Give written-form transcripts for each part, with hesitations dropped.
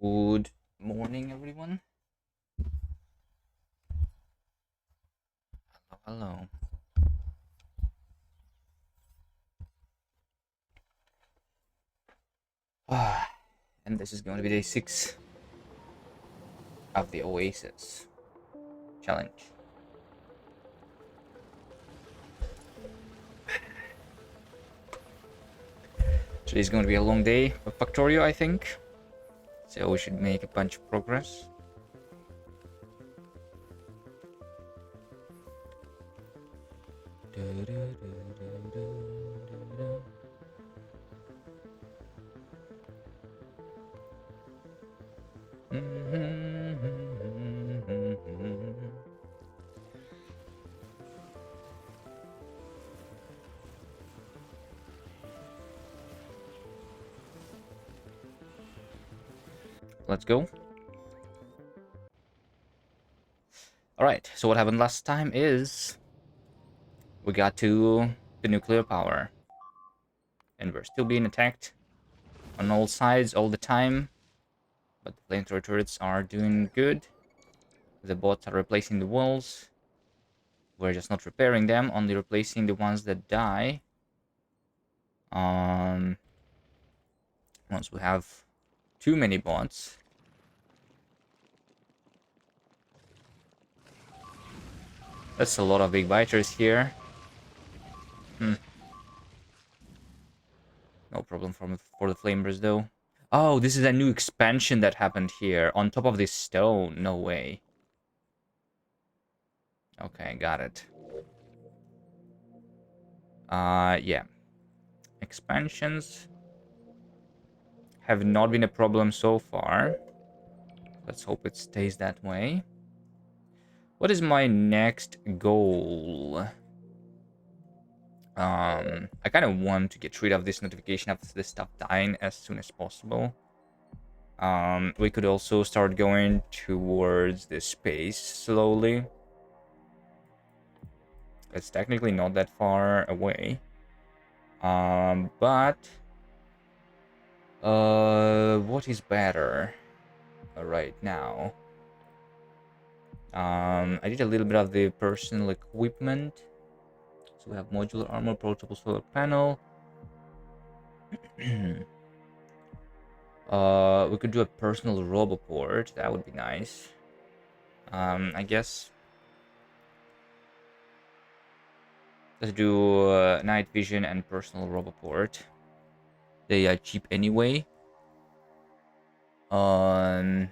Good morning, everyone. Hello. And this is going to be day 6 of the Oasis challenge. Today's going to be a long day of Factorio, I think. So we should make a bunch of progress. Let's go. Alright, so what happened last time is we got to the nuclear power. And we're still being attacked on all sides all the time. But the flamethrower turrets are doing good. The bots are replacing the walls. We're just not repairing them, only replacing the ones that die. Once we have too many bots. That's a lot of big biters here. No problem for the flamers though. Oh, this is a new expansion that happened here on top of this stone. No way. Okay, got it. Yeah. Expansions have not been a problem so far. Let's hope it stays that way. What is my next goal? I kind of want to get rid of this notification of this stuff dying as soon as possible. We could also start going towards the space slowly. It's technically not that far away. But what is better right now? I did a little bit of the personal equipment. So we have modular armor, portable solar panel. We could do a personal roboport. That would be nice. I guess let's do night vision and personal roboport. They are cheap anyway. Um.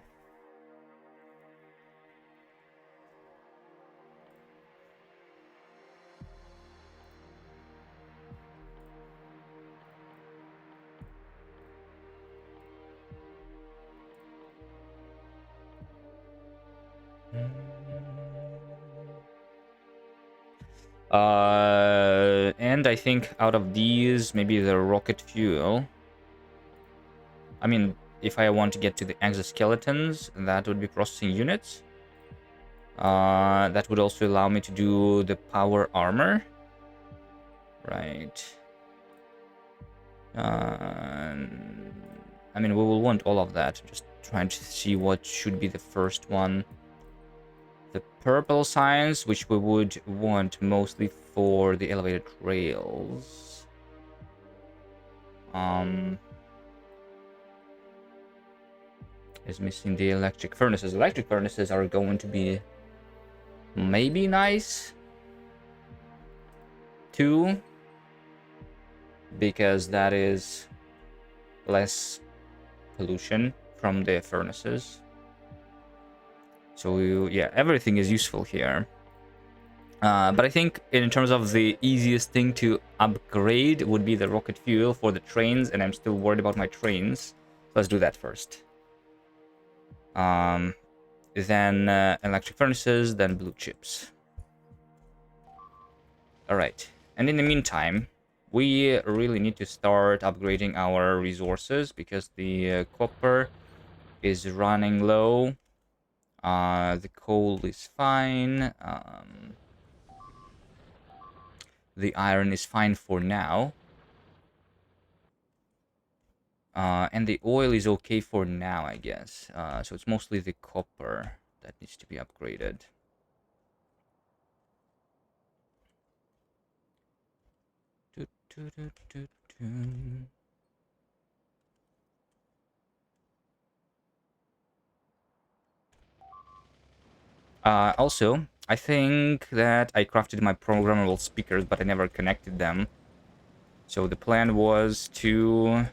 And I think out of these, maybe the rocket fuel. I mean, if I want to get to the exoskeletons, that would be processing units. That would also allow me to do the power armor. Right. I mean, we will want all of that. Just trying to see what should be the first one. The purple science, which we would want mostly for the elevated rails. Is missing the electric furnaces. Electric furnaces are going to be maybe nice too, because that is less pollution from the furnaces. So yeah, everything is useful here. But I think in terms of the easiest thing to upgrade would be the rocket fuel for the trains, and I'm still worried about my trains. Let's do that first. Then electric furnaces, then blue chips. All right. And in the meantime, we really need to start upgrading our resources because the copper is running low. The coal is fine. The iron is fine for now. And the oil is okay for now, I guess. So it's mostly the copper that needs to be upgraded. Doo, doo, doo, doo, doo. Also, I think that I crafted my programmable speakers, but I never connected them. So the plan was to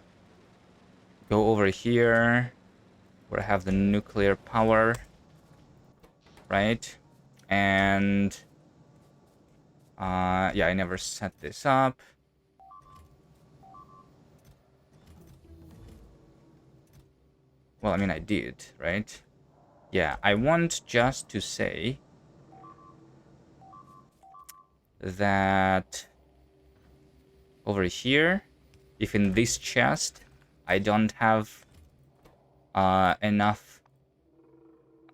go over here, where I have the nuclear power, right? And yeah, I never set this up. Well, I mean, I did, right? Yeah, I want just to say that over here, if in this chest I don't have enough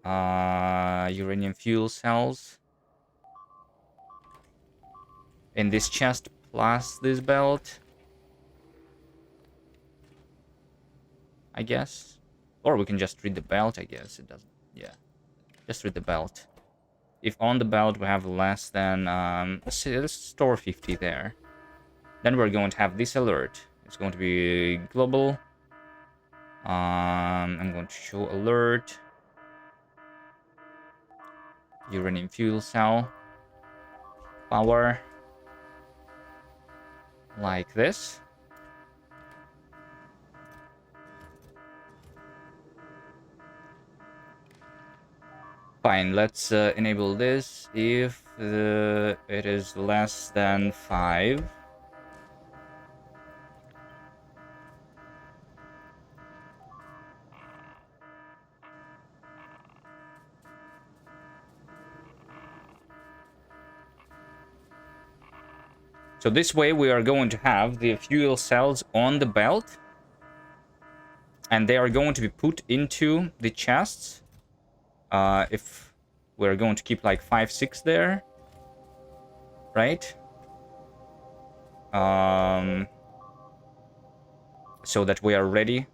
uranium fuel cells in this chest plus this belt, I guess. Or we can just read the belt, I guess. It doesn't. Yeah, just read the belt. If on the belt we have less than, let's store 50 there. Then we're going to have this alert. It's going to be global. I'm going to show alert. Uranium fuel cell. Power. Like this. Fine, let's enable this if it is less than 5. So this way we are going to have the fuel cells on the belt. And they are going to be put into the chests. If we're going to keep like 5, 6 there. Right? So that we are ready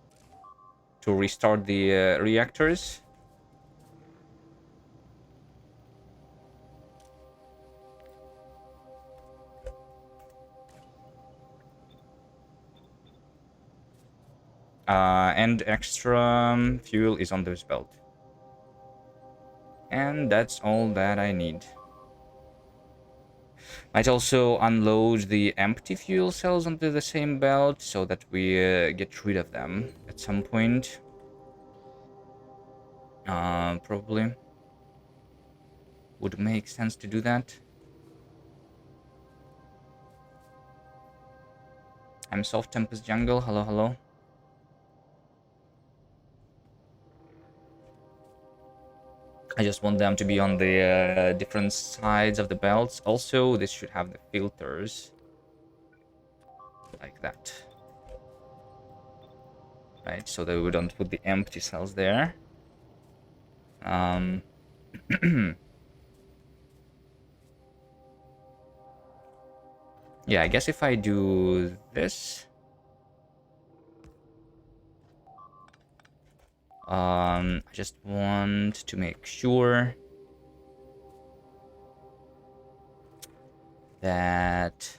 to restart the reactors. And extra fuel is on this belt. And that's all that I need. Might also unload the empty fuel cells onto the same belt so that we get rid of them at some point. Probably. Would make sense to do that. I'm Soft Tempest Jungle. Hello, hello. I just want them to be on the different sides of the belts. Also, this should have the filters. Like that. Right, so that we don't put the empty cells there. Yeah, I guess if I do this... I just want to make sure that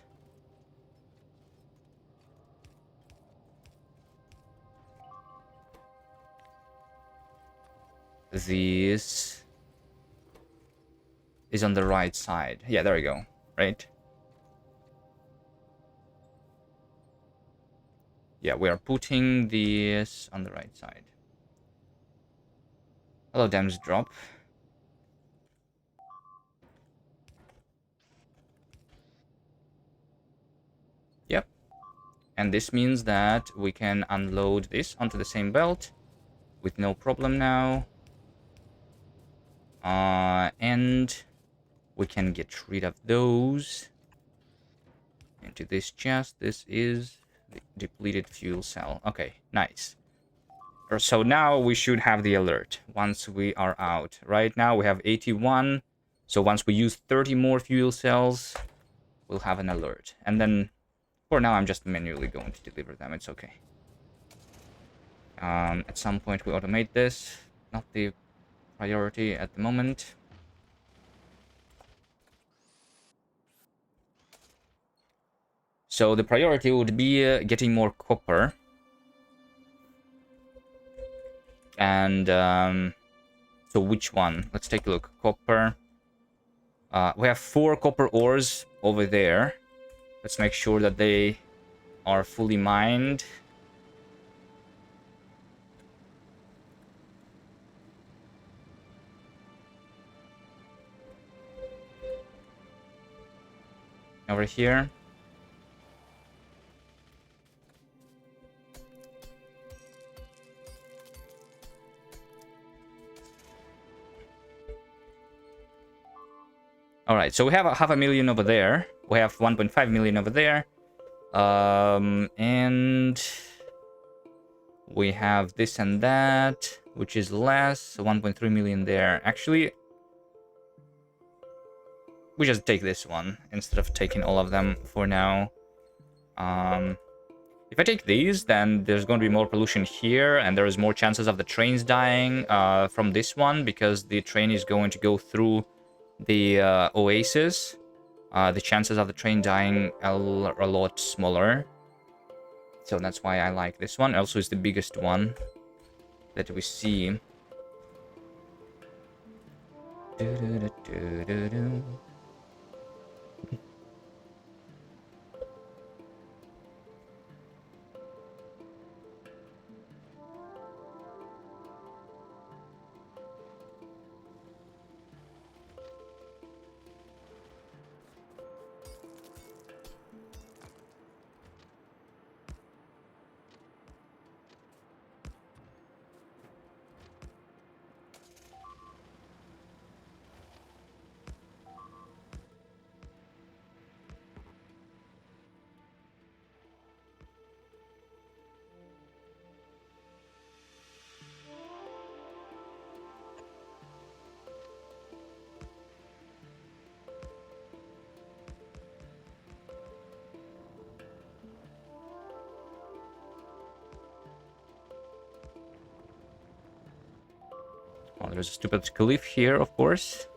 this is on the right side. Yeah, there we go. Right? Yeah, we are putting this on the right side. Hello, damage drop. Yep. And this means that we can unload this onto the same belt with no problem now. And we can get rid of those into this chest. This is the depleted fuel cell. Okay, nice. So now we should have the alert once we are out. Right now we have 81. So once we use 30 more fuel cells, we'll have an alert. And then for now I'm just manually going to deliver them. It's okay. At some point we automate this. Not the priority at the moment. So the priority would be getting more copper. And so which one? Let's take a look. Copper. We have 4 copper ores over there. Let's make sure that they are fully mined. Over here. All right, so we have 500,000 over there. We have 1.5 million over there. And we have this and that, which is less. So 1.3 million there. Actually, we just take this one instead of taking all of them for now. If I take these, then there's going to be more pollution here, and there is more chances of the trains dying from this one, because the train is going to go through the Oasis. The chances of the train dying are a lot smaller. So that's why I like this one. Also, it's the biggest one that we see. Oh, there's a stupid cliff here, of course.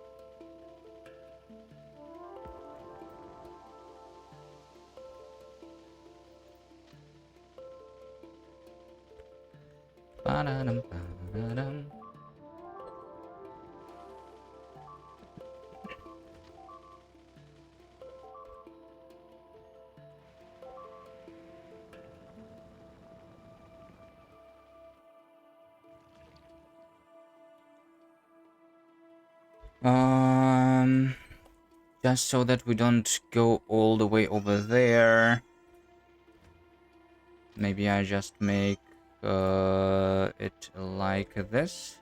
Just so that we don't go all the way over there. Maybe I just make it like this.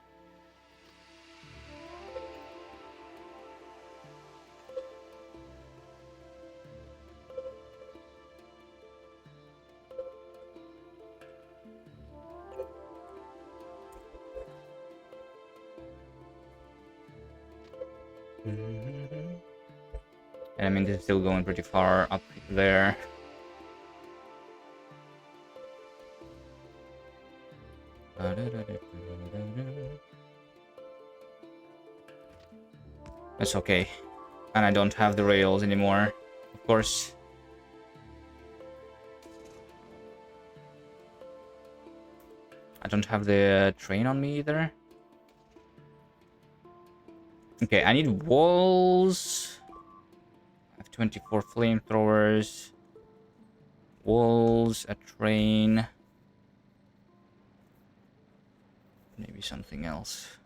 And I mean, this is still going pretty far up there. That's okay. And I don't have the rails anymore, of course. I don't have the train on me either. Okay, I need walls. I have 24 flamethrowers. Walls, a train. Maybe something else.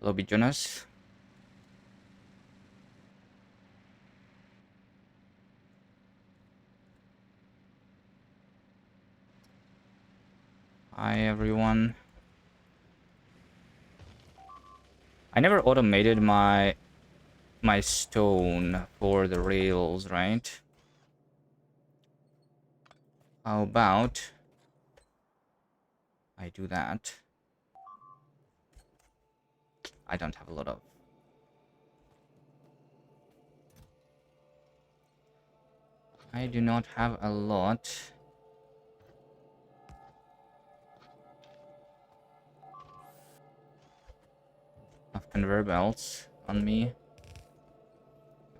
Lobby Jonas. Hi everyone. I never automated my stone for the rails, right? How about I do that? I don't have a lot of. I do not have a lot of conveyor belts on me.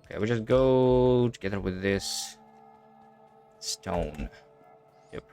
Okay, we just go together with this stone. Yep.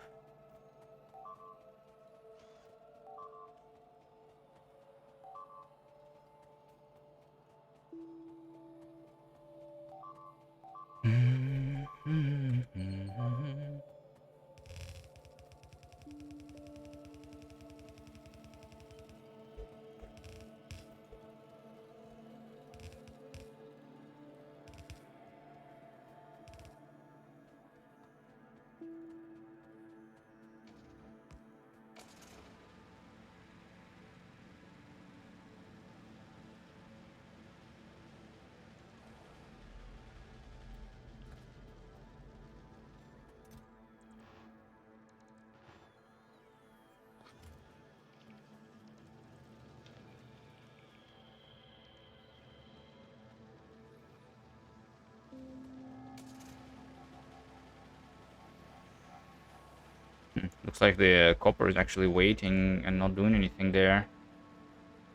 Looks like the copper is actually waiting and not doing anything there.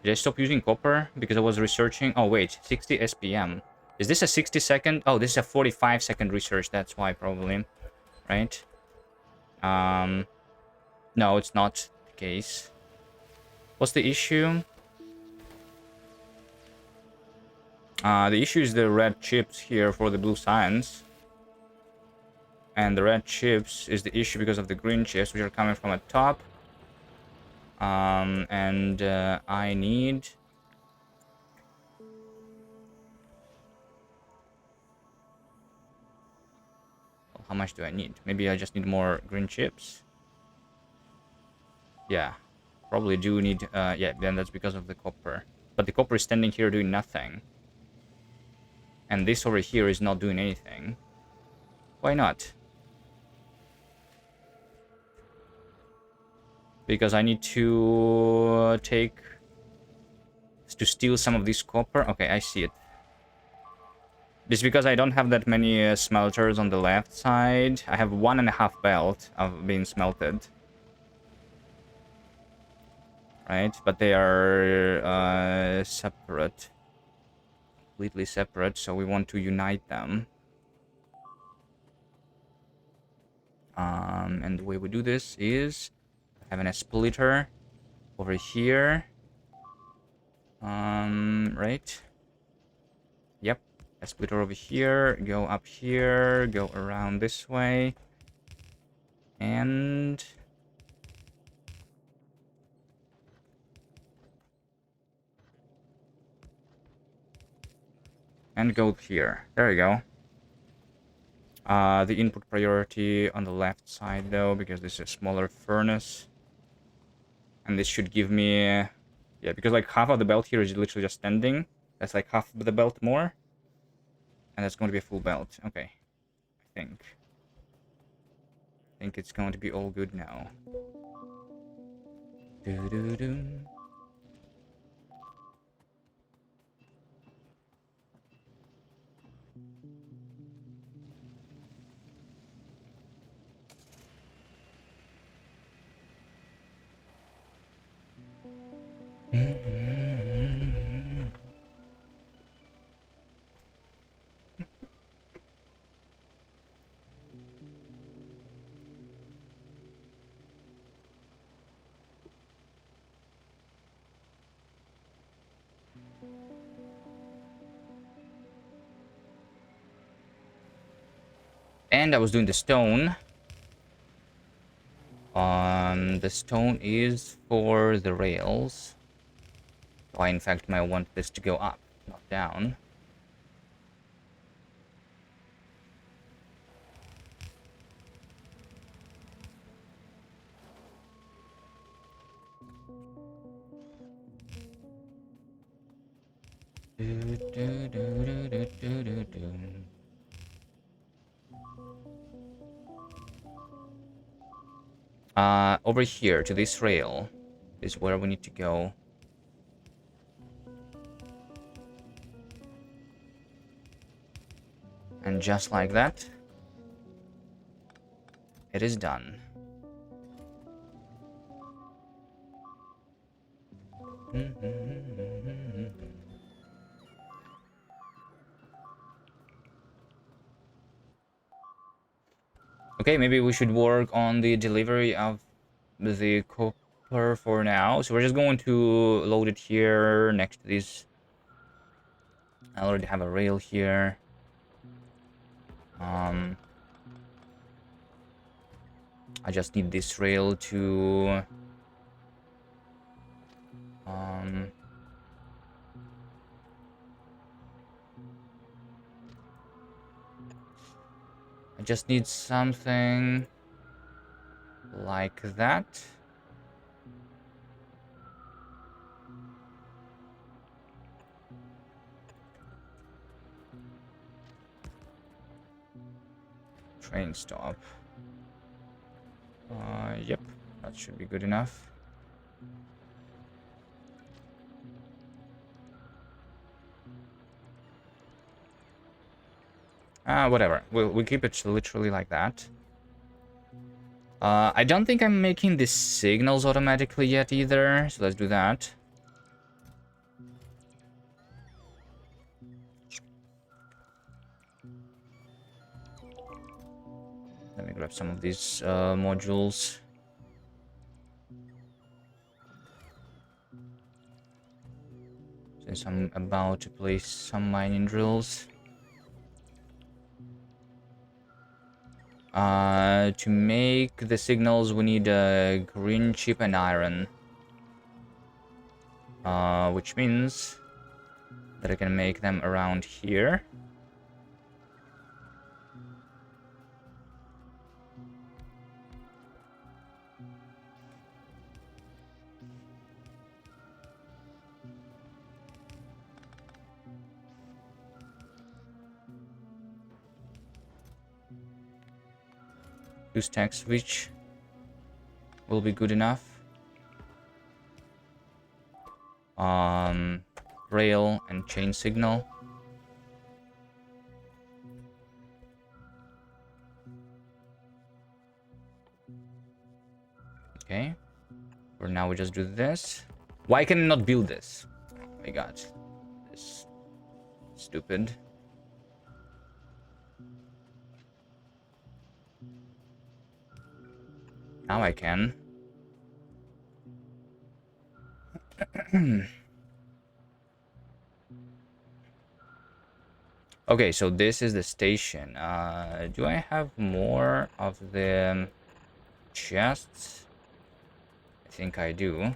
Did I stop using copper because I was researching? Oh, wait, 60 SPM. Is this a 60-second? Oh, this is a 45-second research. That's why, probably. Right? Um, no, it's not the case. What's the issue? The issue is the red chips here for the blue science. And the red chips is the issue because of the green chips, which are coming from the top. And I need... Well, how much do I need? Maybe I just need more green chips. Yeah, probably do need... yeah, then that's because of the copper. But the copper is standing here doing nothing. And this over here is not doing anything. Why not? Because I need to take... to steal some of this copper. Okay, I see it. It's because I don't have that many smelters on the left side. I have 1.5 belt of being smelted. Right? But they are separate. Completely separate, so we want to unite them. And the way we do this is having a splitter over here. Right? Yep. A splitter over here, go up here, go around this way. And... and go here. There you go. The input priority on the left side though, because this is a smaller furnace. And this should give me... yeah, because like half of the belt here is literally just standing. That's like half of the belt more. And that's going to be a full belt. Okay. I think it's going to be all good now. Doo-doo-doo. And I was doing the stone. The stone is for the rails. So I in fact might want this to go up, not down. Do, do, do, do, do, do, do, do. Over here to this rail is where we need to go. And just like that, it is done. Okay, maybe we should work on the delivery of the copper for now. So we're just going to load it here next to this. I already have a rail here. I just need this rail to I just need something like that. Train stop. Yep, that should be good enough. Whatever. We'll keep it literally like that. I don't think I'm making the signals automatically yet either, so let's do that. Let me grab some of these modules. Since I'm about to place some mining drills. To make the signals, we need green chip and iron. Which means that I can make them around here. Two stack switch will be good enough. Rail and chain signal. Okay. For now, we just do this. Why can I not build this? Oh my god. This stupid. Now I can. Okay, so this is the station. Do I have more of the chests? I think I do.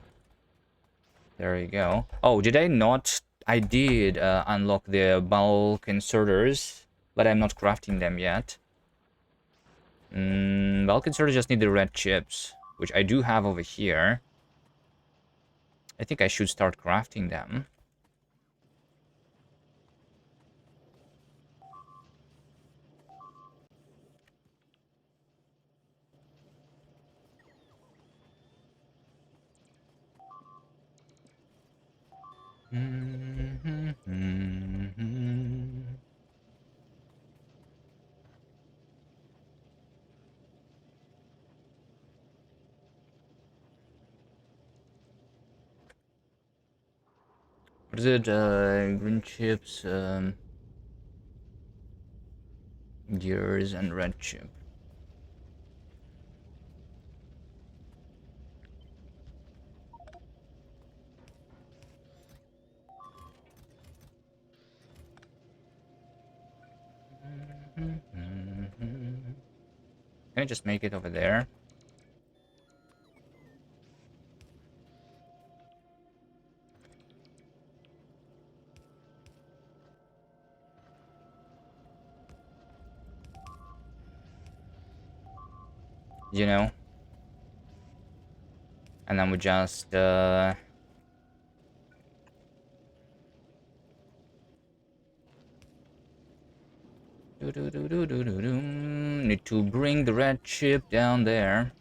There you go. Oh, did I not? I did unlock the bulk inserters, but I'm not crafting them yet. Bulk inserters just need the red chips, which I do have over here. I think I should start crafting them. What is it? Green chips, gears, and red chip. Can I just make it over there? You know? And then we just Need to bring the red ship down there.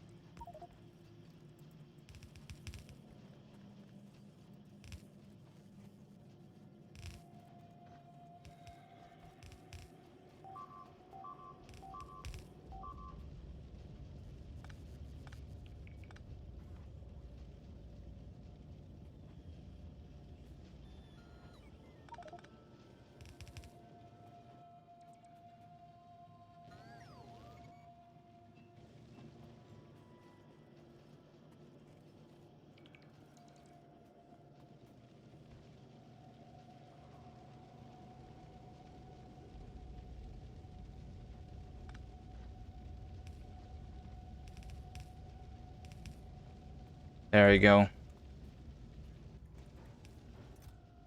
There you go.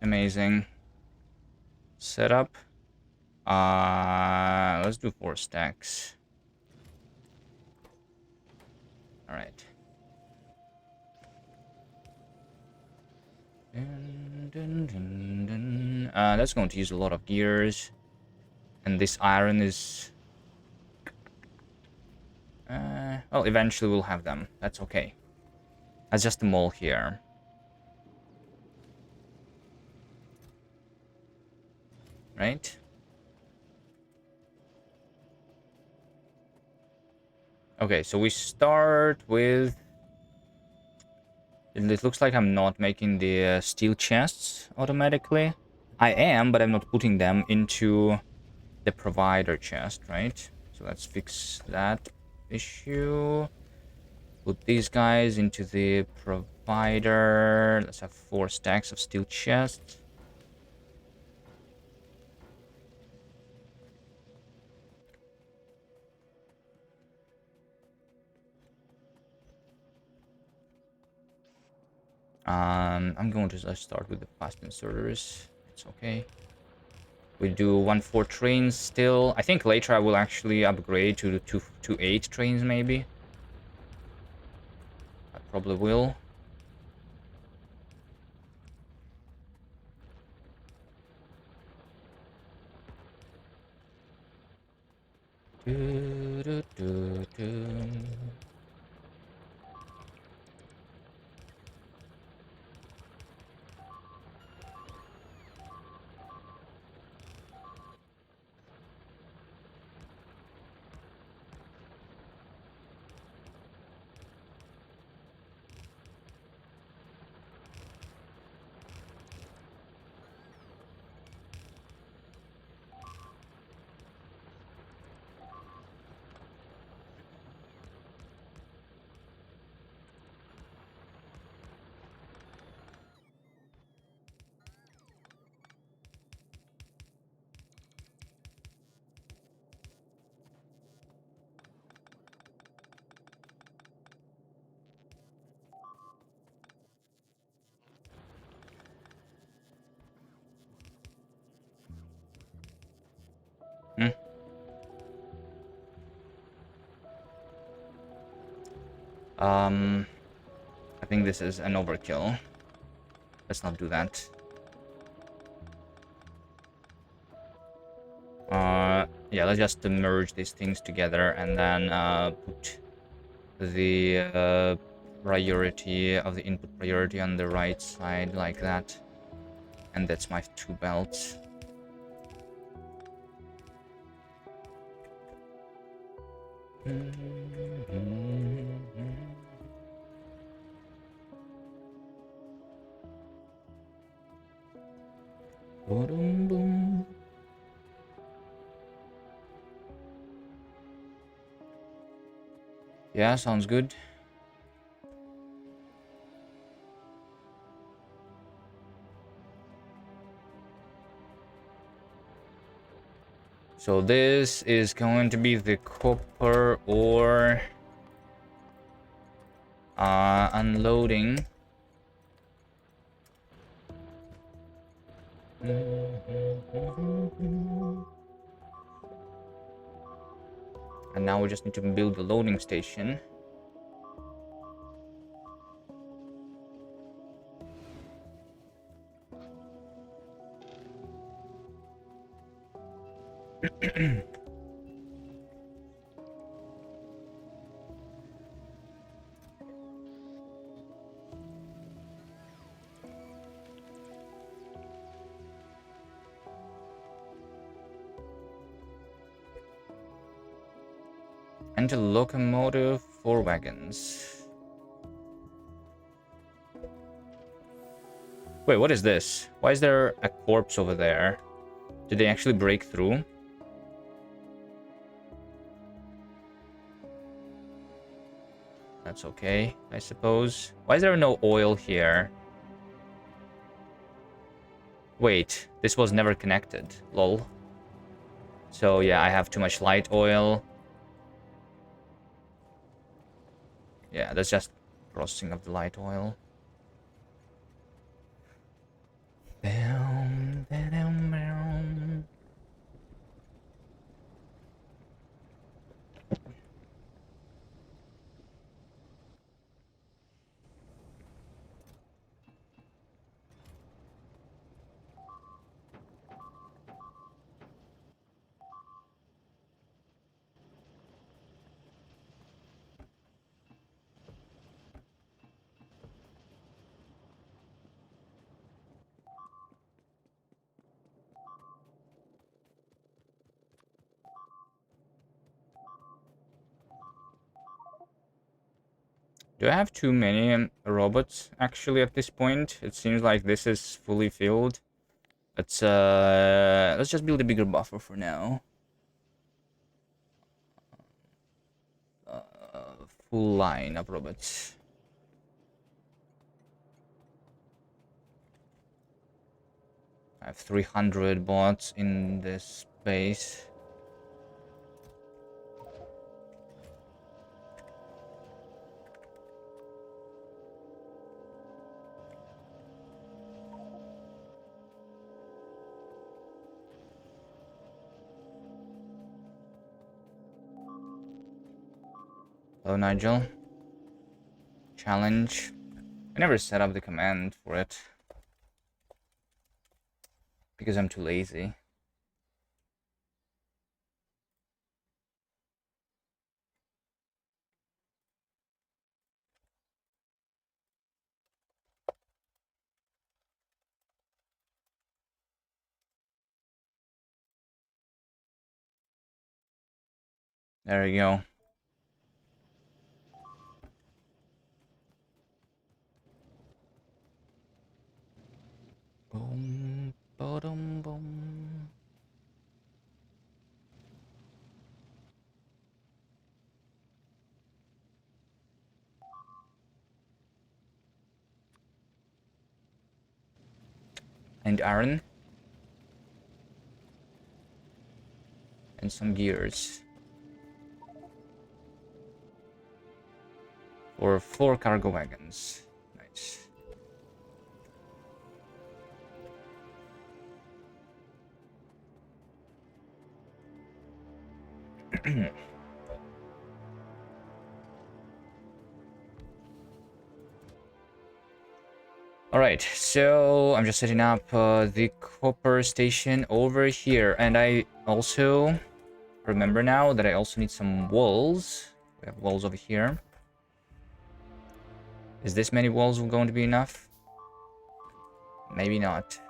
Amazing. Setup. Let's do 4 stacks. All right. That's going to use a lot of gears, and this iron is. Well, eventually we'll have them. That's okay. That's just a mole here. Right? Okay, so we start with... It looks like I'm not making the steel chests automatically. I am, but I'm not putting them into the provider chest, right? So let's fix that issue. Put these guys into the provider. Let's have 4 stacks of steel chests. I'm going to start with the fast inserters. It's okay. We do 1-4 trains still. I think later I will actually upgrade to the 2-8 trains maybe. I probably will. Hmm. I think this is an overkill. Let's not do that. Yeah, let's just merge these things together and then put the priority of the input priority on the right side like that. And that's my 2 belts. Yeah, sounds good. So this is going to be the copper ore unloading. And now we just need to build the loading station. And a locomotive, 4 wagons. Wait, what is this? Why is there a corpse over there? Did they actually break through? That's okay, I suppose. Why is there no oil here? Wait, this was never connected. Lol. So yeah, I have too much light oil. Yeah, that's just processing of the light oil. Bam, bam, bam. Do I have too many robots actually at this point? It seems like this is fully filled. Let's just build a bigger buffer for now. Full line of robots. I have 300 bots in this space. Hello, Nigel. Challenge. I never set up the command for it because I'm too lazy. There you go. Boom, bottom, boom. And iron. And some gears. For 4 cargo wagons. Nice. Alright, so I'm just setting up the copper station over here. And I also remember now that I also need some walls. We have walls over here. Is this many walls going to be enough? Maybe not.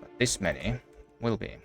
But this many will be.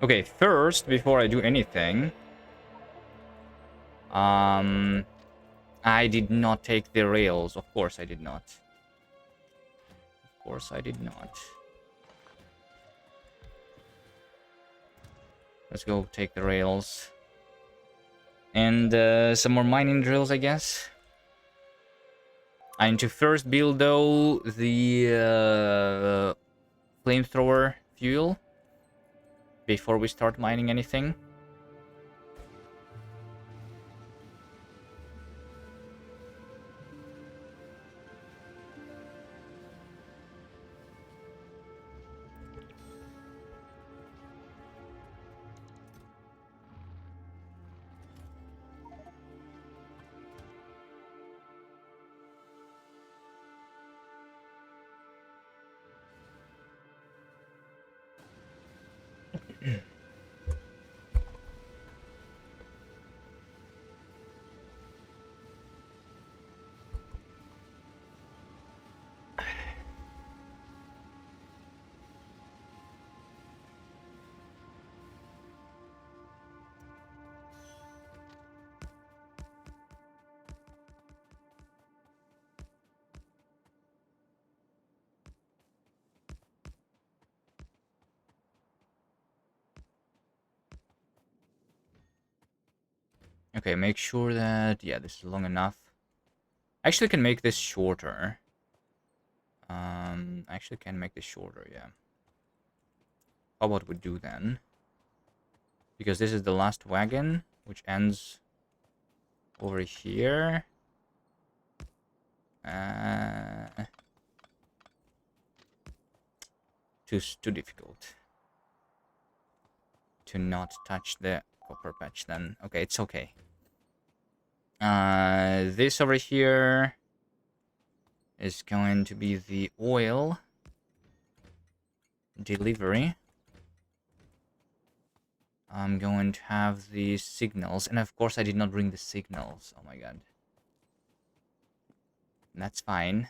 Okay, first, before I do anything, I did not take the rails. Of course I did not. Of course I did not. Let's go take the rails. And some more mining drills, I guess. I need to first build, though, the flamethrower fuel before we start mining anything. Okay, make sure that, yeah, this is long enough. I actually can make this shorter. I actually can make this shorter, yeah. How about we do then? Because this is the last wagon, which ends over here. Too difficult to not touch the copper patch then. Okay, it's okay. This over here is going to be the oil delivery. I'm going to have the signals, and of course I did not bring the signals. Oh my god. That's fine.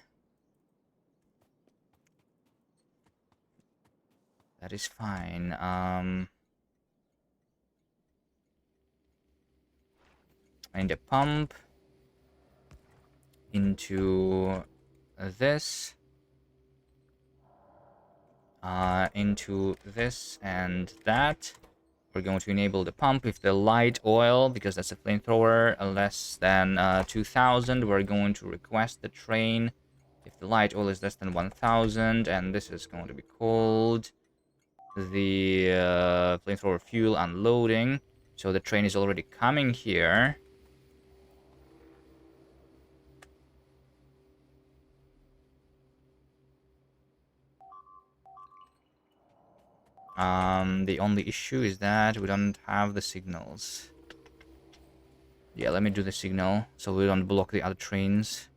That is fine. I need a pump into this. Into this and that. We're going to enable the pump if the light oil, because that's a flamethrower, less than 2000. We're going to request the train if the light oil is less than 1000, and this is going to be called the flamethrower fuel unloading. So the train is already coming here. The only issue is that we don't have the signals. Yeah, let me do the signal so we don't block the other trains.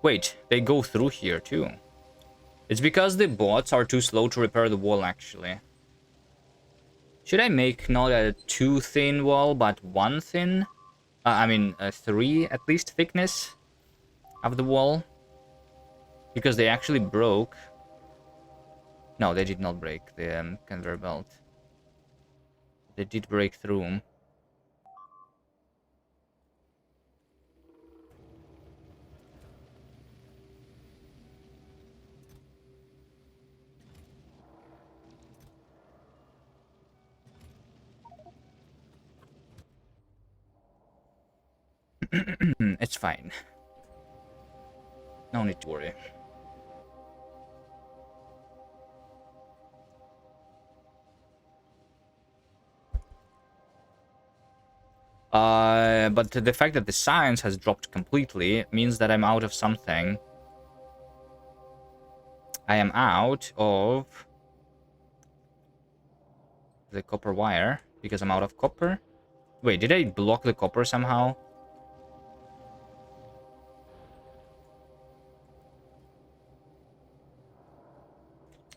Wait, they go through here too. It's because the bots are too slow to repair the wall, actually. Should I make not a too thin wall, but one thin? I mean, a 3 at least thickness of the wall? Because they actually broke. No, they did not break the conveyor belt. They did break through. It's fine. No need to worry. But the fact that the science has dropped completely means that I'm out of something. I am out of the copper wire because I'm out of copper. Wait, did I block the copper somehow?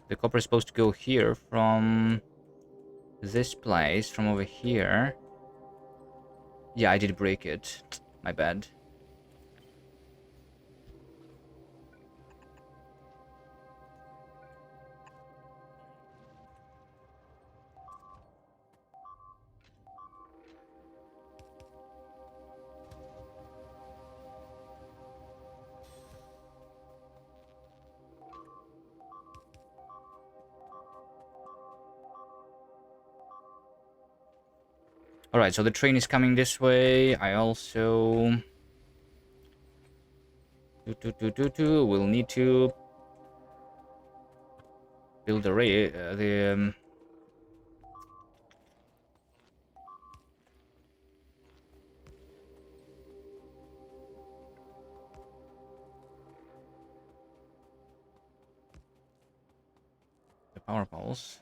The copper is supposed to go here from this place, from over here. Yeah, I did break it. My bad. Alright, so the train is coming this way. I also We'll need to build the power poles.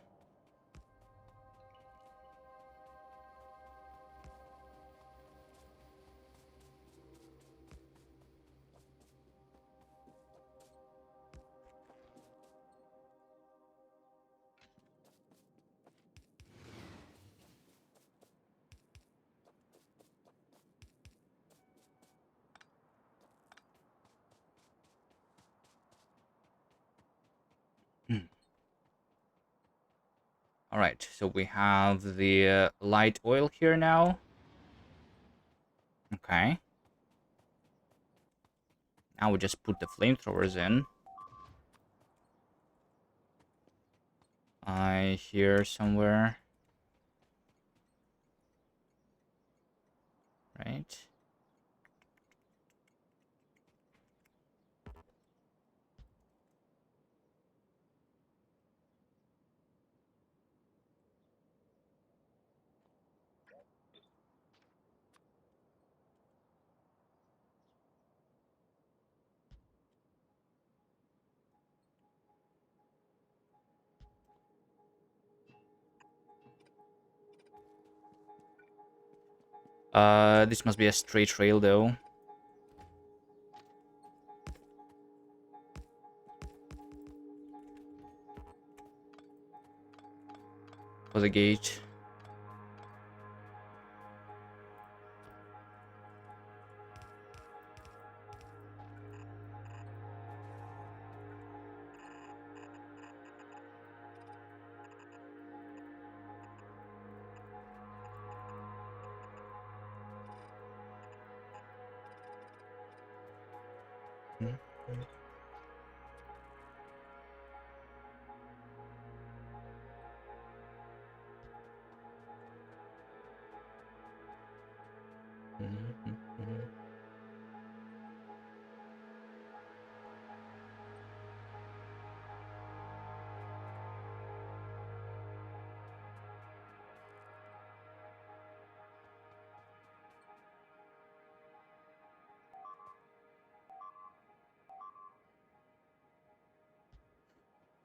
All right, so we have the light oil here now. Okay. Now we just put the flamethrowers in. I hear somewhere. Right. This must be a straight trail though. For the gate.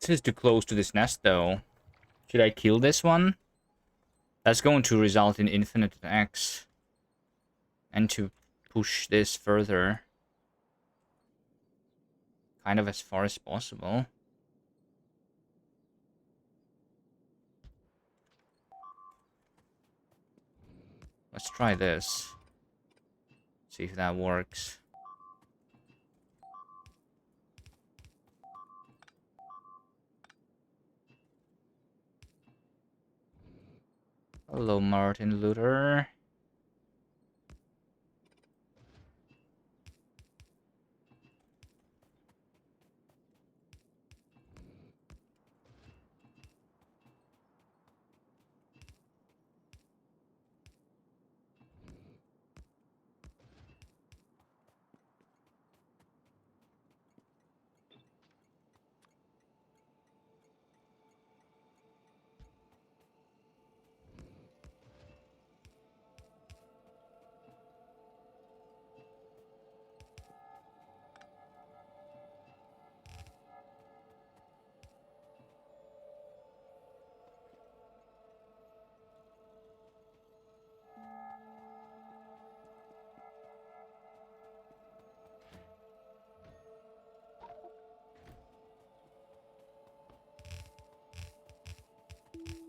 This is too close to this nest though. Should I kill this one? That's going to result in infinite attacks. And to push this further. Kind of as far as possible. Let's try this. See if that works. Hello, Martin Luther.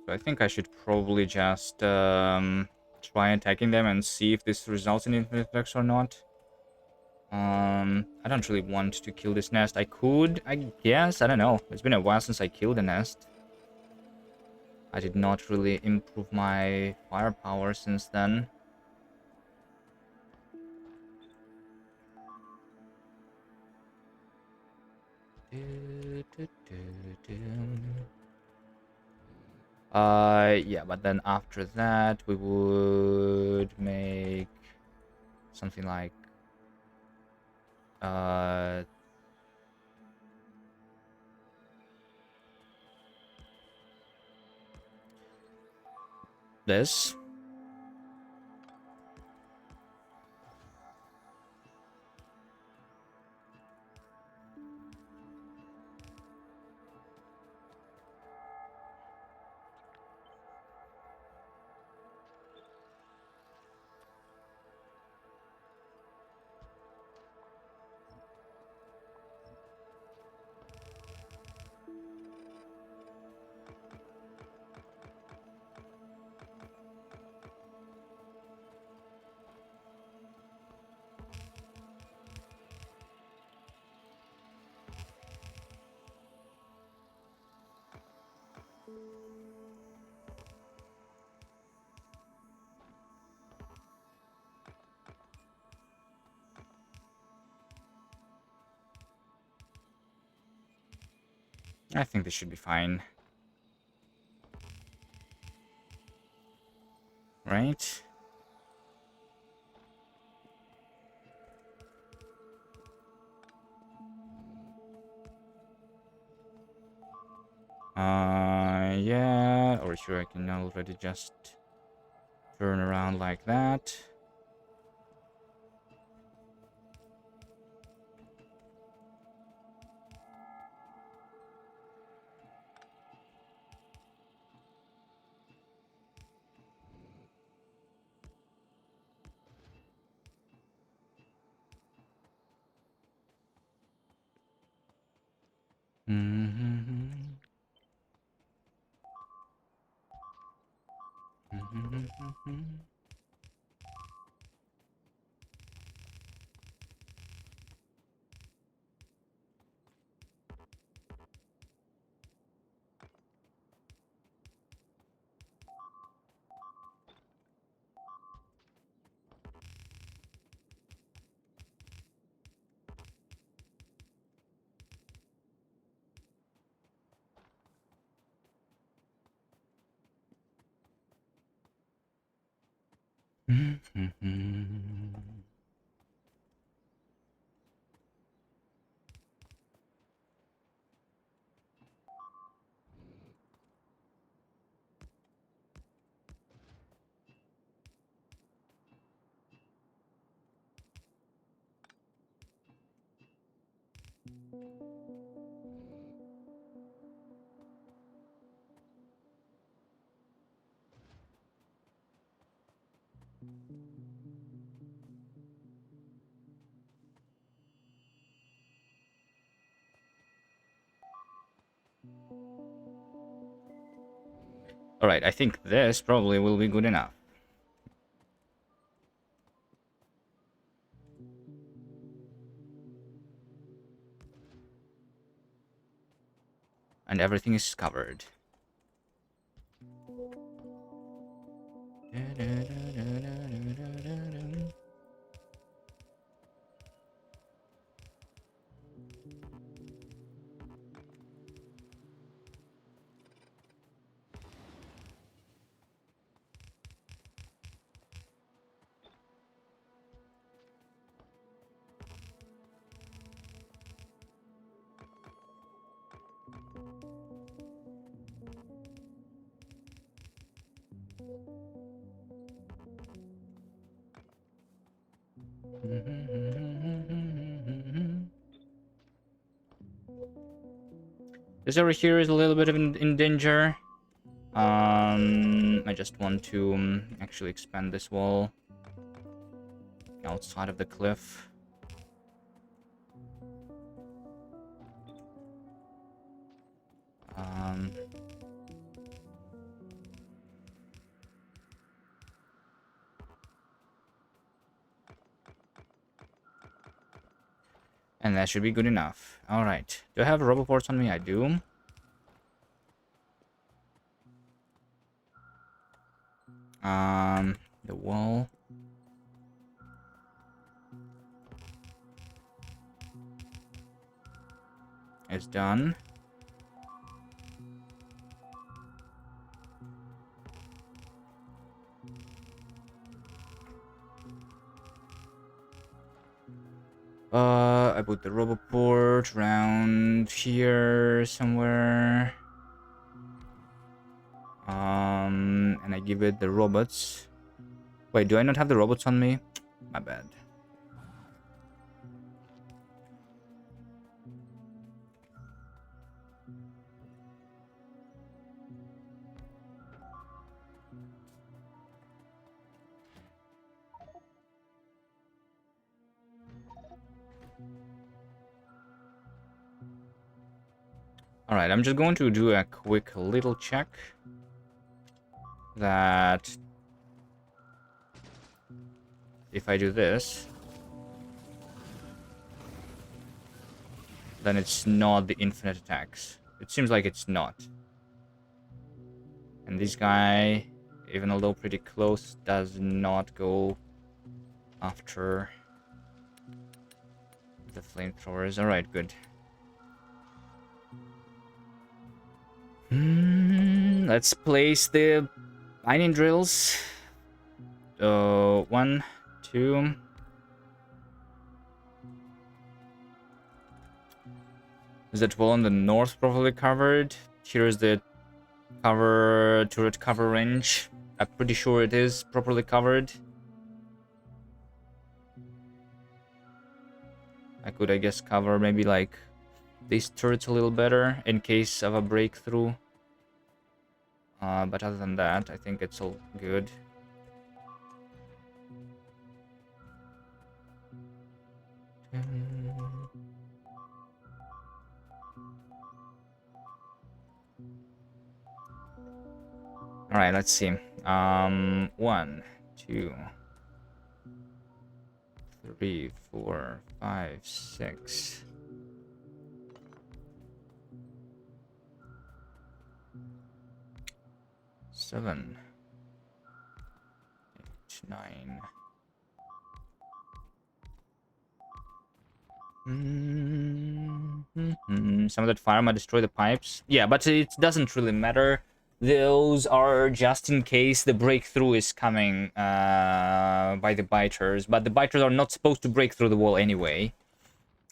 So I think I should probably just try attacking them and see if this results in infinite attacks or not. I don't really want to kill this nest. I could, I guess. I don't know. It's been a while since I killed the nest. I did not really improve my firepower since then. Yeah, but then after that we would make something like Uh, this. I think this should be fine. Right? Yeah. Or sure, I can already just turn around like that. Mm-hmm. Mm-hmm. Mm-hmm. Alright, I think this probably will be good enough. And everything is covered. This area here is a little bit of in danger. I just want to actually expand this wall outside of the cliff. Um, and that should be good enough. All right. Do I have roboports on me? I do. The wall is done. I put the roboport around here somewhere. And I give it the robots. Wait, do I not have the robots on me? My bad. Alright, I'm just going to do a quick little check that if I do this, then it's not the infinite attacks. It seems like it's not. And this guy, even although pretty close, does not go after the flamethrowers. Alright, good. Let's place the mining drills. 1, 2. Is that wall on the north properly covered? Here's the turret cover range. I'm pretty sure it is properly covered. I could, I guess, cover maybe like these turrets a little better in case of a breakthrough. But other than that, I think it's all good. Alright, let's see. 1, 2, 3, 4, 5, 6. 7, 8, 9. Some of that fire might destroy the pipes. Yeah, but it doesn't really matter. Those are just in case the breakthrough is coming by the biters. But the biters are not supposed to break through the wall anyway.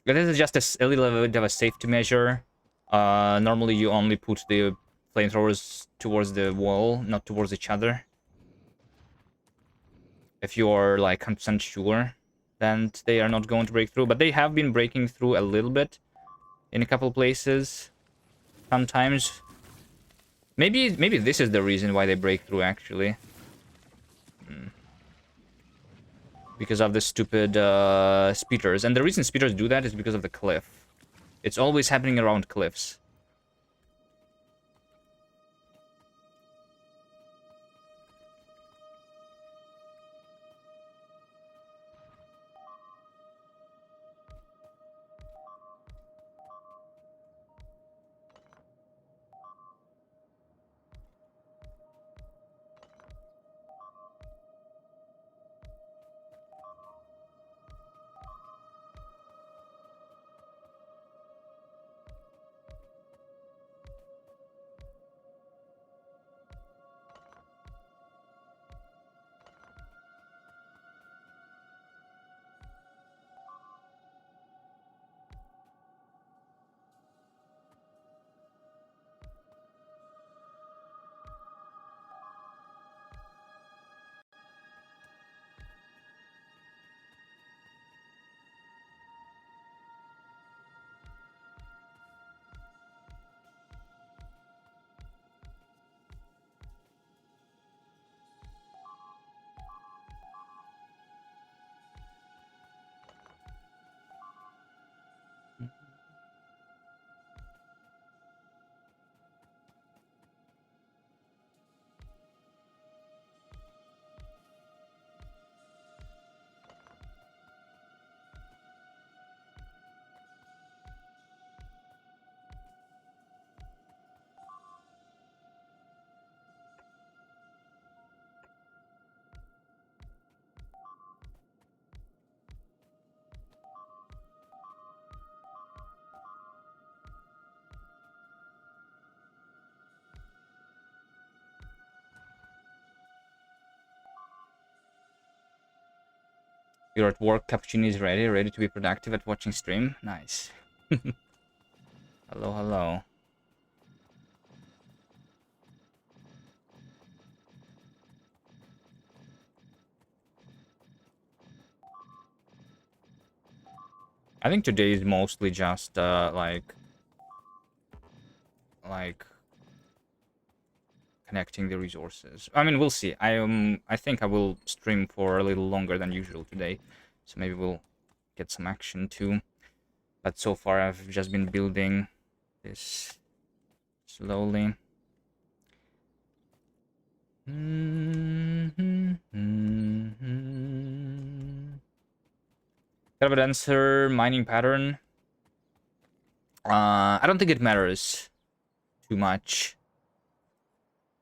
This is just a little bit of a safety measure. Normally you only put the flamethrowers towards the wall, not towards each other. If you are like 100% sure, then they are not going to break through. But they have been breaking through a little bit in a couple places. Sometimes. Maybe this is the reason why they break through, actually. Because of the stupid speeders. And the reason speeders do that is because of the cliff. It's always happening around cliffs. You're at work, cappuccino is ready to be productive at watching stream. Nice. Hello, hello. I think today is mostly just like connecting the resources. I mean, we'll see. I think I will stream for a little longer than usual today, so maybe we'll get some action too. But so far, I've just been building this slowly. Kind of an answer, mining pattern. I don't think it matters too much.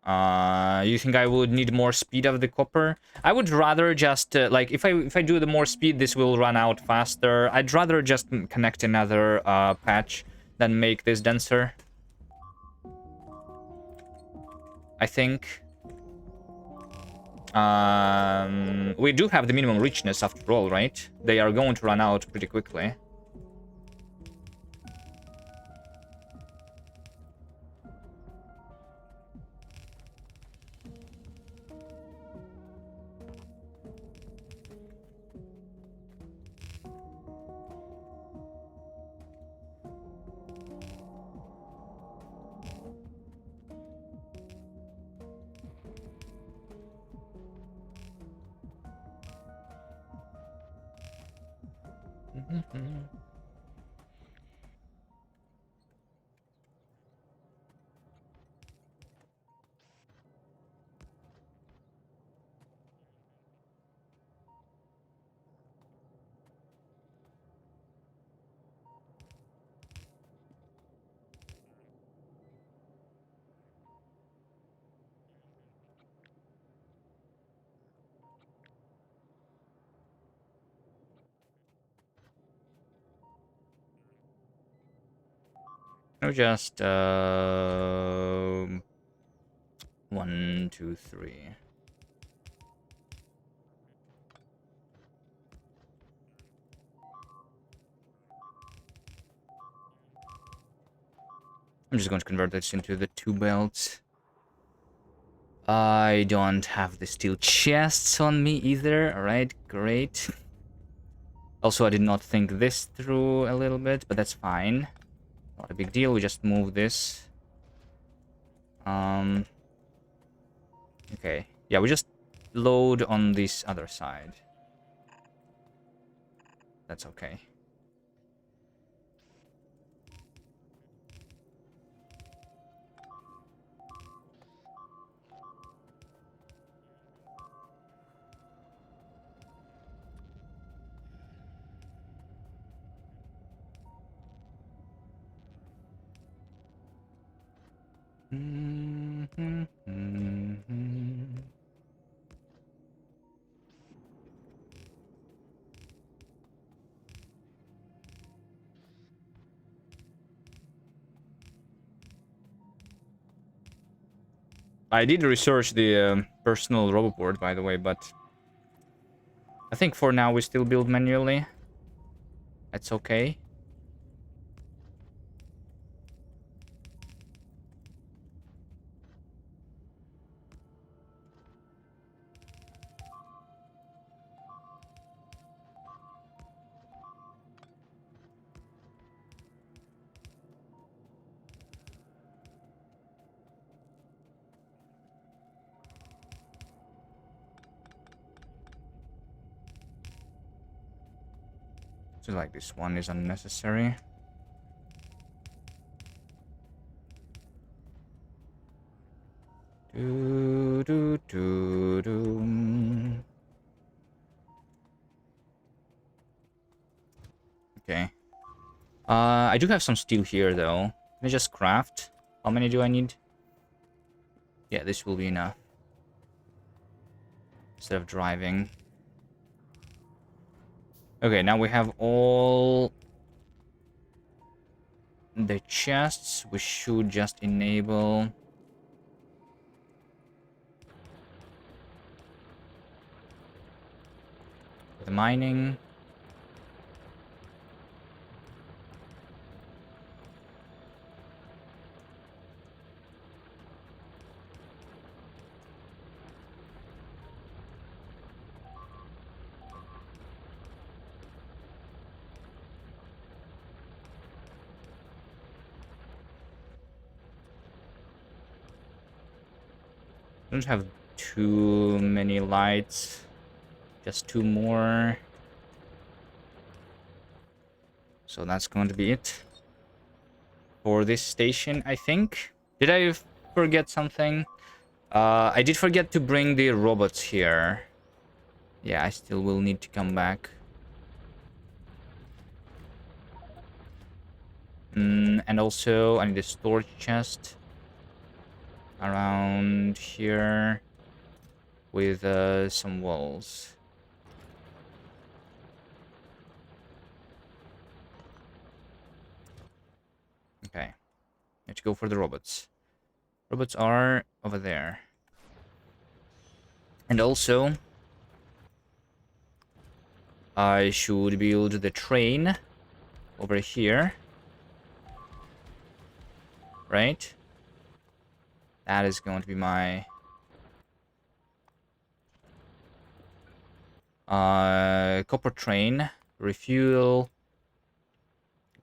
You think I would need more speed of the copper? I would rather just like if I do the more speed, this will run out faster. I'd rather just connect another patch than make this denser. I think. We do have the minimum richness after all, right? They are going to run out pretty quickly. No, just 1, 2, 3. I'm just going to convert this into the 2 belts. I don't have the steel chests on me either. Alright, great. Also, I did not think this through a little bit, but that's fine. Not a big deal, we just move this. Okay. Yeah, we just load on this other side. That's okay. I did research the personal robot board, by the way, but I think for now we still build manually. That's okay. So like this one is unnecessary. Do, do, do, do. Okay. I do have some steel here though. Can I just craft? How many do I need? Yeah, this will be enough. Instead of driving. Okay, now we have all the chests. We should just enable... The mining. Don't have too many lights. Just 2 more. So that's going to be it for this station, I think. Did I forget something? I did forget to bring the robots here. Yeah, I still will need to come back. And also, I need a storage chest around here with some walls. Okay, let's go for the robots. Robots are over there. And also, I should build the train over here. Right? That is going to be my copper train. Refuel.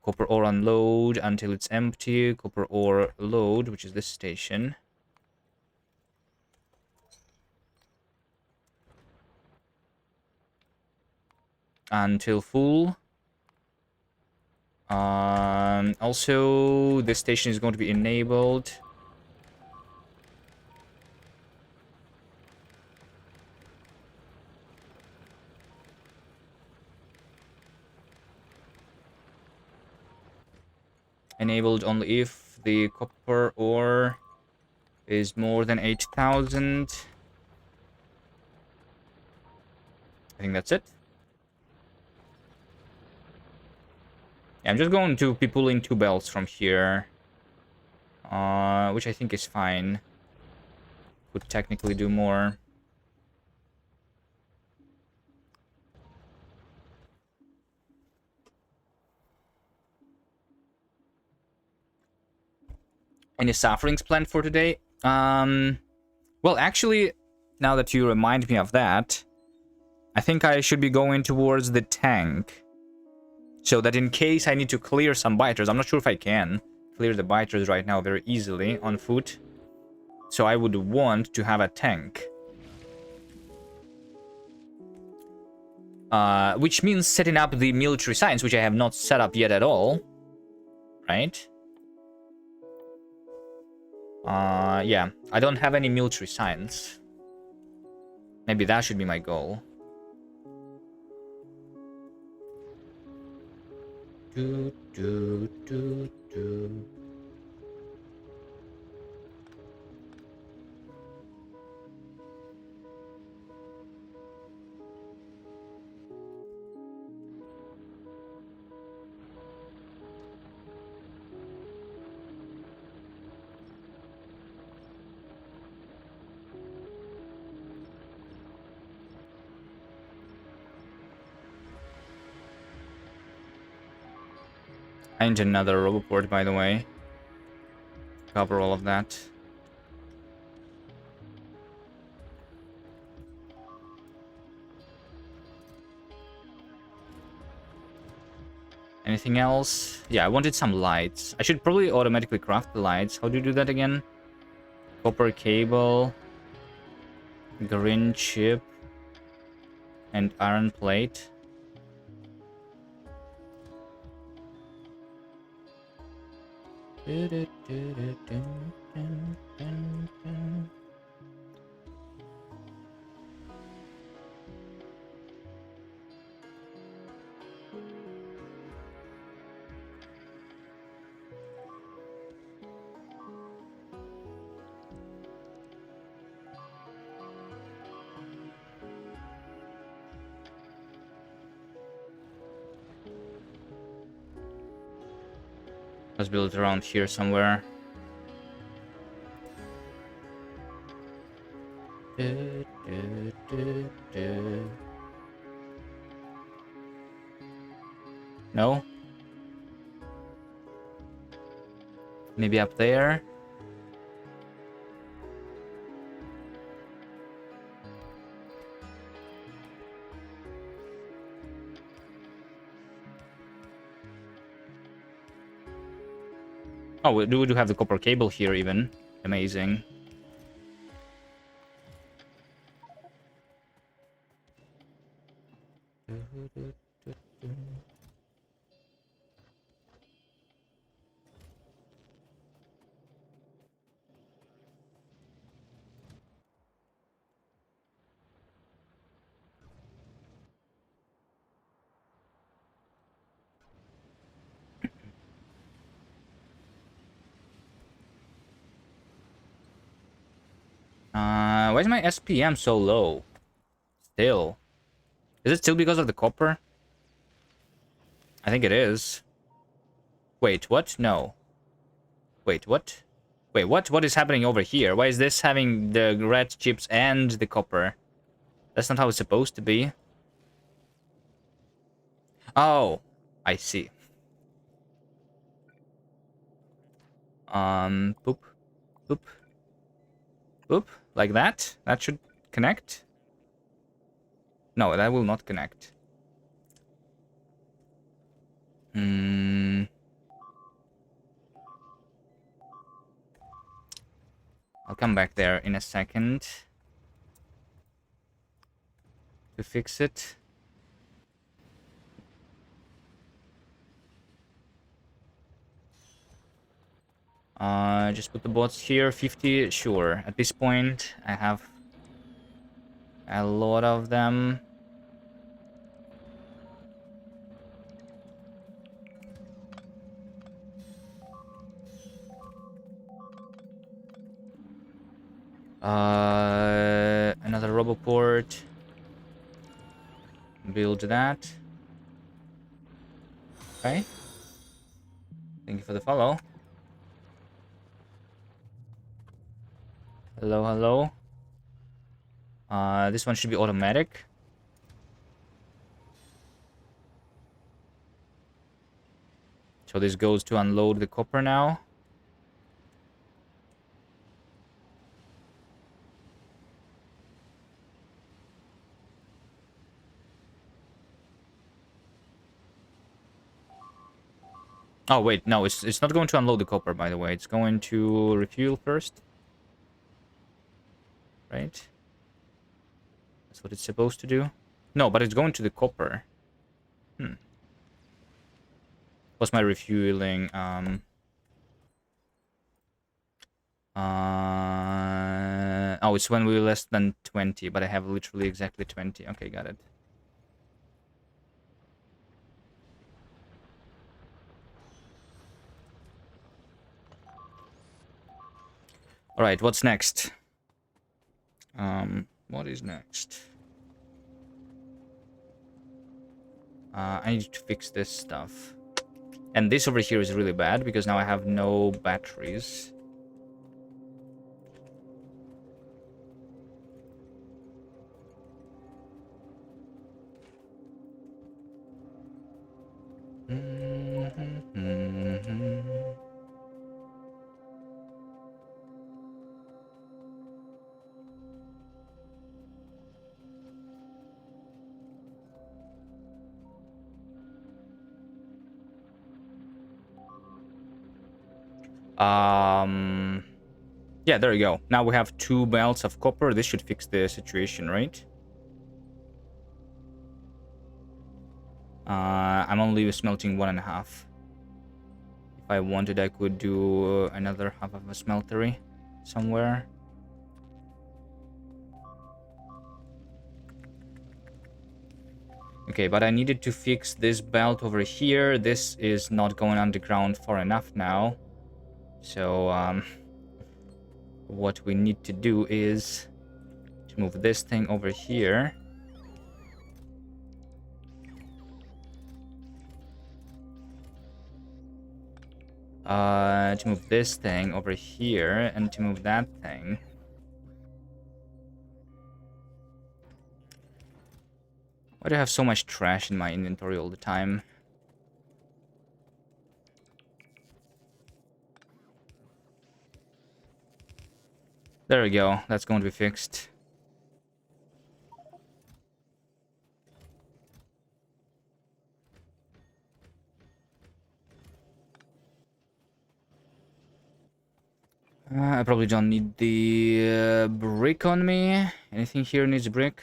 Copper ore unload until it's empty. Copper ore load, which is this station. Until full. Also, this station is going to be enabled. Enabled only if the copper ore is more than 8,000. I think that's it. Yeah, I'm just going to be pulling 2 belts from here. Which I think is fine. Could technically do more. Any sufferings planned for today? Well, actually, now that you remind me of that, I think I should be going towards the tank. So that in case I need to clear some biters, I'm not sure if I can clear the biters right now very easily on foot. So I would want to have a tank. Which means setting up the military science, which I have not set up yet at all. Right? Yeah. I don't have any military science. Maybe that should be my goal. Do, do, do, do. I need another roboport, by the way. Cover all of that. Anything else? Yeah, I wanted some lights. I should probably automatically craft the lights. How do you do that again? Copper cable. Green chip. And iron plate. Let's build it around here somewhere. No? Maybe up there? Oh, we do have the copper cable here even. Amazing. Why is my SPM so low? Still. Is it still because of the copper? I think it is. Wait, what? No. Wait, what? Wait, what? What is happening over here? Why is this having the red chips and the copper? That's not how it's supposed to be. Oh, I see. Boop, boop, boop, like that. That should connect. No, that will not connect. Hmm. I'll come back there in a second to fix it. Just put the bots here. 50, sure. At this point, I have a lot of them. Another roboport. Build that. Okay. Thank you for the follow. Hello, hello. This one should be automatic. So this goes to unload the copper now. Oh wait, no, it's not going to unload the copper, by the way. It's going to refuel first. Right? That's what it's supposed to do. No, but it's going to the copper. What's my refueling? Oh, it's when we're less than 20, but I have literally exactly 20. Okay, got it. All right, what's next? What is next? I need to fix this stuff. And this over here is really bad because now I have no batteries. Yeah, there you go. Now we have 2 belts of copper. This should fix the situation, right? I'm only smelting 1.5. If I wanted, I could do another half of a smeltery somewhere. Okay, but I needed to fix this belt over here. This is not going underground far enough now. So, what we need to do is to move this thing over here. To move this thing over here and to move that thing. Why do I have so much trash in my inventory all the time? There we go. That's going to be fixed. I probably don't need the brick on me. Anything here needs brick?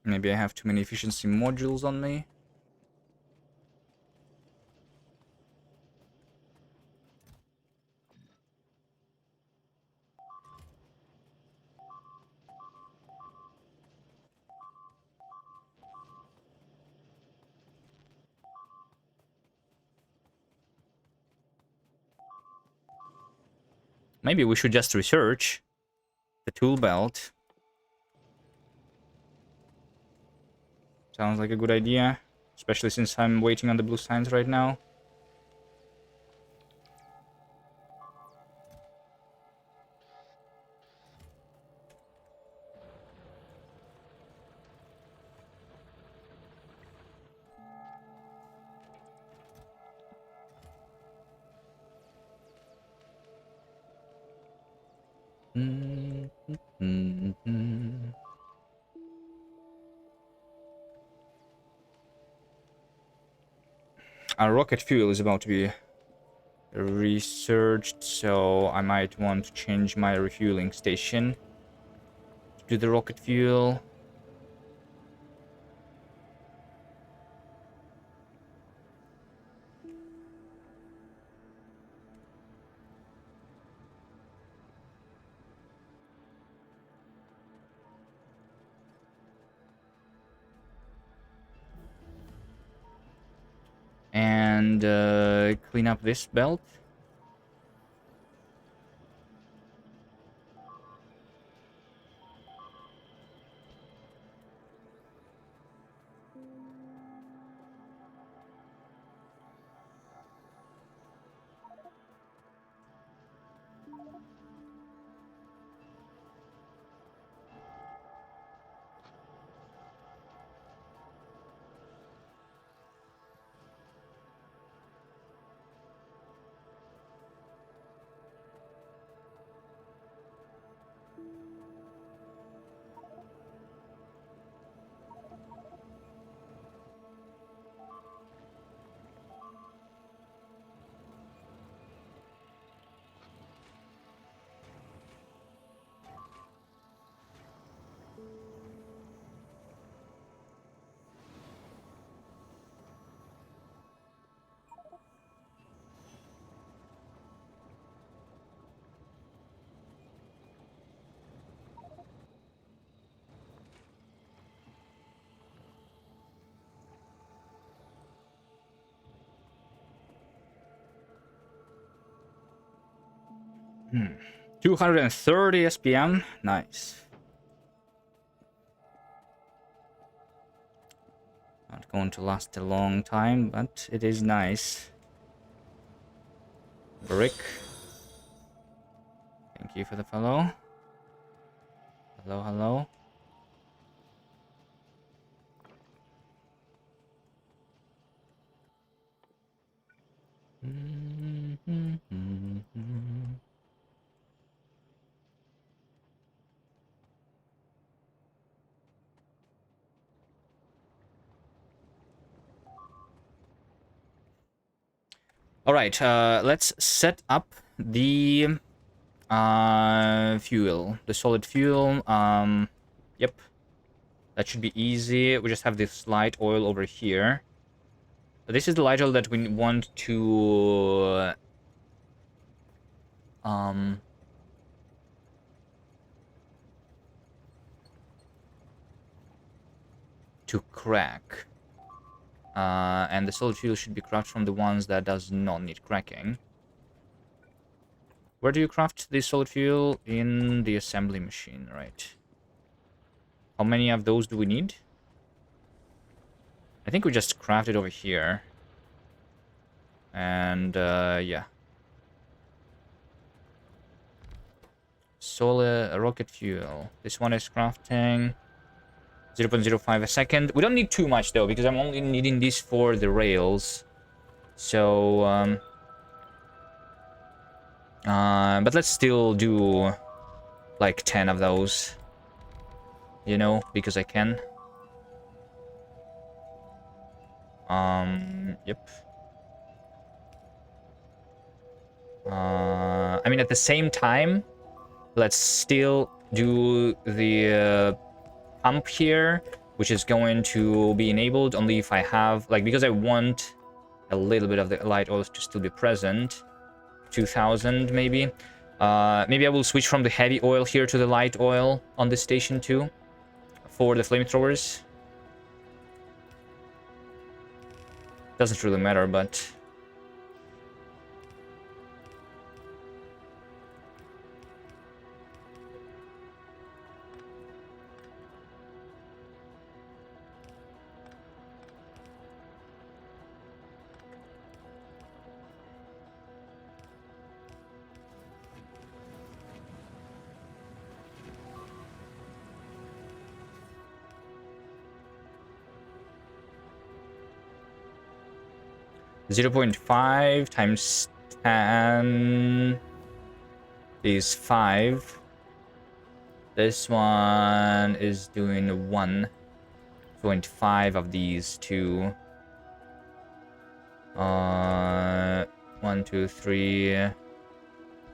Maybe I have too many efficiency modules on me. Maybe we should just research the tool belt. Sounds like a good idea, especially since I'm waiting on the blue signs right now. Our rocket fuel is about to be researched, so I might want to change my refueling station to the rocket fuel. And clean up this belt. Hmm. 230 SPM. Nice. Not going to last a long time, but it is nice. Brick. Thank you for the follow. Hello, hello. All right, let's set up the fuel, the solid fuel. Yep, that should be easy. We just have this light oil over here. This is the light oil that we want to crack. And the solid fuel should be crafted from the ones that does not need cracking. Where do you craft the solid fuel? In the assembly machine, right? How many of those do we need? I think we just craft it over here. And, yeah. Solid rocket fuel. This one is crafting 0.05 a second. We don't need too much, though, because I'm only needing this for the rails. So, But let's still do like 10 of those, you know, because I can. Yep. I mean, at the same time, let's still do the pump here, which is going to be enabled only if I have, like, because I want a little bit of the light oils to still be present. 2000 maybe. Maybe I will switch from the heavy oil here to the light oil on this station too for the flamethrowers. Doesn't really matter, but 0.5 times 10 is 5. This one is doing 1.5 of these two. 1, 2, 3,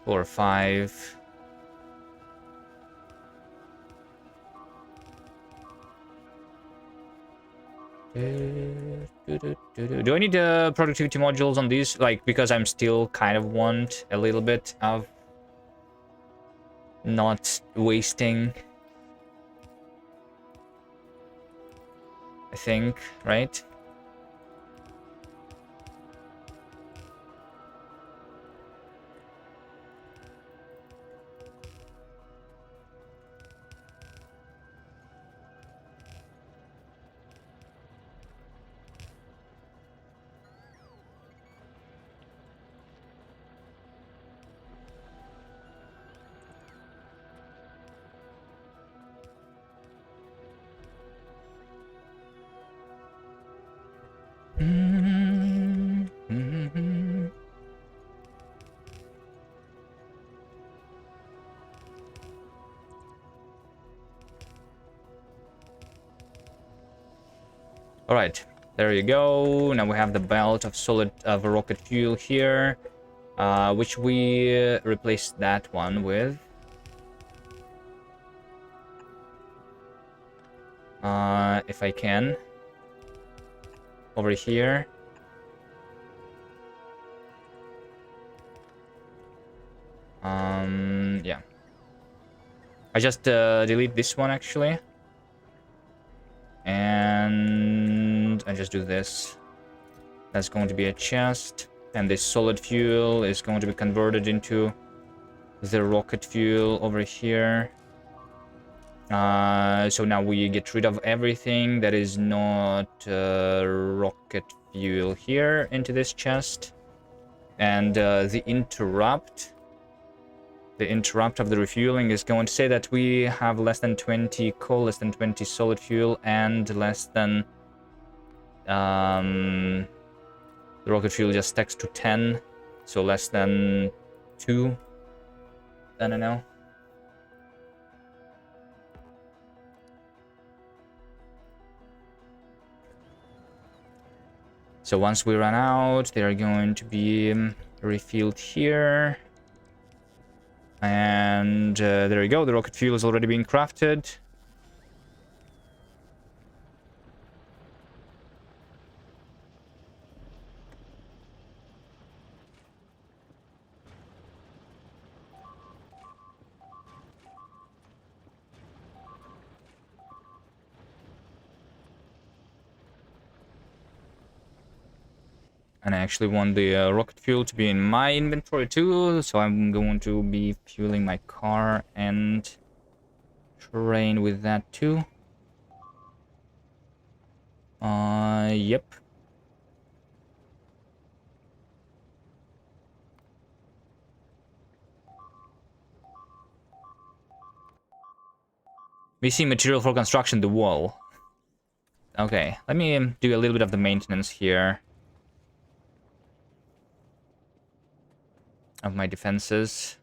4, 5. Do I need productivity modules on these? Like, because I'm still kind of want a little bit of not wasting, I think, right? All right, there you go. Now we have the belt of solid rocket fuel here, which we replaced that one with. If I can, over here. Yeah. I just delete this one actually, and I just do this. That's going to be a chest, and this solid fuel is going to be converted into the rocket fuel over here. So now we get rid of everything that is not rocket fuel here into this chest, and the interrupt of the refueling is going to say that we have less than 20 coal, less than 20 solid fuel, and less than the rocket fuel just stacks to 10, so less than 2. I don't know. So once we run out, they are going to be refilled here. And there you go, the rocket fuel is already being crafted. And I actually want the rocket fuel to be in my inventory too, so I'm going to be fueling my car and train with that too. Yep. We see material for construction, the wall. Okay, let me do a little bit of the maintenance here. of my defenses.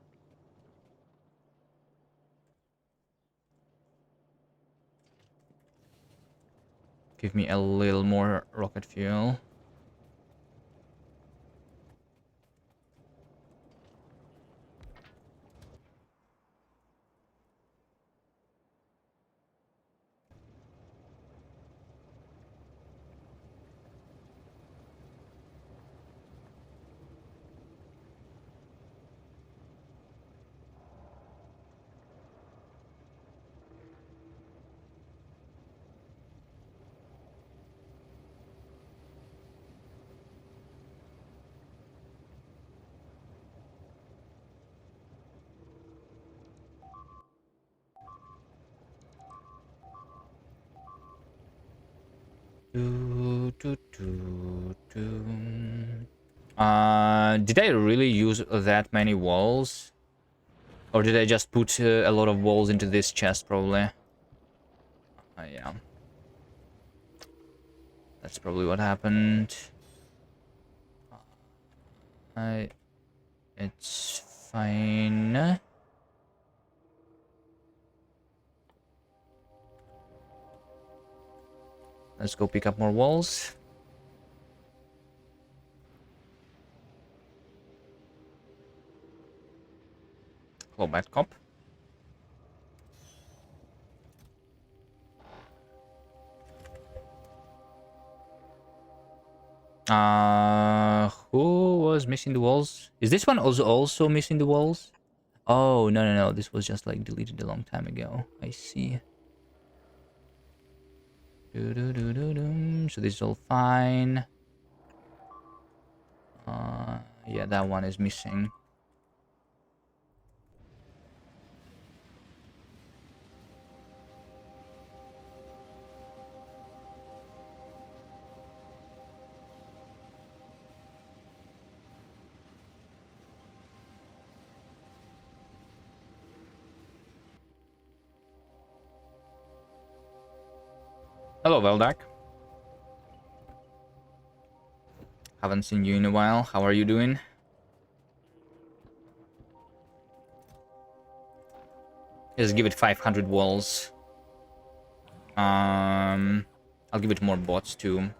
Give me a little more rocket fuel. Did I really use that many walls? Or did I just put a lot of walls into this chest, probably? Yeah. That's probably what happened. It's fine. Let's go pick up more walls. Hello, bad cop. Who was missing the walls? Is this one also missing the walls? Oh, no, no, no. This was just like deleted a long time ago. I see. So this is all fine. Yeah, that one is missing. Hello, Veldak. Haven't seen you in a while. How are you doing? Just give it 500 walls. I'll give it more bots too.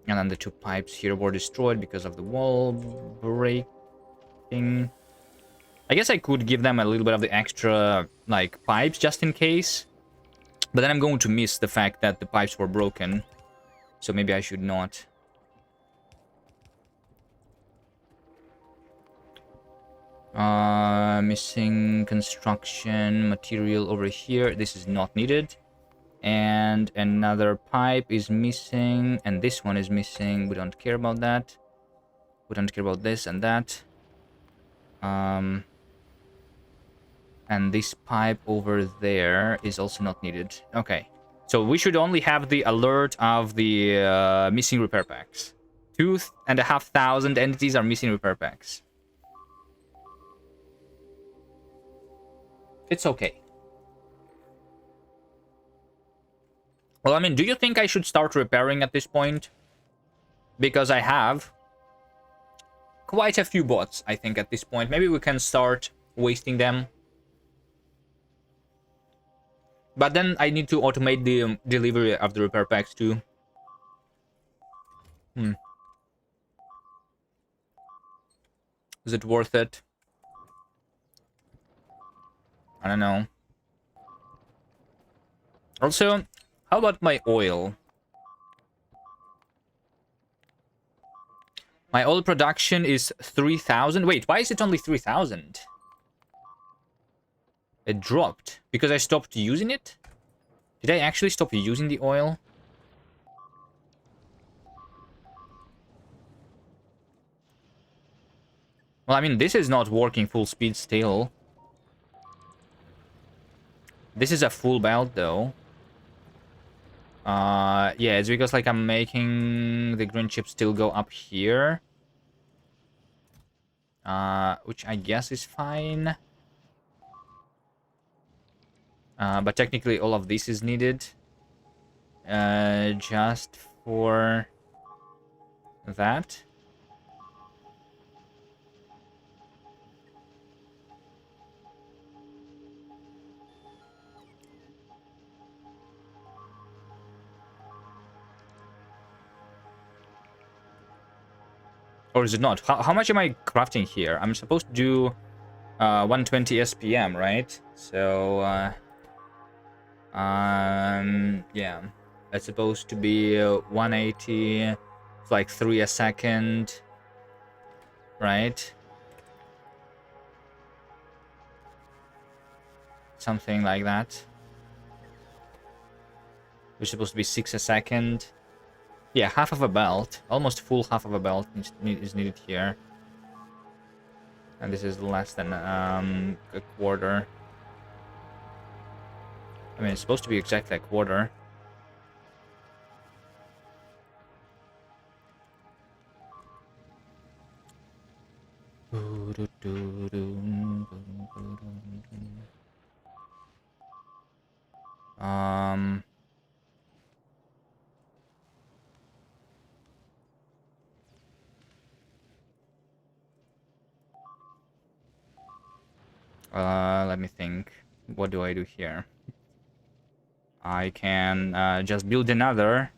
And then the 2 pipes here were destroyed because of the wall breaking. I guess I could give them a little bit of the extra, like, pipes just in case. But then I'm going to miss the fact that the pipes were broken. So maybe I should not. Missing construction material over here. This is not needed. And another pipe is missing. And this one is missing. We don't care about that. We don't care about this and that. And this pipe over there is also not needed. Okay. So we should only have the alert of the missing repair packs. 2,500 entities are missing repair packs. It's okay. Well, I mean, do you think I should start repairing at this point? Because I have quite a few bots, I think, at this point. Maybe we can start wasting them. But then I need to automate the delivery of the repair packs too. Is it worth it? I don't know. Also, how about my oil? My oil production is 3,000. Wait, why is it only 3,000? It dropped because I stopped using it? Did I actually stop using the oil? Well, I mean, this is not working full speed still. This is a full belt, though. Yeah, it's because, like, I'm making the green chip still go up here. Which I guess is fine. But technically all of this is needed. Just for that. Or is it not? How much am I crafting here? I'm supposed to do 120 SPM, right? So, yeah. It's supposed to be 180, it's like 3 a second, right? Something like that. We're supposed to be 6 a second. Yeah, half of a belt. Almost full half of a belt is needed here. And this is less than a quarter. I mean, it's supposed to be exactly a quarter. Um... Let me think. What do I do here? I can just build another.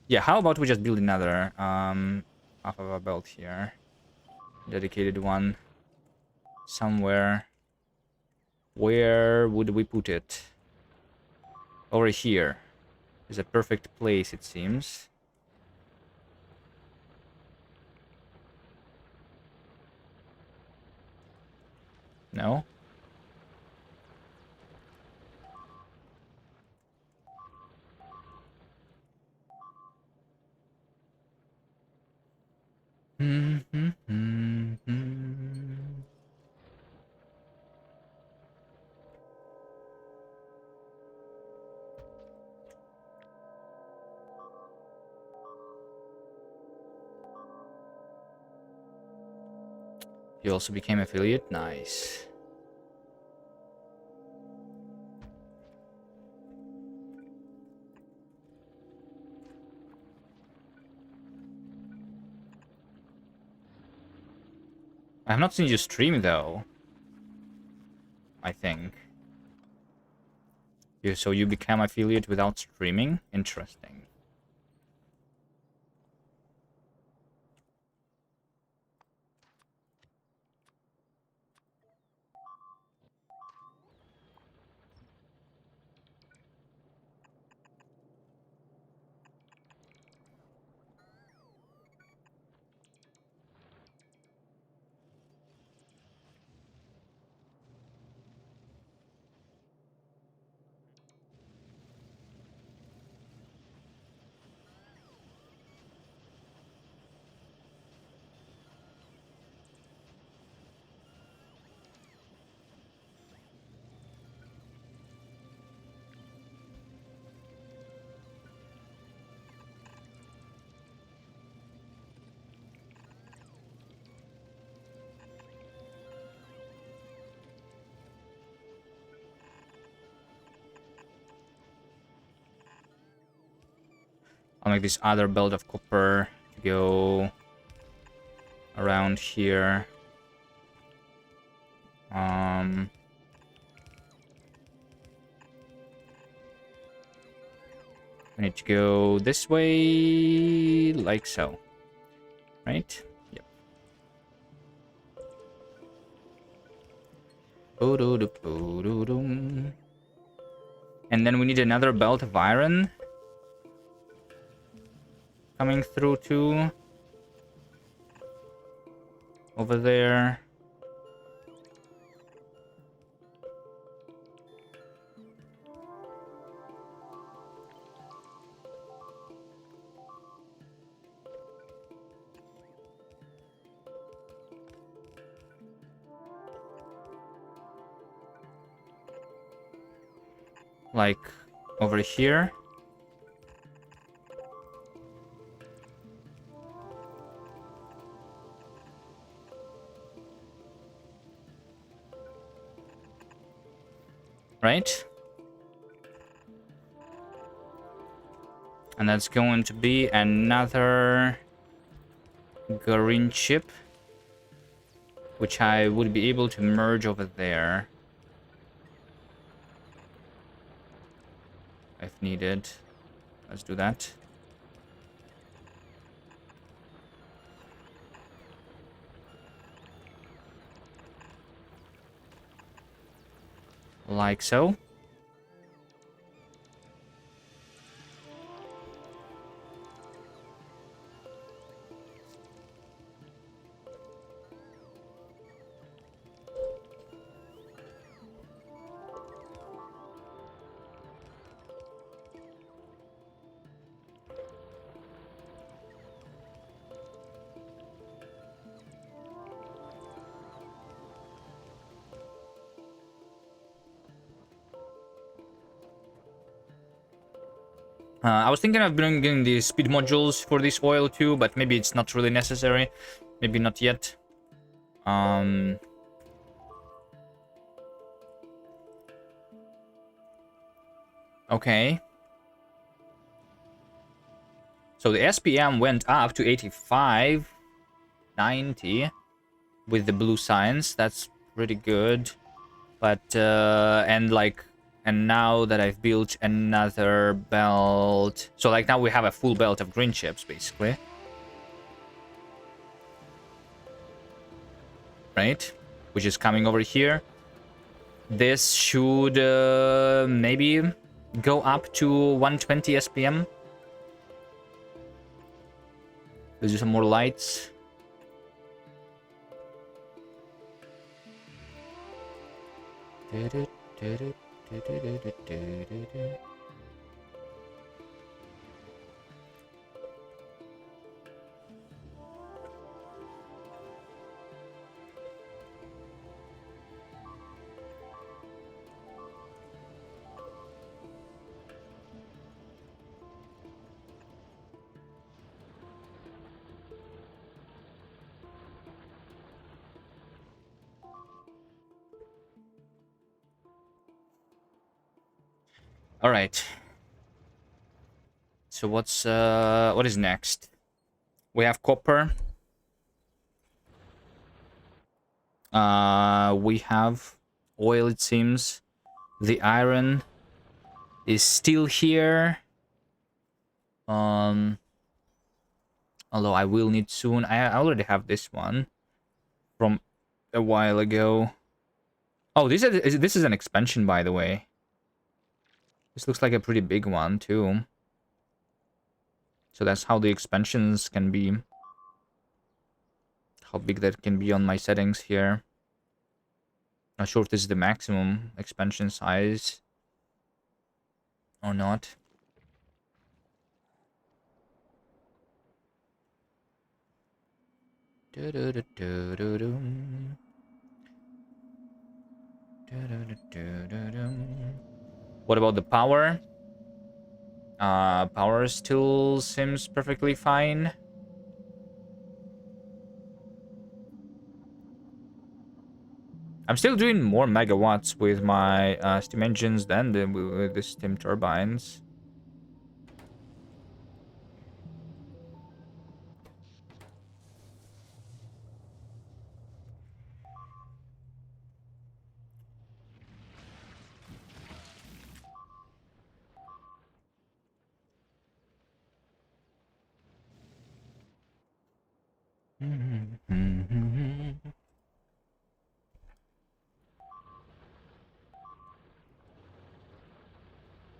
Yeah, how about we just build another half of a belt here. Dedicated one. Somewhere. Where would we put it? Over here. Is a perfect place, it seems. No? You also became affiliate? Nice. I have not seen you stream though. I think. So you became affiliate without streaming? Interesting. I'll make this other belt of copper to go around here. We need to go this way, like so. Right? Yep. And then we need another belt of iron coming through too. Over there. Like over here. Right? And that's going to be another green chip, which I would be able to merge over there if needed. Let's do that. like so. I was thinking of bringing the speed modules for this oil too, but maybe it's not really necessary. Maybe not yet. Okay. So the SPM went up to 85, 90 with the blue signs. That's pretty good. But, and now that I've built another belt. So, like, now we have a full belt of green chips, basically. Right? Which is coming over here. This should maybe go up to 120 SPM. Let's do some more lights. All right. So what is next? We have copper. We have oil, it seems. The iron is still here. Although I will need soon. I already have this one from a while ago. Oh, this is an expansion, by the way. This looks like a pretty big one too. So that's how the expansions can be. How big that can be on my settings here. Not sure if this is the maximum expansion size or not. What about the power? Power still seems perfectly fine. I'm still doing more megawatts with my steam engines than with the steam turbines.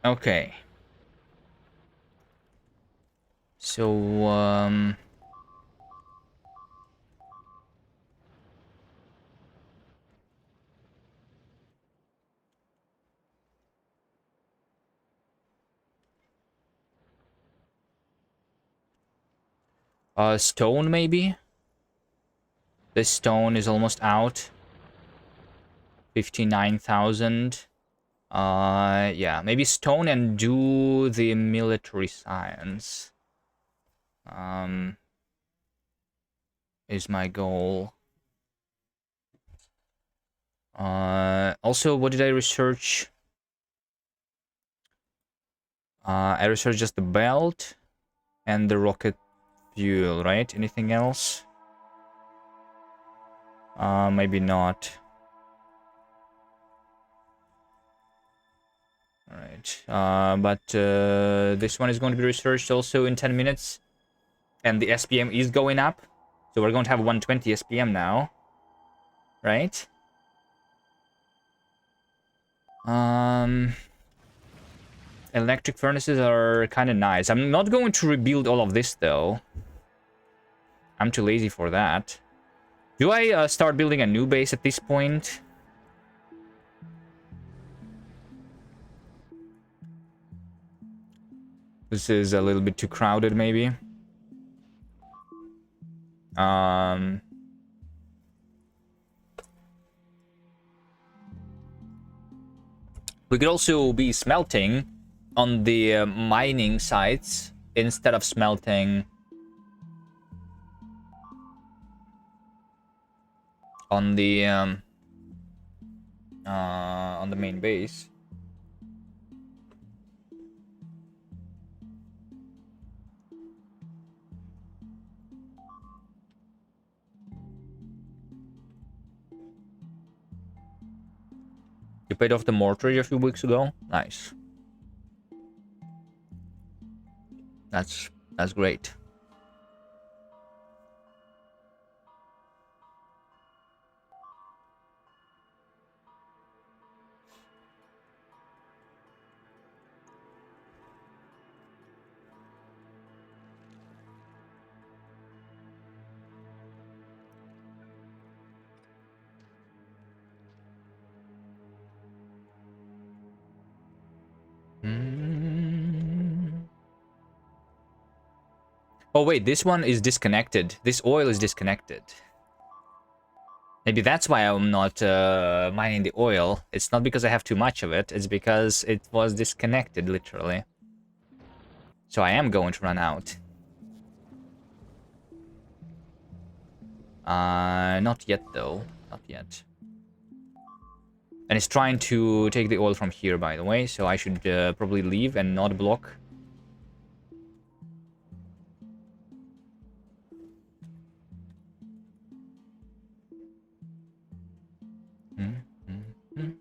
Okay. So, stone maybe? This stone is almost out. 59,000. Yeah, maybe stone and do the military science. Is my goal. Also, what did I research? I researched just the belt and the rocket fuel, right? Anything else? Maybe not. Alright. But this one is going to be researched also in 10 minutes. And the SPM is going up. So we're going to have 120 SPM now. Right? Electric furnaces are kind of nice. I'm not going to rebuild all of this, though. I'm too lazy for that. Do I start building a new base at this point? This is a little bit too crowded, maybe. We could also be smelting on the mining sites instead of smelting on the main base. You paid off the mortgage a few weeks ago. Nice. That's great. Oh wait, this one is disconnected. This oil is disconnected. Maybe that's why I'm not mining the oil. It's not because I have too much of it. It's because it was disconnected, literally. So I am going to run out. Not yet, though. Not yet. And it's trying to take the oil from here, by the way. So I should probably leave and not block. Mm, mm, mm.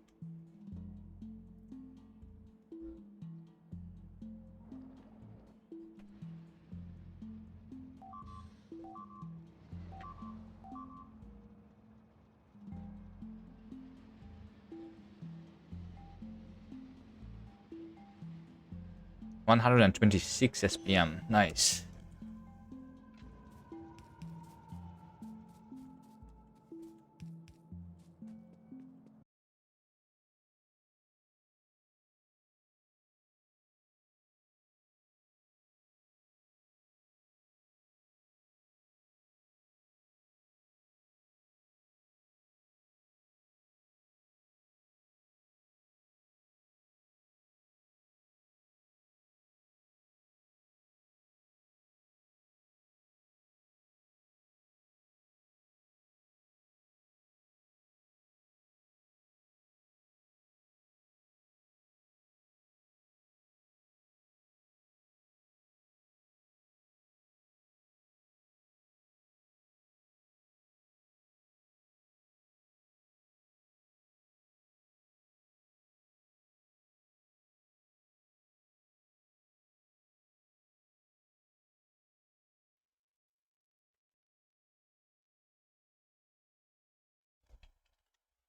$126 SPM. Nice.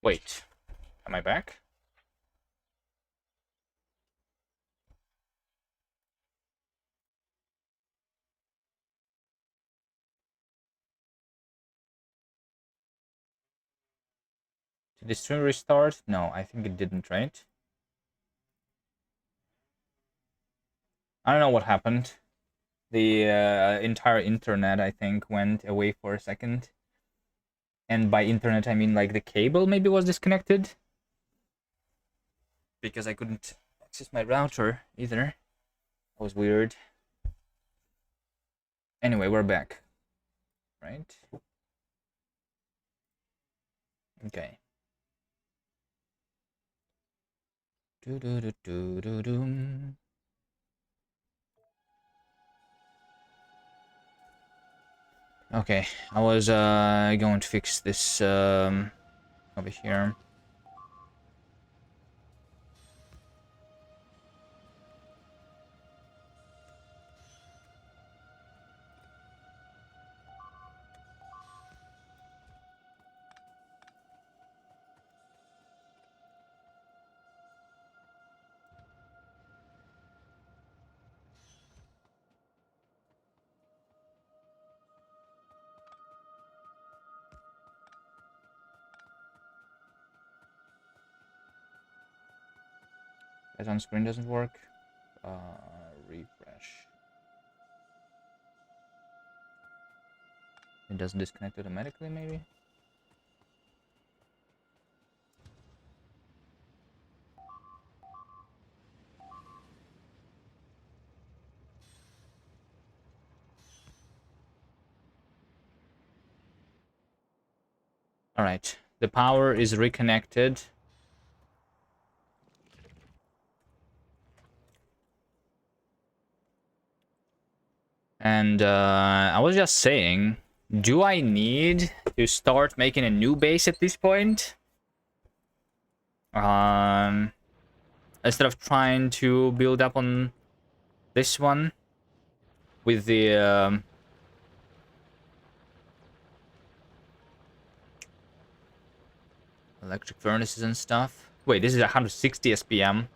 Wait. Am I back? Did the stream restart? No, I think it didn't, right? I don't know what happened. The entire internet, I think, went away for a second. And by internet, I mean like the cable maybe was disconnected. Because I couldn't access my router either. That was weird. Anyway, we're back. Right? Okay. Do do do do do do. Okay, I was going to fix this over here. As on screen doesn't work. Refresh. It doesn't disconnect automatically, maybe? Alright. The power is reconnected. And I was just saying, do I need to start making a new base at this point? Instead of trying to build up on this one with the electric furnaces and stuff. Wait, this is 160 SPM.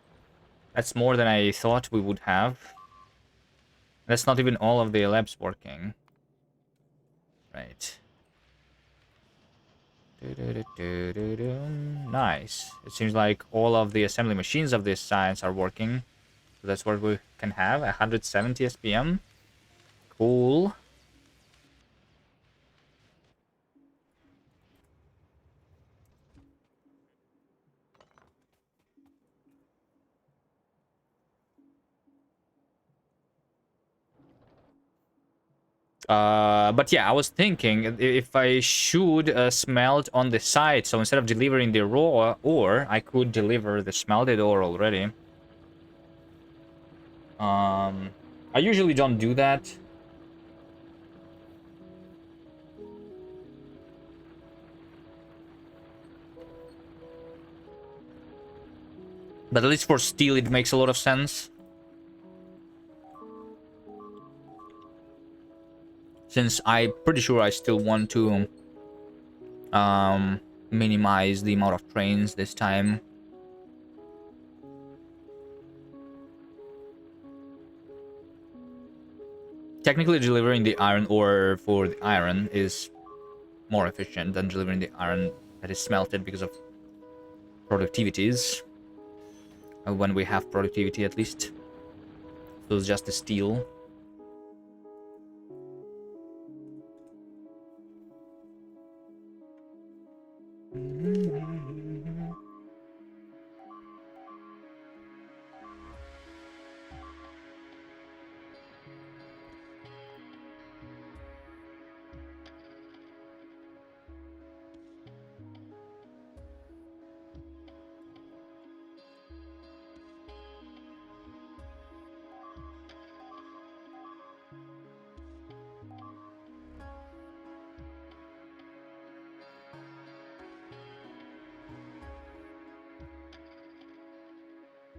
That's more than I thought we would have. That's not even all of the labs working. Right. Nice. It seems like all of the assembly machines of this science are working. So that's what we can have. 170 SPM. Cool. But yeah, I was thinking if I should smelt on the side, so instead of delivering the raw ore, I could deliver the smelted ore already. I usually don't do that. But at least for steel, it makes a lot of sense. Since I'm pretty sure I still want to minimize the amount of trains this time. Technically, delivering the iron ore for the iron is more efficient than delivering the iron that is smelted because of productivities. When we have productivity, at least. So it's just the steel.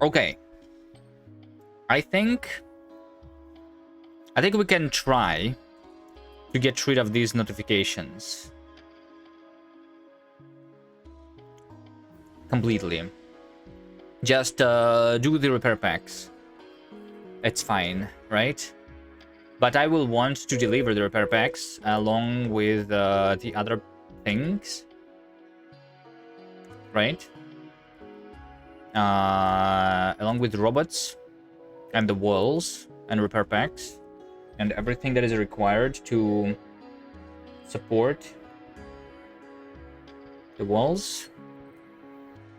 Okay. I think we can try to get rid of these notifications completely. Just do the repair packs. It's fine, right? But I will want to deliver the repair packs along with the other things, right? Along with robots and the walls and repair packs and everything that is required to support the walls.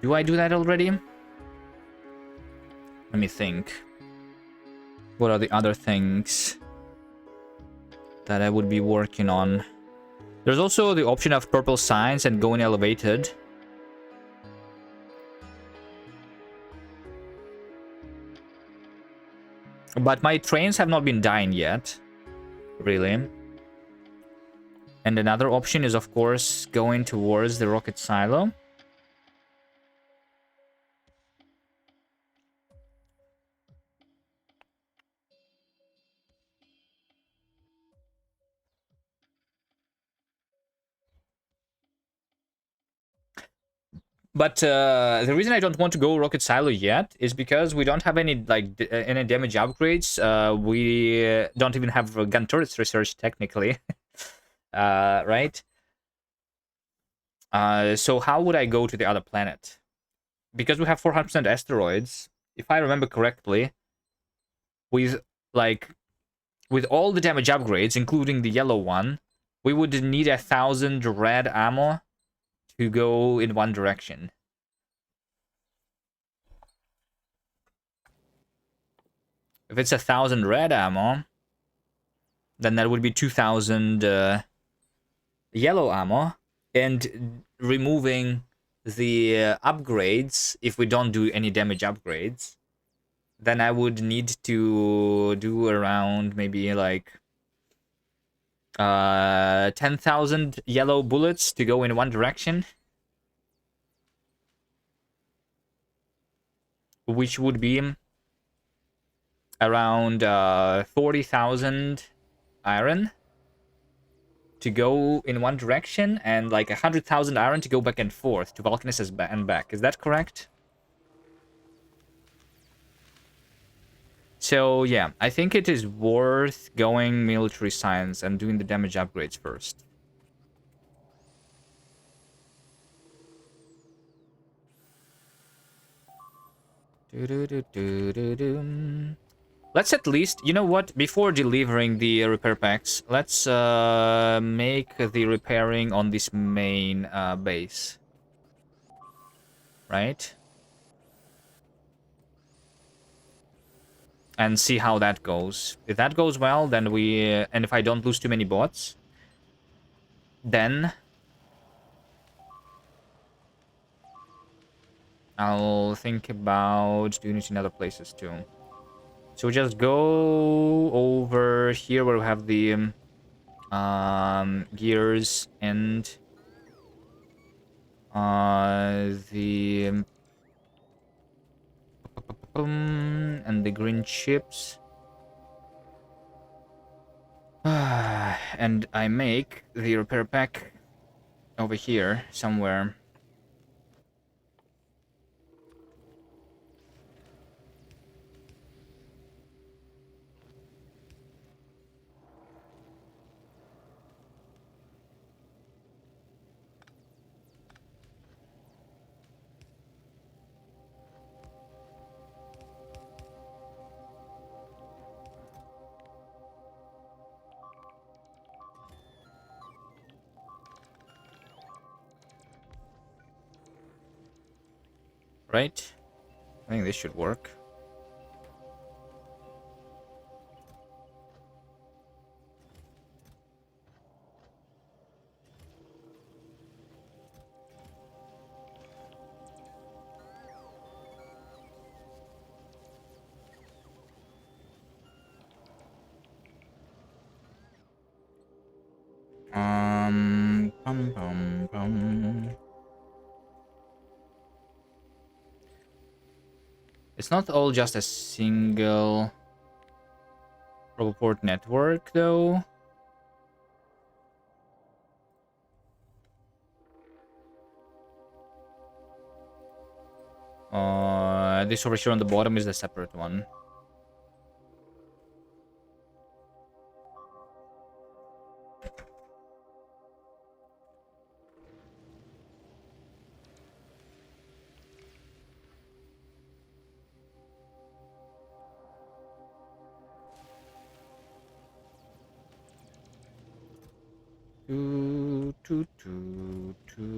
Do I do that already? Let me think. What are the other things that I would be working on? There's also the option of purple signs and going elevated. But my trains have not been dying yet, really. And another option is, of course, going towards the rocket silo. But the reason I don't want to go rocket silo yet is because we don't have any any damage upgrades. We don't even have gun turrets research technically, right? So how would I go to the other planet? Because we have 400% asteroids. if I remember correctly, with like with all the damage upgrades, including the yellow one, we would need 1,000 red ammo to go in one direction. If it's 1,000 red ammo, then that would be 2,000 yellow ammo, and removing the upgrades, if we don't do any damage upgrades, then I would need to do around maybe like 10,000 yellow bullets to go in one direction, which would be around 40,000 iron to go in one direction, and like 100,000 iron to go back and forth to Volcanis and back. Is that correct? So yeah, I think it is worth going military science and doing the damage upgrades first. Let's at least, you know what, before delivering the repair packs, let's make the repairing on this main base. Right? And see how that goes. If that goes well, then we... and if I don't lose too many bots, then I'll think about doing it in other places too. So we just go over here where we have the gears and the and the green chips. And I make the repair pack over here somewhere. Right? I think this should work. Pum, pum, pum. It's not all just a single Roboport network, though. This over here on the bottom is the separate one. Toot, toot, toot, toot.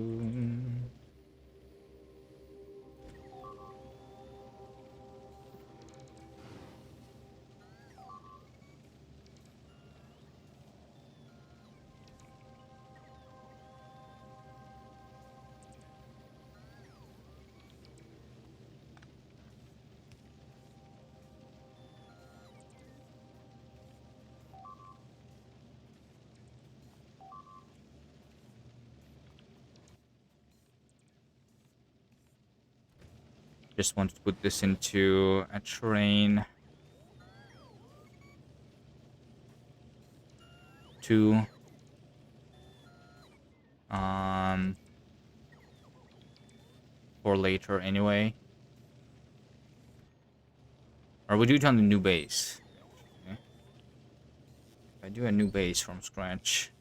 Just want to put this into a train. 2. For later anyway. Or we do it on the new base. Okay. If I do a new base from scratch.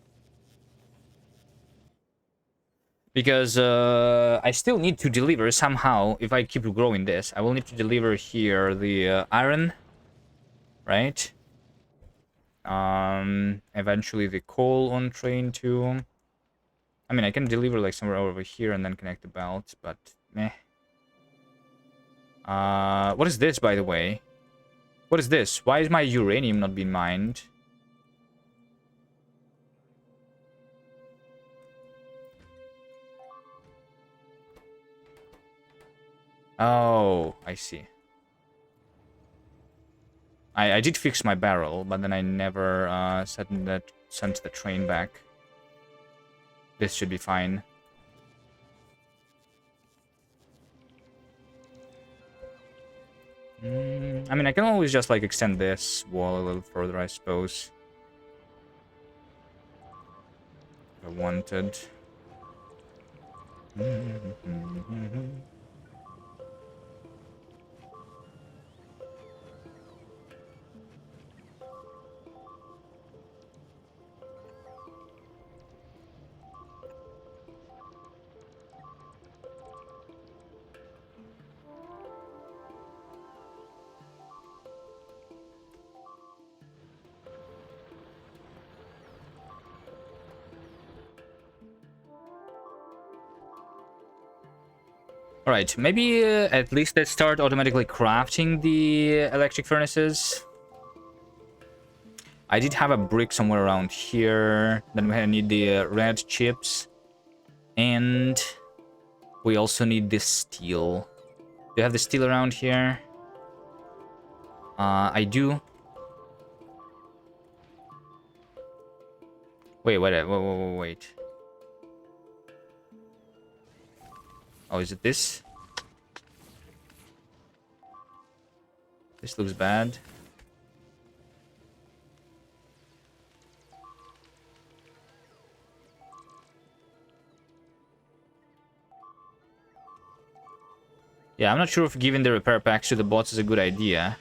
Because I still need to deliver somehow. If I keep growing this, I will need to deliver here the iron, right? Eventually the coal on train too. I mean, I can deliver like somewhere over here and then connect the belts, but meh. What is this, by the way? What is this? Why is my uranium not being mined? Oh, I see. I did fix my barrel, but then I never sent the train back. This should be fine. I mean, I can always just like extend this wall a little further, I suppose. If I wanted. Alright, maybe at least let's start automatically crafting the electric furnaces. I did have a brick somewhere around here. Then we need the red chips. And we also need this steel. Do you have the steel around here? I do. Wait. Oh, is it this? This looks bad. Yeah, I'm not sure if giving the repair packs to the bots is a good idea.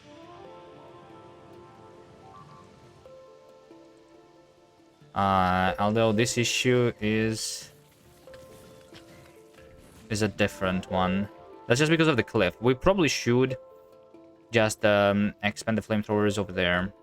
Although this issue is a different one. That's just because of the cliff. We probably should just expand the flamethrowers over there.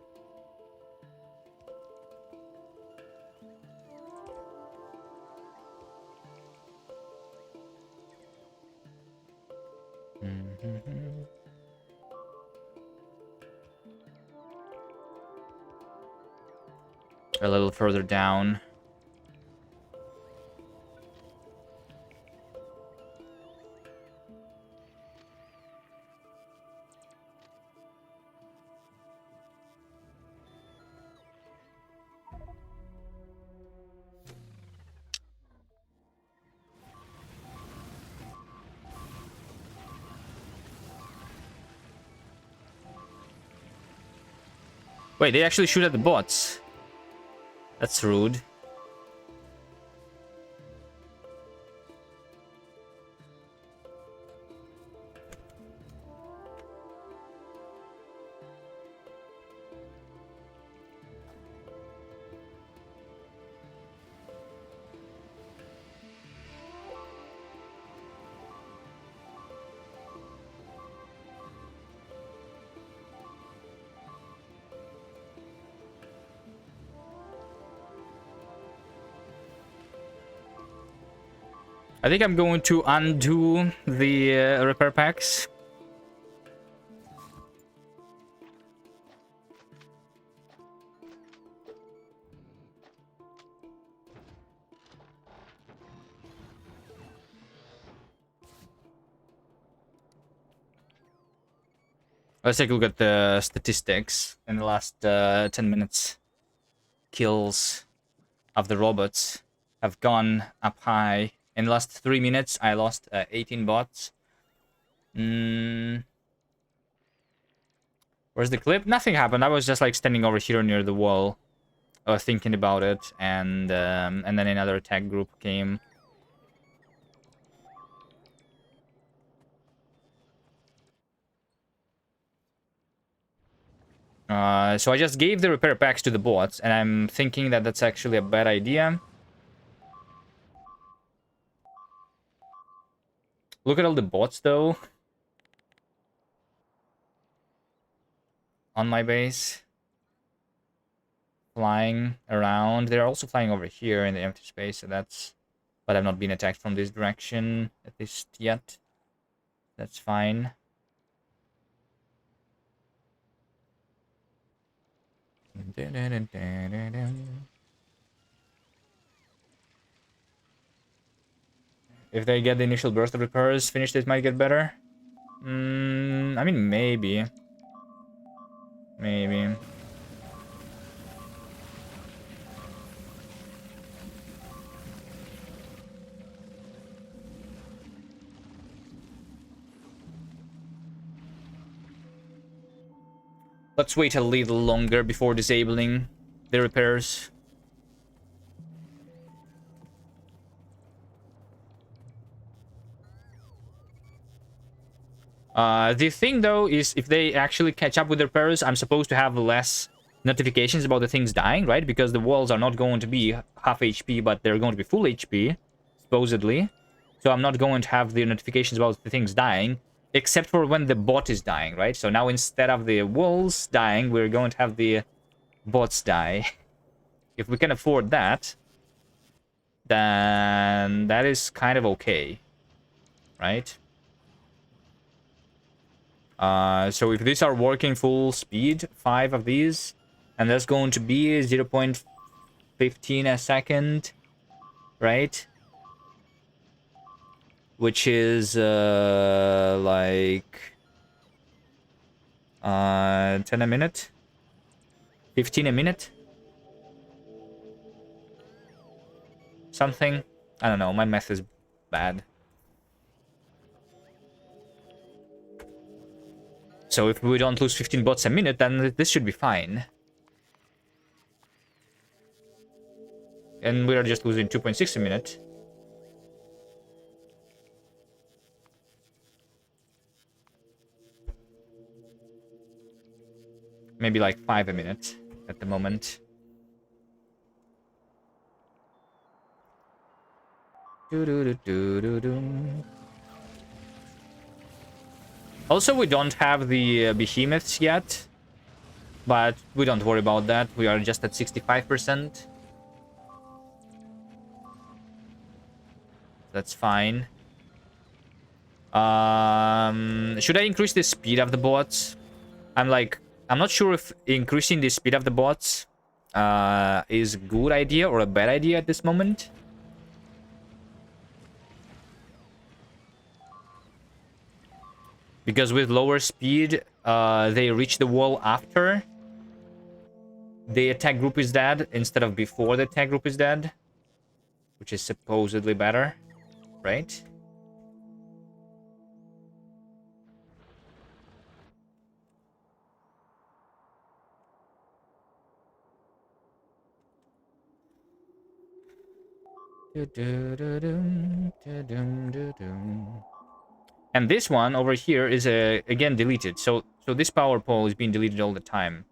A little further down. Wait, they actually shoot at the bots. That's rude. I think I'm going to undo the repair packs. Let's take a look at the statistics in the last 10 minutes. Kills of the robots have gone up high. In the last 3 minutes, I lost 18 bots. Where's the clip? Nothing happened. I was just like standing over here near the wall, thinking about it, and then another attack group came. So I just gave the repair packs to the bots, and I'm thinking that that's actually a bad idea. Look at all the bots, though. On my base. Flying around. They're also flying over here in the empty space, so that's... But I've not been attacked from this direction, at least yet. That's fine. If they get the initial burst of repairs finished, it might get better. I mean, maybe. Maybe. Let's wait a little longer before disabling the repairs. The thing, though, is if they actually catch up with the repairs, I'm supposed to have less notifications about the things dying, right? Because the walls are not going to be half HP, but they're going to be full HP, supposedly. So I'm not going to have the notifications about the things dying, except for when the bot is dying, right? So now instead of the walls dying, we're going to have the bots die. If we can afford that, then that is kind of okay, right? So if these are working full speed, 5 of these, and that's going to be 0.15 a second, right? Which is like 10 a minute, 15 a minute, something. I don't know, my math is bad. So if we don't lose 15 bots a minute, then this should be fine. And we are just losing 2.6 a minute. Maybe like 5 a minute at the moment. Also, we don't have the behemoths yet, but we don't worry about that. We are just at 65%. That's fine. Should I increase the speed of the bots? I'm not sure if increasing the speed of the bots is a good idea or a bad idea at this moment. Because with lower speed, they reach the wall after the attack group is dead instead of before the attack group is dead, which is supposedly better, right? And this one over here is again deleted. So this power pole is being deleted all the time.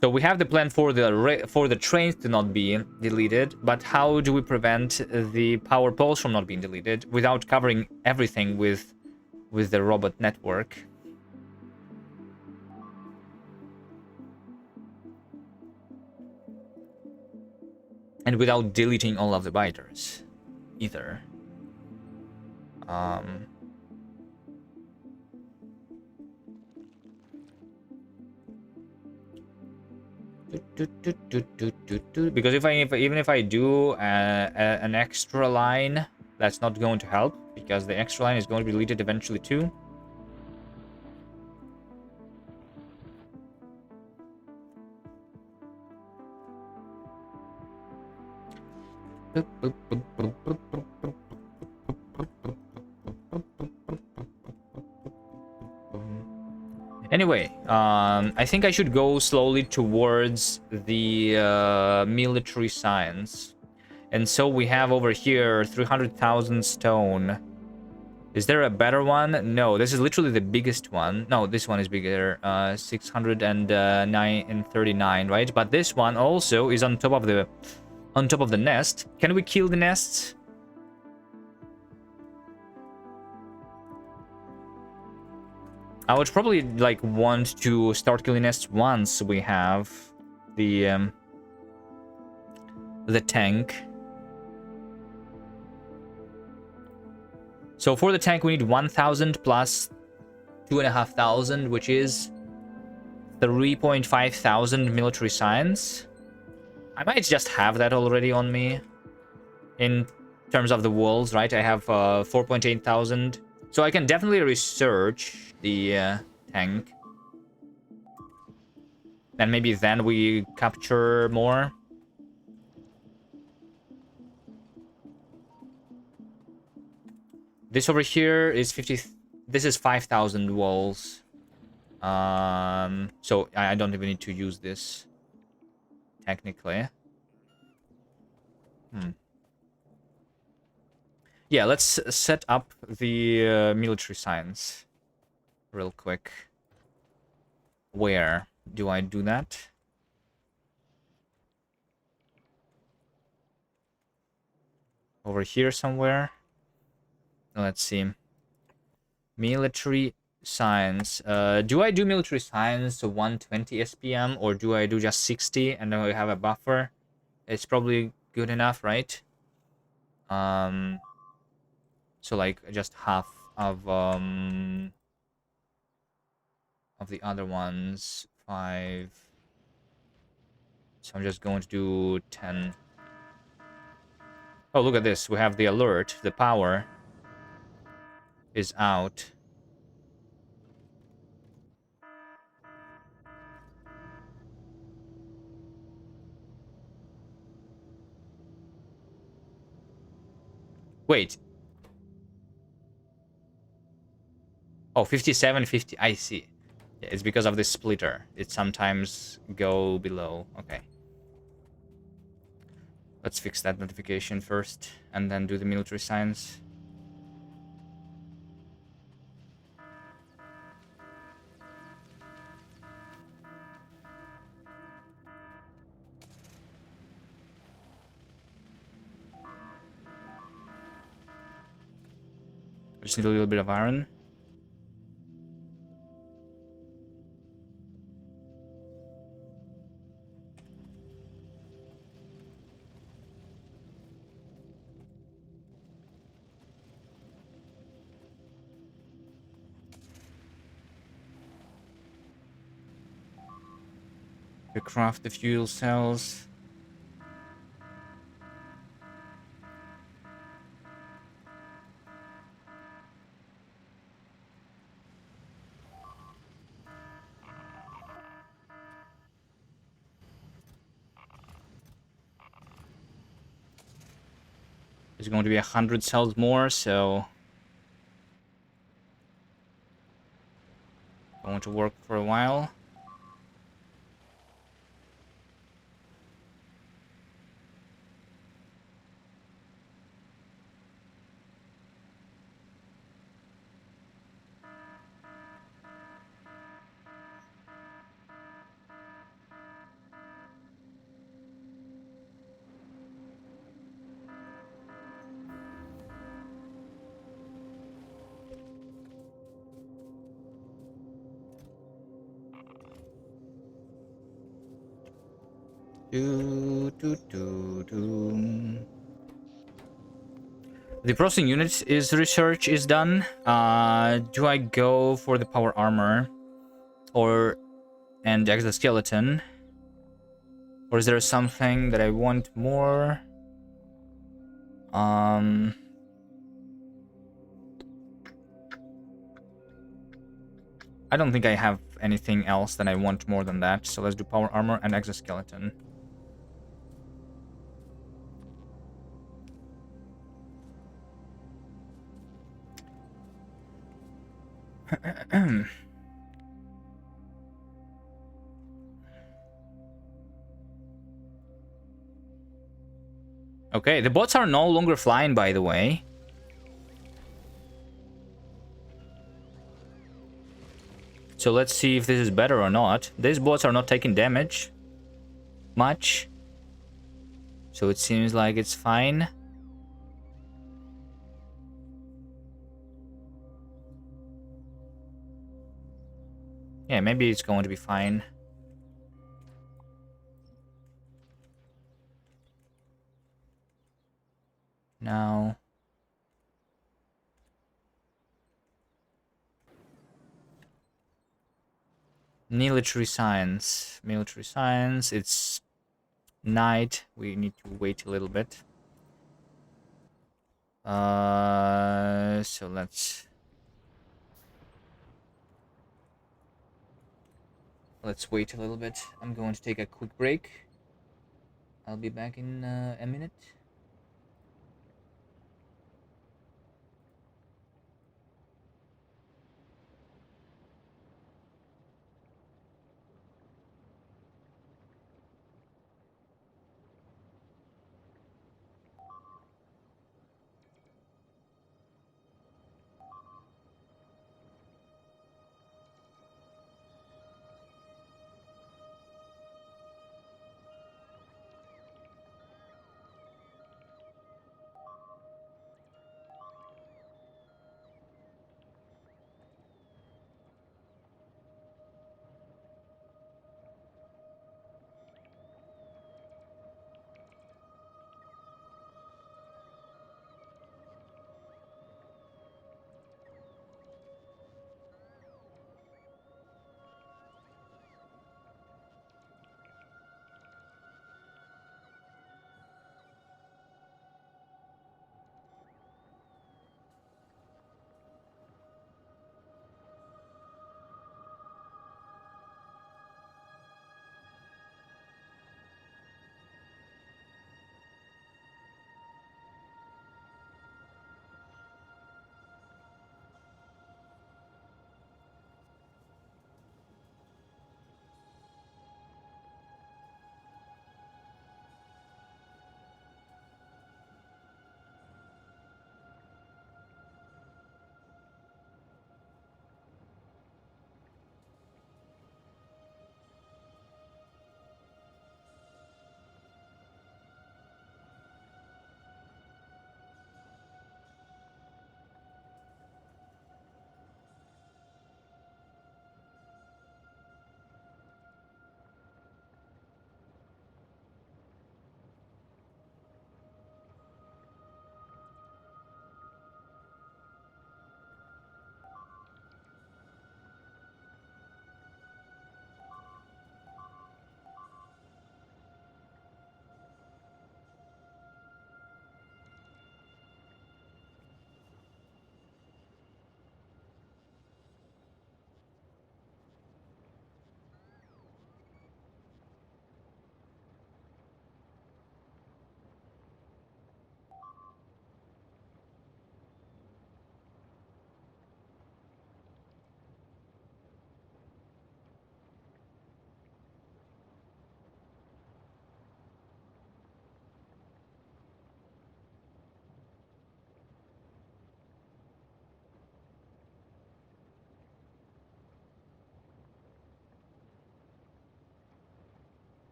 So we have the plan for the trains to not be deleted, but how do we prevent the power poles from not being deleted without covering everything with the robot network? And without deleting all of the biters, either. Because even if I do an extra line, that's not going to help, because the extra line is going to be deleted eventually too. Anyway, I think I should go slowly towards the military science. And so we have over here 300,000 stone. Is there a better one? No, this is literally the biggest one. No, this one is bigger. 609 and 39, right? But this one also is on top of the nest. Can we kill the nests? I would probably like want to start killing nests once we have the tank. So for the tank, we need 1,000 plus 2,500, which is 3,500 military science. I might just have that already on me in terms of the walls, right? I have 4,800. So I can definitely research the tank. And maybe then we capture more. This over here is 50. This is 5,000 walls. So I don't even need to use this technically. Yeah, let's set up the military science real quick. Where do I do that? Over here somewhere. Let's see. Military science. Do I do military science to 120 SPM or do I do just 60 and then we have a buffer? It's probably good enough, right? So like just half of the other ones. 5. So I'm just going to do 10. Oh, look at this. We have the alert. The power is out. Wait. Oh, 57, 50. I see. Yeah, it's because of the splitter. It sometimes go below. Okay. Let's fix that notification first and then do the military science. I just need a little bit of iron. To craft the fuel cells. There's going to be 100 cells more, so going to work for a while. The processing unit is research is done. Do I go for the power armor and exoskeleton? Or is there something that I want more? I don't think I have anything else that I want more than that. So let's do power armor and exoskeleton. Okay, the bots are no longer flying, by the way. So let's see if this is better or not. These bots are not taking damage much. So it seems like it's fine. Yeah, maybe it's going to be fine. Now... military science. Military science, it's night. We need to wait a little bit. So let's wait a little bit. I'm going to take a quick break. I'll be back in a minute.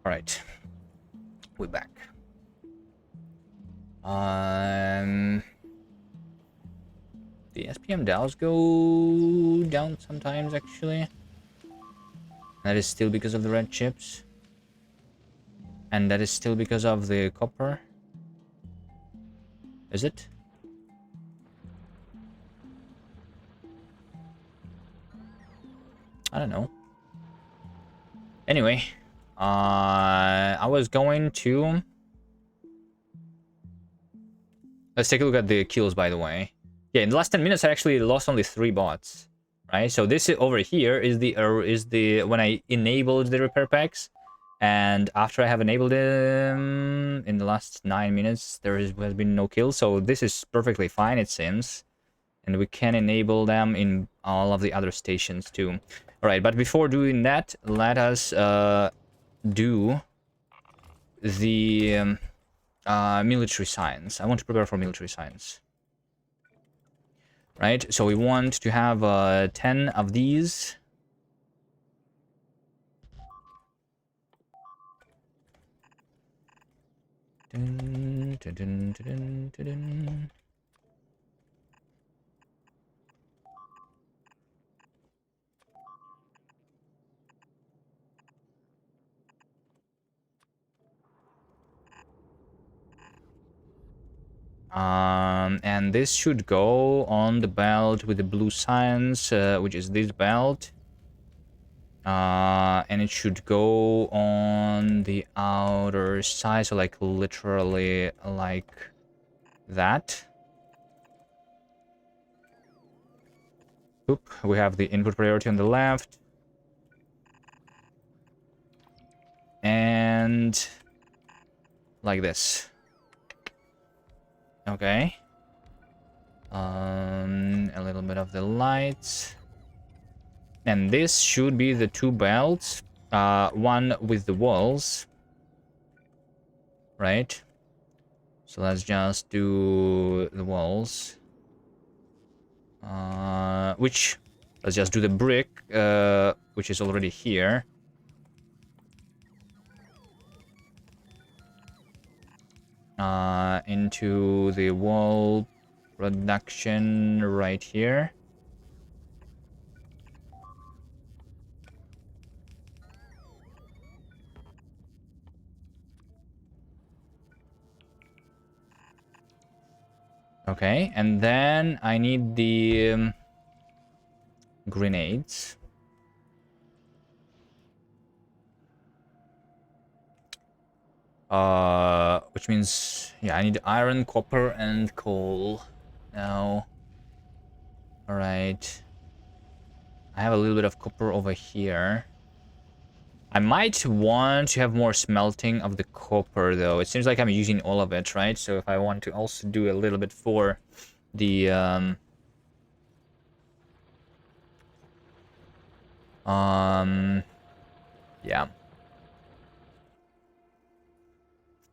Alright. We're back. The SPM does go down sometimes, actually. That is still because of the red chips. And that is still because of the copper. Is it? I don't know. Anyway, I was going to... Let's take a look at the kills, by the way. Yeah, in the last 10 minutes, I actually lost only 3 bots. Right? So this over here is the when I enabled the repair packs. And after I have enabled them in the last 9 minutes, has been no kills. So this is perfectly fine, it seems. And we can enable them in all of the other stations too. Alright, but before doing that, let us do the military science. I want to prepare for military science. Right, so we want to have 10 of these. Dun, dun, dun, dun, dun, dun. And this should go on the belt with the blue signs, which is this belt. And it should go on the outer side, so like literally like that. Oop, we have the input priority on the left. And like this. Okay. A little bit of the lights. And this should be the 2 belts. One with the walls. Right? So let's just do the walls. Let's just do the brick, which is already here. Into the wall production right here. Okay, and then I need the grenades. Which means, yeah, I need iron, copper, and coal. Now, all right. I have a little bit of copper over here. I might want to have more smelting of the copper, though. It seems like I'm using all of it, right? So if I want to also do a little bit for the yeah.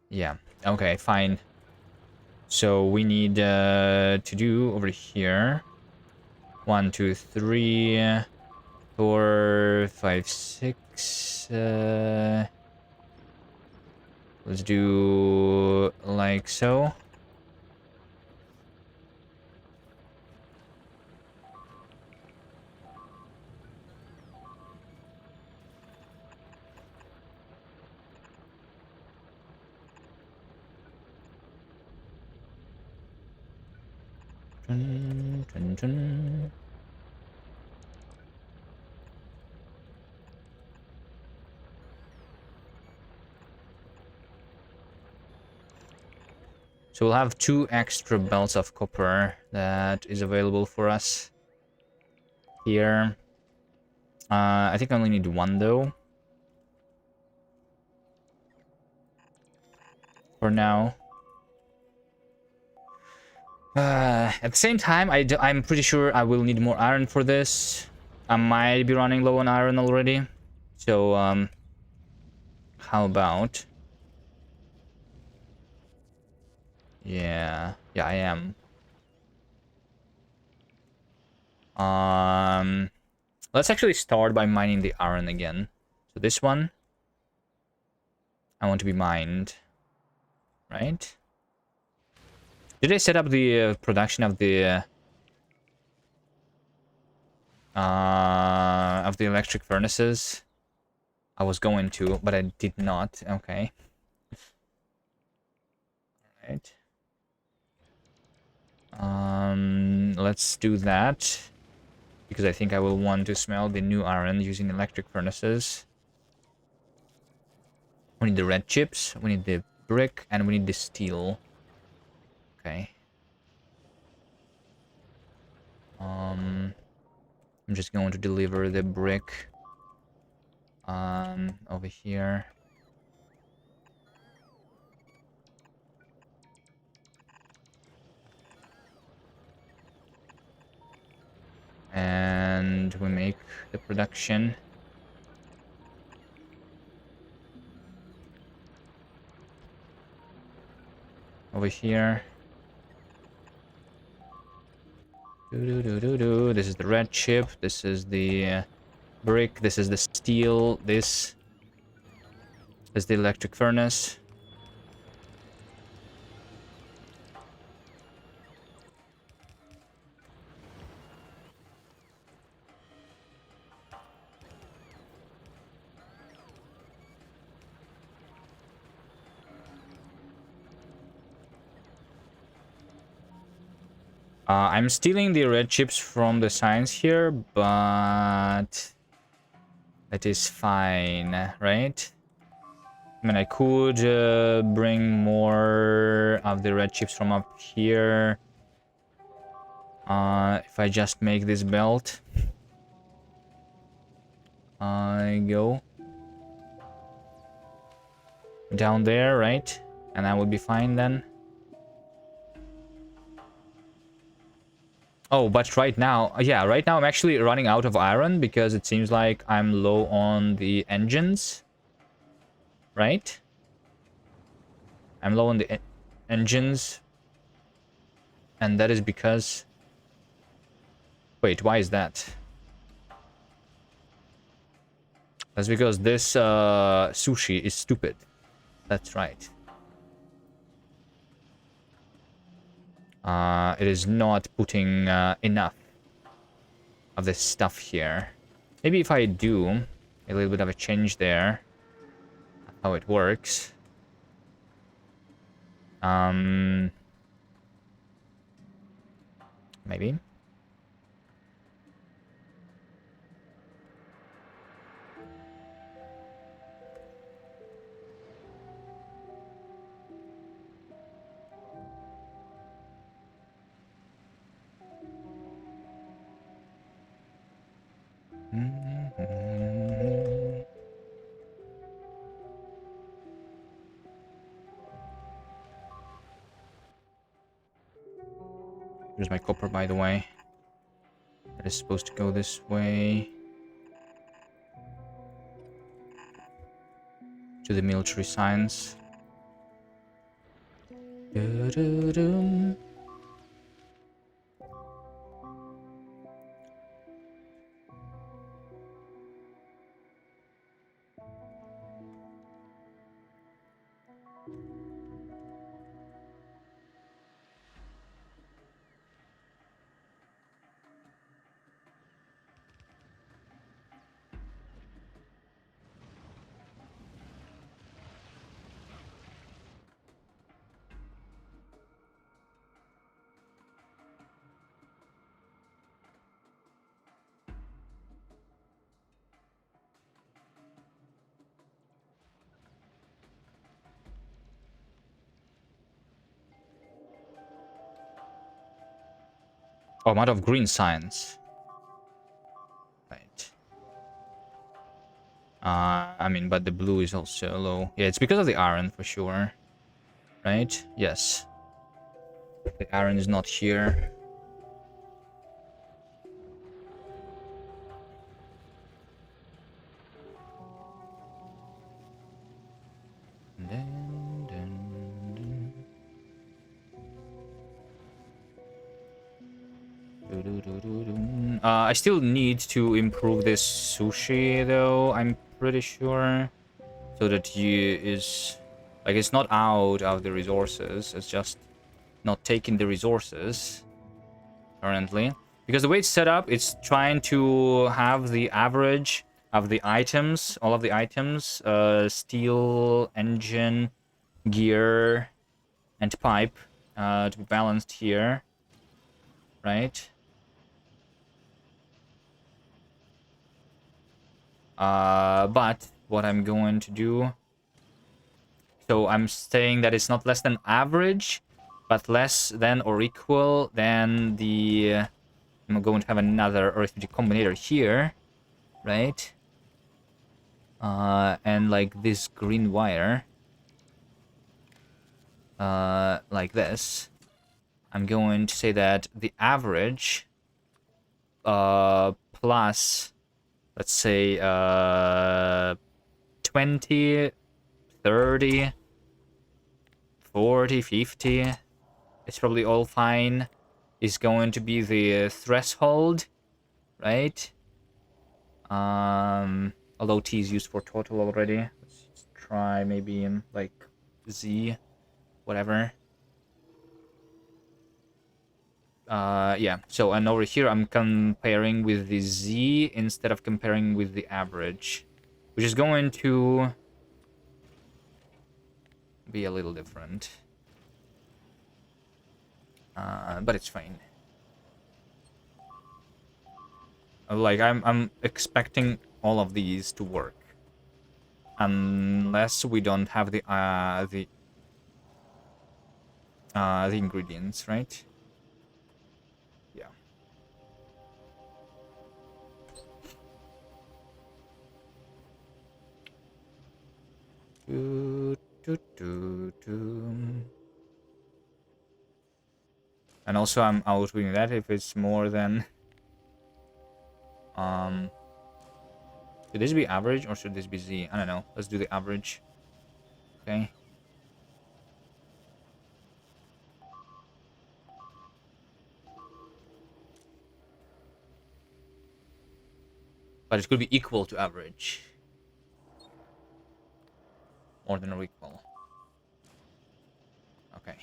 Yeah. Okay, fine. So we need to do over here 1, 2, 3, 4, 5, 6. Let's do like so. Dun, dun, dun. So we'll have 2 extra belts of copper that is available for us here. I think I only need 1 though. For now. At the same time, I'm pretty sure I will need more iron for this. I might be running low on iron already. So, how about... Yeah, I am. Let's actually start by mining the iron again. So this one. I want to be mined, right? Did I set up the production of the electric furnaces? I was going to, but I did not. Okay. Right. Let's do that. Because I think I will want to smell the new iron using electric furnaces. We need the red chips, we need the brick, and we need the steel. Okay. I'm just going to deliver the brick over here. And we make the production. Over here. This is the red chip. This is the brick. This is the steel. This is the electric furnace. I'm stealing the red chips from the signs here, but that is fine, right? I mean, I could bring more of the red chips from up here. If I just make this belt. I go down there, right? And I will be fine then. Oh, but right now, yeah, right now I'm actually running out of iron because it seems like I'm low on the engines. Right? I'm low on the engines. And that is because... Wait, why is that? That's because this sushi is stupid. That's right. It is not putting enough of this stuff here. Maybe if I do a little bit of a change there, how it works. Maybe. Here's my copper, by the way. That is supposed to go this way. To the military science. Oh, I'm out of green science. Right. I mean, but the blue is also low. Yeah, it's because of the iron for sure. Right? Yes. The iron is not here. I still need to improve this sushi, though, I'm pretty sure. so that you is like it's not out of the resources. It's just not taking the resources currently, because the way it's set up, it's trying to have the average of the items, all of the items, steel, engine, gear, and pipe, to be balanced here, right? But what I'm going to do, so I'm saying that it's not less than average, but less than or equal than the, I'm going to have another arithmetic combinator here, right? And like this green wire, like this, I'm going to say that the average, plus, let's say, 20, 30, 40, 50, it's probably all fine, is going to be the threshold, right? Although T is used for total already. Let's try maybe in like Z, whatever. Yeah, so and over here I'm comparing with the Z instead of comparing with the average, which is going to be a little different. But it's fine. Like I'm expecting all of these to work, unless we don't have the ingredients, right? Yeah. Do, do, do, do. And also I'm outdoing that if it's more than should this be average or should this be Z? I don't know. Let's do the average. Okay. But it could be equal to average. More than or equal. Okay.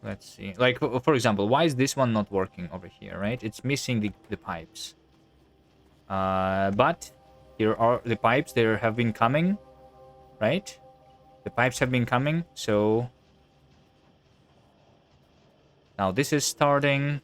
Let's see. Like, for example, why is this one not working over here, right? It's missing the pipes. But here are the pipes. There have been coming, right? The pipes have been coming, so now this is starting.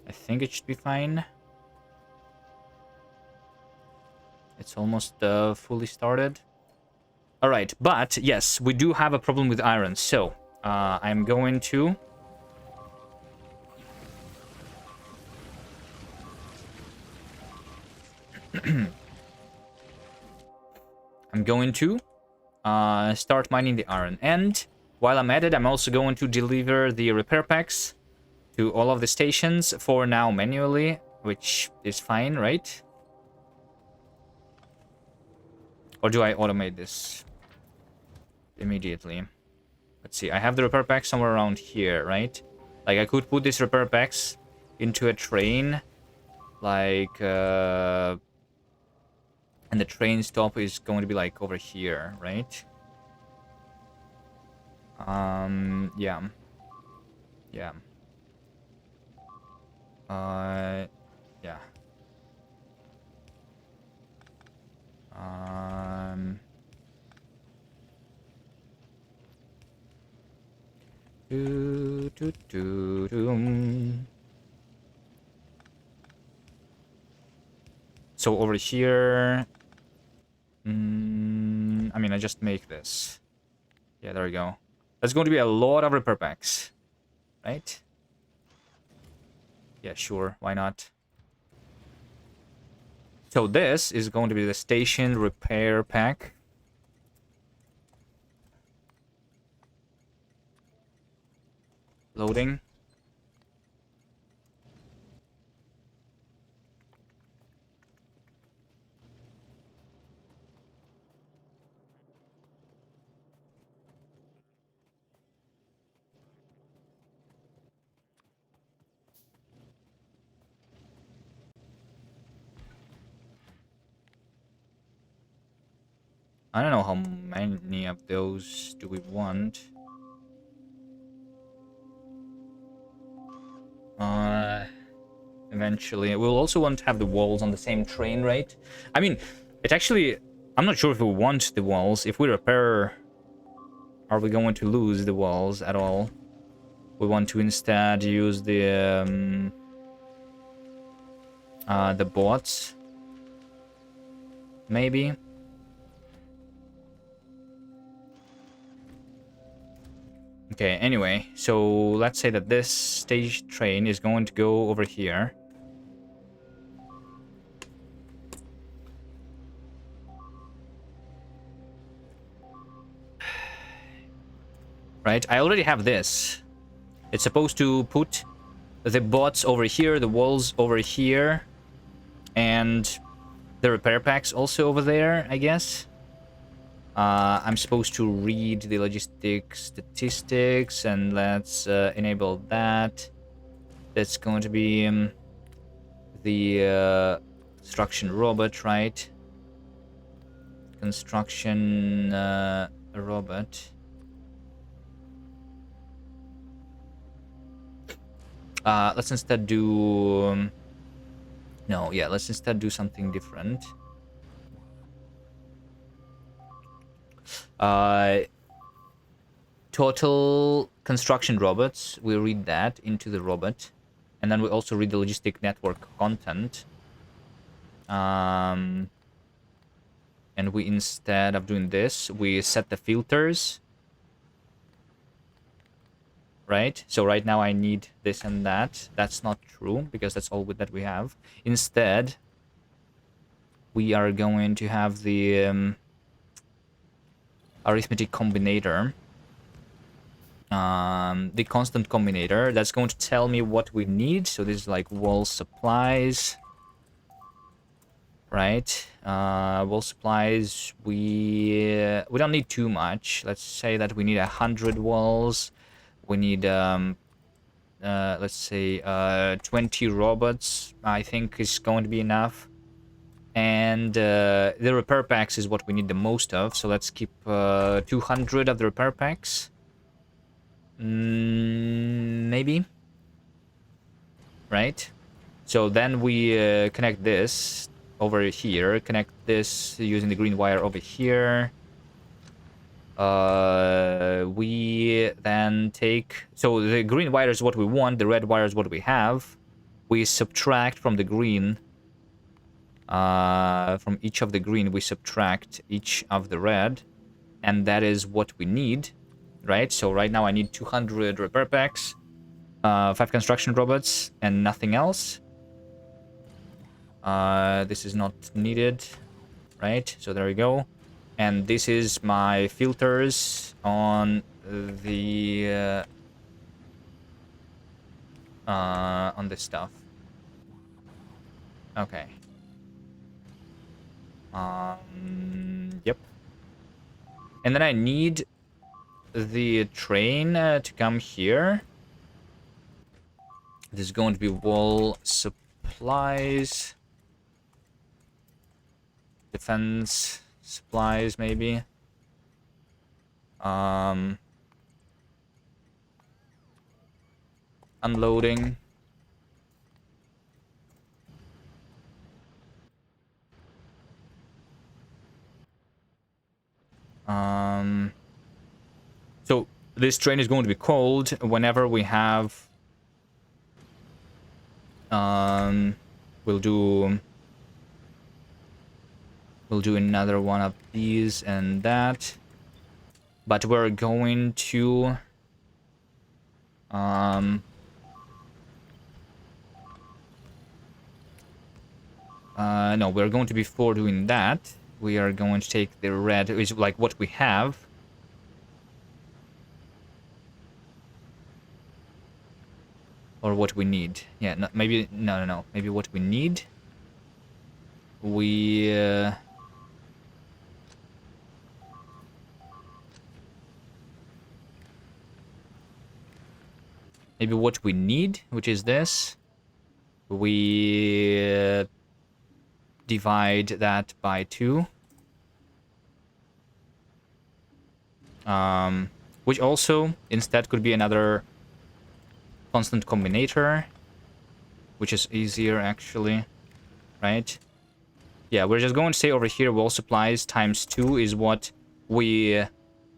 I think it should be fine. It's almost fully started. All right, but yes, we do have a problem with iron. So I'm going to start mining the iron, and while I'm at it, I'm also going to deliver the repair packs to all of the stations for now manually, which is fine, right? Or do I automate this immediately? Let's see. I have the repair pack somewhere around here, right? Like, I could put these repair packs into a train, like, and the train stop is going to be, like, over here, right? Yeah. Yeah. Yeah. Do, do, do, do. So over here, I mean, I just make this. Yeah, there we go. There's going to be a lot of repair packs, right? Yeah, sure. Why not? So this is going to be the station repair pack. Loading. I don't know how many of those do we want. Eventually. We'll also want to have the walls on the same train, right? I mean, it actually... I'm not sure if we want the walls. If we repair... Are we going to lose the walls at all? We want to instead use the bots. Maybe. Okay, anyway. So, let's say that this stage train is going to go over here. Right? I already have this. It's supposed to put the bots over here, the walls over here, and the repair packs also over there, I guess. I'm supposed to read the logistic statistics, and let's enable that. That's going to be the construction robot, right? Construction robot. Let's instead do... no, yeah, let's instead do something different. Total construction robots, we read that into the robot. And then we also read the logistic network content. And we, instead of doing this, we set the filters. Right? So right now I need this and that. That's not true, because that's all that we have. Instead, we are going to have the arithmetic combinator. The constant combinator. That's going to tell me what we need. So this is like wall supplies. Right? Wall supplies, we don't need too much. Let's say that we need 100 walls. We need let's say 20 robots, I think is going to be enough. And the repair packs is what we need the most of, so let's keep 200 of the repair packs. Maybe. Right? So then we connect this over here, connect this using the green wire over here. We then take... so the green wire is what we want, the red wire is what we have. We subtract from the green. From each of the green, we subtract each of the red. And that is what we need, right? So right now I need 200 repair packs, 5 construction robots, and nothing else. This is not needed, right? So there we go. And this is my filters on the on this stuff. Okay. Yep. And then I need the train to come here. This is going to be wall supplies. Defense supplies, maybe. Unloading. So this train is going to be called whenever we have... we'll do another one of these and that. But we're going to... No, we're going to, before doing that, we are going to take the red, which is like what we have. Or what we need. Yeah, no, maybe, no. Maybe what we need. We, maybe what we need, which is this. We divide that by 2. Which also instead could be another constant combinator, which is easier actually, right? Yeah, we're just going to say over here wall supplies times 2 is what we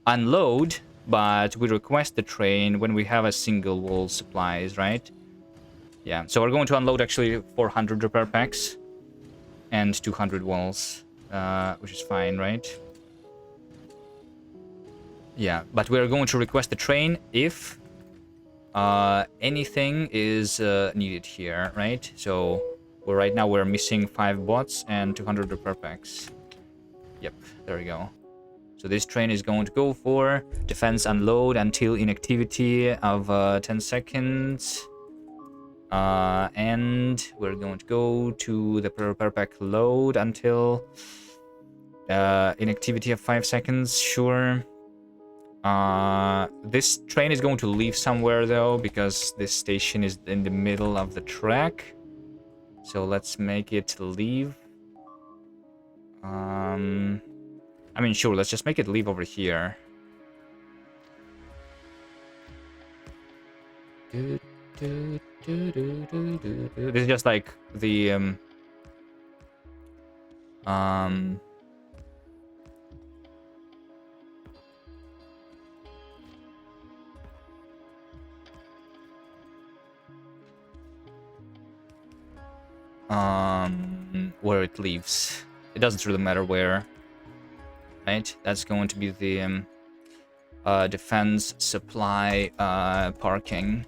unload, but we request the train when we have a single wall supplies, right? Yeah, so we're going to unload actually 400 repair packs and 200 walls, which is fine, right? Yeah, but we're going to request the train if anything is needed here, right? So right now we're missing 5 bots and 200 repair packs. Yep, there we go. So this train is going to go for defense unload until inactivity of 10 seconds. And we're going to go to the repair pack load until inactivity of 5 seconds, sure. This train is going to leave somewhere though, because this station is in the middle of the track. So let's make it leave. I mean, sure, let's just make it leave over here. This is just like the where it leaves. It doesn't really matter where, right? That's going to be the defense supply parking.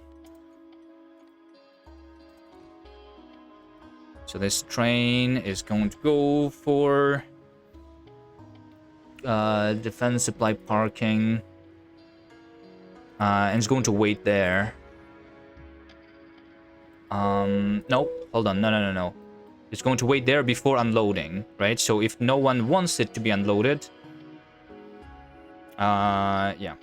So this train is going to go for defense supply parking, and it's going to wait there. No, hold on, no. It's going to wait there before unloading, right? So if no one wants it to be unloaded, yeah.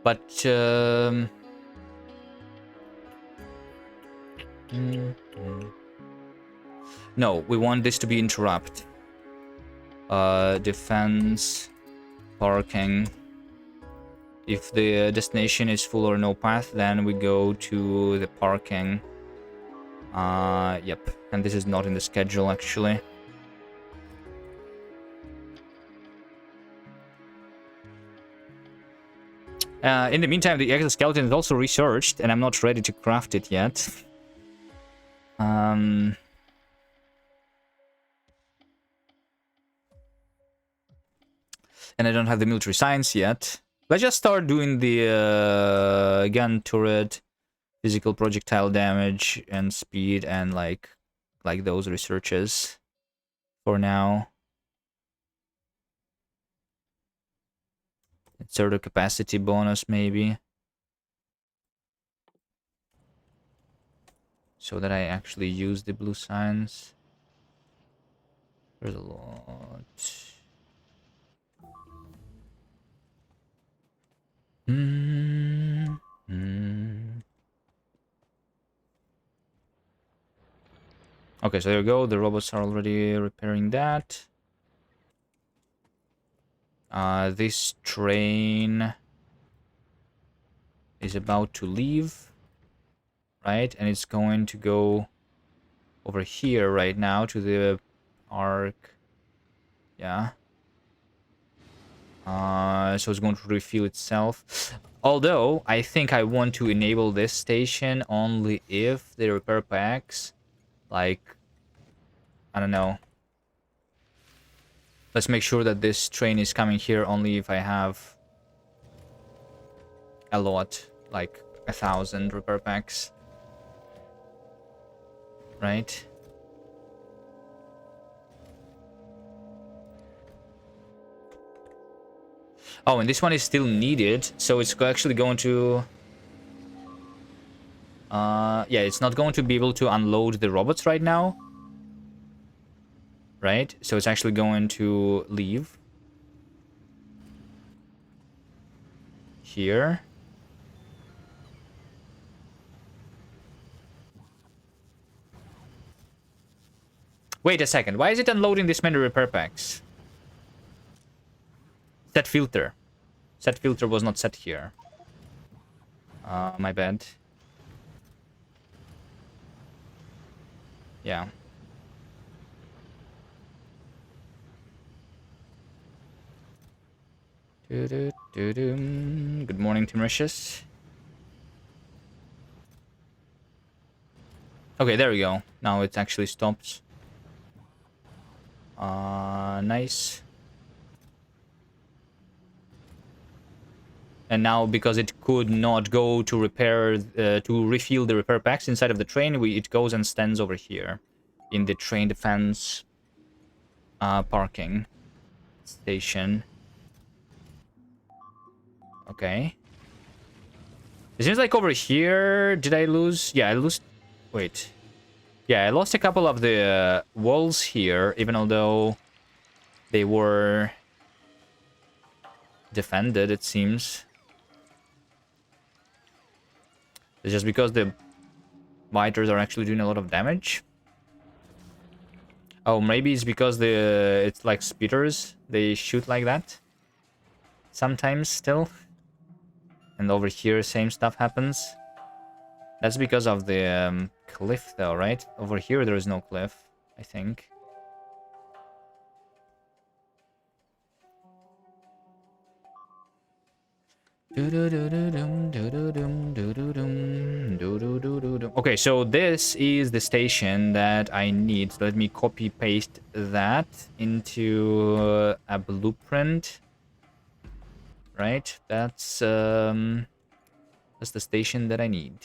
But no, we want this to be interrupt. Defense parking. If the destination is full or no path, then we go to the parking. Yep. And this is not in the schedule, actually. In the meantime, the exoskeleton is also researched, and I'm not ready to craft it yet. And I don't have the military science yet. Let's just start doing the gun turret, physical projectile damage, and speed, and like those researches for now. Sort of capacity bonus, maybe. So that I actually use the blue signs. There's a lot. Okay, so there we go. The robots are already repairing that. This train is about to leave, right? And it's going to go over here right now to the arc. Yeah. So it's going to refuel itself. Although, I think I want to enable this station only if the repair packs, like, I don't know. Let's make sure that this train is coming here only if I have a lot, like 1,000 repair packs. right? Oh, and this one is still needed, so it's actually going to... yeah, it's not going to be able to unload the robots right now. Right? So it's actually going to leave. Here. Wait a second, why is it unloading this many repair packs? Set filter. Set filter was not set here. My bad. Yeah. Good morning, Timricious. Okay, there we go. Now it actually stops. Nice. And now, because it could not go to repair, to refill the repair packs inside of the train, it goes and stands over here in the train defense parking station. Okay. It seems like over here, did I lose? Yeah, I lose. Wait. Yeah, I lost a couple of the walls here, even although they were defended, it seems. It's just because the biters are actually doing a lot of damage. Oh, maybe it's because it's like speeders. They shoot like that. Sometimes still. And over here, same stuff happens. That's because of the cliff though, right? Over here, there is no cliff, I think. Okay, so this is the station that I need. So let me copy paste that into a blueprint. Right? That's the station that I need.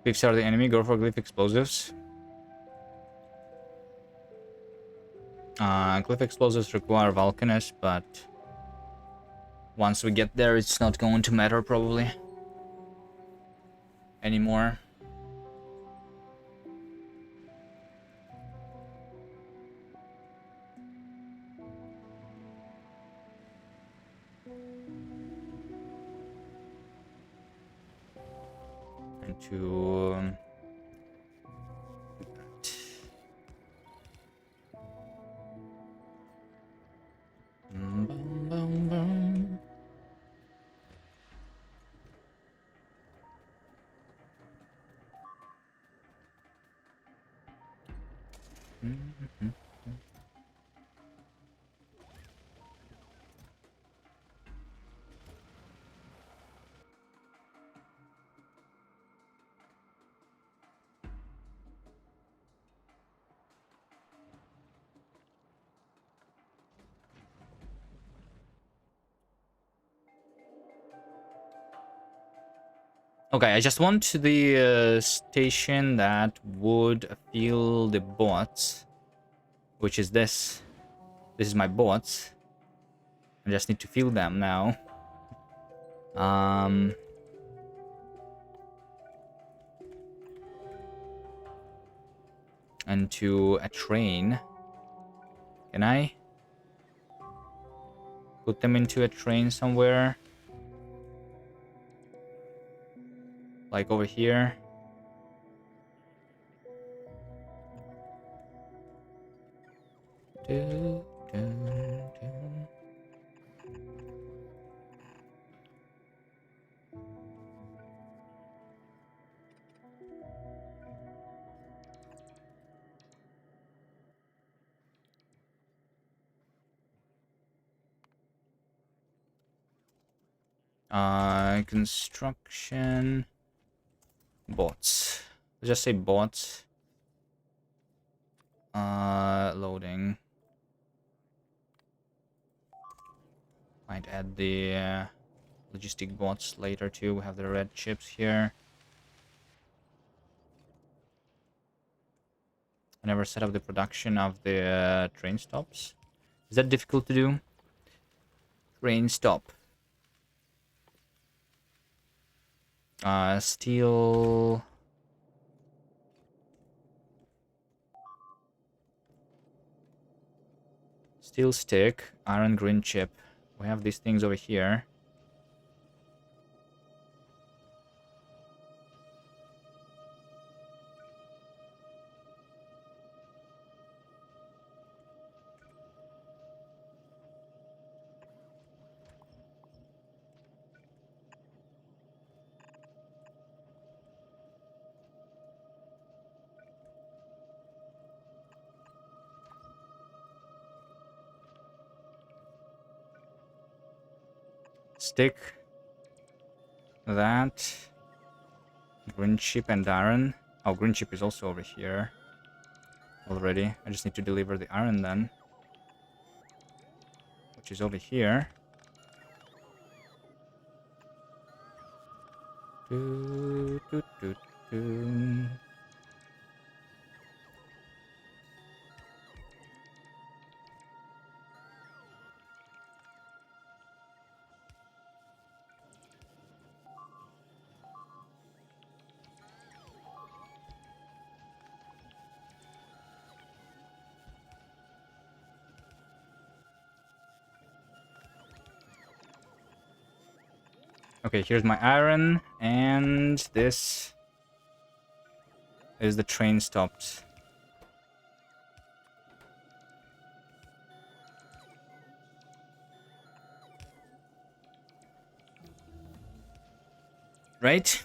Glyphs are the enemy. Go for glyph explosives. Glyph explosives require Vulcanus, but once we get there, it's not going to matter probably anymore. And to Okay, I just want the station that would fill the bots, which is this. This is my bots. I just need to fill them now. And to a train. Can I put them into a train somewhere? like over here. Do, do, do. Construction bots. Let's just say bots. Loading. Might add the logistic bots later too. We have the red chips here. I never set up the production of the train stops. Is that difficult to do? Train stop. Steel. Steel stick, iron green chip. We have these things over here. Stick. That. Green chip and iron. Oh, green chip is also over here. Already. I just need to deliver the iron then. Which is over here. Do, do, do, do. Okay, here's my iron, and this is the train stopped. Right?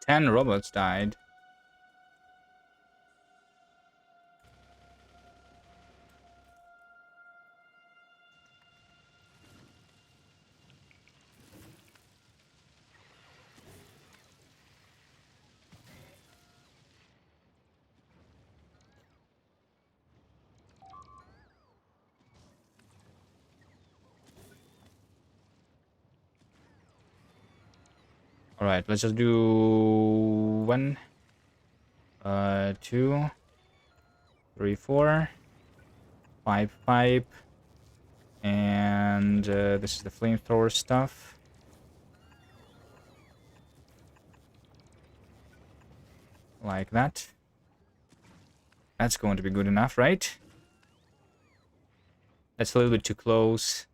Ten robots died. Alright, let's just do 1, 2, 3, 4, 5 pipe, and this is the flamethrower stuff. Like that. That's going to be good enough, right? That's a little bit too close.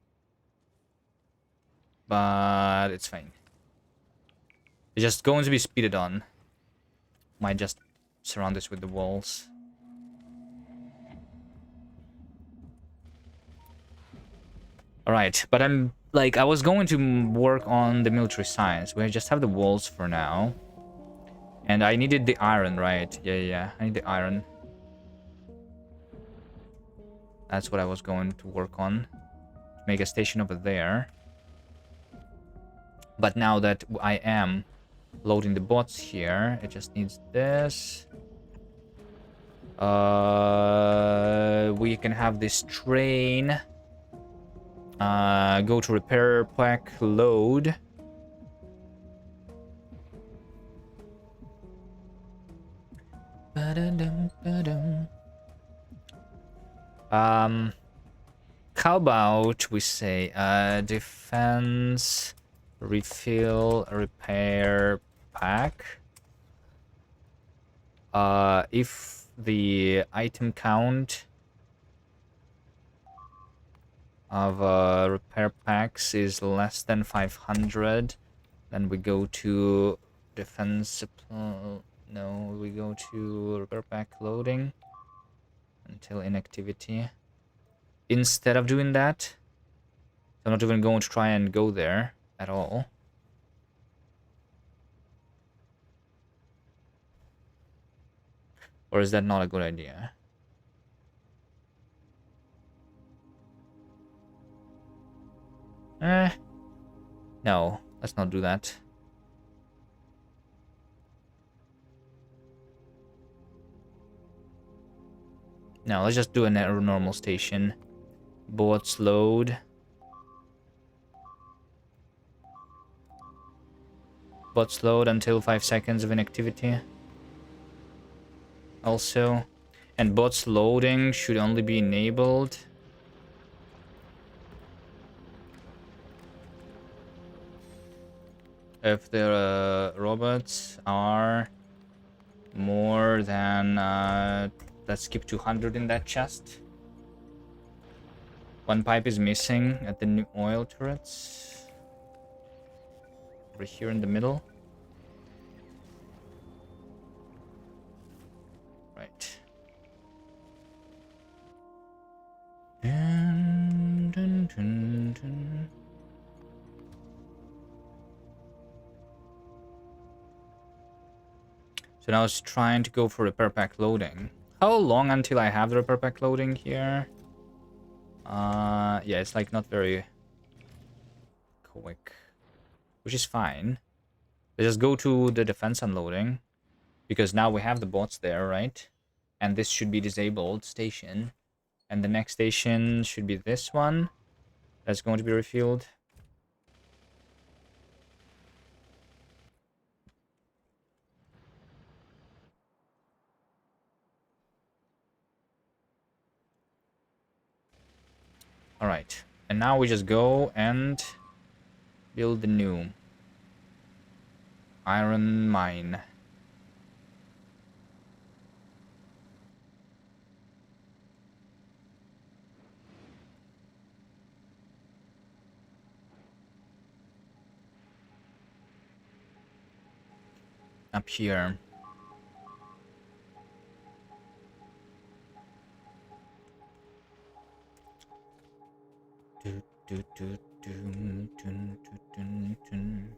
But it's fine. It's just going to be speeded on. Might just surround this with the walls. Alright, but I'm like, I was going to work on the military science. We just have the walls for now. And I needed the iron, right? Yeah. I need the iron. That's what I was going to work on. Make a station over there. But now that I am loading the bots here, it just needs this. We can have this train go to repair pack load. How about we say defense refill repair pack? If the item count of repair packs is less than 500, then we go to defense supply. No, we go to repair pack loading until inactivity. Instead of doing that, I'm not even going to try and go there at all. Or is that not a good idea? No, let's not do that. No, let's just do a normal station. Bots load. Bots load until 5 seconds of inactivity. Also. And bots loading should only be enabled if the robots are more than let's keep 200 in that chest. One pipe is missing at the new oil turrets. Over here in the middle. Right. Dun, dun, dun, dun. So now it's trying to go for repair pack loading. How long until I have the repair pack loading here? Yeah, it's like not very quick, which is fine. Let's just go to the defense unloading, because now we have the bots there, right? And this should be disabled station. And the next station should be this one. That's going to be refueled. Alright. And now we just go and build the new iron mine. Up here. Do, do, do, do, dun, dun, dun, dun.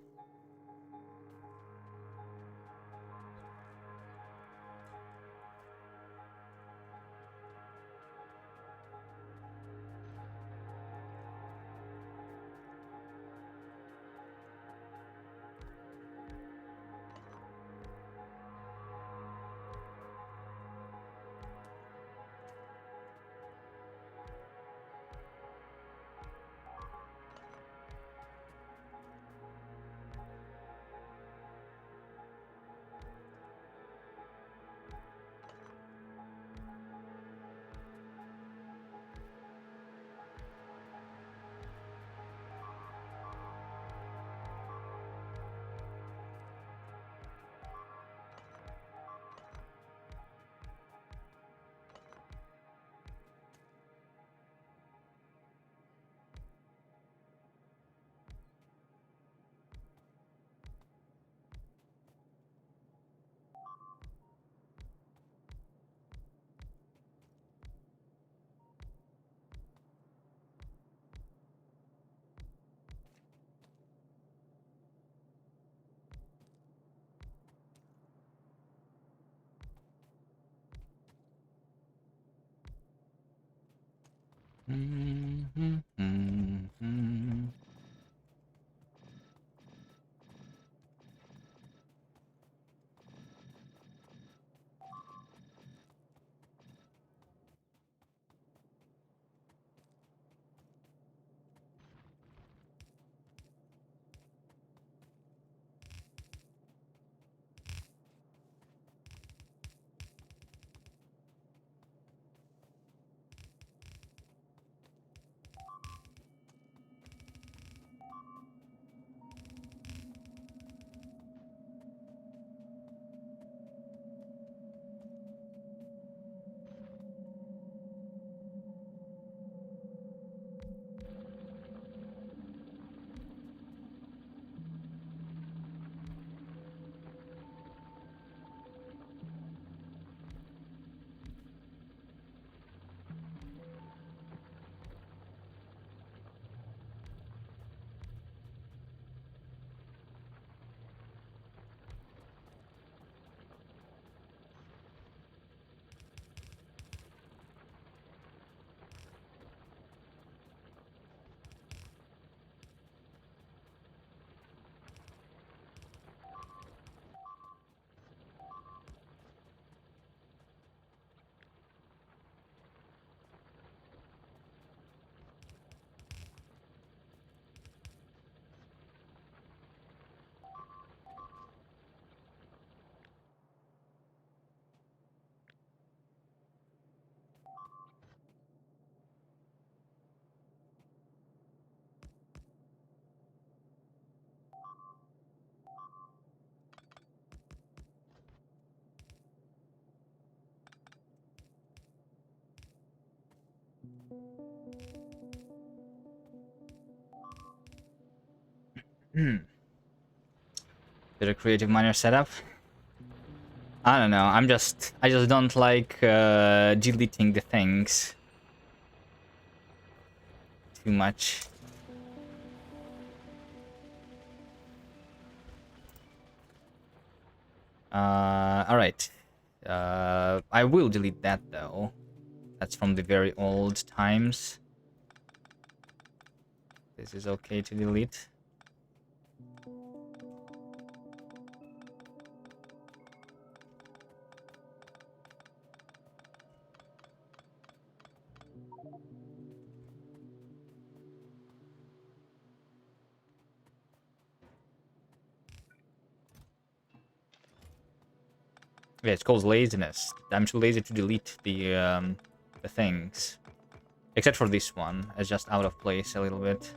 Hmm. Did a creative miner setup? I don't know. I just don't like deleting the things too much. All right. I will delete that though. That's from the very old times. This is okay to delete. Yeah, it's called laziness. I'm too lazy to delete the things. Except for this one. It's just out of place a little bit.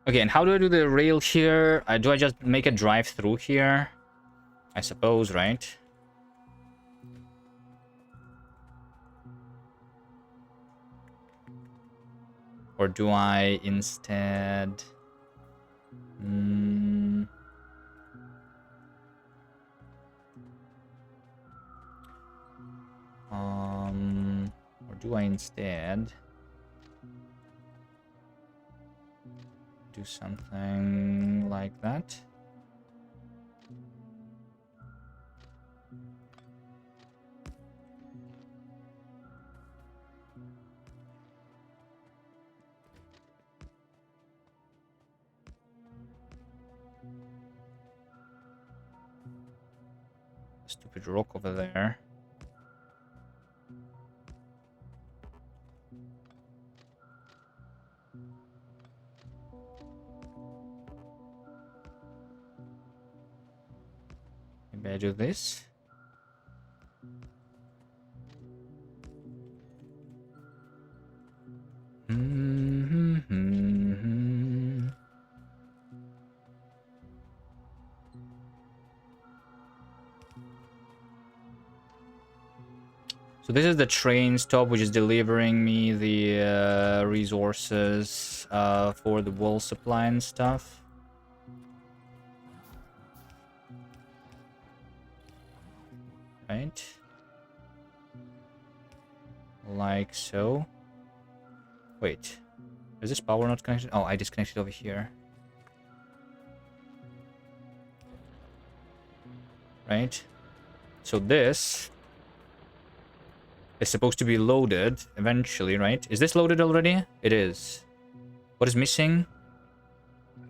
Okay, and how do I do the rail here? Do I just make a drive through here? I suppose, right? Or do I instead... or do I instead do something like that? Stupid rock over there. Maybe I do this. So this is the train stop, which is delivering me the resources for the wool supply and stuff. Right? Like so. Wait. Is this power not connected? Oh, I disconnected over here. Right? So this is supposed to be loaded eventually, right? Is this loaded already? It is. What is missing?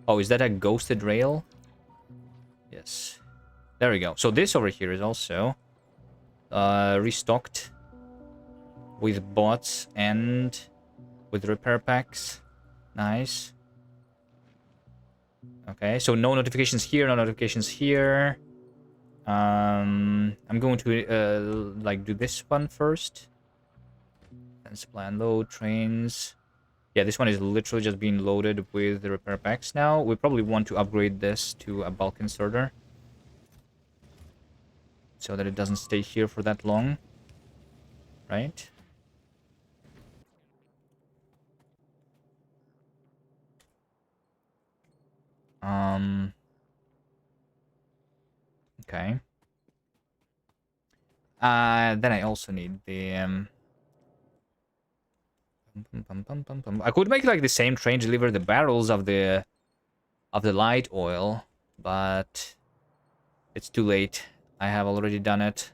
Oh, is that a ghosted rail? Yes. There we go. So this over here is also restocked with bots and with repair packs. Nice. Okay, so no notifications here, no notifications here. I'm going to like do this one first. And supply and load trains. Yeah, this one is literally just being loaded with the repair packs now. We probably want to upgrade this to a bulk inserter so that it doesn't stay here for that long. Right? Okay. Then I also need the I could make like the same train deliver the barrels of the light oil, but it's too late. I have already done it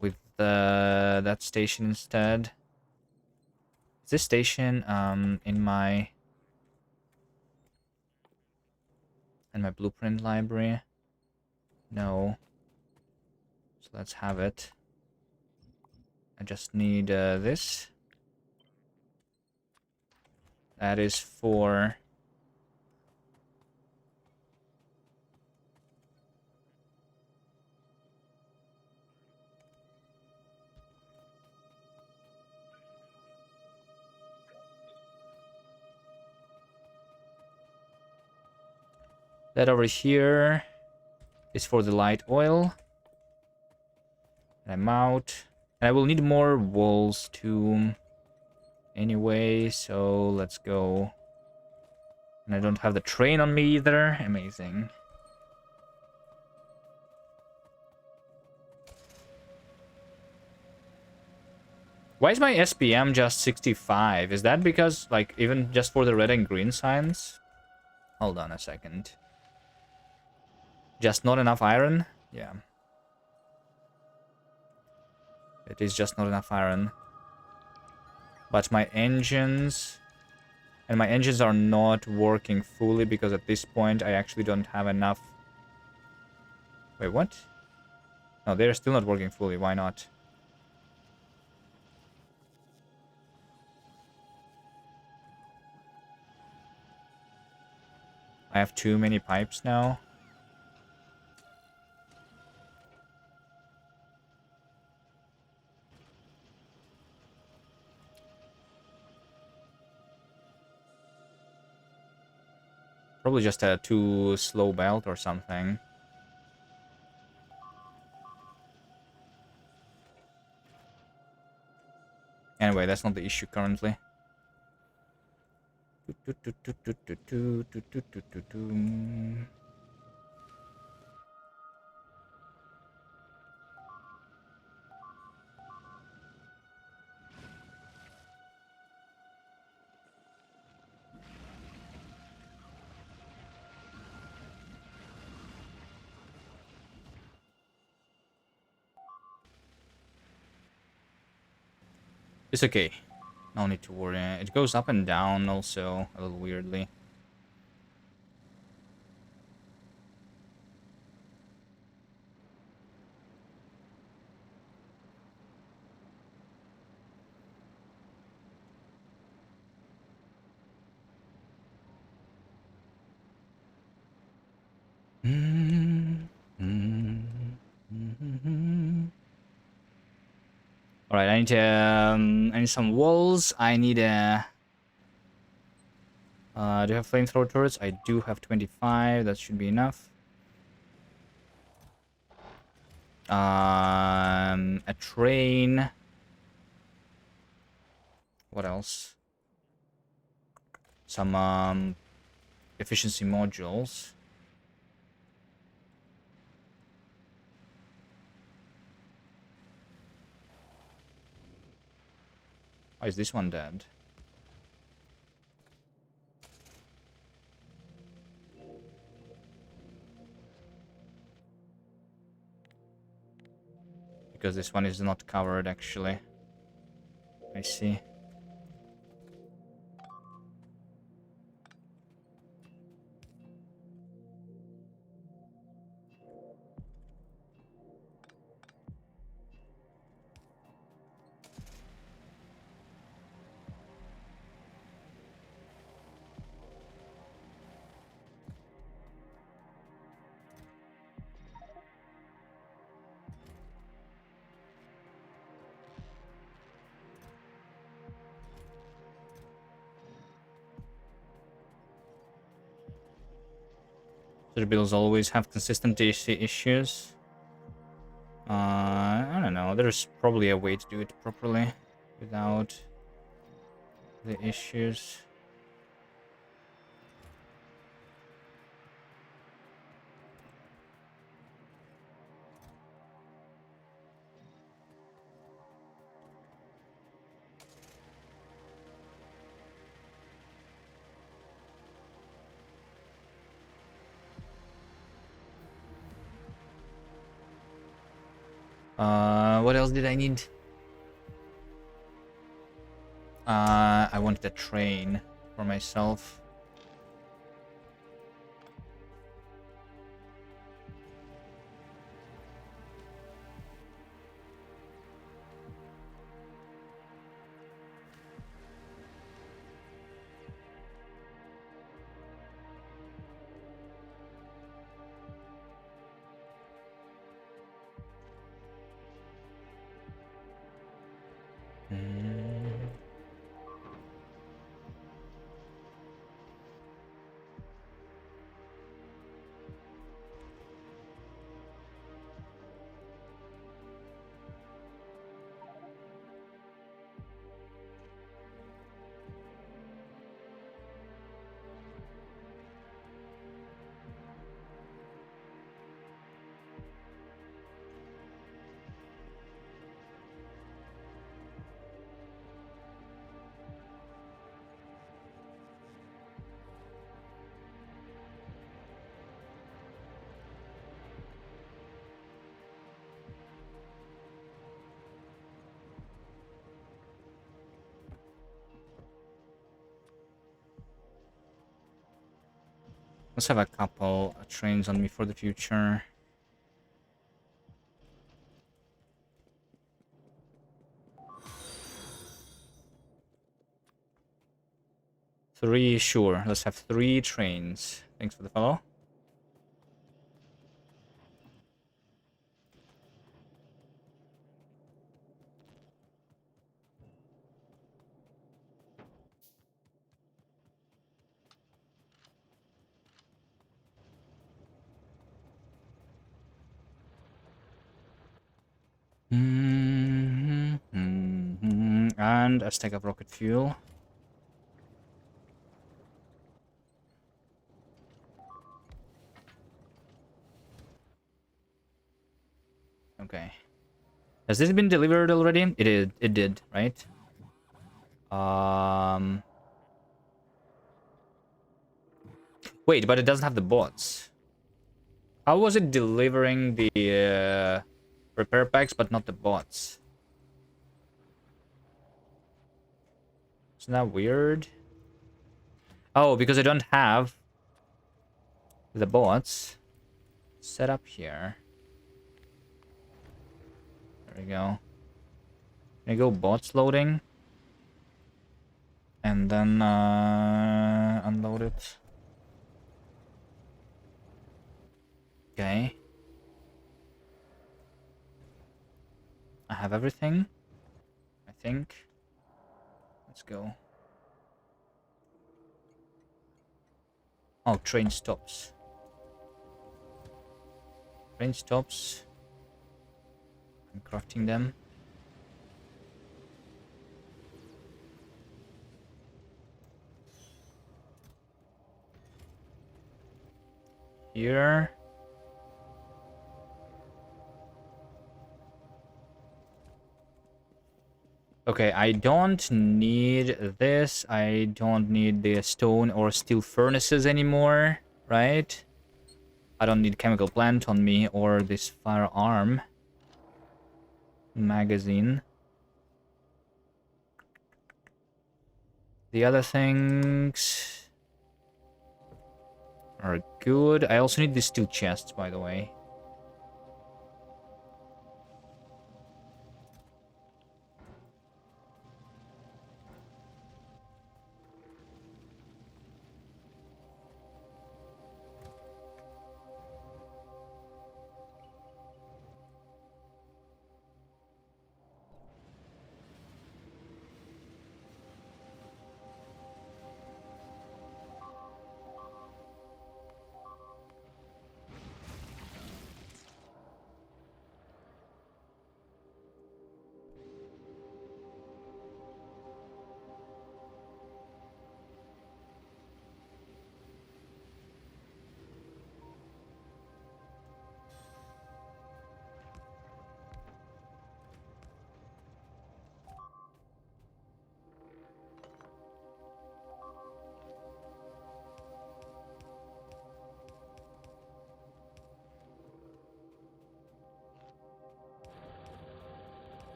with that station instead. Is this station in my blueprint library? No. So let's have it. I just need this. That is for that over here is for the light oil. And I'm out. And I will need more walls too. Anyway, so let's go. And I don't have the train on me either. Amazing. Why is my SPM just 65? Is that because, like, even just for the red and green signs? Hold on a second. Just not enough iron? Yeah. It is just not enough iron. But my engines... And my engines are not working fully because at this point I actually don't have enough... Wait, what? No, they're still not working fully. Why not? I have too many pipes now. Probably just a too slow belt or something. Anyway, that's not the issue currently. It's okay. No need to worry. It goes up and down also a little weirdly. All right, I need some walls. I need a. Do I have flamethrower turrets? I do have 25. That should be enough. A train. What else? Some efficiency modules. Why is this one dead? Because this one is not covered, actually. I see. Builds always have consistent DC issues. I don't know. There's probably a way to do it properly without the issues. What else did I need? I wanted a train for myself. Let's have a couple trains on me for the future. Three, sure. Let's have 3 trains. Thanks for the follow. And a stack of rocket fuel. Okay. Has this been delivered already? It did, right? Wait, but it doesn't have the bots. How was it delivering the repair packs but not the bots? Isn't that weird? Oh, because I don't have the bots set up here. There we go. There you go, bots loading. And then unload it. Okay. I have everything, I think. Let's go. Oh, train stops. Train stops. I'm crafting them. Here. Okay, I don't need this. I don't need the stone or steel furnaces anymore, right? I don't need chemical plant on me or this firearm magazine. The other things are good. I also need these 2 chests, by the way.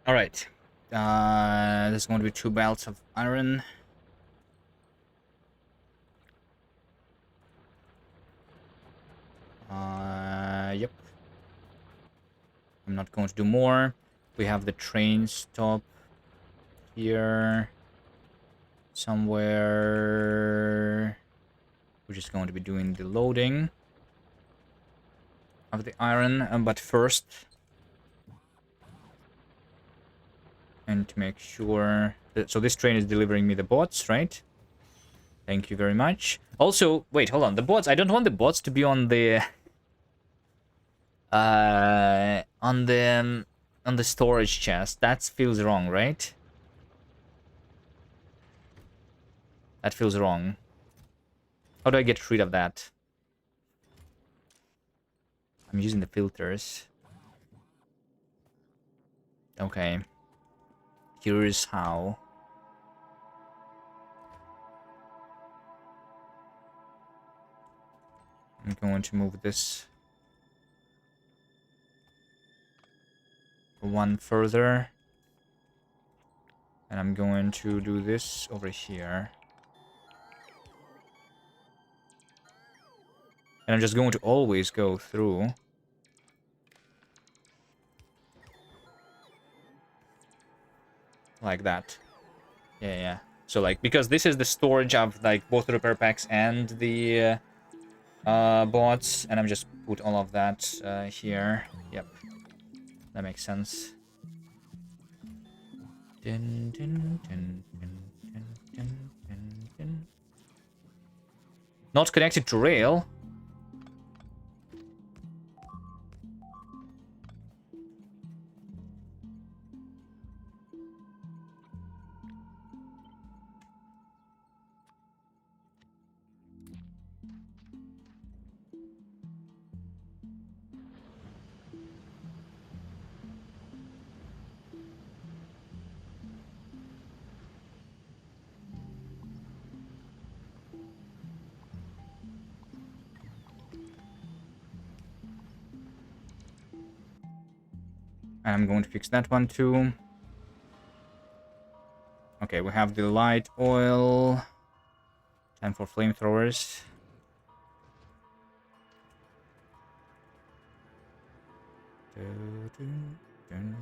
All right. There's going to be 2 belts of iron. Yep. I'm not going to do more. We have the train stop here somewhere. We're just going to be doing the loading of the iron, but first, and to make sure that, so this train is delivering me the bots, right? Thank you very much. Also, wait, hold on. The bots, I don't want the bots to be on the uh on the on the storage chest. That feels wrong, right? That feels wrong. How do I get rid of that? I'm using the filters. Okay. Here's how. I'm going to move this one further. And I'm going to do this over here. And I'm just going to always go through. Like that. Yeah, yeah. So, like, because this is the storage of, like, both the repair packs and the bots. And I'm just put all of that here. Yep. That makes sense. Dun, dun, dun, dun, dun, dun, dun, dun. Not connected to rail. I'm going to fix that one too. Okay, we have the light oil. Time for flamethrowers. Dun, dun, dun.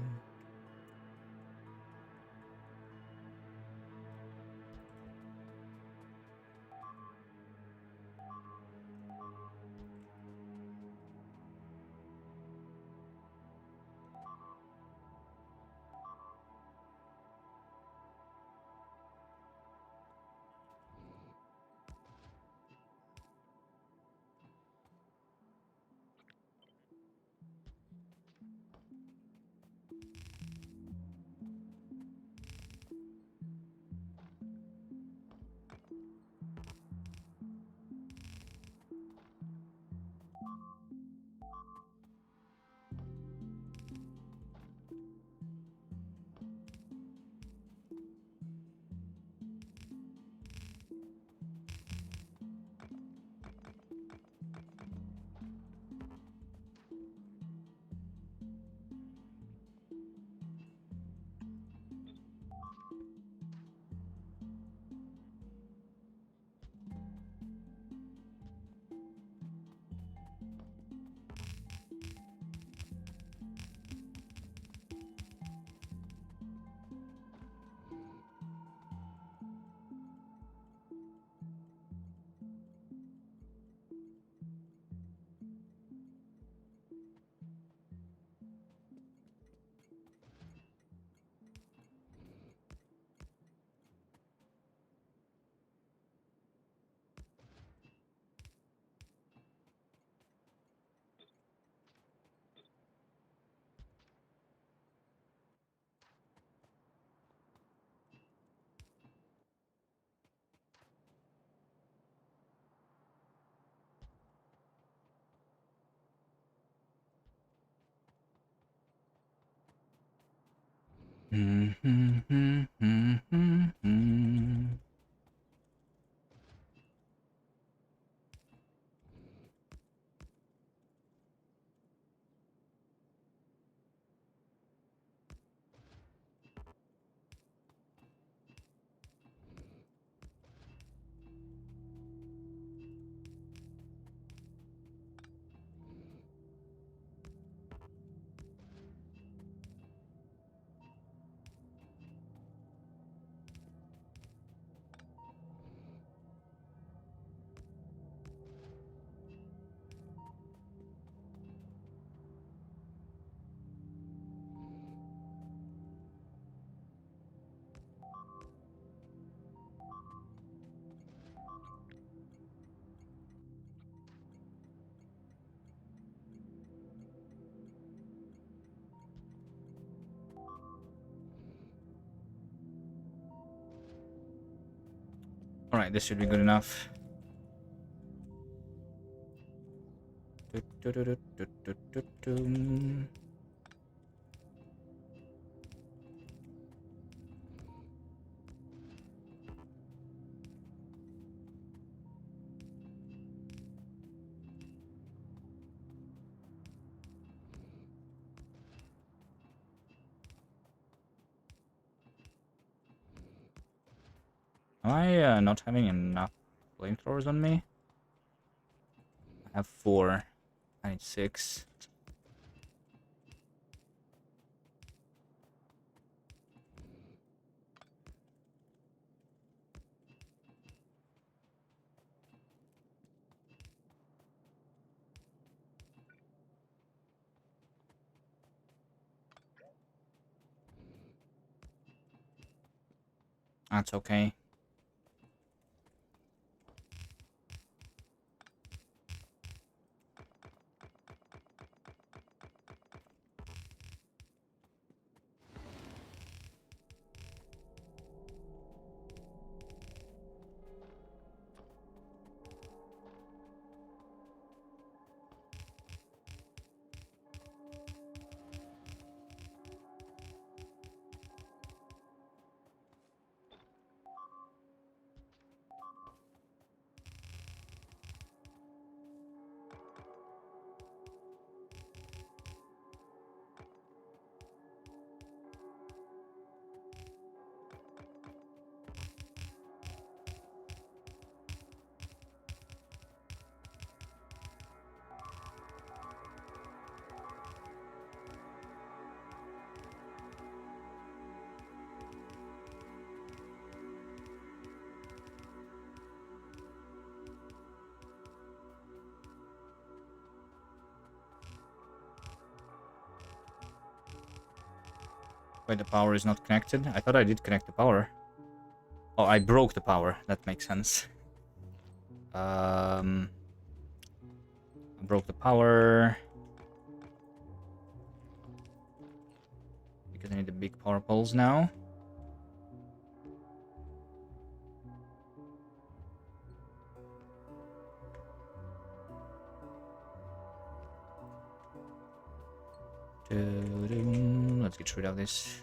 Alright, this should be good enough. Am I not having enough flamethrowers on me? I have 4. I need 6. That's okay. Wait, the power is not connected? I thought I did connect the power. Oh, I broke the power. That makes sense. I broke the power. Because I need the big power poles now. Let's get rid of this.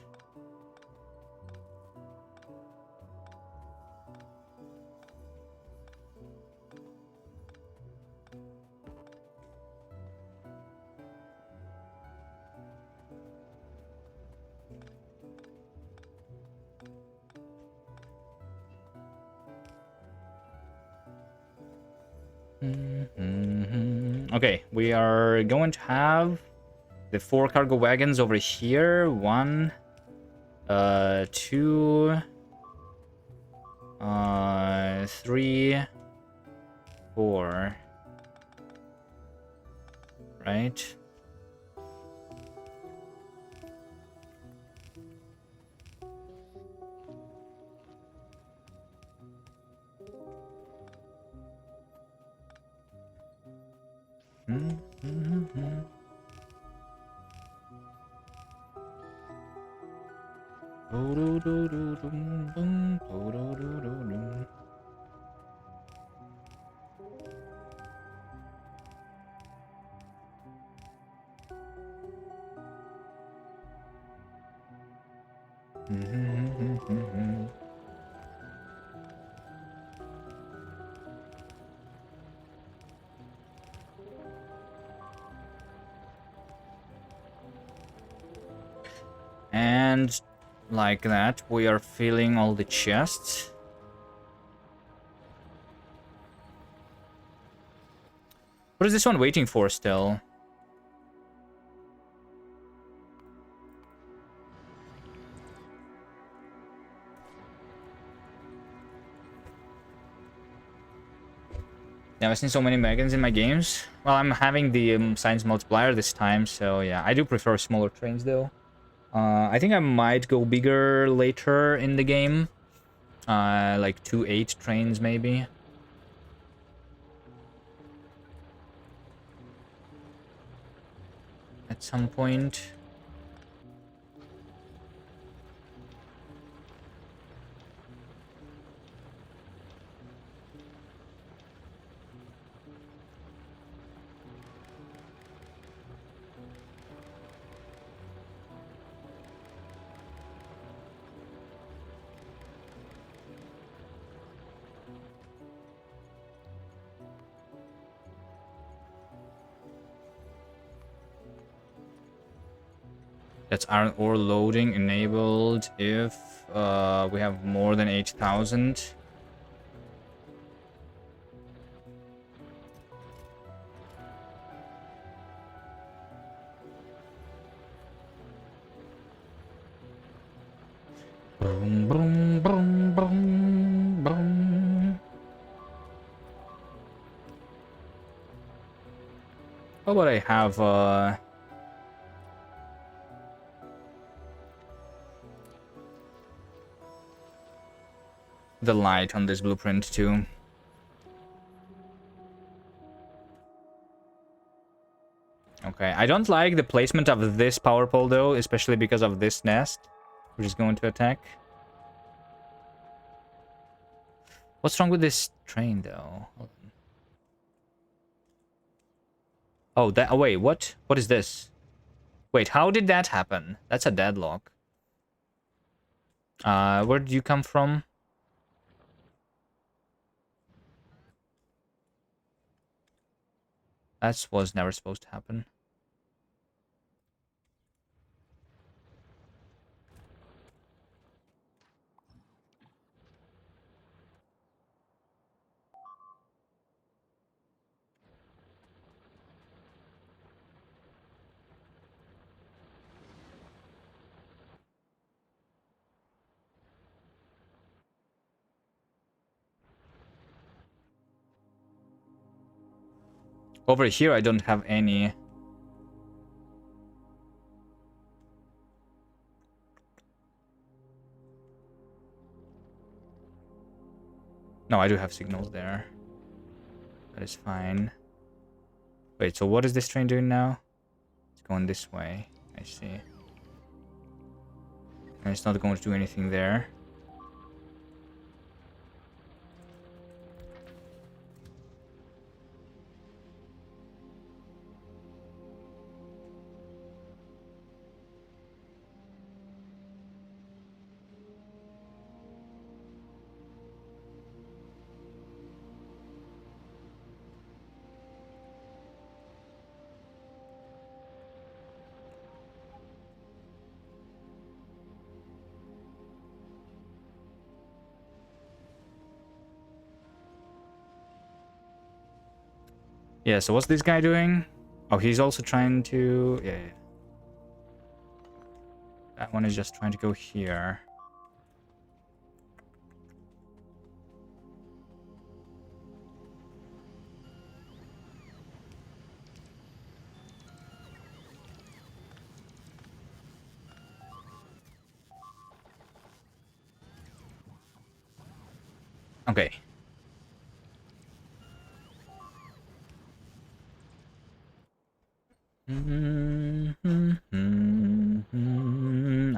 Okay, we are going to have the 4 cargo wagons over here. 1, 2, 3, 4. Right? And like that, we are filling all the chests. What is this one waiting for still? Yeah, I've seen so many wagons in my games. Well, I'm having the science multiplier this time, so yeah. I do prefer smaller trains though. I think I might go bigger later in the game. Like 2-8 trains maybe. At some point. That's iron ore loading enabled if we have more than 8,000. Boom, boom, boom, boom, boom. How about I have the light on this blueprint too? Okay, I don't like the placement of this power pole though, especially because of this nest, which is going to attack. What's wrong with this train though? Hold on. Oh, that. Oh, wait, what? What is this? Wait, how did that happen? That's a deadlock. Where did you come from? That was never supposed to happen. Over here, I don't have any. No, I do have signals there. That is fine. Wait, so what is this train doing now? It's going this way. I see. And it's not going to do anything there. Yeah, so what's this guy doing? Oh, he's also trying to... Yeah. That one is just trying to go here. Okay.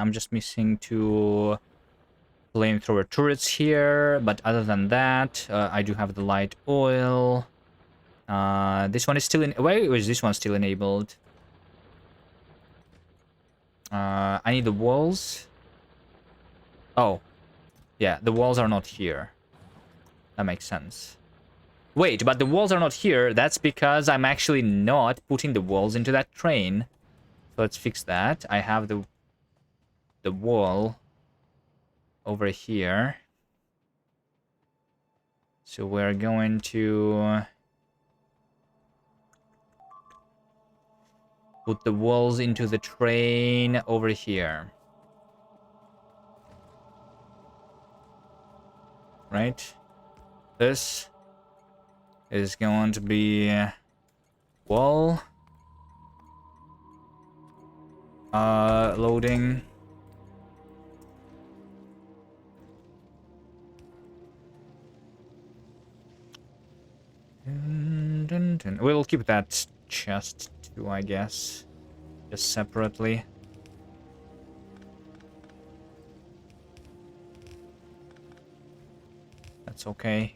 I'm just missing two flamethrower turrets here, but other than that, I do have the light oil. This one is still in... Why is this one still enabled? I need the walls. Oh. Yeah, the walls are not here. That makes sense. Wait, but the walls are not here. That's because I'm actually not putting the walls into that train. So let's fix that. I have the wall over here. So we're going to put the walls into the train over here. Right? This is going to be wall. Loading. We'll keep that chest too, I guess. Just separately. That's okay.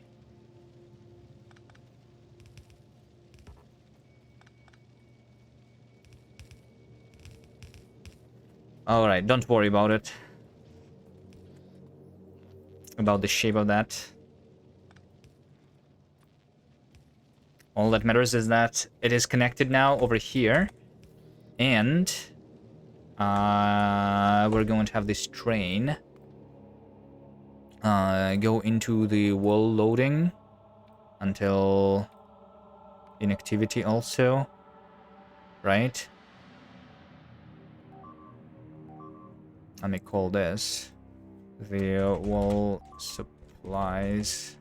Alright, don't worry about it. About the shape of that. All that matters is that it is connected now over here. And we're going to have this train go into the wall loading until inactivity also, right? Let me call this the wall supplies.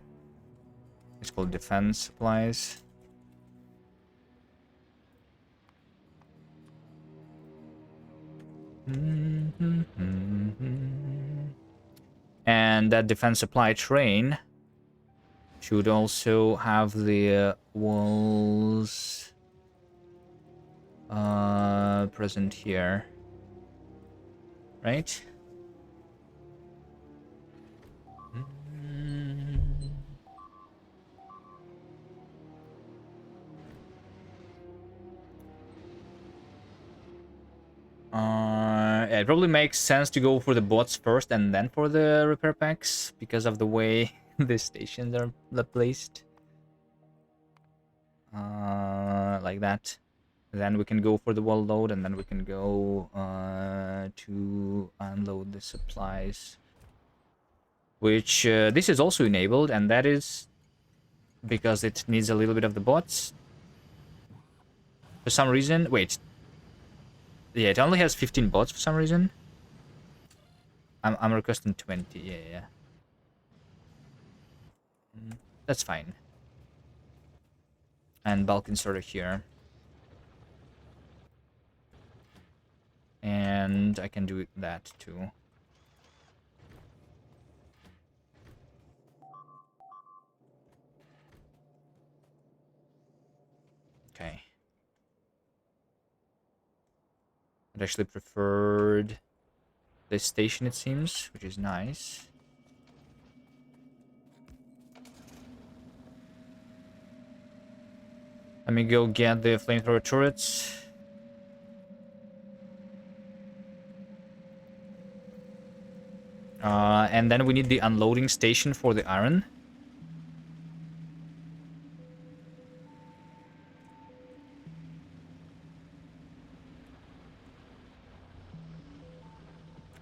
It's called defense supplies. And that defense supply train should also have the walls present here, right? Yeah, it probably makes sense to go for the bots first and then for the repair packs because of the way the stations are placed. Like that. Then we can go for the wall load and then we can go to unload the supplies. Which this is also enabled, and that is because it needs a little bit of the bots. For some reason, wait. Yeah, it only has 15 bots for some reason. I'm requesting 20. Yeah. That's fine. And bulk inserter here. And I can do that too. Okay. I'd actually preferred this station, it seems, which is nice. Let me go get the flamethrower turrets. And then we need the unloading station for the iron.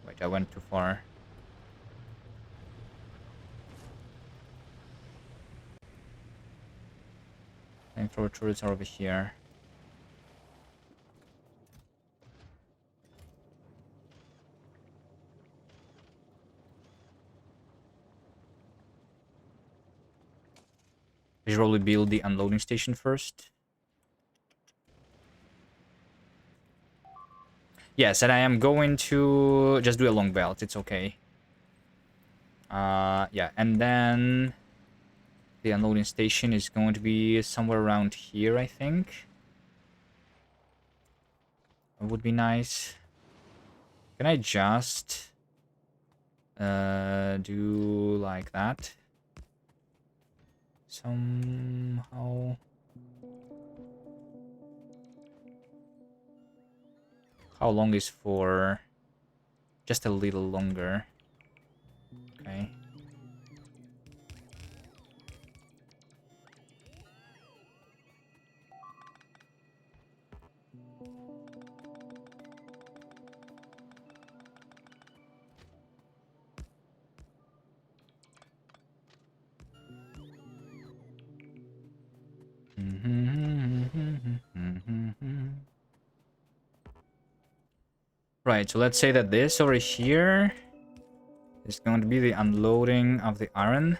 Wait, I went too far. Flamethrower turrets are over here. We should probably build the unloading station first. Yes, and I am going to just do a long belt. It's okay. Yeah, and then the unloading station is going to be somewhere around here, I think. It would be nice. Can I just do like that? Somehow. How long is for? Just a little longer. Okay. Right, so let's say that this over here is going to be the unloading of the iron.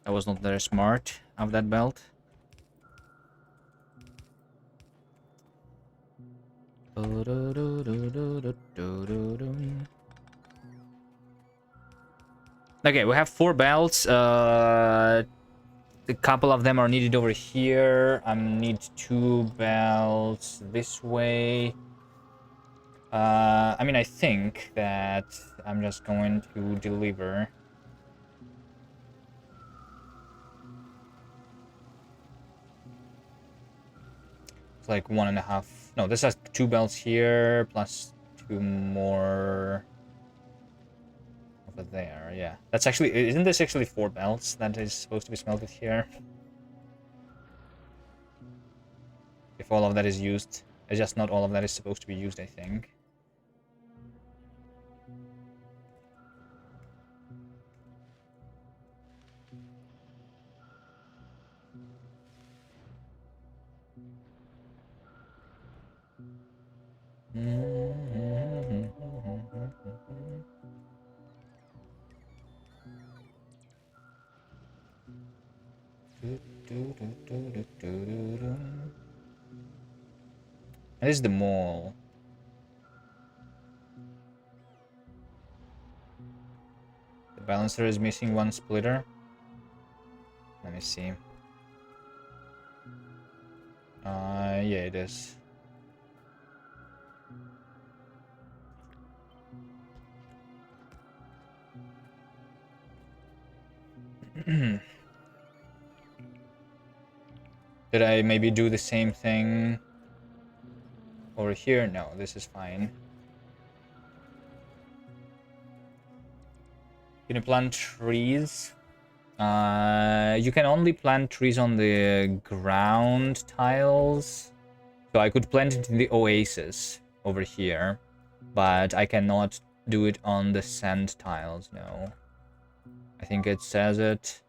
That was not very smart of that belt. Okay, we have 4 belts. A couple of them are needed over here. I need 2 belts this way. I mean, I think that I'm just going to deliver. It's like 1.5. No, this has 2 belts here plus 2 more over there. Yeah, that's actually. Isn't this actually 4 belts that is supposed to be smelted here? If all of that is used, it's just not all of that is supposed to be used, I think. This is the mall. The balancer is missing 1 splitter. Let me see. Yeah, it is. Did I maybe do the same thing over here? No, this is fine. Can you plant trees? You can only plant trees on the ground tiles. So I could plant it in the Oasis over here, but I cannot do it on the sand tiles, no. I think it says it.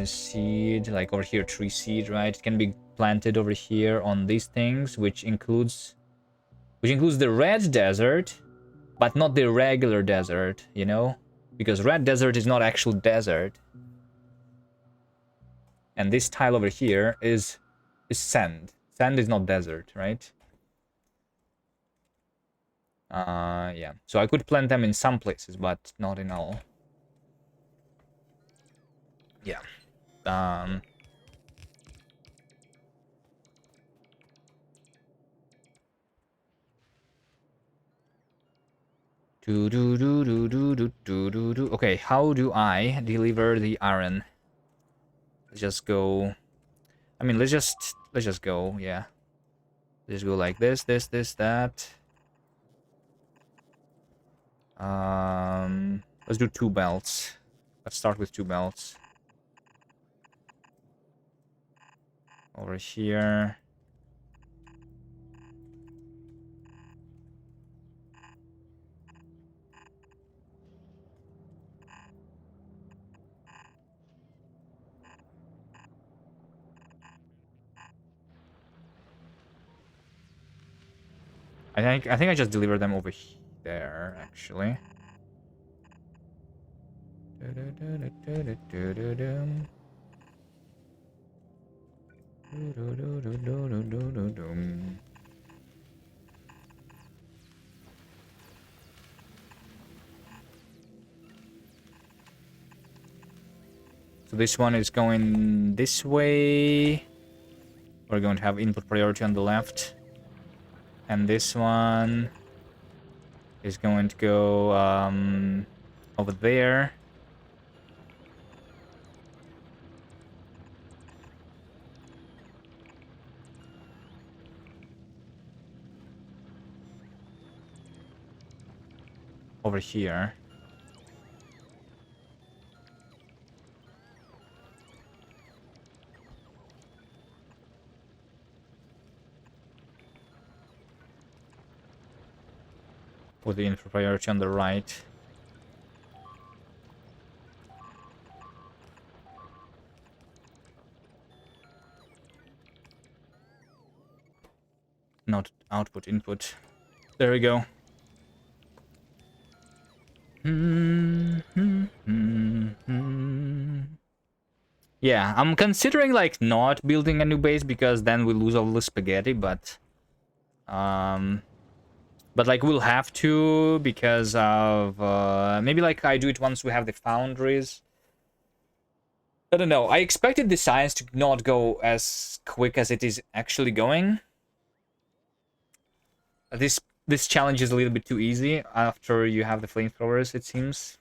Seed, like over here, tree seed, right? It can be planted over here on these things, which includes the red desert, but not the regular desert, you know? Because red desert is not actual desert. And this tile over here is sand. Sand is not desert, right? Yeah. So I could plant them in some places, but not in all. Yeah. Okay, how do I deliver the iron? Let's just go. I mean, let's just go. Yeah. Let's go like this, that. Let's do 2 belts. Let's start with 2 belts. Over here. I think I just delivered them over there, actually. So this one is going this way. We're going to have input priority on the left. And this one is going to go over there. Over here. With the input priority on the right. Not output, input. There we go. Yeah, I'm considering like not building a new base because then we lose all the spaghetti, but like we'll have to because of maybe like I do it once we have the foundries. I don't know. I expected the science to not go as quick as it is actually going. This challenge is a little bit too easy after you have the flamethrowers, it seems.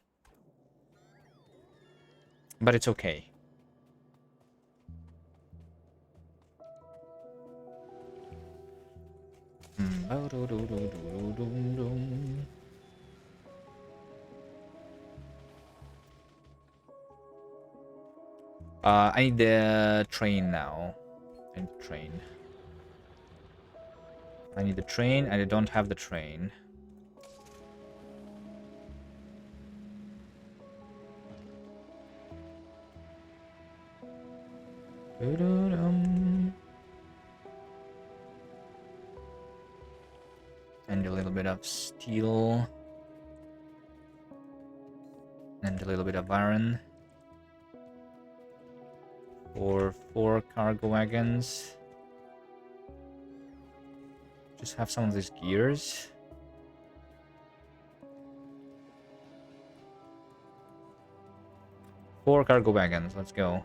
But it's okay. I need the train now. I need the train. I need the train, and I don't have the train. And a little bit of steel. And a little bit of iron. For 4 cargo wagons. Just have some of these gears. Four cargo wagons, let's go.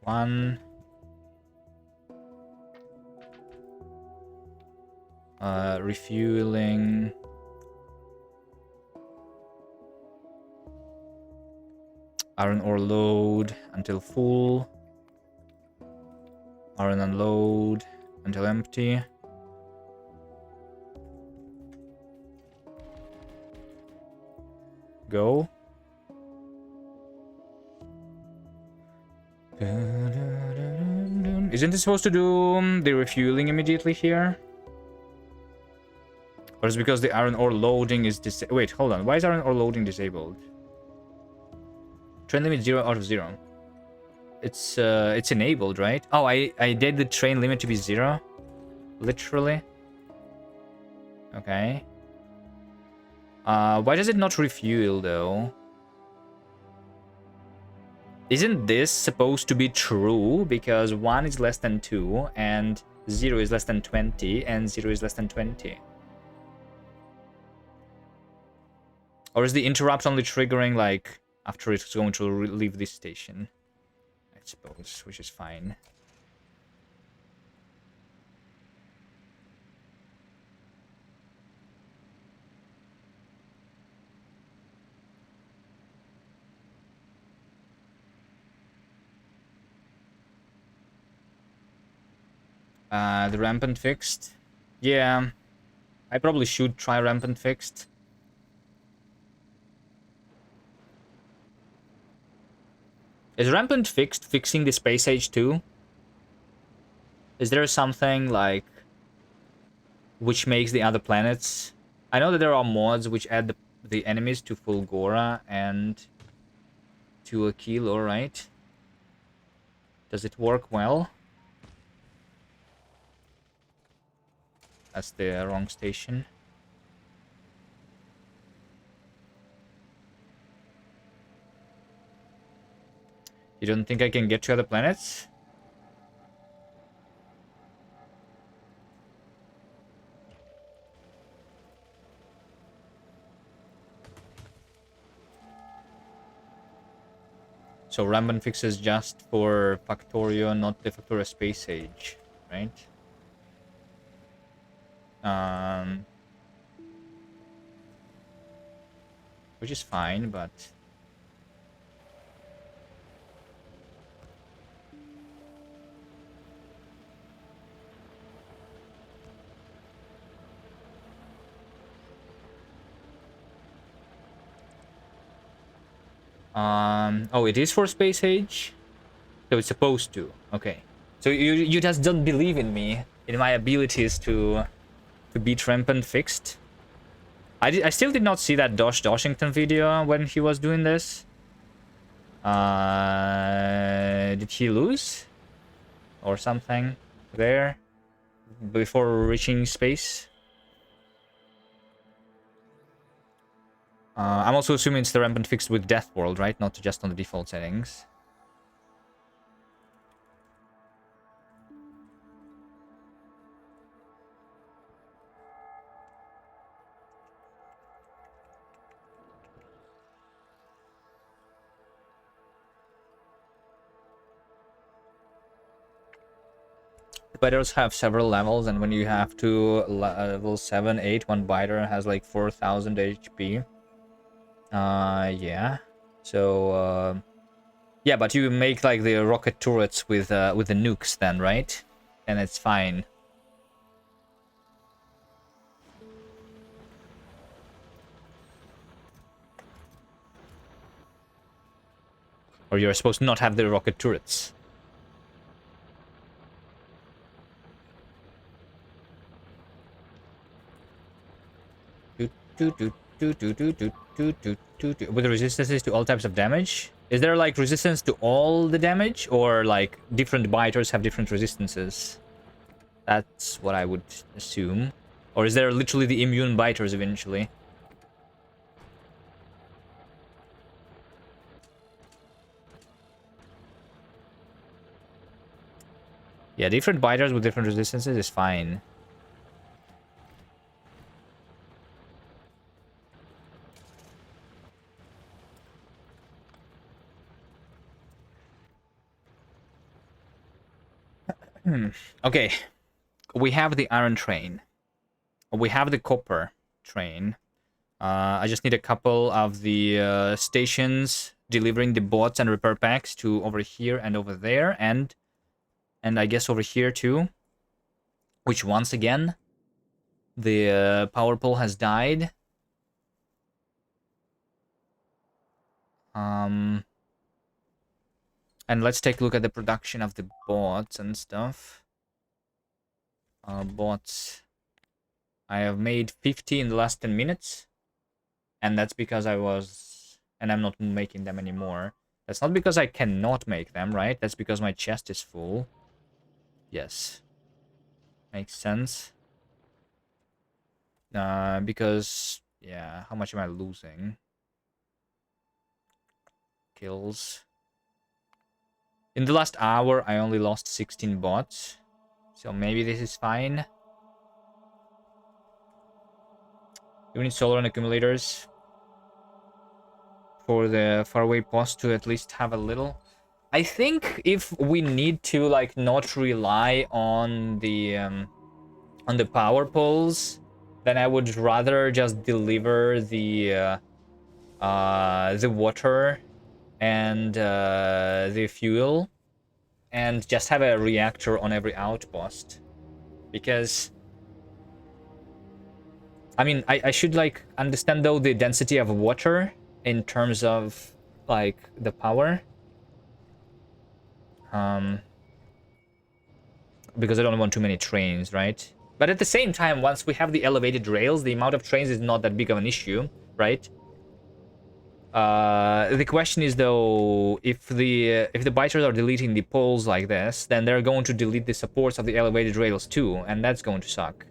One. Refueling. Iron ore load until full. Iron unload until empty. Go. Isn't it supposed to do the refueling immediately here? Or is it because the iron ore loading is wait, hold on. Why is iron ore loading disabled? Train limit 0 out of 0. It's enabled, right? Oh, I did the train limit to be 0. Literally. Okay. Why does it not refuel though? Isn't this supposed to be true? Because 1 is less than 2, and 0 is less than 20, and 0 is less than 20. Or is the interrupt only triggering, like, after it's going to leave this station? I suppose, which is fine. The rampant fixed. Yeah, I probably should try rampant fixed. Is rampant fixed fixing the space age too? Is there something like which makes the other planets? I know that there are mods which add the enemies to full Gora and to a kilo, right? Does it work well? That's the wrong station. You don't think I can get to other planets? So rampant fix is just for Factorio, not the Factorio space age, right? Which is fine, but oh, it is for space age, so it's supposed to. Okay, so you just don't believe in me, in my abilities to beat rampant fixed. I still did not see that Doshington video when he was doing this. Did he lose or something? there before reaching space. I'm also assuming it's the rampant fixed with Death World, right? Not just on the default settings. Biters have several levels, and when you have to level 7, 8, one biter has like 4,000 HP. Yeah. So, yeah, but you make like the rocket turrets with the nukes then, right? And it's fine. Or you're supposed to not have the rocket turrets. With resistances to all types of damage? Is there like resistance to all the damage, or like different biters have different resistances? That's what I would assume. Or is there literally the immune biters eventually? Yeah, different biters with different resistances is fine. Okay, we have the iron train. We have the copper train. I just need a couple of the stations delivering the bots and repair packs to over here and over there, and I guess over here too. Which once again, the power pole has died. And let's take a look at the production of the bots and stuff. Bots. I have made 50 in the last 10 minutes. And that's because I was... And I'm not making them anymore. That's not because I cannot make them, right? That's because my chest is full. Yes. Makes sense. Because... Yeah, how much am I losing? Kills. In the last hour, I only lost 16 bots. So maybe this is fine. You need solar and accumulators for the faraway post to at least have a little. I think if we need to like not rely on the power poles, then I would rather just deliver the water and the fuel, and just have a reactor on every outpost, because I mean I should like understand though the density of water in terms of like the power, because I don't want too many trains, right? But at the same time, once we have the elevated rails, the amount of trains is not that big of an issue, right? The question is though, if the biters are deleting the poles like this, then they're going to delete the supports of the elevated rails too, and that's going to suck.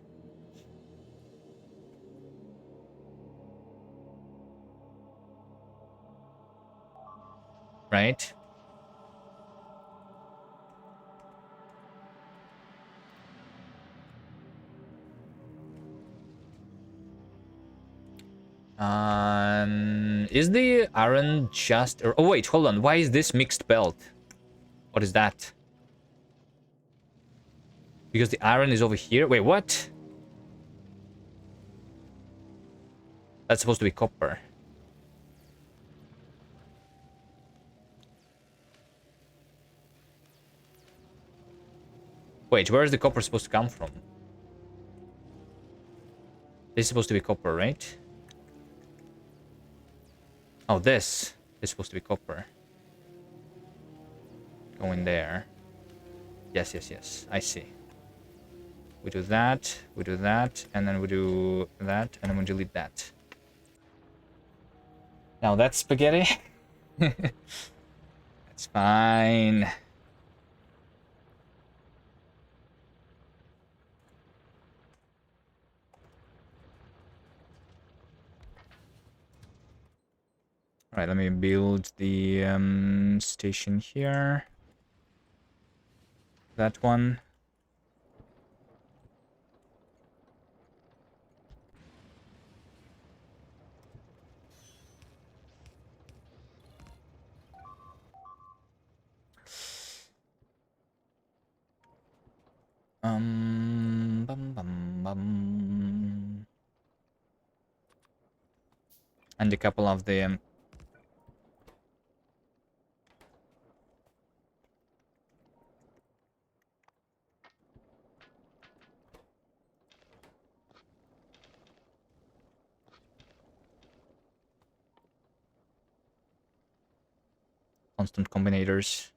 Right? Is the iron just... Oh wait, hold on. Why is this mixed belt? What is that? Because the iron is over here? Wait, what? That's supposed to be copper. Wait, where is the copper supposed to come from? This is supposed to be copper, right? Oh, this is supposed to be copper. Going there. Yes, yes, yes. I see. We do that, and then we do that, and then we delete that. Now that's spaghetti. It's fine. Alright, let me build the station here. That one. Bum, bum, bum. And a couple of the constant combinators.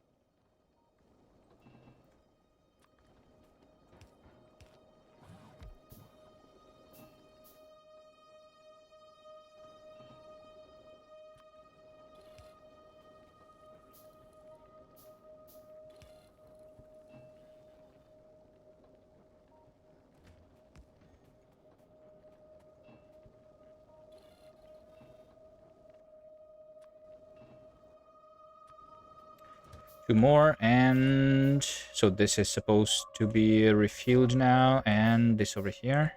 2 more, and so this is supposed to be refilled now, and this over here.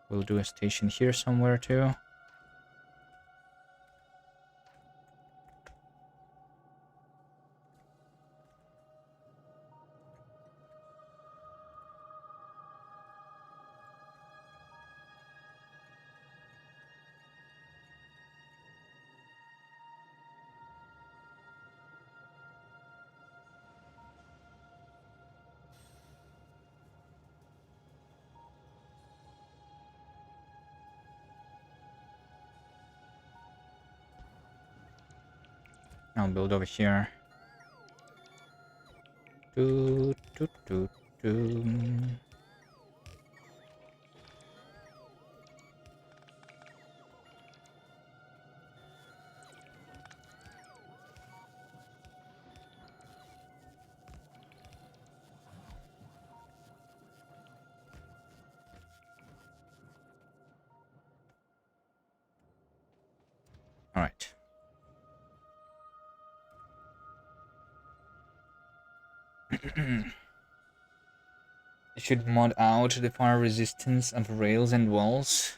We'll do a station here somewhere too. I'll build over here. Do, do, do, do. All right. It should mod out the fire resistance of rails and walls.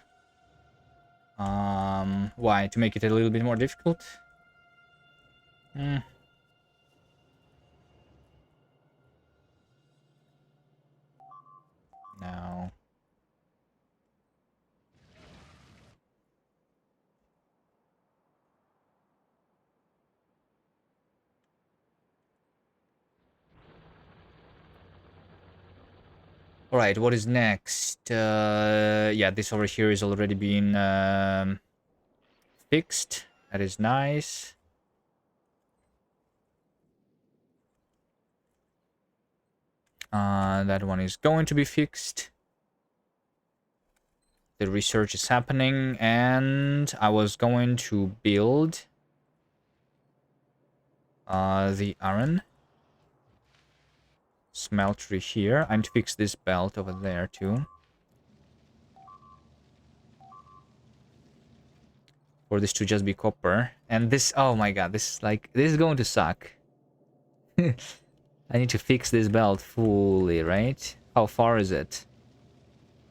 Why? To make it a little bit more difficult? No. All right, what is next? Yeah, this over here is already been fixed. That is nice. That one is going to be fixed. The research is happening, and I was going to build the iron smeltery here. I need to fix this belt over there too. For this to just be copper. And this, oh my god, this is like, this is going to suck. I need to fix this belt fully, right? How far is it?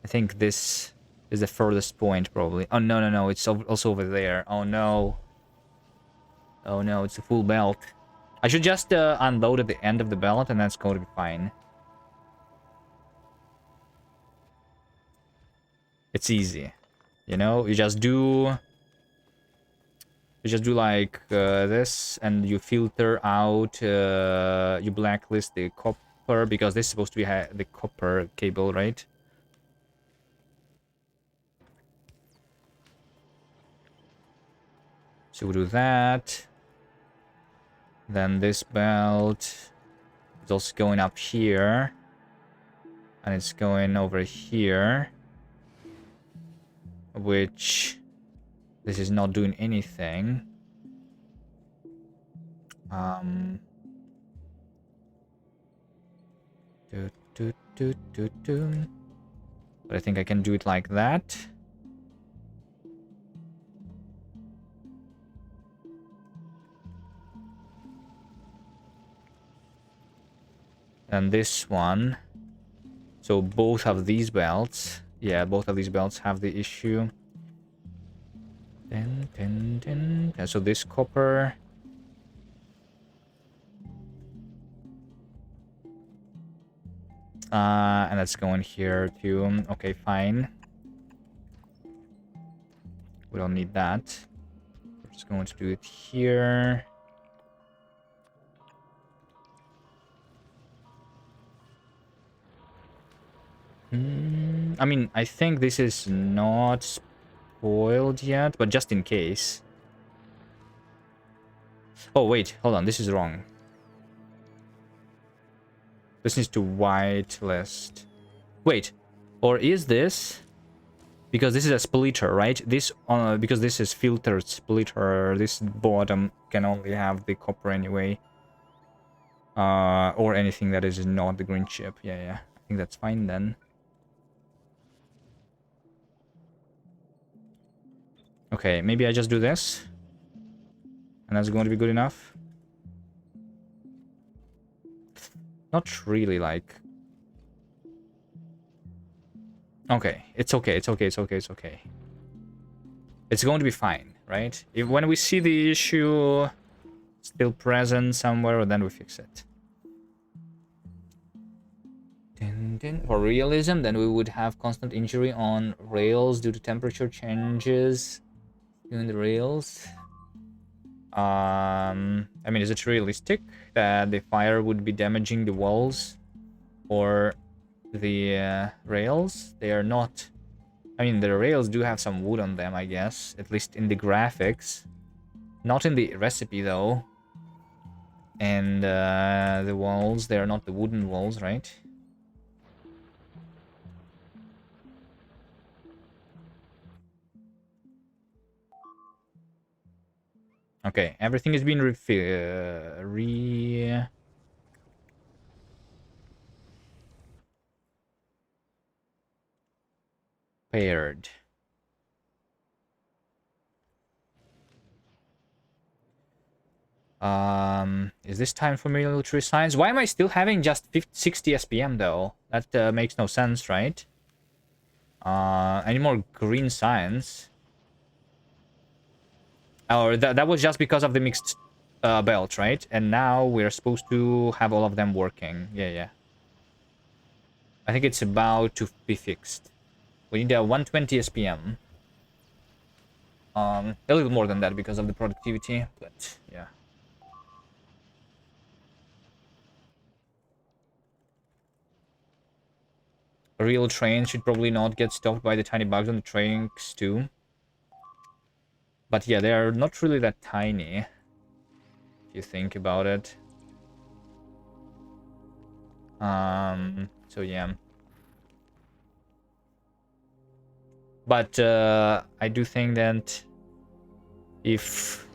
I think this is the furthest point, probably. Oh, no, no, no, it's also over there. Oh, no. Oh, no, it's a full belt. I should just unload at the end of the belt, and that's going to be fine. It's easy. You know, you just do like this, and you filter out, you blacklist the copper, because this is supposed to be the copper cable, right? So we do that. Then this belt is also going up here. And it's going over here. Which, this is not doing anything. But I think I can do it like that. And this one. So both of these belts. Yeah, both of these belts have the issue. And so this copper. And let's go in here too. Okay, fine. We don't need that. We're just going to do it here. I mean, I think this is not spoiled yet, but just in case. Oh, wait, hold on, this is wrong. This needs to whitelist. Wait, or is this? Because this is a splitter, right? This, because this is filtered splitter, this bottom can only have the copper anyway. Or anything that is not the green chip. Yeah. I think that's fine then. Okay, maybe I just do this. And that's going to be good enough. Not really, like... Okay, it's okay, it's okay, it's okay, it's okay. It's going to be fine, right? When we see the issue still present somewhere, then we fix it. For realism, then we would have constant injury on rails due to temperature changes in the rails. I mean, is it realistic that the fire would be damaging the walls or the rails? They are not. I mean, the rails do have some wood on them, I guess, at least in the graphics. Not in the recipe, though. And the walls, they are not the wooden walls, right? Okay, everything is being repaired. Is this time for military science? Why am I still having just 60 SPM though? That makes no sense, right? Any more green science? Or that was just because of the mixed belt, right? And now we're supposed to have all of them working. Yeah. I think it's about to be fixed. We need a 120 SPM. A little more than that because of the productivity, but yeah. A real train should probably not get stopped by the tiny bugs on the tracks too. But yeah, they are not really that tiny, if you think about it. So yeah. But I do think that if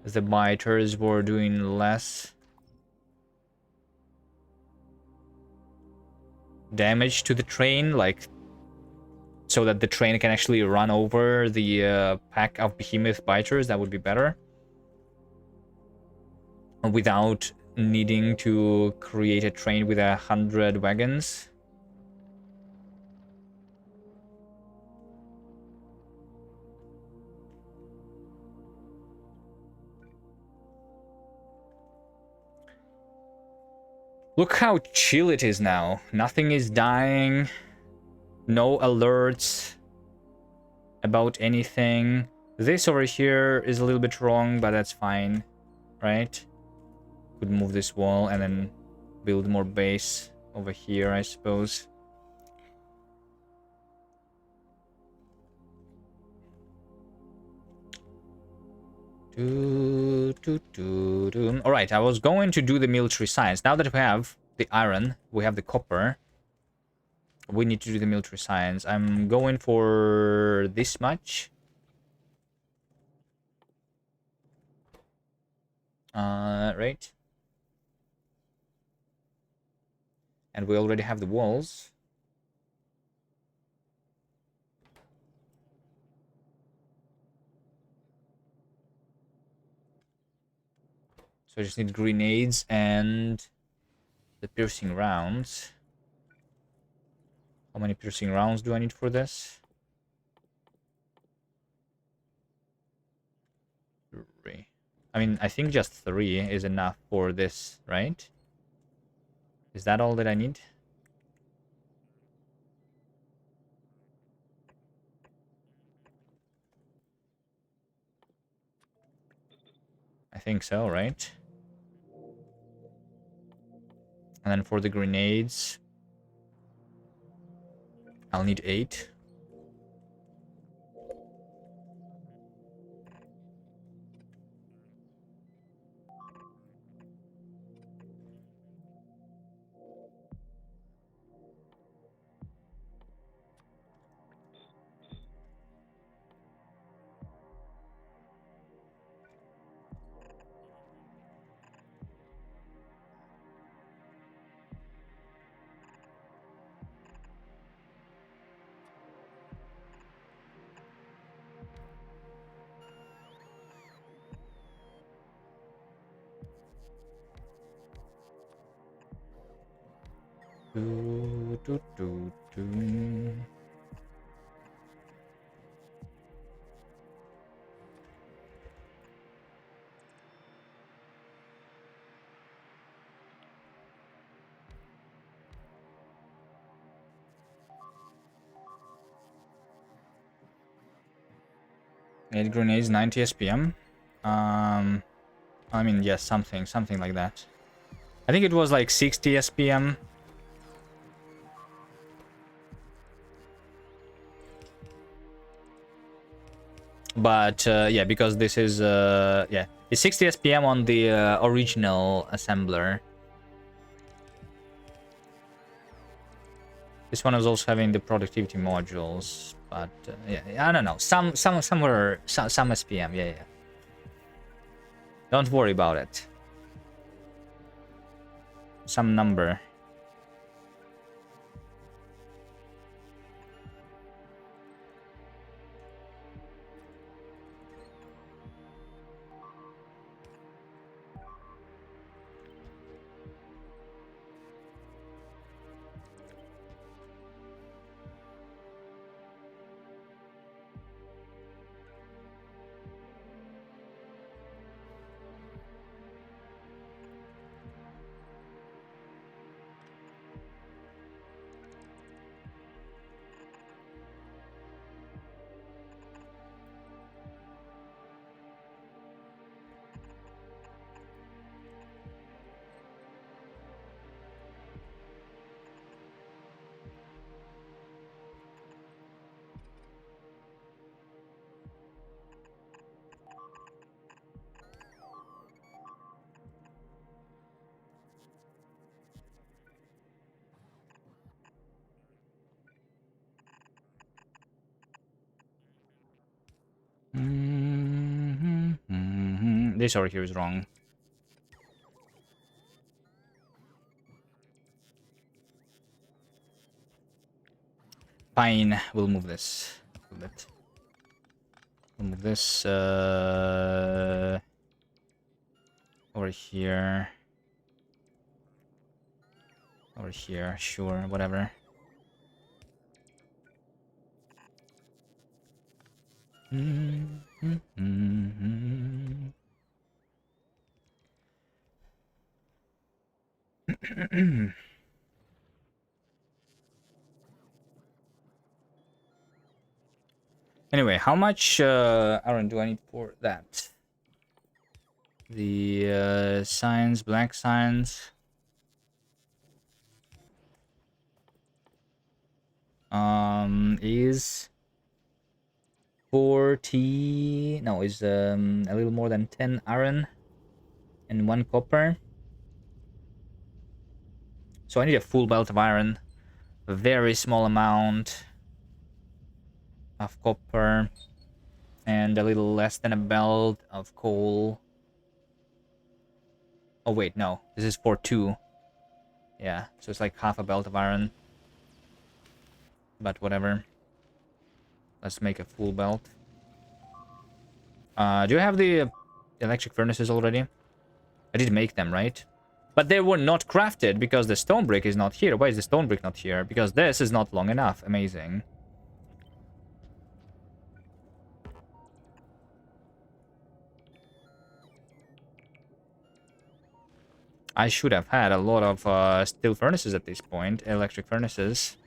the biters were doing less damage to the train, like so that the train can actually run over the pack of behemoth biters, that would be better. Without needing to create a train with 100 wagons. Look how chill it is now. Nothing is dying. No alerts about anything. This over here is a little bit wrong, but that's fine, right? Could move this wall and then build more base over here, I suppose. Alright, I was going to do the military science. Now that we have the iron, we have the copper. We need to do the military science. I'm going for this much. Right. And we already have the walls. So I just need grenades and the piercing rounds. How many piercing rounds do I need for this? 3. I mean, I think just 3 is enough for this, right? Is that all that I need? I think so, right? And then for the grenades, I'll need 8. Do, do, do, do. Eight grenades, 90 SPM. I mean, yes, something like that. I think it was like 60 SPM. But yeah, because this is yeah, it's 60 SPM on the original assembler. This one is also having the productivity modules, but yeah, I don't know. Somewhere some SPM. Yeah, yeah. Don't worry about it. Some number. This over here is wrong. Fine, we'll move this a bit. We'll move this over here. Over here, sure, whatever. Anyway, how much iron do I need for that? The signs, black signs. Is 40. No, is a little more than 10 iron and 1 copper. So I need a full belt of iron, a very small amount of copper, and a little less than a belt of coal. Oh wait, no, this is for 2. Yeah, so it's like half a belt of iron. But whatever. Let's make a full belt. Do you have the electric furnaces already? I did make them, right? But they were not crafted because the stone brick is not here. Why is the stone brick not here? Because this is not long enough. Amazing. I should have had a lot of steel furnaces at this point. Electric furnaces.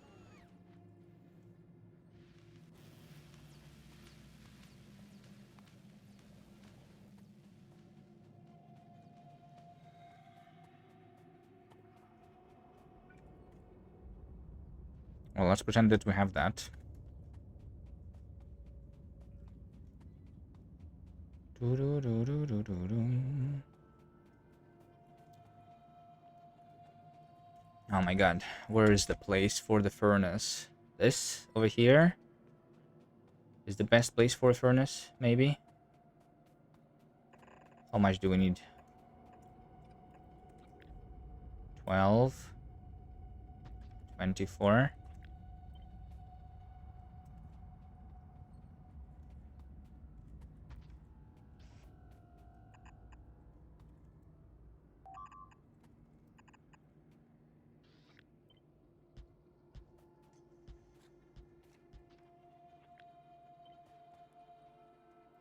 Well, let's pretend that we have that. Oh my god, where is the place for the furnace? This over here is the best place for a furnace, maybe? How much do we need? 12, 24.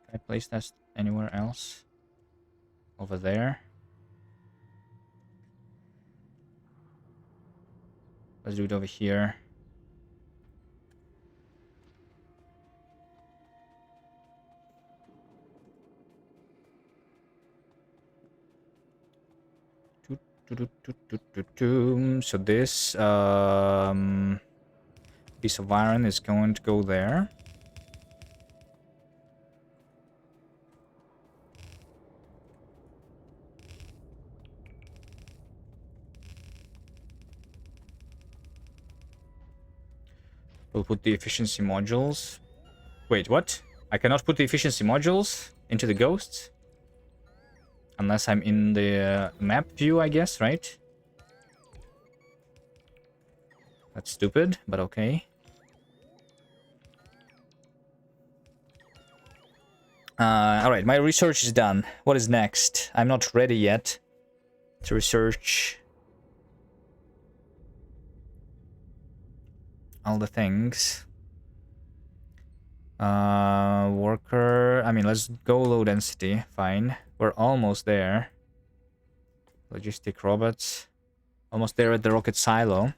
Can I place that anywhere else? Over there. Let's do it over here. So this piece of iron is going to go there. We'll put the efficiency modules. Wait, what? I cannot put the efficiency modules into the ghosts? Unless I'm in the map view, I guess, right? That's stupid, but okay. Alright, my research is done. What is next? I'm not ready yet to research all the things. Worker... I mean, let's go low density. Fine. We're almost there. Logistic robots. Almost there at the rocket silo.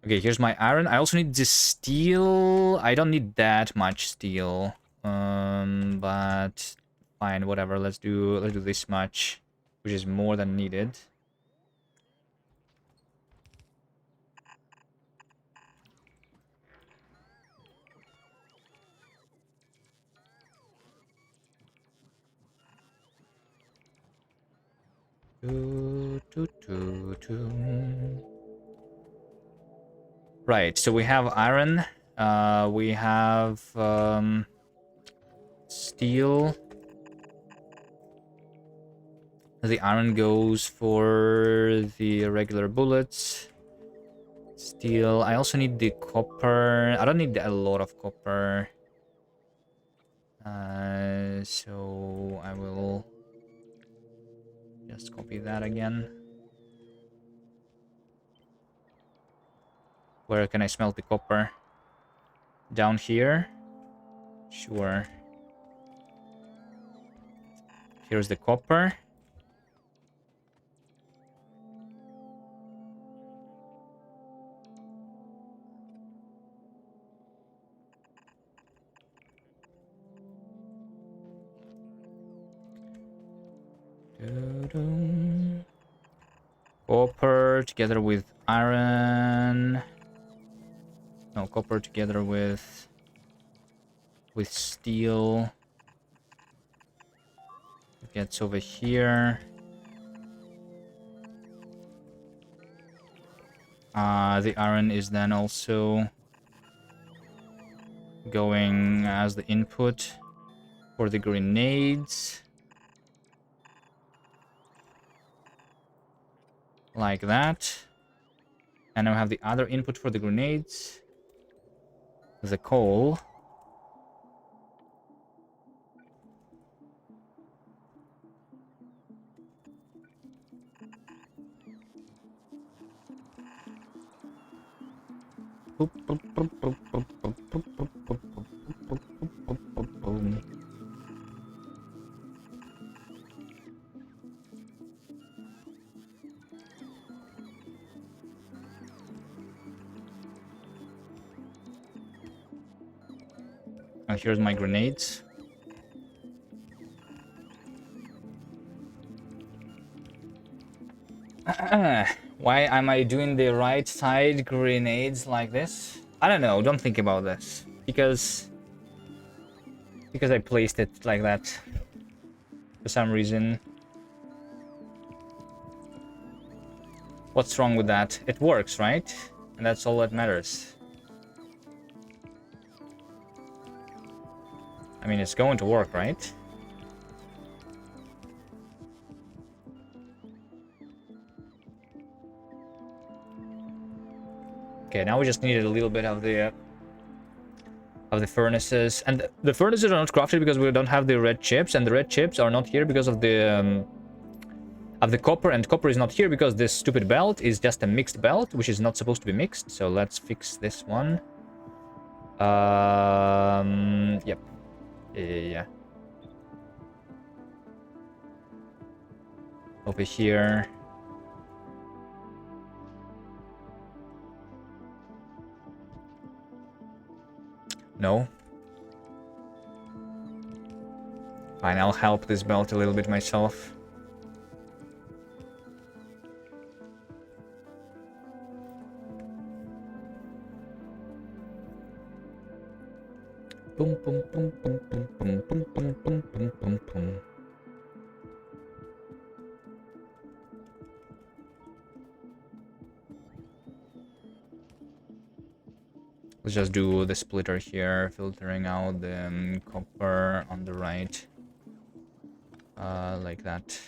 Okay, here's my iron. I also need the steel. I don't need that much steel. But fine, whatever. Let's do this much, which is more than needed. Right, so we have iron, we have steel. The iron goes for the regular bullets. Steel. I also need the copper. I don't need a lot of copper. So I will just copy that again. Where can I smelt the copper? Down here? Sure. Here's the copper. Copper together with iron. No, copper together with steel. It gets over here. The iron is then also going as the input for the grenades. Like that. And now I have the other input for the grenades. The coal. And here's my grenades. Why am I doing the right side grenades like this? I don't know. Don't think about this. Because I placed it like that. For some reason. What's wrong with that? It works, right? And that's all that matters. I mean, it's going to work, right? Okay, now we just needed a little bit of the furnaces, and the furnaces are not crafted because we don't have the red chips, and the red chips are not here because of the copper, and copper is not here because this stupid belt is just a mixed belt, which is not supposed to be mixed. So let's fix this one. Yep. Yeah. Over here. No. Fine, I'll help this belt a little bit myself. Boom, boom, boom, boom, boom, boom, boom, boom, boom, boom, boom, boom. Let's just do the splitter here, filtering out the copper on the right. Like that.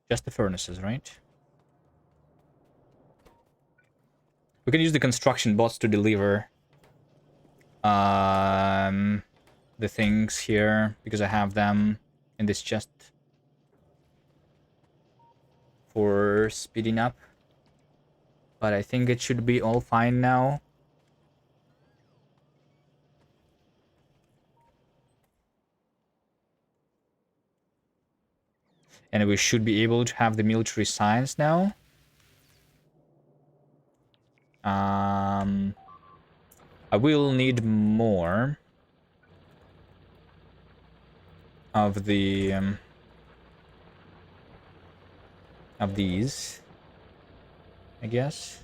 Just the furnaces, right? We can use the construction bots to deliver the things here because I have them in this chest for speeding up. But I think it should be all fine now. And we should be able to have the military science now. I will need more of the of these, I guess.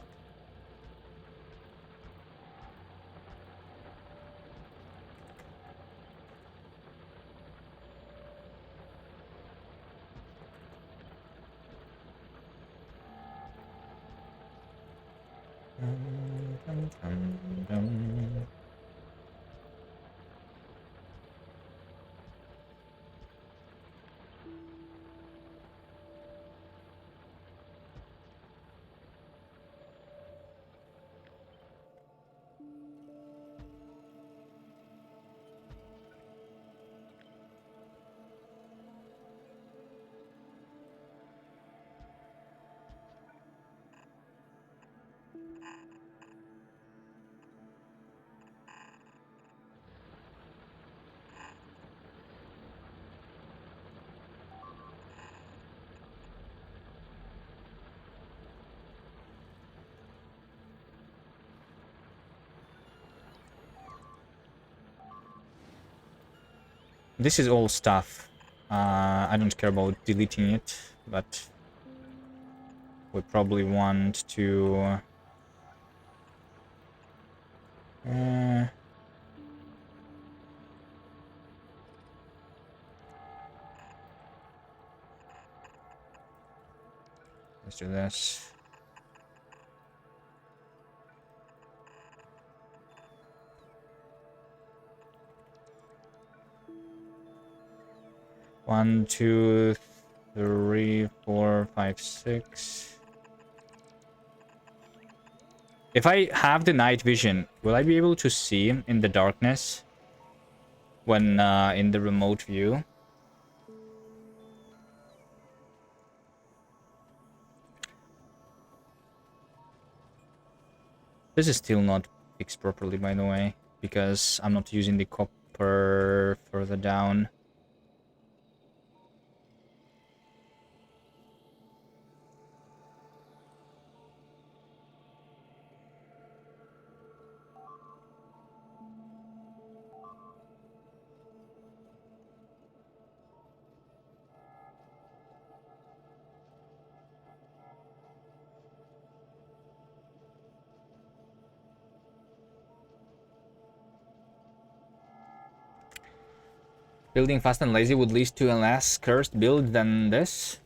This is all stuff. I don't care about deleting it, but we probably want to... let's do this. One, two, three, four, five, six. If I have the night vision, will I be able to see in the darkness when in the remote view? This is still not fixed properly, by the way, because I'm not using the copper further down. Building fast and lazy would lead to a less cursed build than this.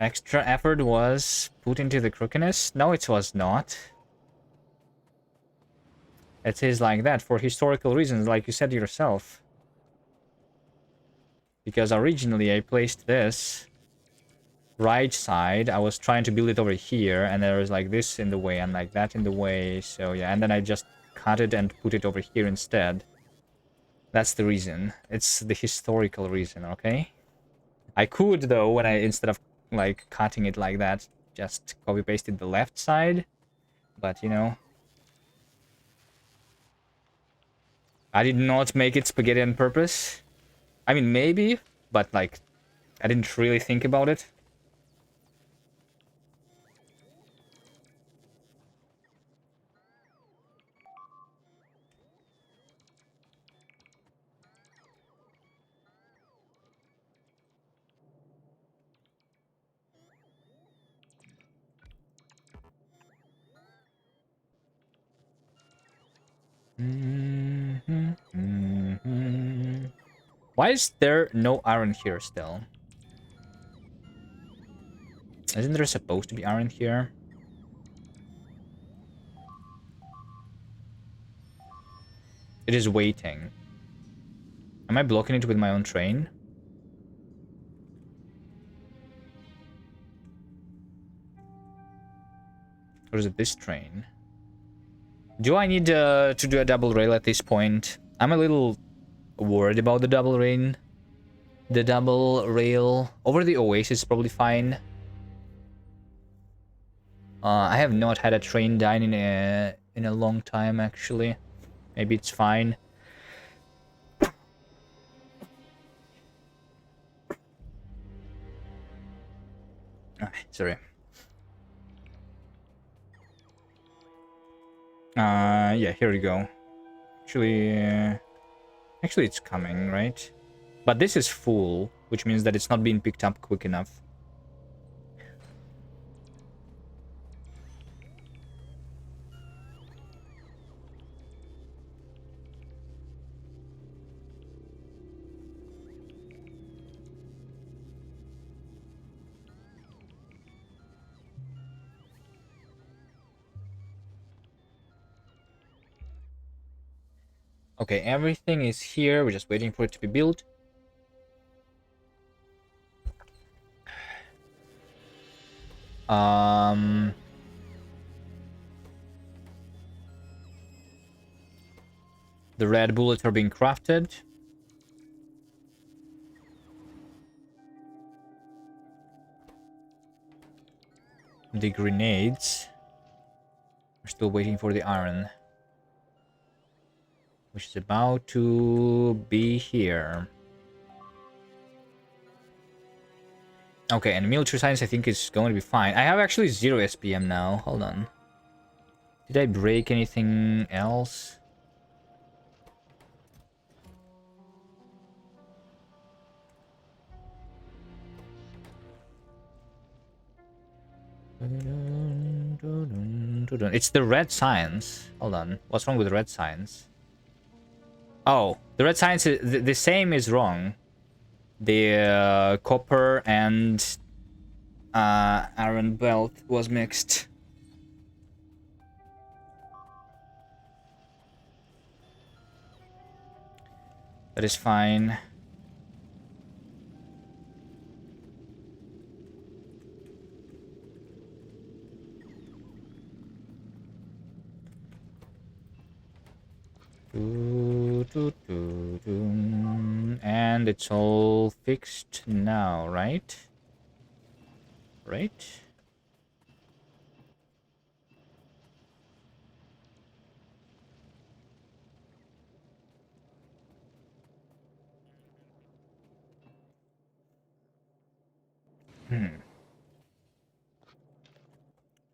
Extra effort was put into the crookedness? No, it was not. It is like that for historical reasons, like you said yourself. Because originally I placed this right side. I was trying to build it over here, and there was like this in the way and like that in the way. So yeah, and then I just cut it and put it over here instead. That's the reason. It's the historical reason, okay? I could, though, when I, instead of, like, cutting it like that, just copy-pasted the left side. But, you know. I did not make it spaghetti on purpose. I mean, maybe, but, like, I didn't really think about it. Why is there no iron here still? Isn't there supposed to be iron here? It is waiting. Am I blocking it with my own train? Or is it this train? Do I need to do a double rail at this point? I'm a little worried about the double rail. The double rail over the Oasis is probably fine. I have not had a train down in a long time, actually. Maybe it's fine. Sorry. Yeah, here we go. Actually, it's coming, right? But this is full, which means that it's not being picked up quick enough. Okay, everything is here. We're just waiting for it to be built. The red bullets are being crafted. The grenades. We're still waiting for the iron, which is about to be here. Okay, and military science I think is going to be fine. I have actually 0 SPM now. Hold on. Did I break anything else? It's the red science. Hold on. What's wrong with the red science? Oh, the red science is the same is wrong. The copper and iron belt was mixed. That is fine. And it's all fixed now, right? Right?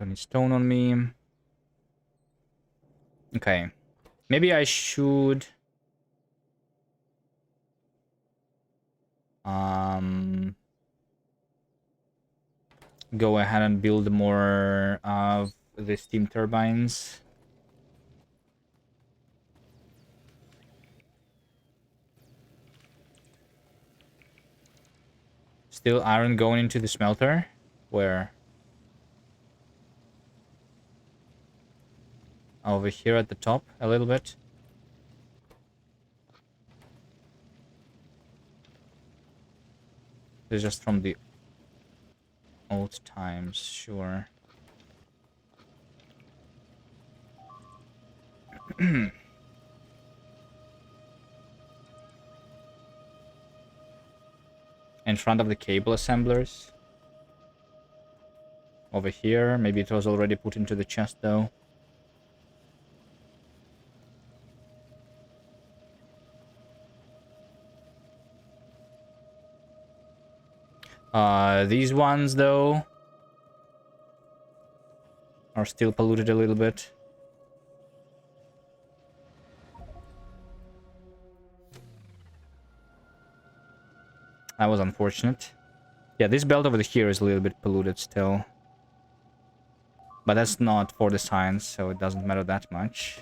Any stone on me? Okay. Maybe I should go ahead and build more of the steam turbines. Still iron going into the smelter? Where? Over here at the top a little bit. This is just from the old times, sure. In front of the cable assemblers. Over here. Maybe it was already put into the chest though. These ones though are still polluted a little bit. That was unfortunate. Yeah, this belt over here is a little bit polluted still. But that's not for the science, so it doesn't matter that much.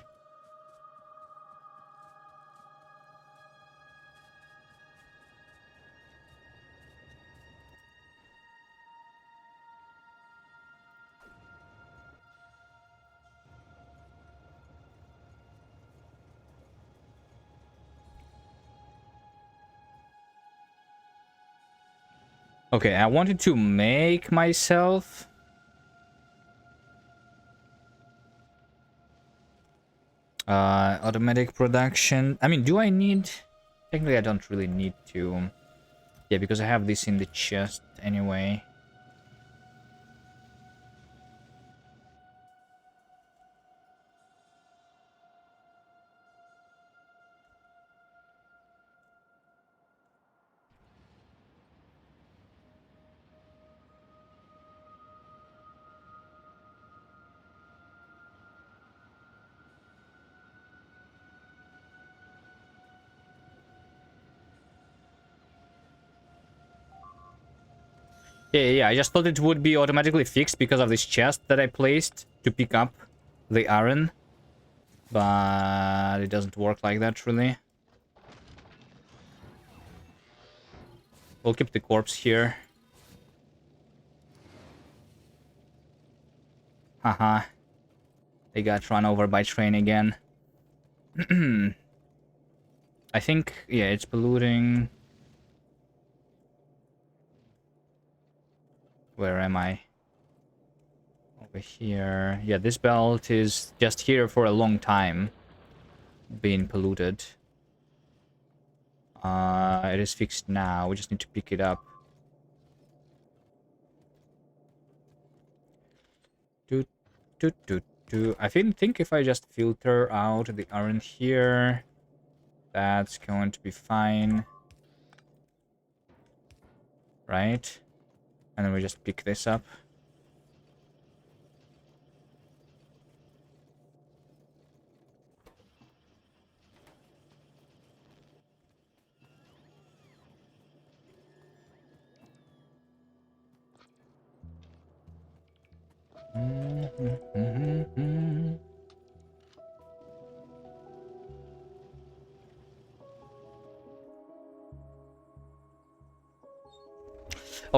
Okay, I wanted to make myself automatic production. I mean, do I need... Technically, I don't really need to. Yeah, because I have this in the chest anyway. Yeah, I just thought it would be automatically fixed because of this chest that I placed to pick up the iron. But it doesn't work like that, really. We'll keep the corpse here. Haha. They got run over by train again. I think, yeah, it's polluting. Where am I? Over here. Yeah, this belt is just here for a long time. Being polluted. It is fixed now. We just need to pick it up. I think if I just filter out the iron here, that's going to be fine. Right? And then we just pick this up. All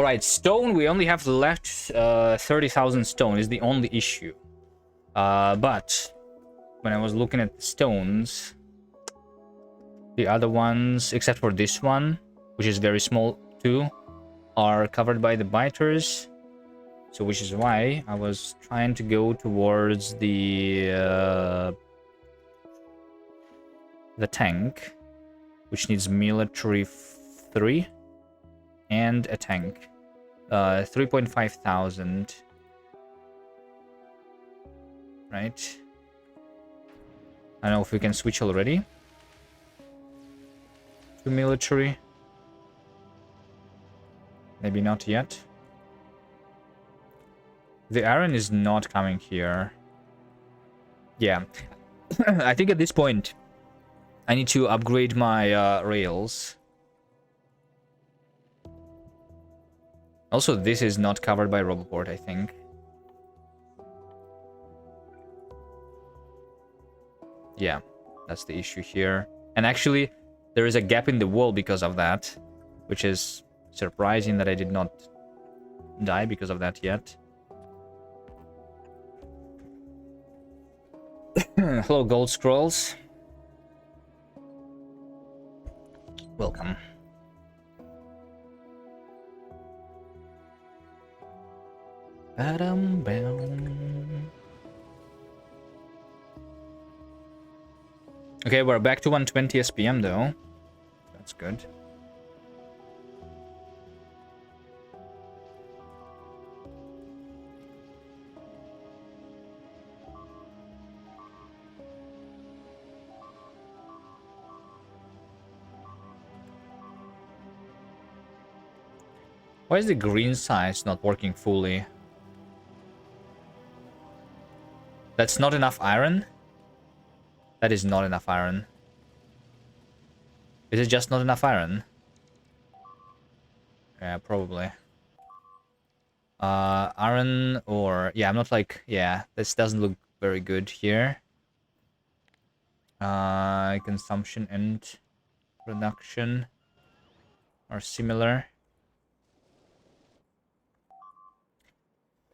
right, stone. We only have left 30,000 stone is the only issue. But when I was looking at the stones, the other ones, except for this one, which is very small too, are covered by the biters. So which is why I was trying to go towards the tank, which needs military 3 and a tank. 3.5 thousand. Right. I don't know if we can switch already to military. Maybe not yet. The iron is not coming here. Yeah. I think at this point, I need to upgrade my rails. Also, this is not covered by Roboport, I think. Yeah, that's the issue here. And actually, there is a gap in the wall because of that, which is surprising that I did not die because of that yet. Hello, Gold Scrolls. Welcome. Okay, we're back to 120 SPM though. That's good. Why is the green size not working fully? That's not enough iron? That is not enough iron. Is it just not enough iron? Yeah, probably. Iron or... Yeah, I'm not like... Yeah, this doesn't look very good here. Consumption and production are similar.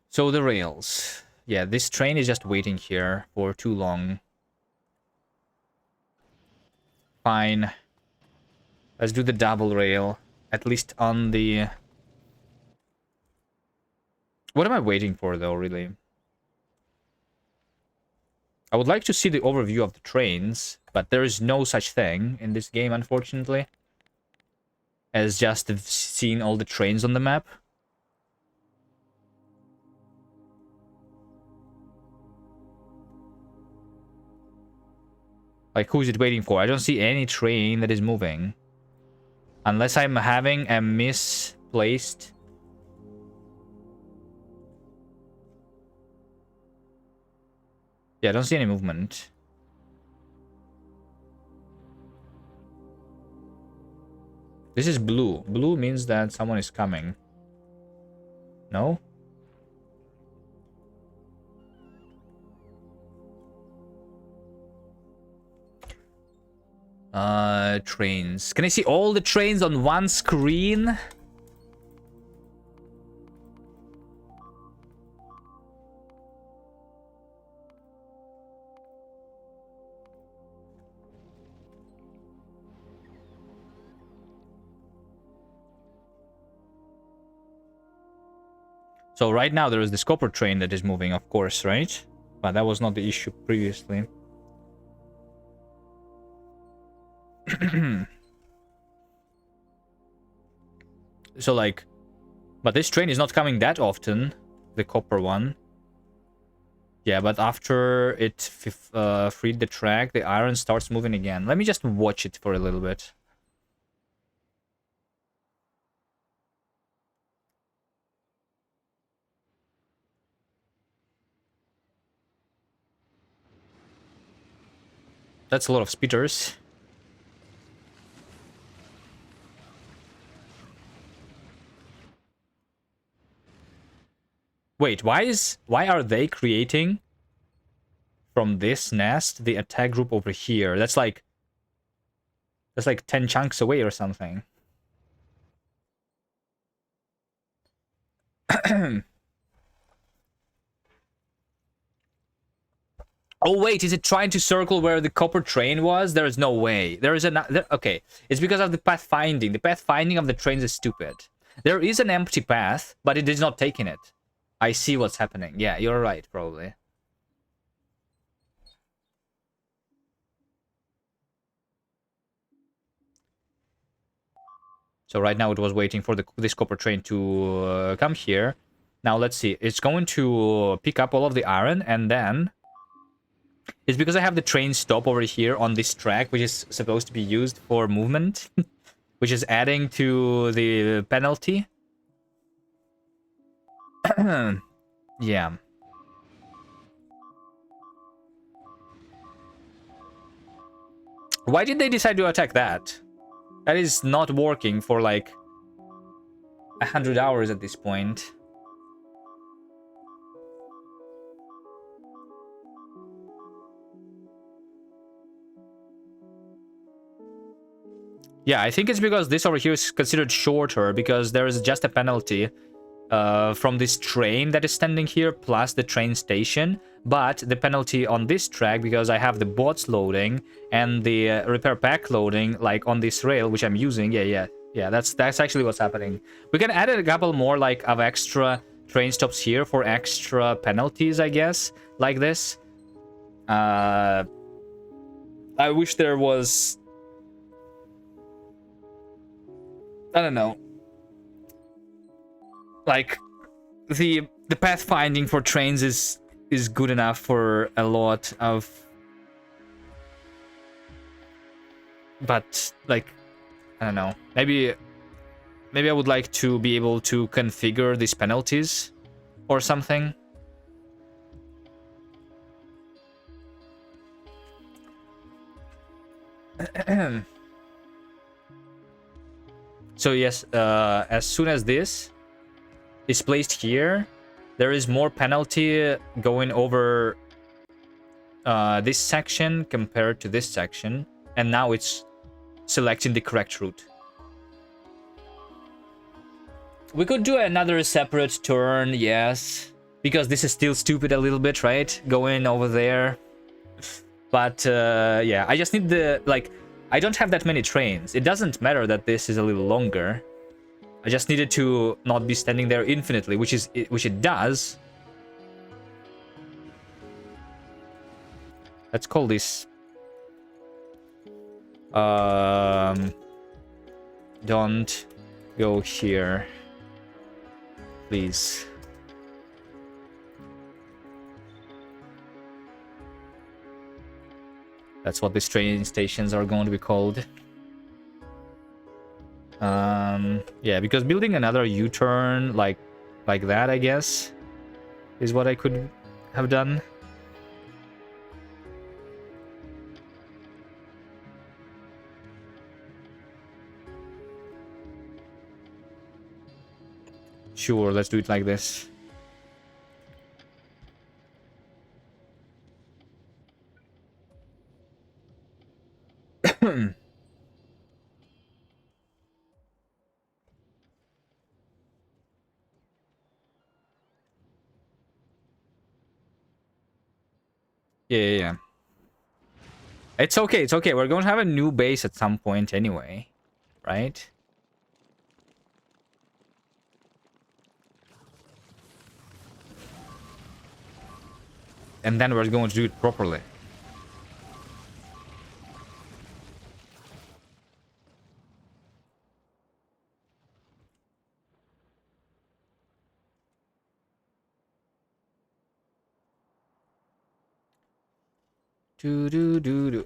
So the rails. Yeah, this train is just waiting here for too long. Fine. Let's do the double rail. At least on the... What am I waiting for, though, really? I would like to see the overview of the trains, but there is no such thing in this game, unfortunately. As just seeing all the trains on the map. Like, who is it waiting for? I don't see any train that is moving. Unless I'm having a misplaced... Yeah, I don't see any movement. This is blue. Blue means that someone is coming. No? Trains. Can I see all the trains on one screen? So right now there is this copper train that is moving, of course, right? But that was not the issue previously. So like, but this train is not coming that often, the copper one. Yeah, but after it freed the track, the iron starts moving again. Let me just watch it for a little bit. That's a lot of speeders. Wait, why are they creating from this nest the attack group over here? That's like 10 chunks away or something. Oh wait, is it trying to circle where the copper train was? There is no way. There is okay, it's because of the pathfinding. The pathfinding of the trains is stupid. There is an empty path, but it is not taking it. I see what's happening. Yeah, you're right, probably. So right now it was waiting for this copper train to come here. Now let's see. It's going to pick up all of the iron, and then it's because I have the train stop over here on this track, which is supposed to be used for movement, which is adding to the penalty. Yeah. Why did they decide to attack that? That is not working for like 100 hours at this point. Yeah, I think it's because this over here is considered shorter because there is just a penalty from this train that is standing here plus the train station, but the penalty on this track, because I have the bots loading and the repair pack loading like on this rail which I'm using. Yeah, that's actually what's happening. We can add a couple more like of extra train stops here for extra penalties, I guess, like this. I wish there was, I don't know, like the pathfinding for trains is good enough for a lot of, but like I don't know, maybe I would like to be able to configure these penalties or something. So yes, as soon as this is placed here, there is more penalty going over this section compared to this section, and now it's selecting the correct route. We could do another separate turn, yes, because this is still stupid a little bit, right? Going over there. But yeah, I just need the, like, I don't have that many trains. It doesn't matter that this is a little longer. I just needed to not be standing there infinitely, which it does. Let's call this don't go here, please. That's what these train stations are going to be called. Yeah, because building another U-turn like that, I guess, is what I could have done. Sure, let's do it like this. Yeah. It's okay, it's okay. We're going to have a new base at some point anyway, right? And then we're going to do it properly.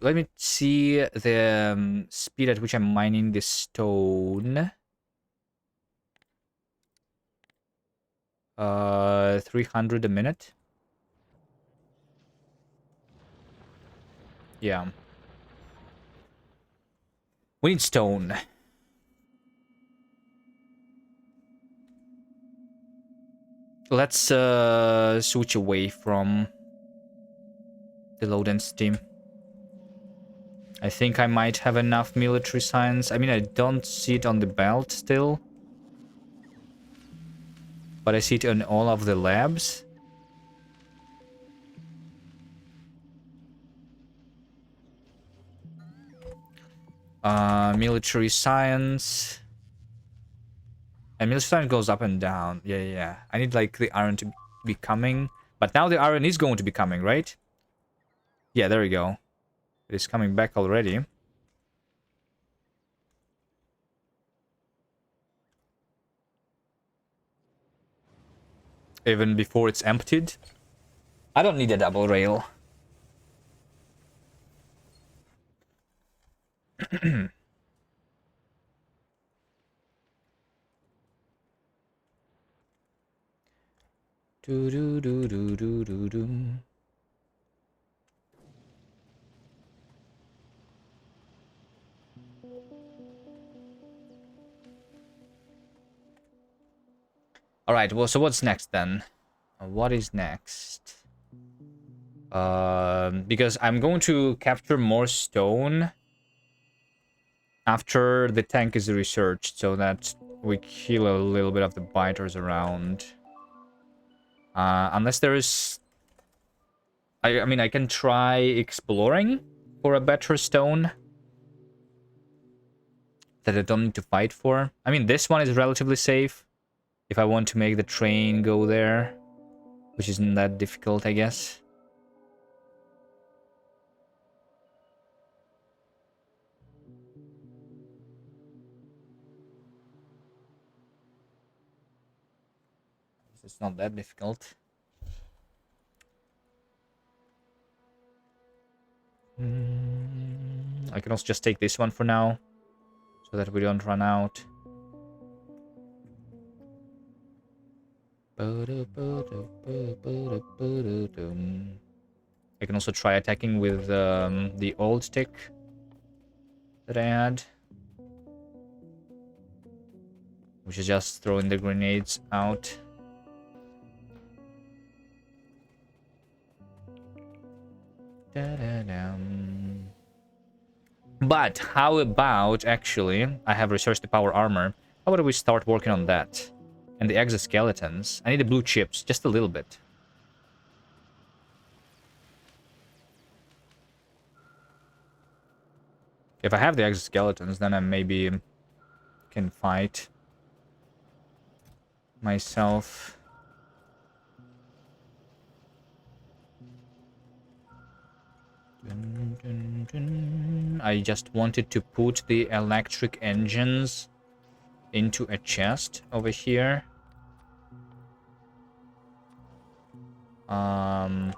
Let me see the speed at which I'm mining this stone. 300 a minute. Yeah. We need stone. Let's switch away from the load and steam. I think I might have enough military science. I mean, I don't see it on the belt still, but I see it in all of the labs. Military science. And military science goes up and down. Yeah, yeah, yeah. I need, like, the iron to be coming. But now the iron is going to be coming, right? Yeah, there we go. It is coming back already. Even before it's emptied. I don't need a double rail. Do do do do do do do. All right. Well, so what's next then? What is next? Because I'm going to capture more stone after the tank is researched, so that we kill a little bit of the biters around. Unless there is... I mean, I can try exploring for a better stone that I don't need to fight for. I mean, this one is relatively safe if I want to make the train go there, which isn't that difficult, I guess. It's not that difficult. I can also just take this one for now, so that we don't run out. I can also try attacking with the old stick that I had, which is just throwing the grenades out. But how about, actually, I have researched the power armor. How about we start working on that? And the exoskeletons. I need the blue chips, just a little bit. If I have the exoskeletons, then I maybe can fight myself. I just wanted to put the electric engines into a chest over here. How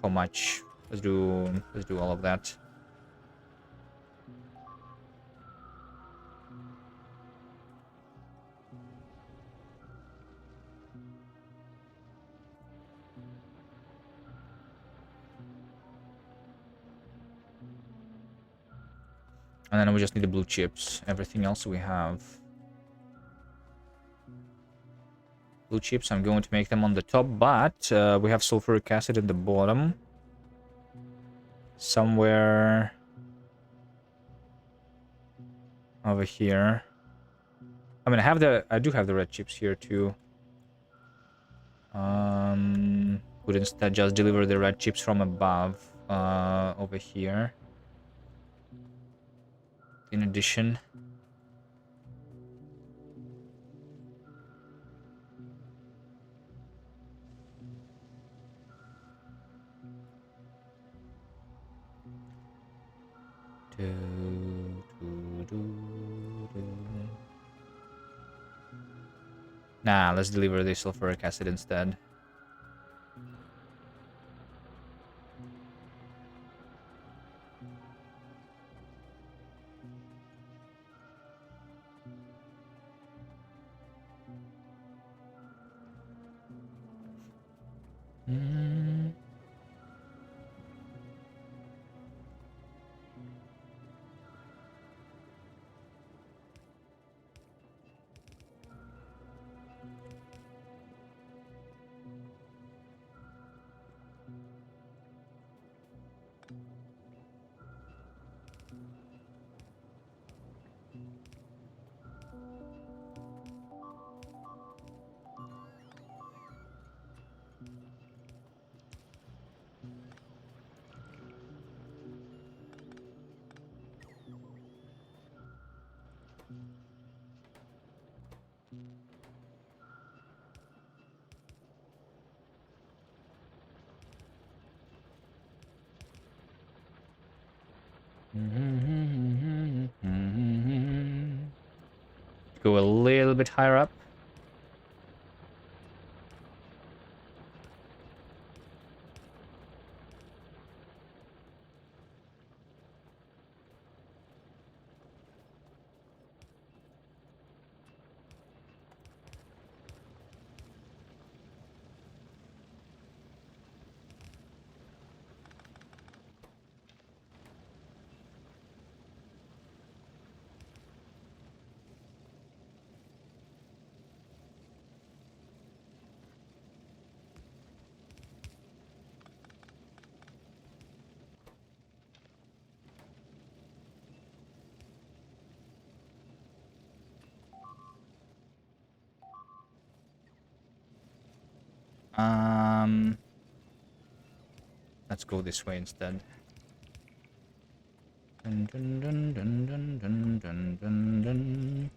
much? Let's do all of that. And then we just need the blue chips. Everything else we have. Blue chips, I'm going to make them on the top, but we have sulfuric acid at the bottom. Somewhere over here. I mean, I do have the red chips here too. Would instead just deliver the red chips from above over here. In addition. Nah, let's deliver the sulfuric acid instead. Go a little bit higher up. Let's go this way instead. Dun, dun, dun, dun, dun, dun, dun, dun, dun.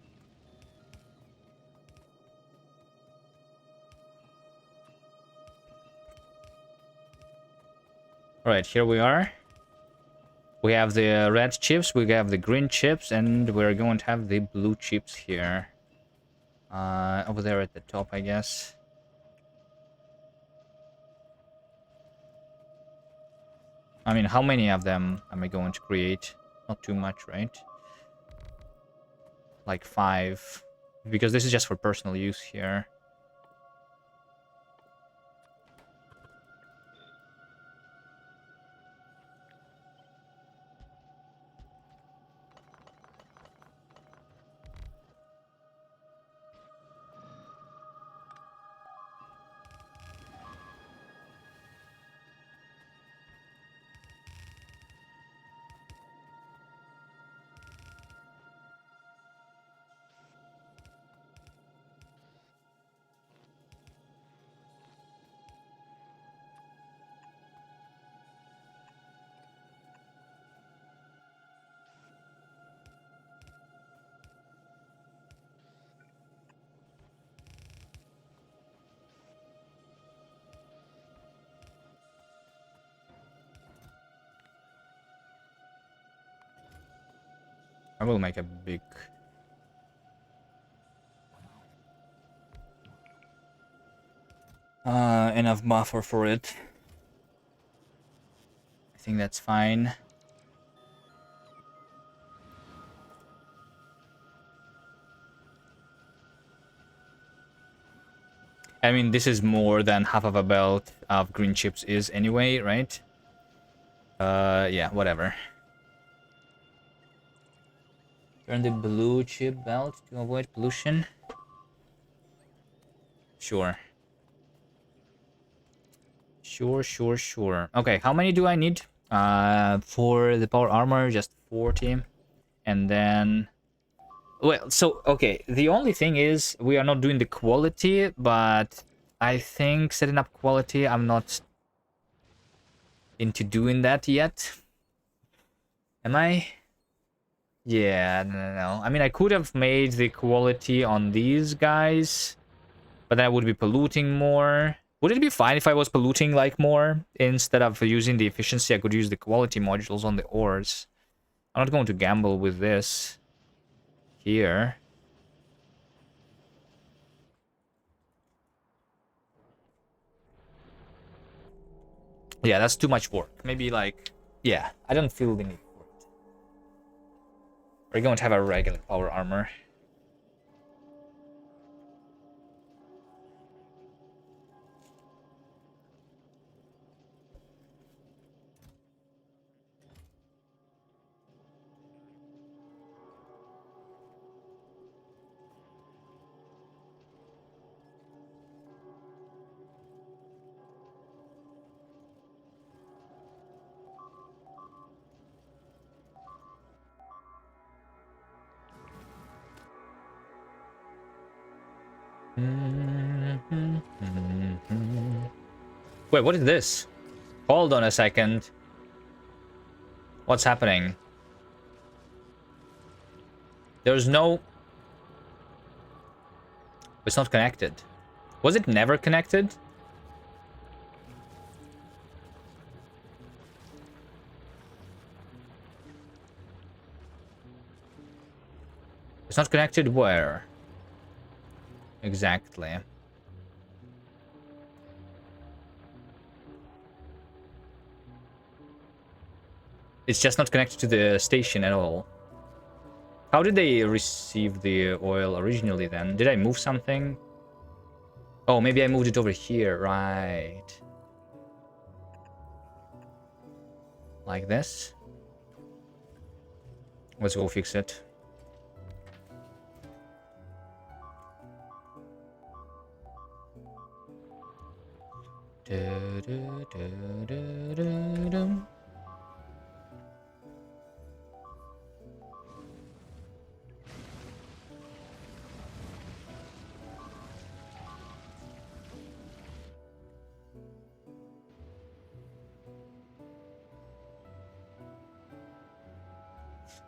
All right, here we are. We have the red chips, we have the green chips, and we're going to have the blue chips here. Over there at the top, I guess. I mean, how many of them am I going to create? Not too much, right? Like 5. Because this is just for personal use here. I will make a big... enough buffer for it. I think that's fine. I mean, this is more than half of a belt of green chips is anyway, right? Yeah, whatever. Turn the blue chip belt to avoid pollution. Sure. Sure. Okay, how many do I need? For the power armor, just 40. And then... Well, so, okay, the only thing is we are not doing the quality, but I think setting up quality, I'm not into doing that yet. Am I? Yeah, no. I mean, I could have made the quality on these guys, but then I would be polluting more. Would it be fine if I was polluting, like, more? Instead of using the efficiency, I could use the quality modules on the ores. I'm not going to gamble with this here. Yeah, that's too much work. Maybe, like... Yeah, I don't feel the need for it. We're going to have a regular power armor. Wait, what is this? Hold on a second. What's happening? There's no... It's not connected. Was it never connected? It's not connected where? Exactly. It's just not connected to the station at all. How did they receive the oil originally then? Did I move something? Oh, maybe I moved it over here, right. Like this. Let's go fix it.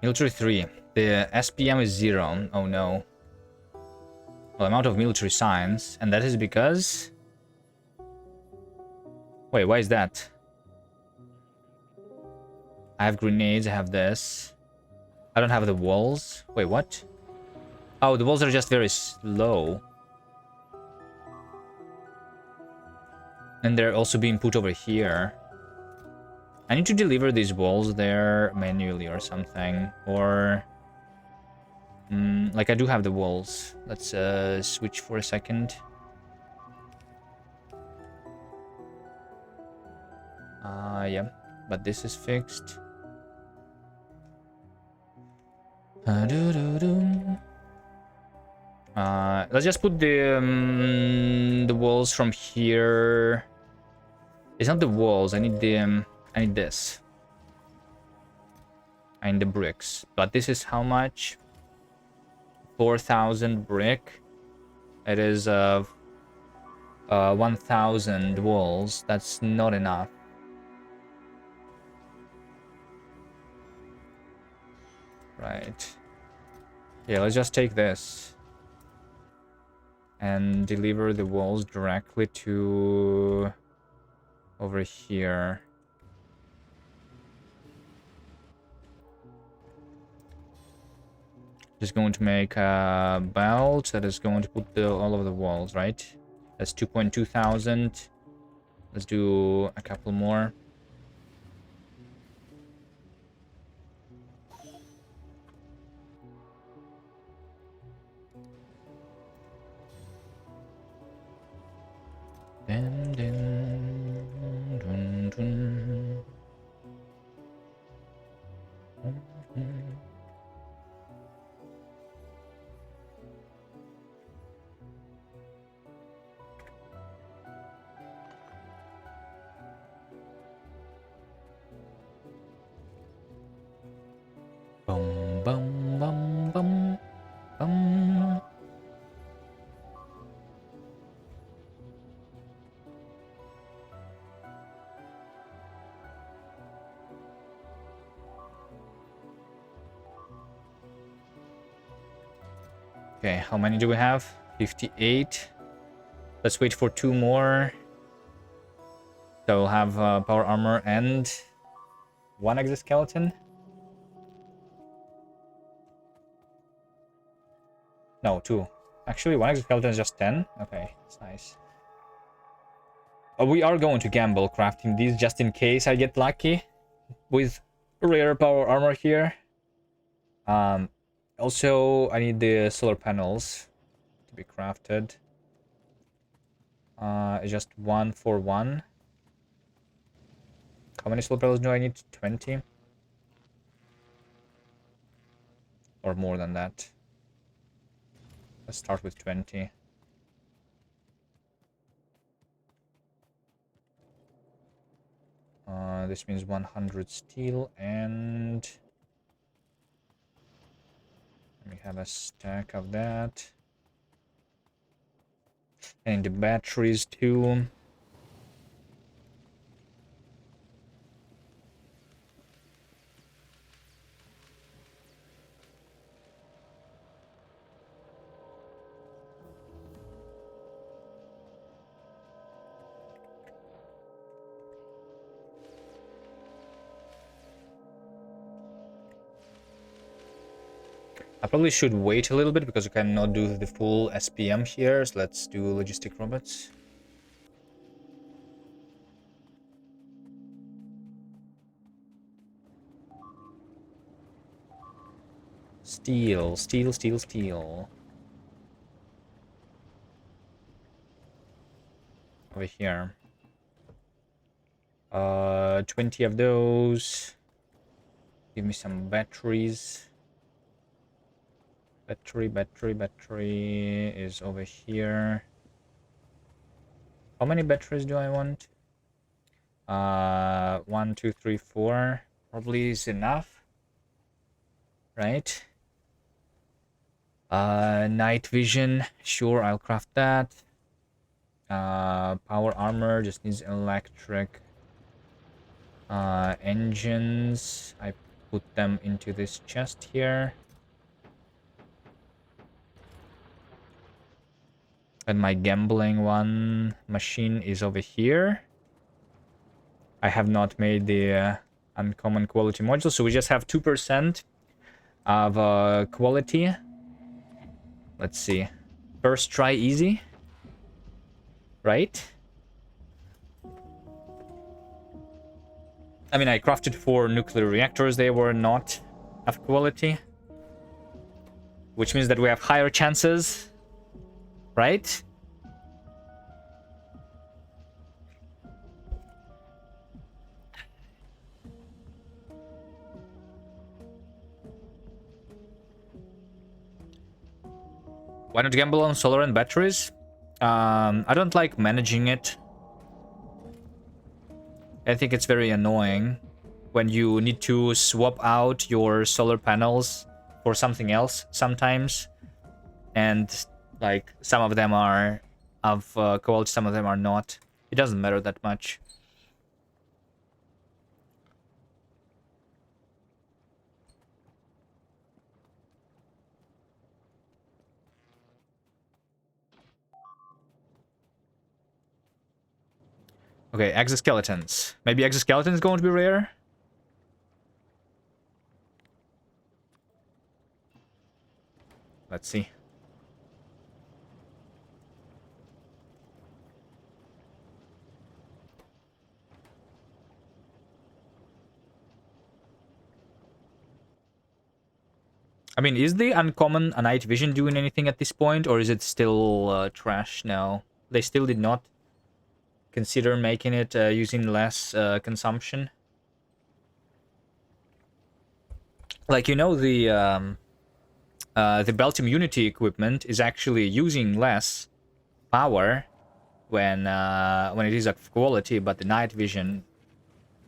Military 3. The SPM is 0. Oh no. Well, amount of military science. And that is because... Wait, why is that? I have grenades, I have this. I don't have the walls. Wait, what? Oh, the walls are just very slow. And they're also being put over here. I need to deliver these walls there manually or something. Or... like, I do have the walls. Let's switch for a second. Yeah. But this is fixed. Let's just put the walls from here. It's not the walls. I need the I need this. I need the bricks. But this is how much? 4,000 brick. It is 1,000 walls. That's not enough. Right. Yeah, let's just take this and deliver the walls directly to over here. Just going to make a belt that is going to put all of the walls, right? That's 2.2 thousand. Let's do a couple more. Dun, dun, dun, dun. Bum, bum, bum, bum, bum. Okay, how many do we have? 58. Let's wait for 2 more. So we'll have power armor and 1 exoskeleton. No, 2. Actually, 1 exoskeleton is just 10. Okay, that's nice. We are going to gamble crafting these just in case I get lucky with rare power armor here. Also, I need the solar panels to be crafted. Just 1 for 1. How many solar panels do I need? 20? Or more than that. Let's start with 20. This means 100 steel and... we have a stack of that. And the batteries too. I probably should wait a little bit because I cannot do the full SPM here. So let's do logistic robots. Steel, steel, steel, steel. Over here. 20 of those. Give me some batteries. Battery is over here. How many batteries do I want? 1, 2, 3, 4. Probably is enough. Right? Night vision. Sure, I'll craft that. Power armor just needs electric. Engines. I put them into this chest here. And my gambling one machine is over here. I have not made the uncommon quality module, so we just have 2% of quality. Let's see. First try easy. Right? I mean, I crafted 4 nuclear reactors. They were not of quality. Which means that we have higher chances. Right? Why not gamble on solar and batteries? I don't like managing it. I think it's very annoying when you need to swap out your solar panels for something else sometimes. And like some of them are of quality, some of them are not. It doesn't matter that much. Okay, exoskeletons. Maybe exoskeleton is going to be rare? Let's see. I mean, is the uncommon night vision doing anything at this point, or is it still trash now? They still did not consider making it using less consumption. Like, you know, the belt immunity equipment is actually using less power when it is of quality, but the night vision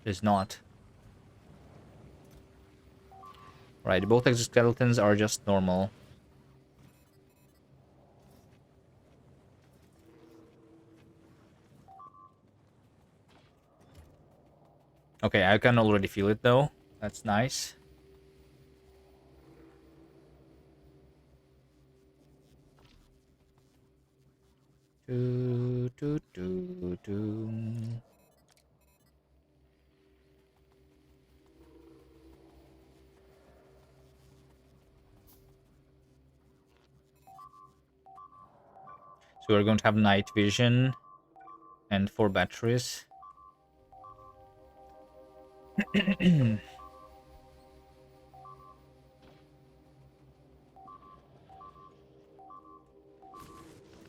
is not. Right, both exoskeletons are just normal. Okay, I can already feel it though. That's nice. Do, do, do, do. So we're going to have night vision and 4 batteries.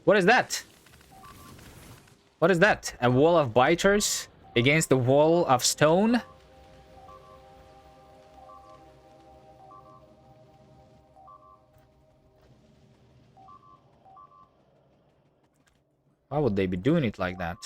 What is that? What is that? A wall of biters against the wall of stone? Why would they be doing it like that?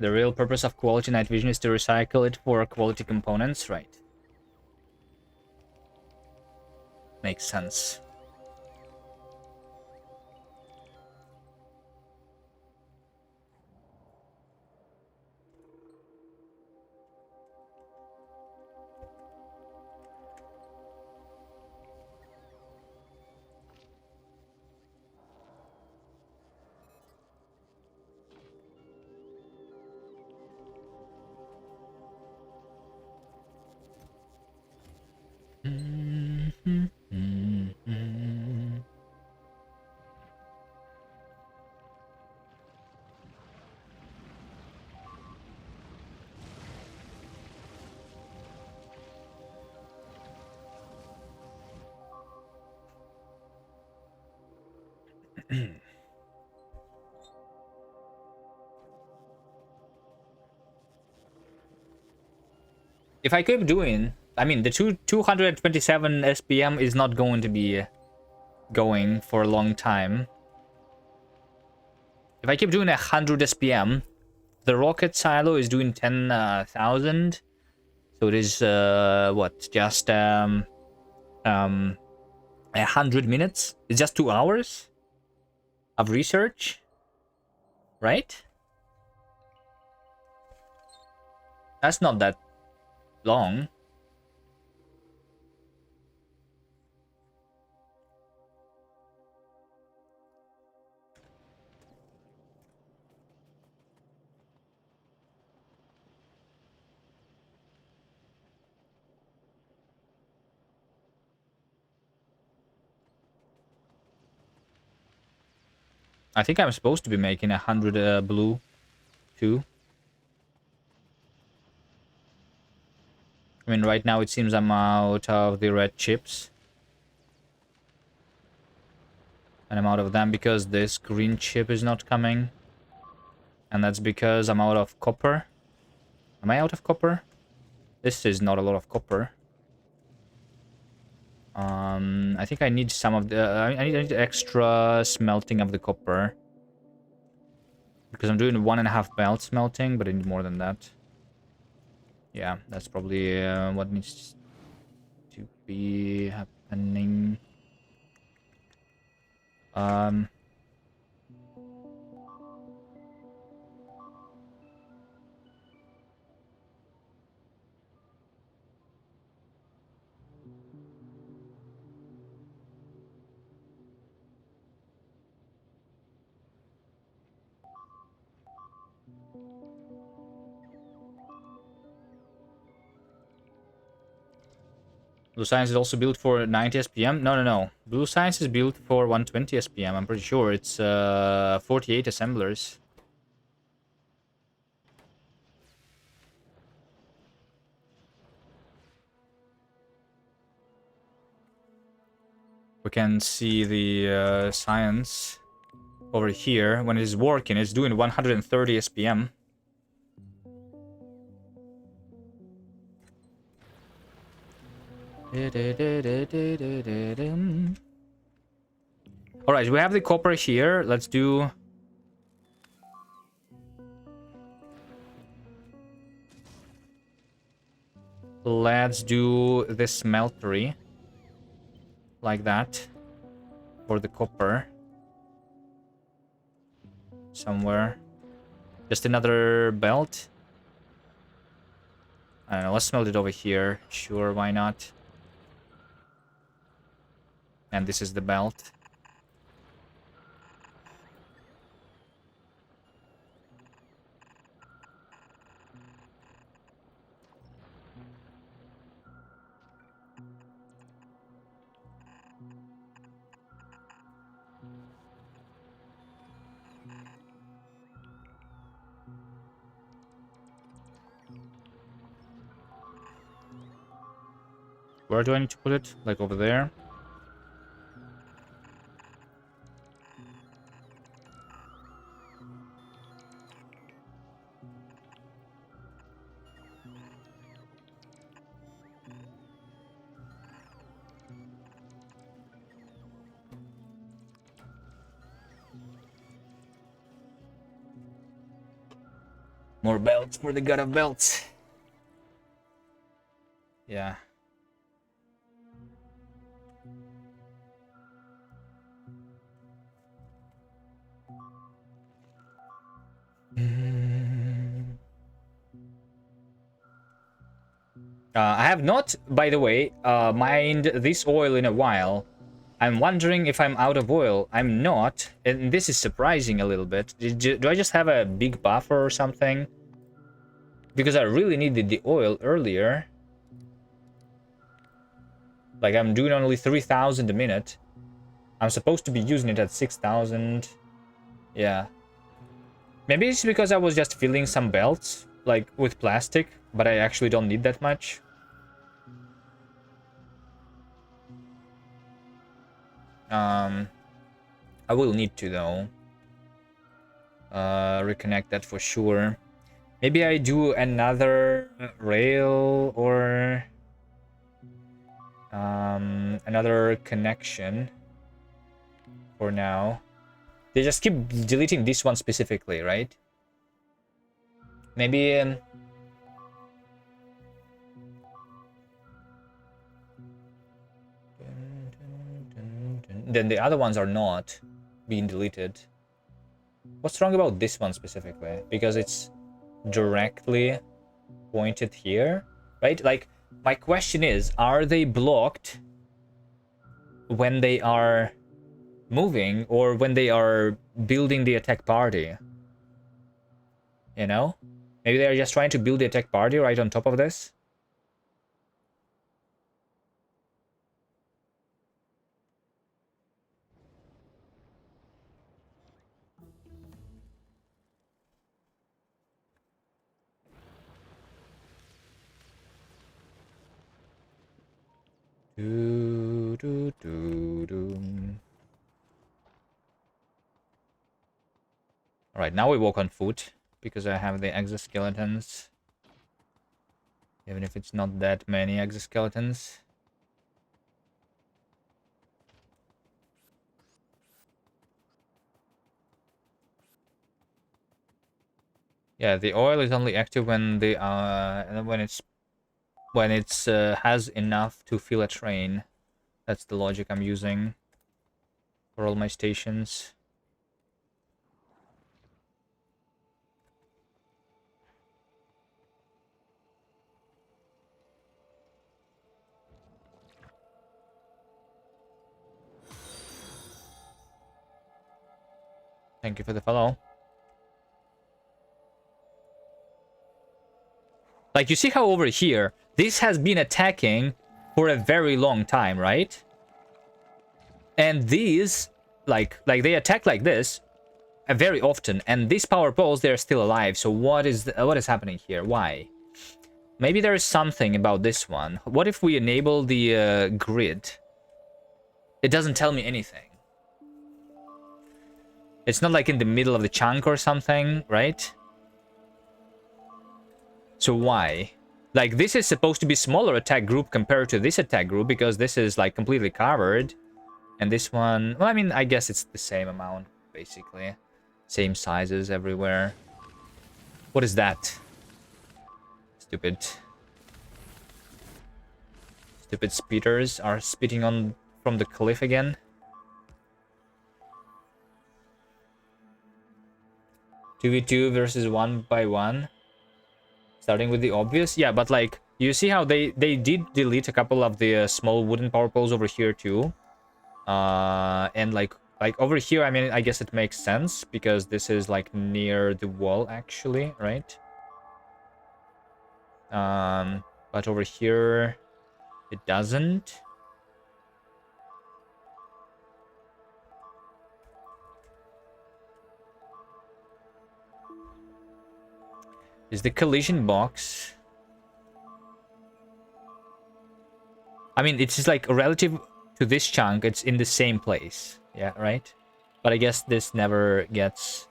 The real purpose of quality night vision is to recycle it for quality components, right? Makes sense. If I keep doing, I mean, the 227 SPM is not going to be going for a long time. If I keep doing 100 SPM, the rocket silo is doing 10,000. So it is, what, just 100 minutes? It's just 2 hours of research, right? That's not that long. I think I'm supposed to be making 100 blue too. I mean, right now it seems I'm out of the red chips. And I'm out of them because this green chip is not coming. And that's because I'm out of copper. Am I out of copper? This is not a lot of copper. I think I need some of the... I need extra smelting of the copper. Because I'm doing 1.5 belt smelting, but I need more than that. Yeah, that's probably what needs to be happening. Blue Science is also built for 90 SPM? No, no, no. Blue Science is built for 120 SPM. I'm pretty sure it's 48 assemblers. We can see the science over here. When it's working, it's doing 130 SPM. Alright, we have the copper here. Let's do... Let's do this smeltery. Like that. For the copper. Somewhere. Just another belt. I don't know, let's smelt it over here. Sure, why not? And this is the belt. Where do I need to put it? Like over there? More belts for the god of belts. Yeah. I have not, by the way, mined this oil in a while. I'm wondering if I'm out of oil. I'm not, and this is surprising a little bit. Do I just have a big buffer or something? Because I really needed the oil earlier. Like, I'm doing only 3,000 a minute. I'm supposed to be using it at 6,000. Yeah. Maybe it's because I was just filling some belts, like, with plastic, but I actually don't need that much. I will need to, though. Reconnect that for sure. Maybe I do another rail or another connection for now. They just keep deleting this one specifically, right? Maybe then the other ones are not being deleted. What's wrong about this one specifically? Because it's directly pointed here, right? Like, my question is, are they blocked when they are moving or when they are building the attack party? You know? Maybe they're just trying to build the attack party right on top of this? Do, do, do, do. Alright, now we walk on foot because I have the exoskeletons. Even if it's not that many exoskeletons. Yeah, the oil is only active when the when it's has enough to fill a train. That's the logic I'm using for all my stations. Thank you for the follow. Like, you see how over here, this has been attacking for a very long time, right? And these, like they attack like this very often, and these power poles, they're still alive. So what is happening here? Why? Maybe there is something about this one. What if we enable the grid? It doesn't tell me anything. It's not like in the middle of the chunk or something, right? So why? Like, this is supposed to be smaller attack group compared to this attack group because this is like completely covered. And this one, well, I mean, I guess it's the same amount, basically. Same sizes everywhere. What is that? Stupid. Stupid speeders are spitting on from the cliff again. Two v 2 versus 1 by 1. Starting with the obvious. Yeah, but like, you see how they did delete a couple of the small wooden power poles over here too. And like over here, I mean, I guess it makes sense because this is like near the wall actually, right? But over here it doesn't. Is the collision box, I mean, it's just like relative to this chunk, it's in the same place. Yeah, right? But I guess this never gets,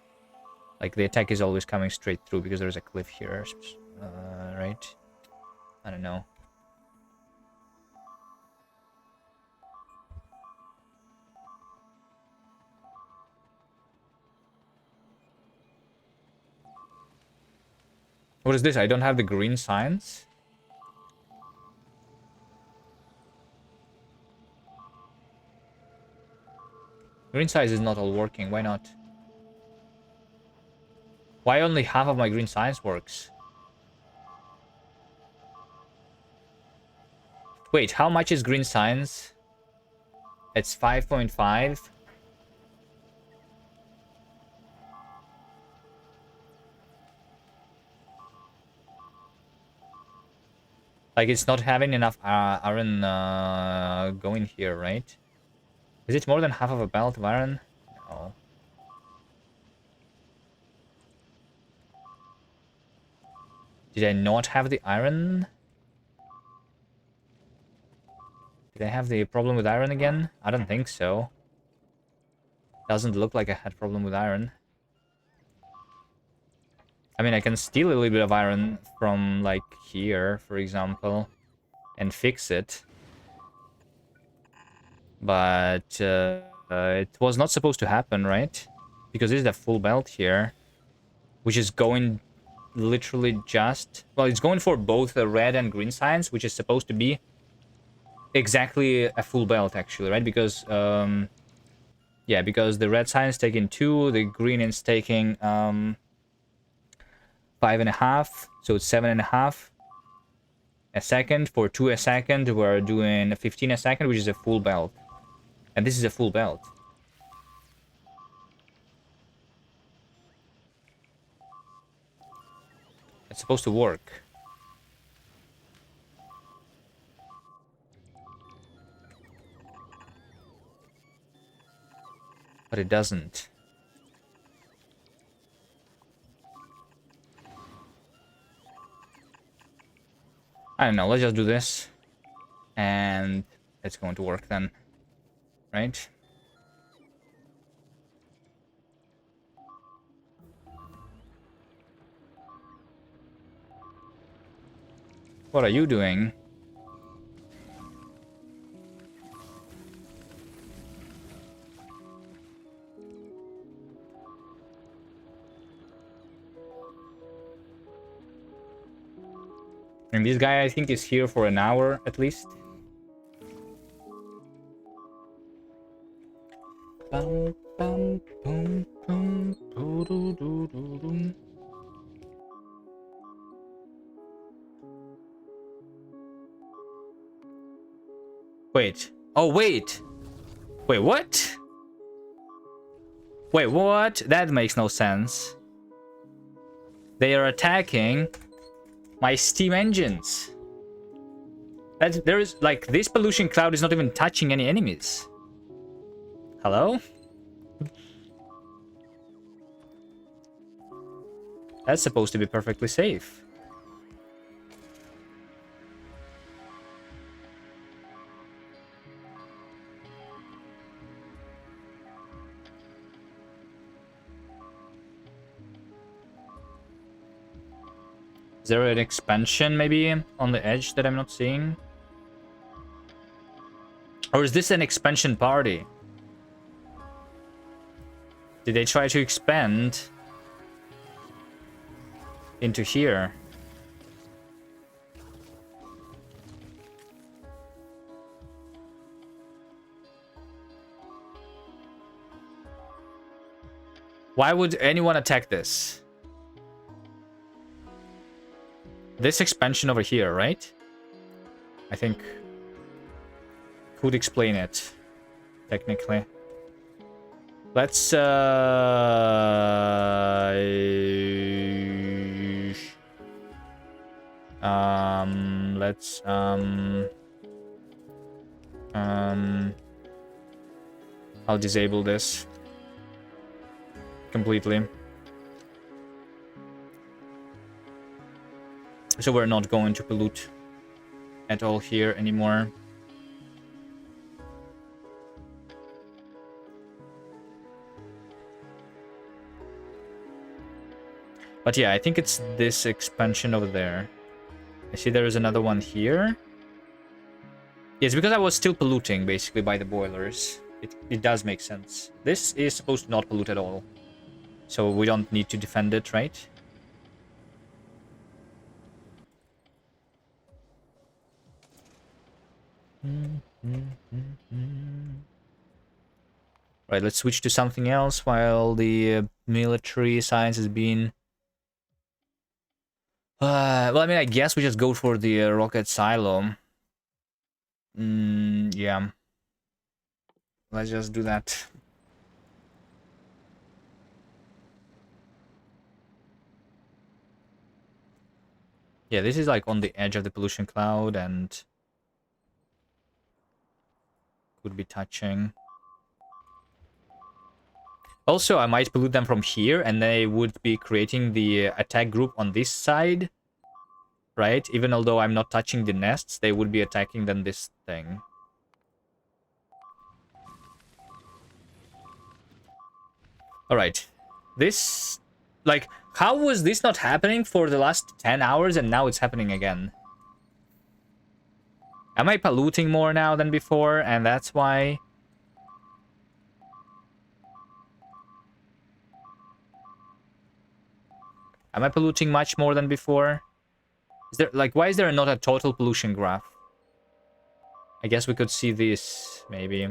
like, the attack is always coming straight through because there's a cliff here, right? I don't know. What is this? I don't have the green signs. Green size is not all working. Why not? Why only half of my green science works? Wait, how much is green science? It's 5.5. Like, it's not having enough iron going here, right? Is it more than half of a belt of iron? No. Did I not have the iron? Did I have the problem with iron again? I don't think so. Doesn't look like I had problem with iron. I mean, I can steal a little bit of iron from, like, here, for example, and fix it. But it was not supposed to happen, right? Because this is a full belt here, which is going literally just... Well, it's going for both the red and green signs, which is supposed to be exactly a full belt, actually, right? Because, yeah, because the red sign is taking 2, the green is taking 5.5, so it's 7.5 a second. For 2 a second, we're doing 15 a second, which is a full belt. And this is a full belt. It's supposed to work. But it doesn't. I don't know, let's just do this. And it's going to work then. Right? What are you doing? And this guy, I think, is here for an hour at least. Bum, bum, boom, boom, doo, doo, doo, doo, doo. Wait. Oh, wait. Wait, what? Wait, what? That makes no sense. They are attacking my steam engines. There is, like, this pollution cloud is not even touching any enemies. Hello? That's supposed to be perfectly safe. Is there an expansion maybe on the edge that I'm not seeing? Or is this an expansion party? Did they try to expand into here? Why would anyone attack this? This expansion over here, right? I think could explain it, technically. Let's I'll disable this completely. So we're not going to pollute at all here anymore. But yeah, I think it's this expansion over there. I see there is another one here. Yes, because I was still polluting, basically, by the boilers. It does make sense. This is supposed to not pollute at all. So we don't need to defend it, right? Right, let's switch to something else while the military science has been... well, I mean, I guess we just go for the rocket silo. Yeah. Let's just do that. Yeah, this is like on the edge of the pollution cloud and could be touching. Also, I might pollute them from here and they would be creating the attack group on this side. Right? Even although I'm not touching the nests, they would be attacking then this thing. Alright. This... Like, how was this not happening for the last 10 hours and now it's happening again? Am I polluting more now than before and that's why? Am I polluting much more than before? Is there, like, why is there not a total pollution graph? I guess we could see this, maybe.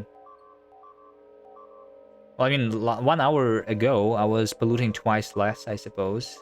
Well, I mean, 1 hour ago, I was polluting twice less, I suppose.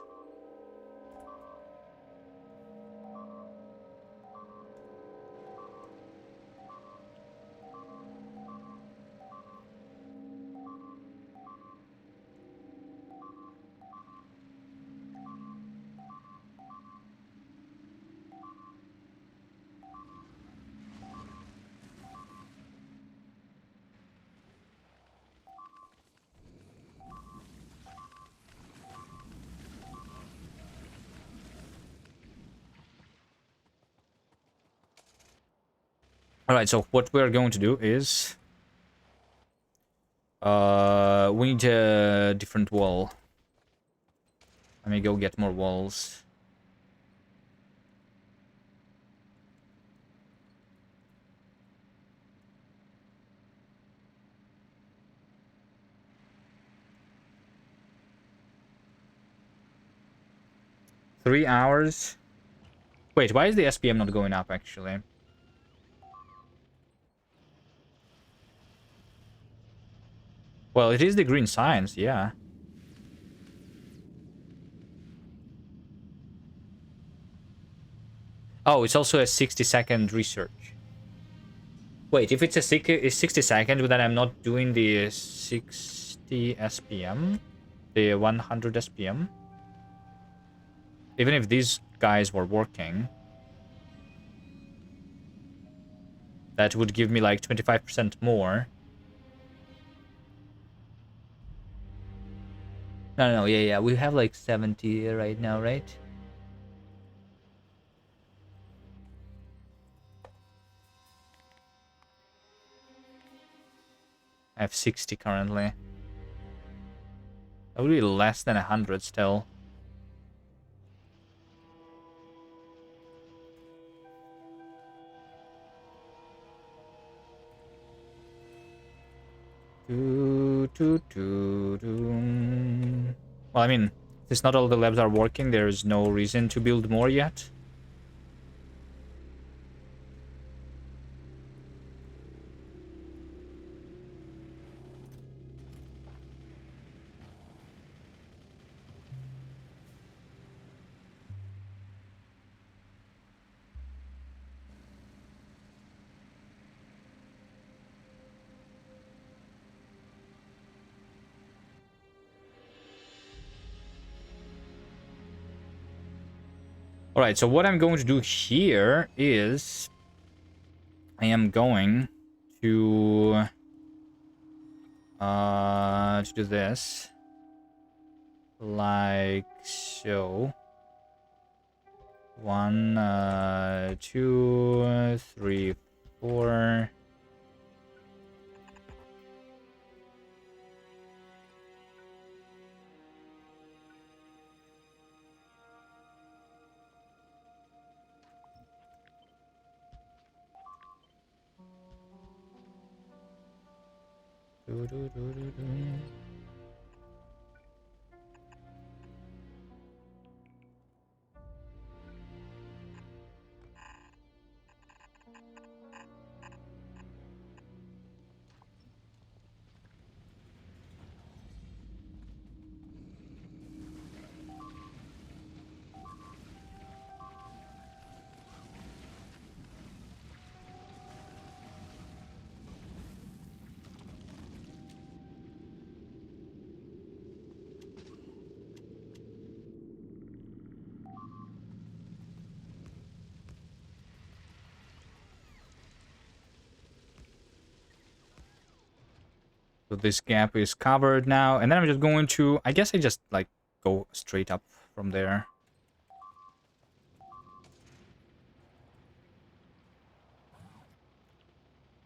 Alright, so what we're going to do is... we need a different wall. Let me go get more walls. Three hours? Wait, why is the SPM not going up, actually? Well, it is the green science, yeah. Oh, it's also a 60-second research. Wait, if it's a 60 second, then I'm not doing the 60 SPM? The 100 SPM? Even if these guys were working, that would give me like 25% more. No, yeah, we have like 70 right now, right? I have 60 currently. That would be less than 100 still. Well, I mean, since not all the labs are working, there's no reason to build more yet. Alright, so what I'm going to do here is... I am going to do this. Like so. 1, 2, 3, 4... So this gap is covered now, and then I'm just going to, I guess I just like go straight up from there.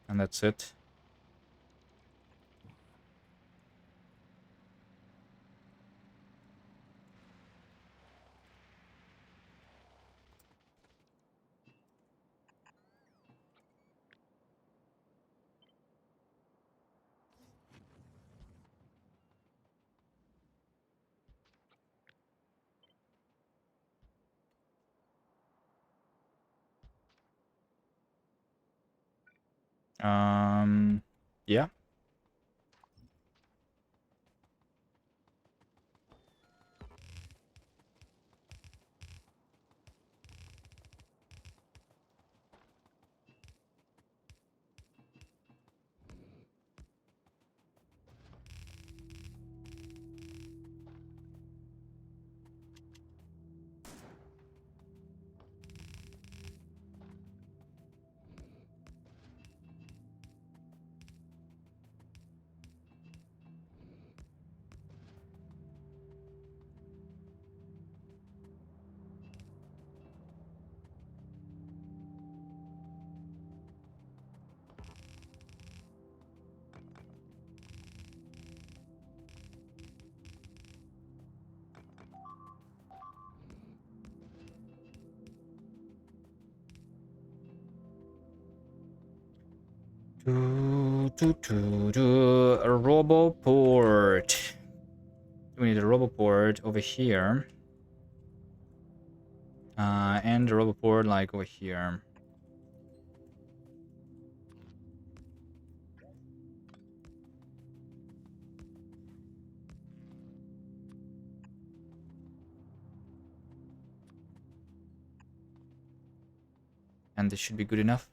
And that's it. Yeah. A roboport. We need a roboport over here. And a roboport like over here. And this should be good enough.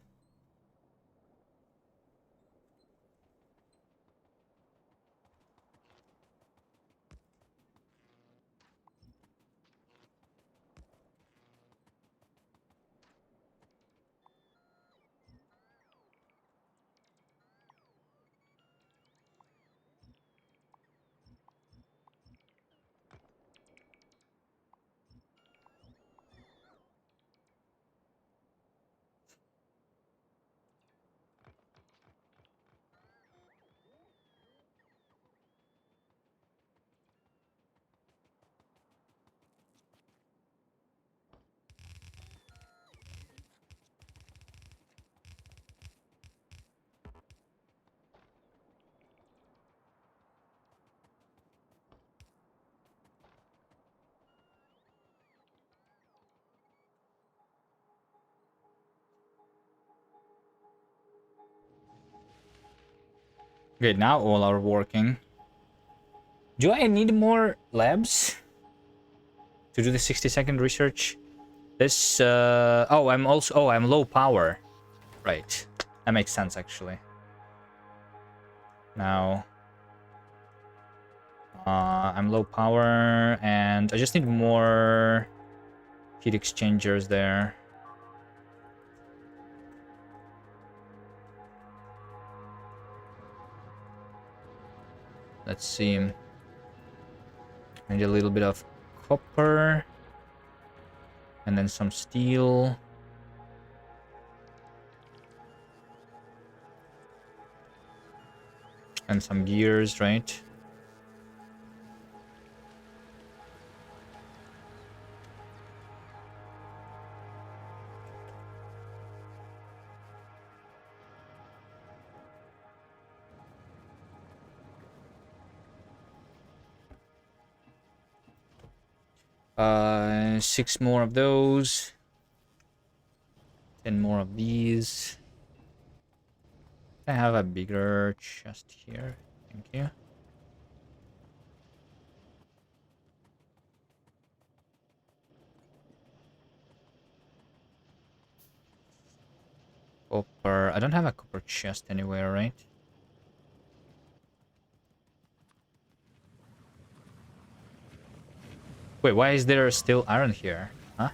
Okay, now all are working. Do I need more labs to do the 60-second research? This, oh, I'm low power. Right. That makes sense, actually. Now, I'm low power, and I just need more heat exchangers there. Let's see. I need a little bit of copper. And then some steel. And some gears, right? Six more of those. 10 more of these. I have a bigger chest here. Thank you. Copper. I don't have a copper chest anywhere, right? Wait, why is there still iron here? Huh?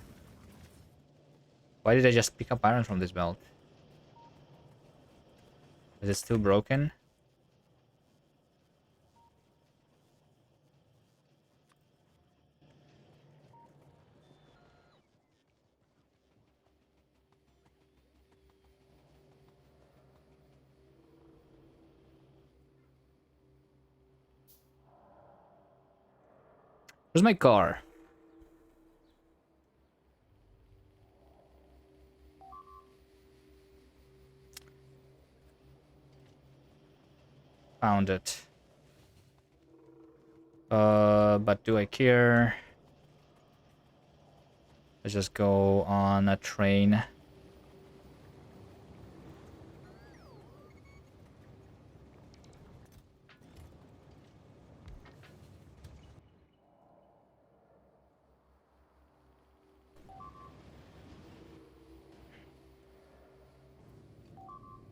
Why did I just pick up iron from this belt? Is it still broken? Where's my car? Found it. But do I care? Let's just go on a train.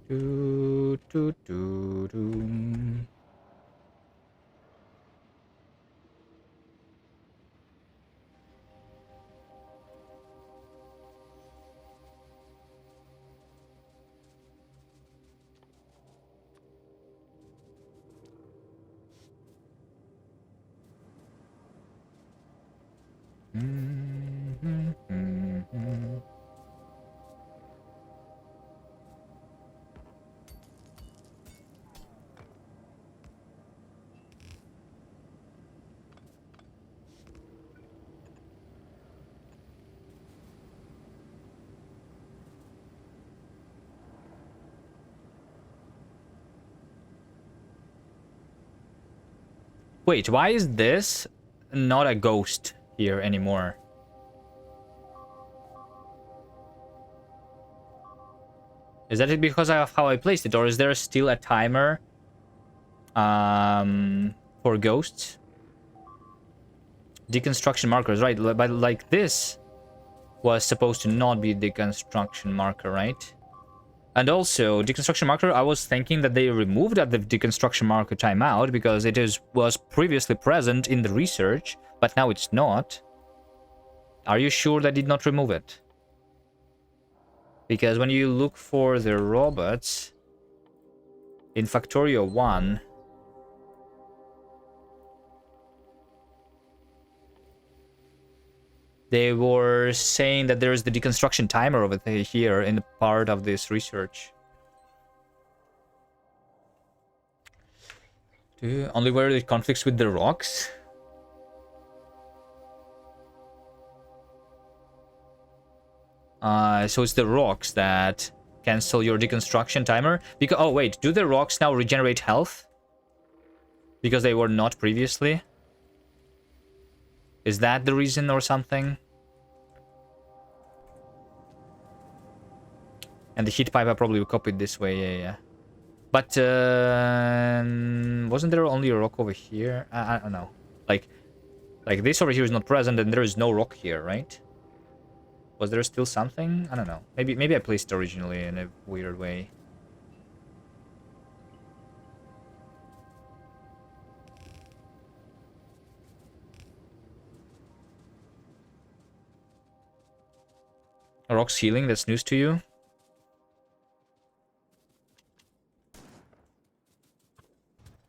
Do, do, do, do. Wait, why is this not a ghost here anymore? Is that it because of how I placed it, or is there still a timer for ghosts? Deconstruction markers, right? But like this was supposed to not be deconstruction marker, right? And also, deconstruction marker, I was thinking that they removed the deconstruction marker timeout because it was previously present in the research, but now it's not. Are you sure they did not remove it? Because when you look for the robots in Factorio 1, they were saying that there's the deconstruction timer over here in the part of this research. Only where it conflicts with the rocks? So it's the rocks that cancel your deconstruction timer. Because oh wait, do the rocks now regenerate health? Because they were not previously? Is that the reason or something? And the heat pipe I probably copied this way, yeah. But wasn't there only a rock over here? I don't know. Like this over here is not present, and there is no rock here, right? Was there still something? I don't know. Maybe I placed it originally in a weird way. A rock's healing, that's news to you?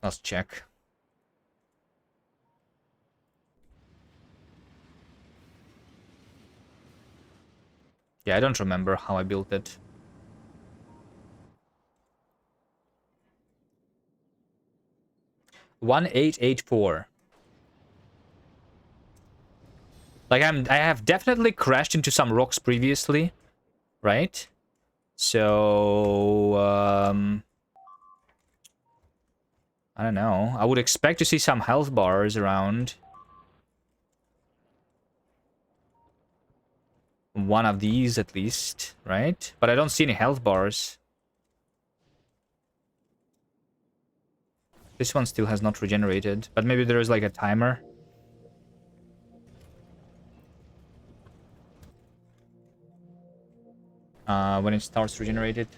Let's check. Yeah, I don't remember how I built it. $1884. Like I have definitely crashed into some rocks previously, right? So I don't know. I would expect to see some health bars around. One of these at least, right? But I don't see any health bars. This one still has not regenerated, but maybe there is like a timer. When it starts regenerated.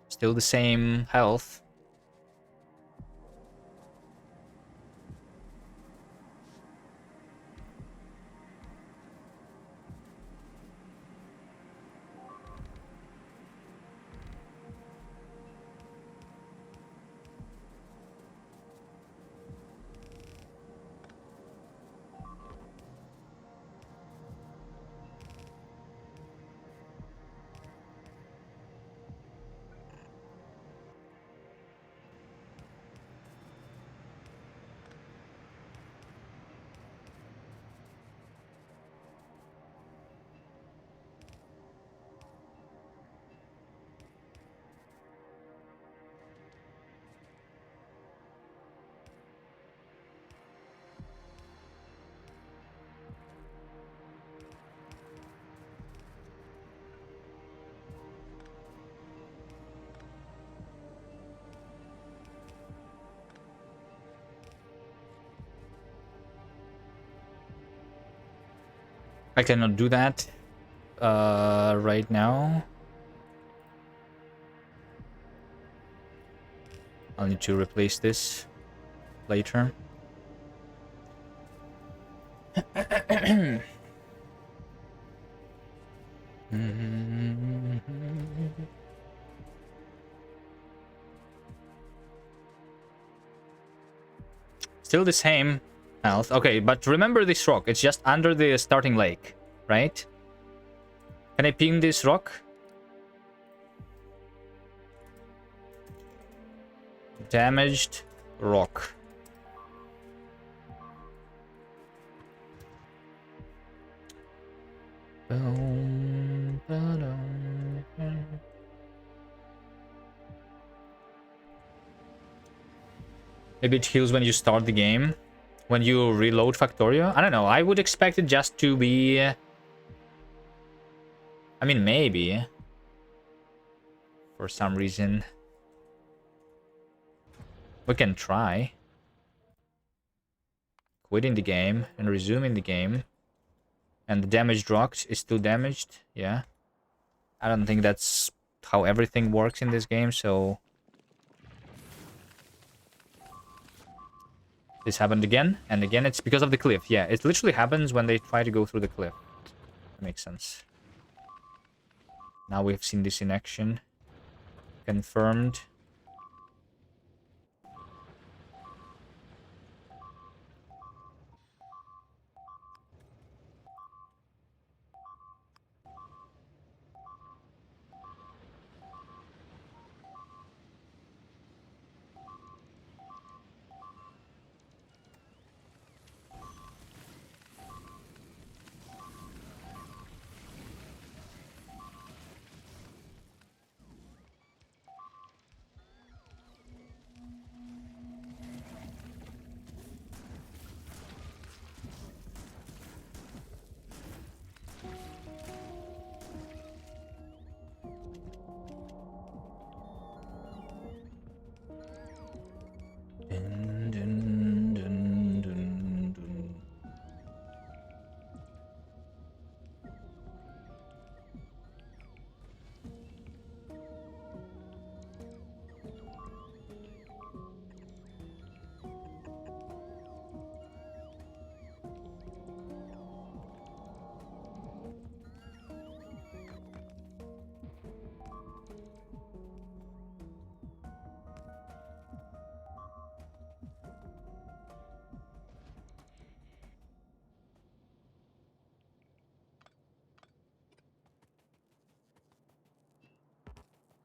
Still the same health. I cannot do that right now. I'll need to replace this later. Still the same health. Okay, but remember this rock. It's just under the starting lake, right? Can I ping this rock? Damaged rock. Maybe it heals when you start the game. When you reload Factorio? I don't know. I would expect it just to be... I mean, maybe. For some reason. We can try. Quitting the game and resuming the game. And the damaged rock is still damaged. Yeah. I don't think that's how everything works in this game, so... This happened again, and again. It's because of the cliff. Yeah, it literally happens when they try to go through the cliff. That makes sense. Now we've seen this in action. Confirmed.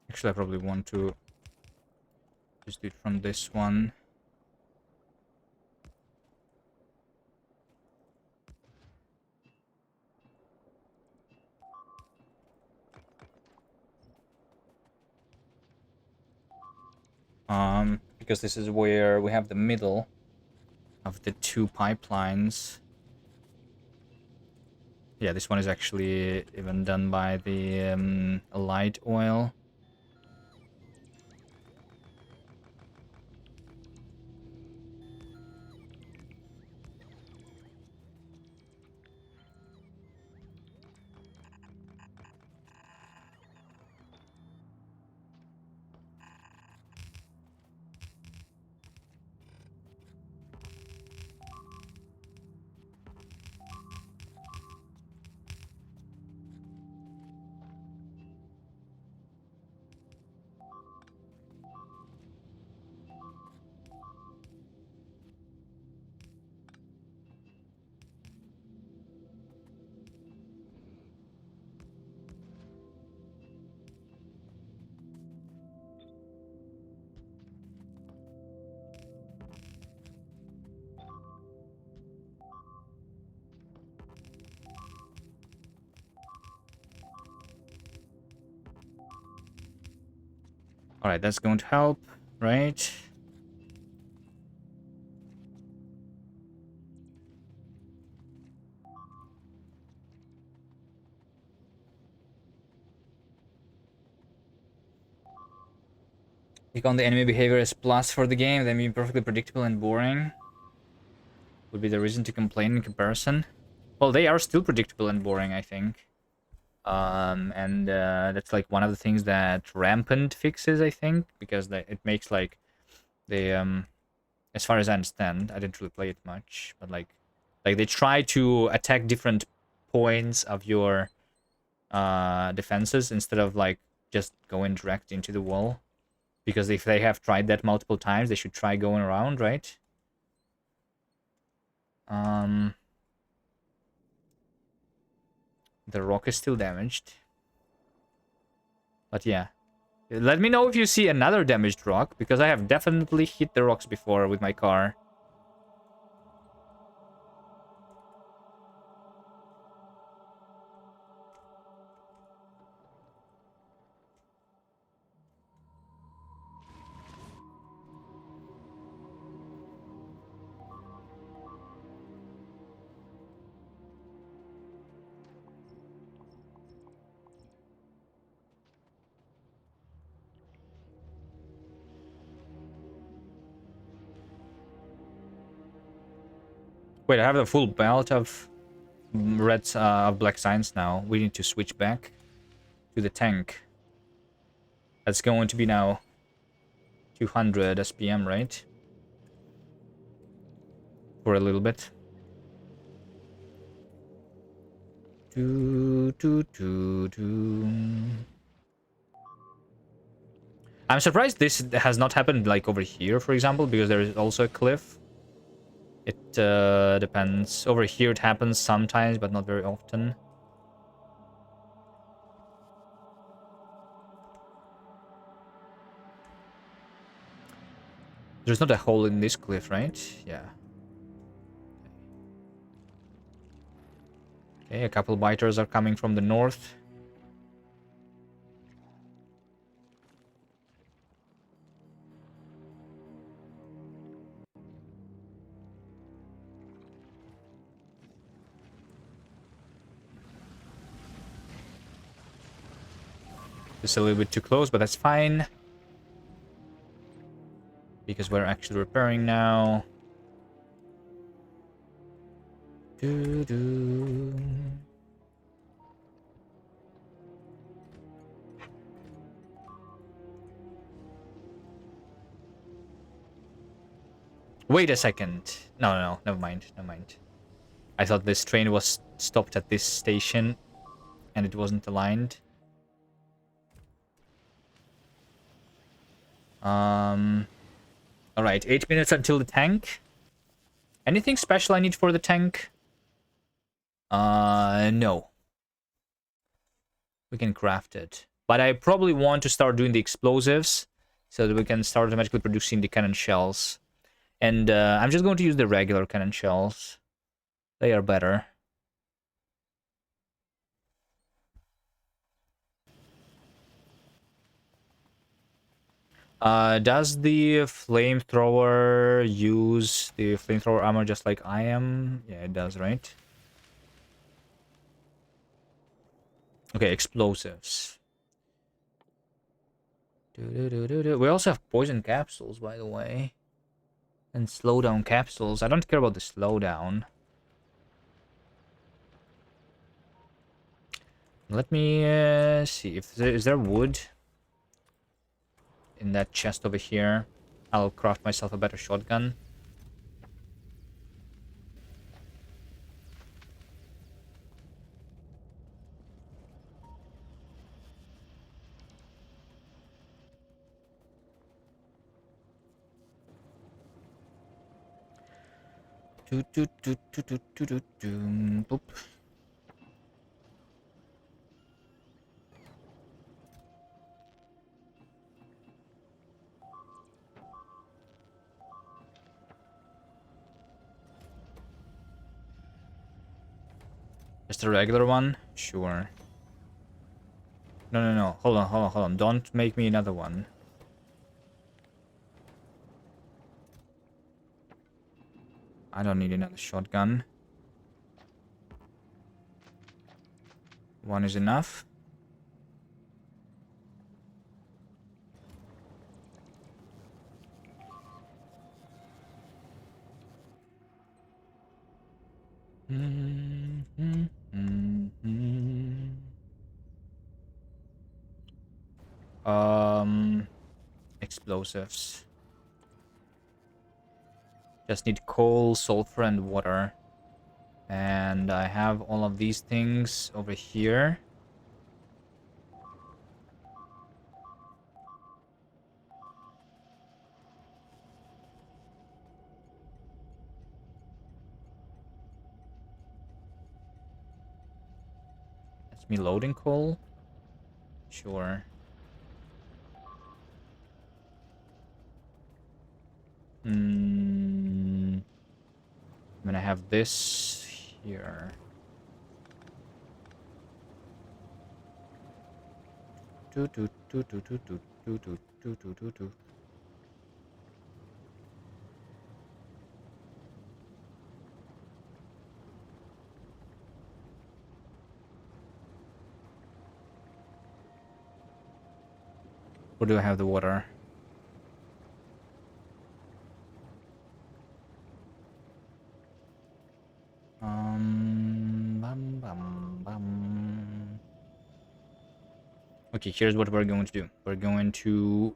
Actually, I probably want to just do it from this one. Because this is where we have the middle of the two pipelines. Yeah, this one is actually even done by the light oil. Alright, that's going to help, right? Click on the enemy behavior as plus for the game, then being perfectly predictable and boring. Would be the reason to complain in comparison. Well, they are still predictable and boring, I think. And that's like one of the things that Rampant fixes, I think, because it makes like they as far as I understand, I didn't really play it much, but like they try to attack different points of your defenses instead of like just going direct into the wall. Because if they have tried that multiple times, they should try going around, right? The rock is still damaged. But yeah. Let me know if you see another damaged rock, because I have definitely hit the rocks before with my car. Wait, I have a full belt of black signs now. We need to switch back to the tank. That's going to be now 200 SPM, right? For a little bit. I'm surprised this has not happened like over here, for example, because there is also a cliff. It depends. Over here it happens sometimes, but not very often. There's not a hole in this cliff, right? Yeah. Okay, a couple biters are coming from the north. It's a little bit too close, but that's fine. Because we're actually repairing now. Wait a second. No, never mind, never mind. I thought this train was stopped at this station and it wasn't aligned. Alright, 8 minutes until the tank. Anything special I need for the tank? No. We can craft it. But I probably want to start doing the explosives so that we can start automatically producing the cannon shells. And I'm just going to use the regular cannon shells. They are better. Does the flamethrower use the flamethrower armor just like I am? Yeah, it does, right? Okay, explosives. We also have poison capsules, by the way. And slowdown capsules. I don't care about the slowdown. Let me see if is there wood in that chest over here. I'll craft myself a better shotgun. Boop. Just a regular one? Sure. No. Hold on. Don't make me another one. I don't need another shotgun. One is enough. Explosives. Just need coal, sulfur, and water. And I have all of these things over here. That's me loading coal. Sure. I'm gonna have this here. Do do do do do do do do do do do do. Where do I have the water? Bum, bum, bum. Okay, here's what we're going to do. We're going to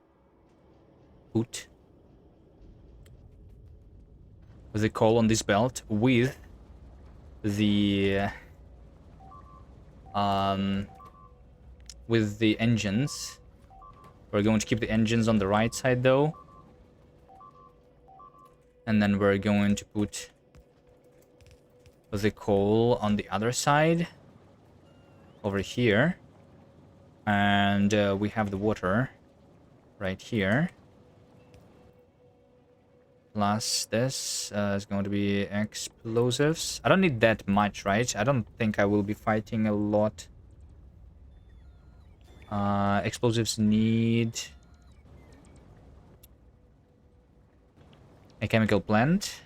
put the coal on this belt the um with the engines. We're going to keep the engines on the right side though. And then we're going to put the coal on the other side over here. And we have the water right here. Plus this is going to be explosives. I don't need that much, right? I don't think I will be fighting a lot. Explosives need a chemical plant.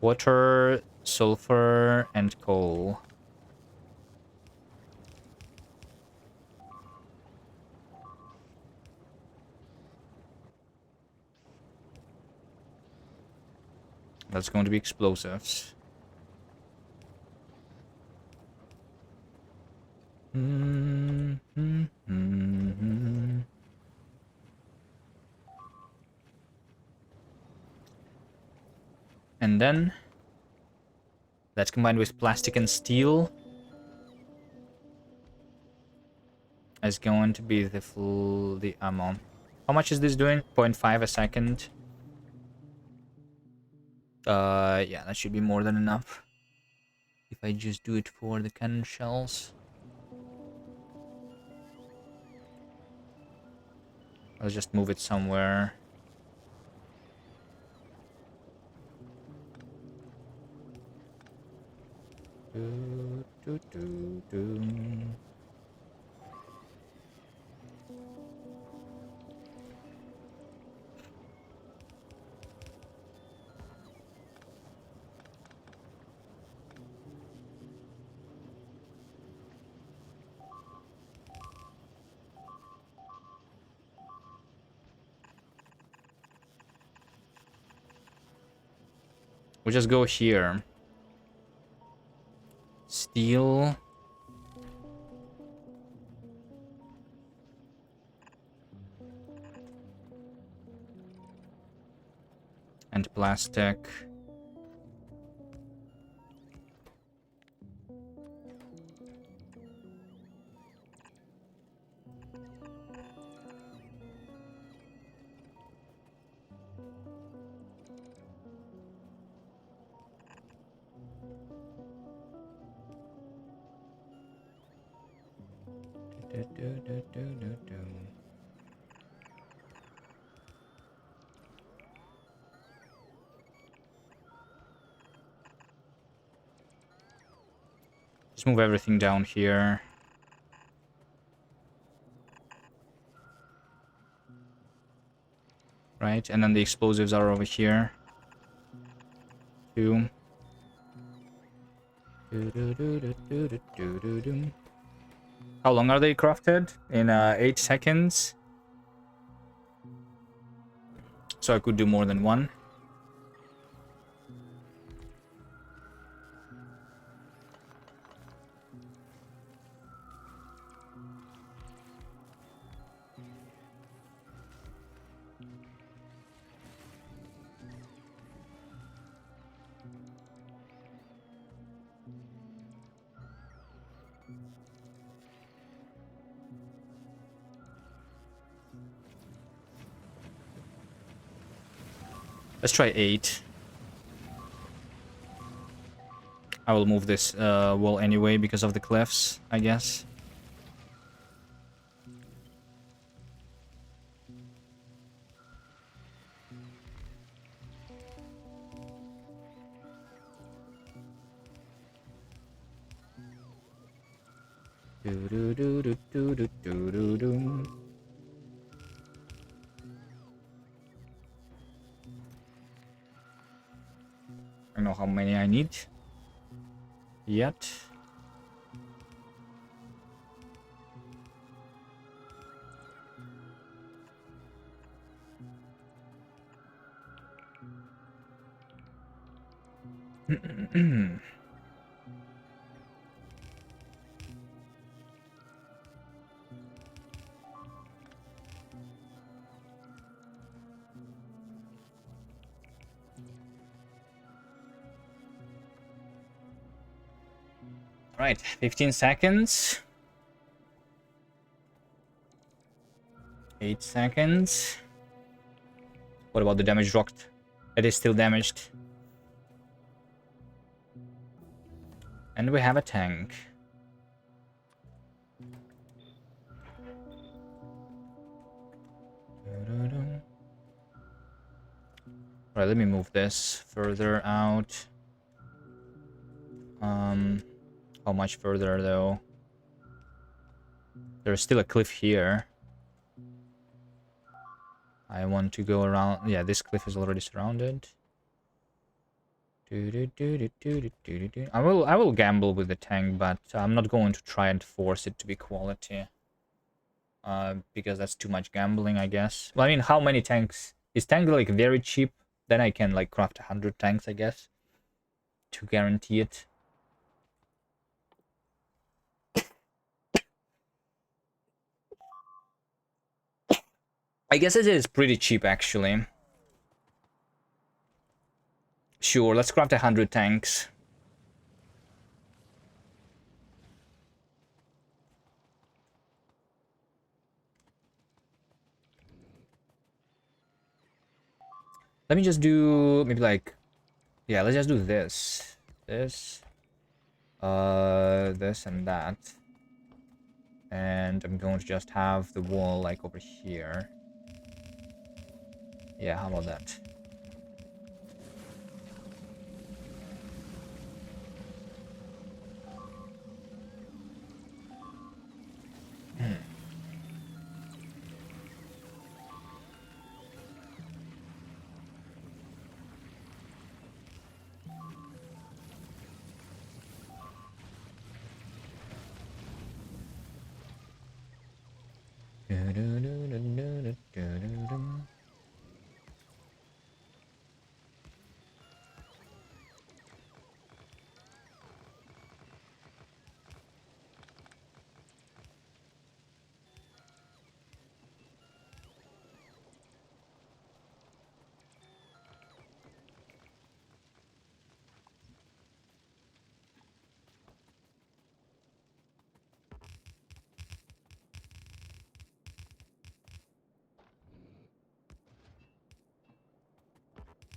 Water, sulfur, and coal. That's going to be explosives. And then that's combined with plastic and steel is going to be the ammo. How much is this doing? 0.5 a second. Yeah, that should be more than enough. If I just do it for the cannon shells. I'll just move it somewhere. We just go here. Steel. And plastic. Just move everything down here. Right, and then the explosives are over here. Two. How long are they crafted? In 8 seconds. so I could do more than one. Let's try 8. I will move this wall anyway because of the cliffs, I guess. I don't know how many I need yet. Right, 15 seconds. 8 seconds. What about the damage rocked? It is still damaged. And we have a tank. Alright, let me move this further out. How much further though? There's still a cliff here. I want to go around. Yeah, this cliff is already surrounded. I will gamble with the tank, but I'm not going to try and force it to be quality. Because that's too much gambling, I guess. Well, I mean, how many tanks? Is tank like very cheap? Then I can like craft 100 tanks, I guess, to guarantee it. I guess it is pretty cheap, actually. Sure, let's craft 100 tanks. Let me just do maybe like, yeah, let's just do this, this and that, and I'm going to just have the wall like over here. Yeah, how about that?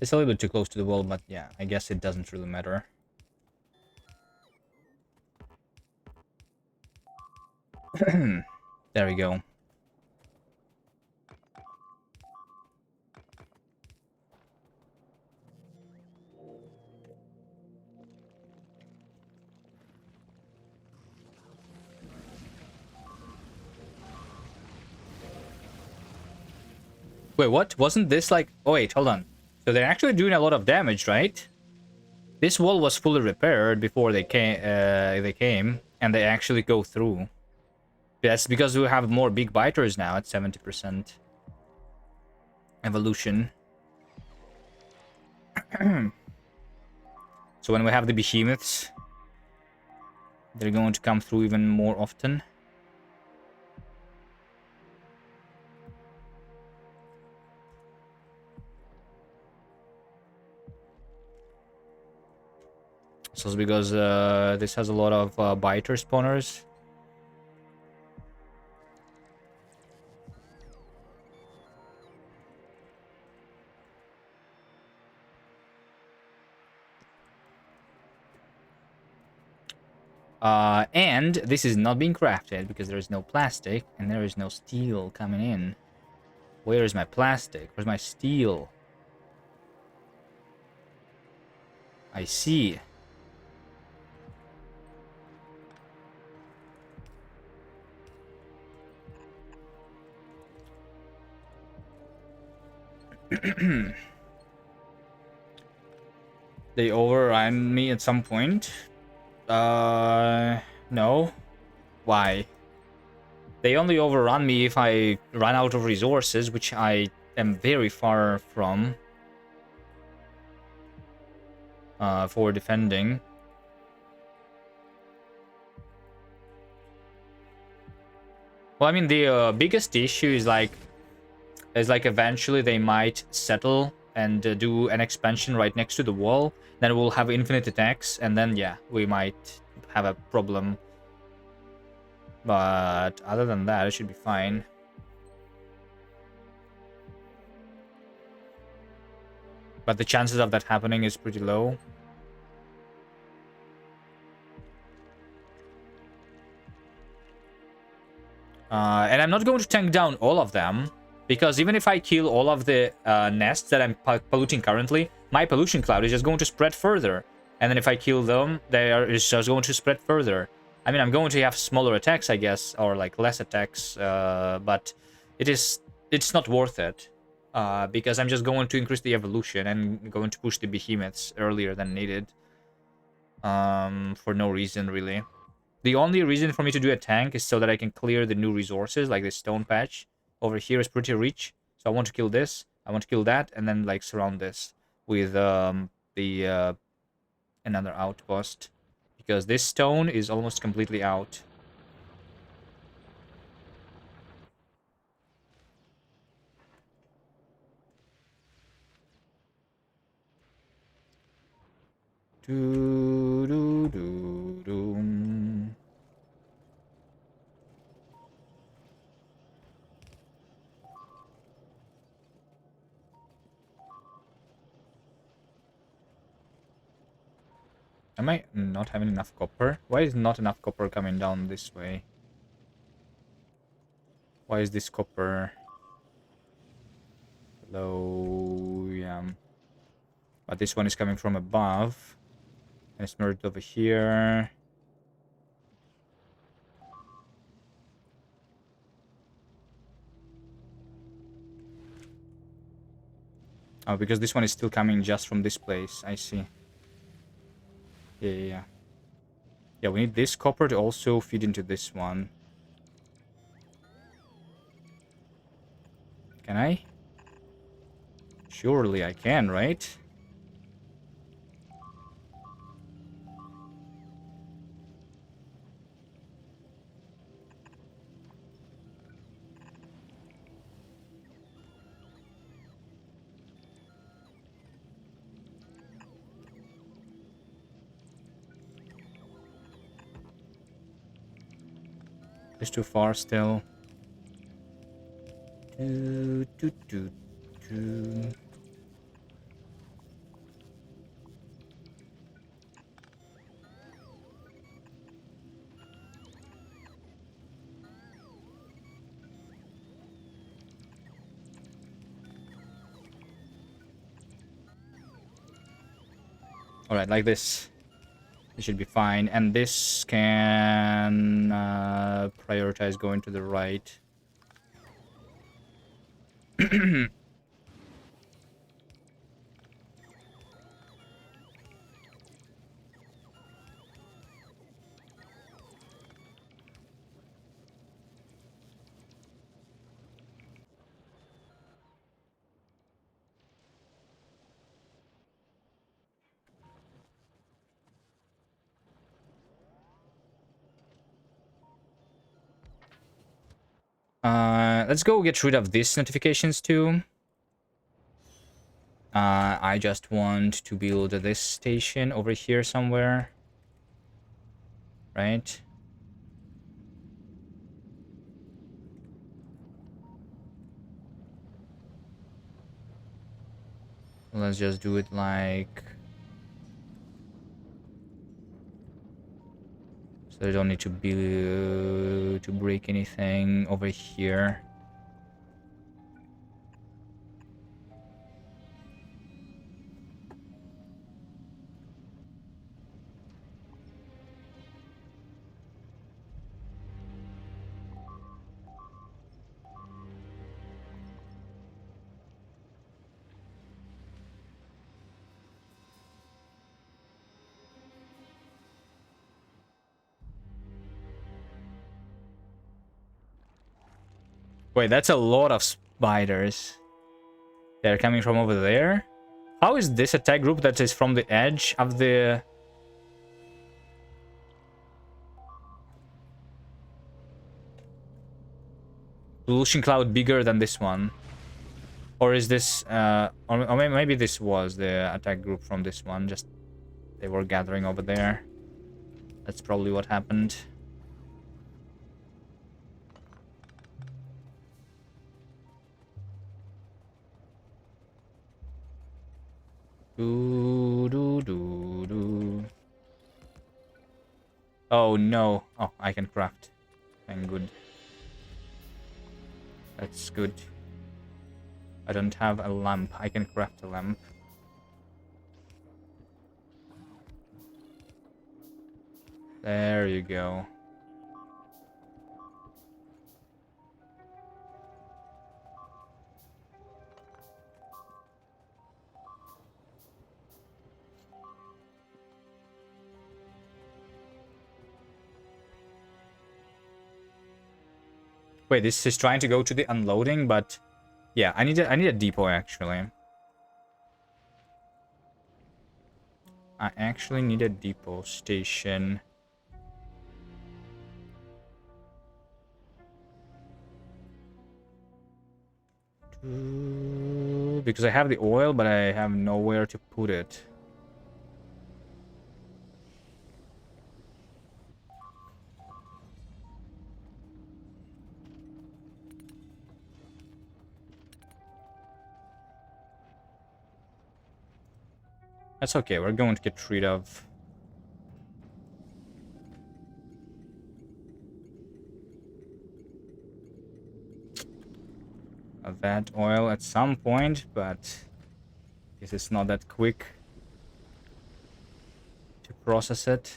It's a little bit too close to the wall, but yeah, I guess it doesn't really matter. There we go. Wait, what? Wasn't this like... Oh, wait, hold on. So they're actually doing a lot of damage, right? This wall was fully repaired before they came, and they actually go through. That's because we have more big biters now at 70% evolution. So when we have the behemoths, they're going to come through even more often. So it's because this has a lot of biter spawners. And this is not being crafted because there is no plastic and there is no steel coming in. Where is my plastic? Where's my steel? I see. They overrun me at some point. No. Why? They only overrun me if I run out of resources, which I am very far from for defending. Well, I mean, the biggest issue is like eventually they might settle and do an expansion right next to the wall. Then we'll have infinite attacks, and then yeah, we might have a problem. But other than that, it should be fine. But the chances of that happening is pretty low. And I'm not going to tank down all of them, because even if I kill all of the nests that I'm polluting currently, my pollution cloud is just going to spread further. And then if I kill them, it's just going to spread further. I mean, I'm going to have smaller attacks, I guess, or like less attacks, but it's not worth it. Because I'm just going to increase the evolution and going to push the behemoths earlier than needed. For no reason, really. The only reason for me to do a tank is so that I can clear the new resources, like the stone patch. Over here is pretty rich, so I want to kill this, I want to kill that, and then like surround this with the another outpost. Because this stone is almost completely out. Am I not having enough copper? Why is not enough copper coming down this way? Why is this copper low? Yeah. But this one is coming from above. And it's merged over here. Oh, because this one is still coming just from this place. I see. Yeah. Yeah, we need this copper to also feed into this one. Can I? Surely I can, right? It's too far still. Do, do, do, do. Alright, like this. It should be fine. And this can prioritize going to the right. Let's go get rid of these notifications too. I just want to build this station over here somewhere. Right? Let's just do it like... So I don't need to be to break anything over here. Wait, that's a lot of spiders. They're coming from over there? How is this attack group that is from the edge of the... pollution cloud bigger than this one? Or is this... or maybe this was the attack group from this one. Just... they were gathering over there. That's probably what happened. Do. Oh no. Oh, I can craft. Thank good. That's good. I don't have a lamp. I can craft a lamp. There you go. Wait, this is trying to go to the unloading, but yeah, I need a depot actually. I actually need a depot station. Because I have the oil, but I have nowhere to put it. That's okay, we're going to get rid of... that oil at some point, but I guess it's not that quick to process it.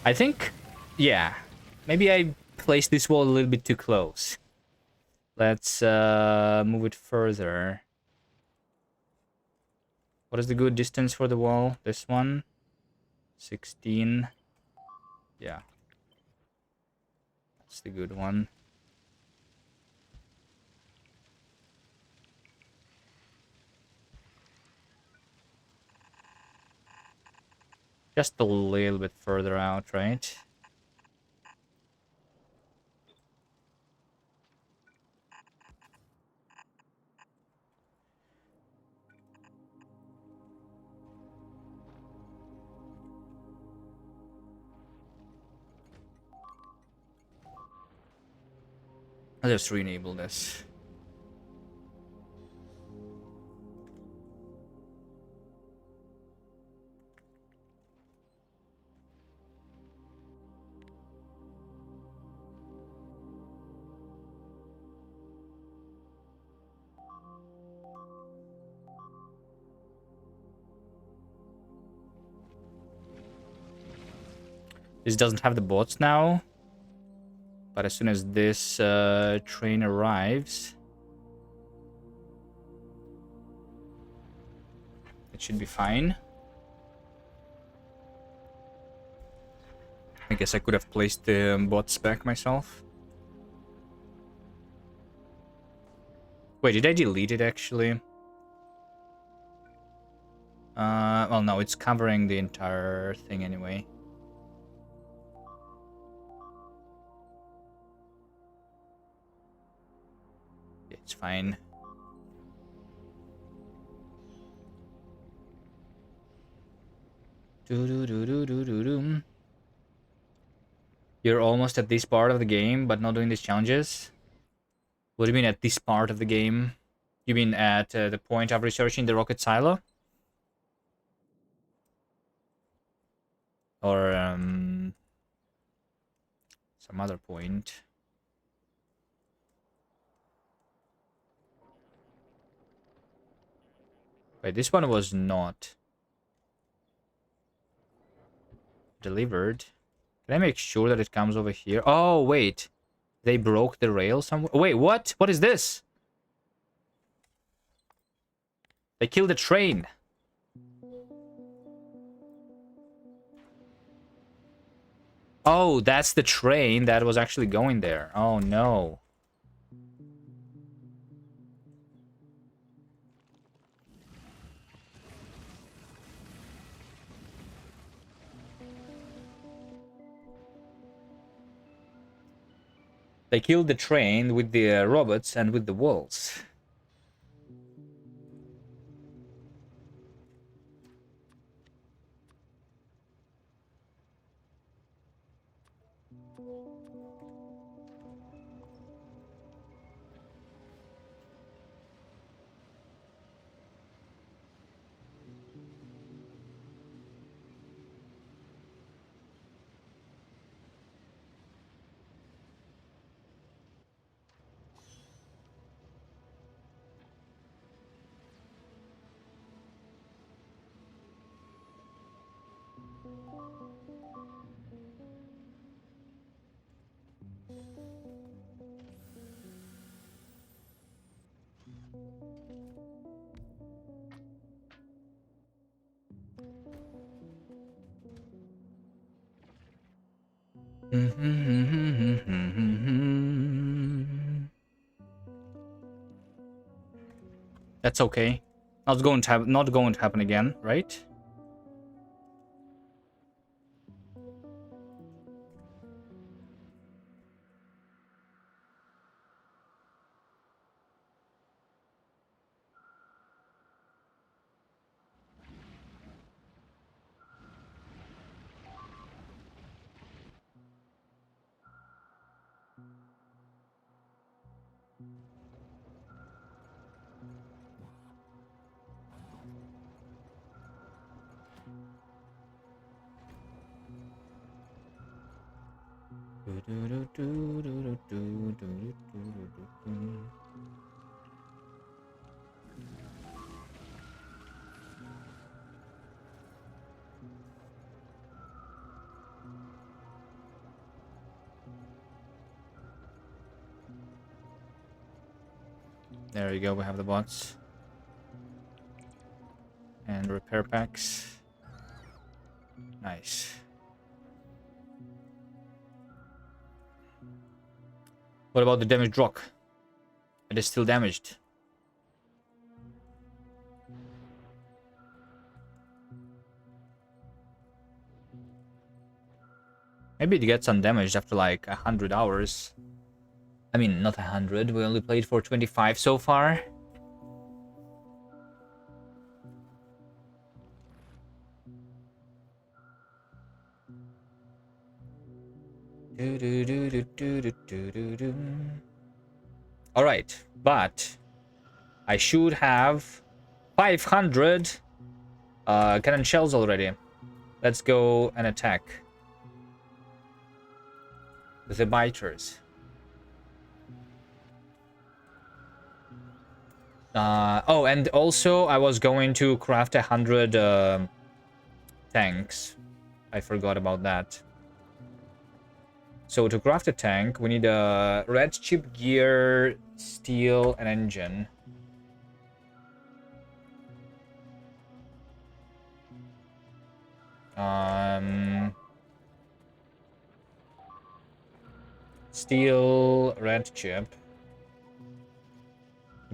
I think, yeah, maybe I placed this wall a little bit too close. Let's move it further. What is the good distance for the wall? This one? 16. Yeah. That's the good one. Just a little bit further out, right? I'll just re-enable this. This doesn't have the bots now. But as soon as this train arrives, it should be fine. I guess I could have placed the bots back myself. Wait, did I delete it actually? Well, no, it's covering the entire thing anyway. It's fine. You're almost at this part of the game, but not doing these challenges? What do you mean at this part of the game? You mean at the point of researching the rocket silo? Or some other point? Wait, this one was not delivered. Can I make sure that it comes over here? Oh, wait. They broke the rail somewhere. Wait, what? What is this? They killed the train. Oh, that's the train that was actually going there. Oh, no. They killed the train with the robots and with the walls. That's okay. Not going to happen again, right? There you go, we have the bots. And repair packs. Nice. What about the damaged rock? It is still damaged. Maybe it gets undamaged after like 100 hours. I mean, not 100. We only played for 25 so far. All right, but I should have 500 cannon shells already. Let's go and attack the biters. Oh, and also I was going to craft 100 tanks. I forgot about that. So to craft a tank, we need a red chip, gear, steel, and engine. Steel, red chip,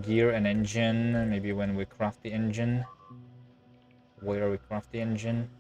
gear and engine. Maybe when we craft the engine. Where we craft the engine.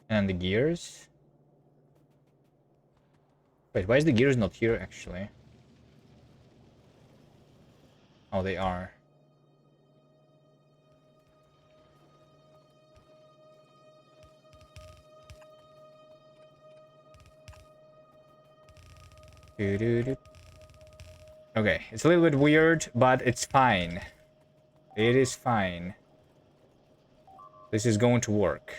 And the gears. Wait, why is the gears not here actually? Oh, they are. Okay, it's a little bit weird, but it's fine. It is fine. This is going to work.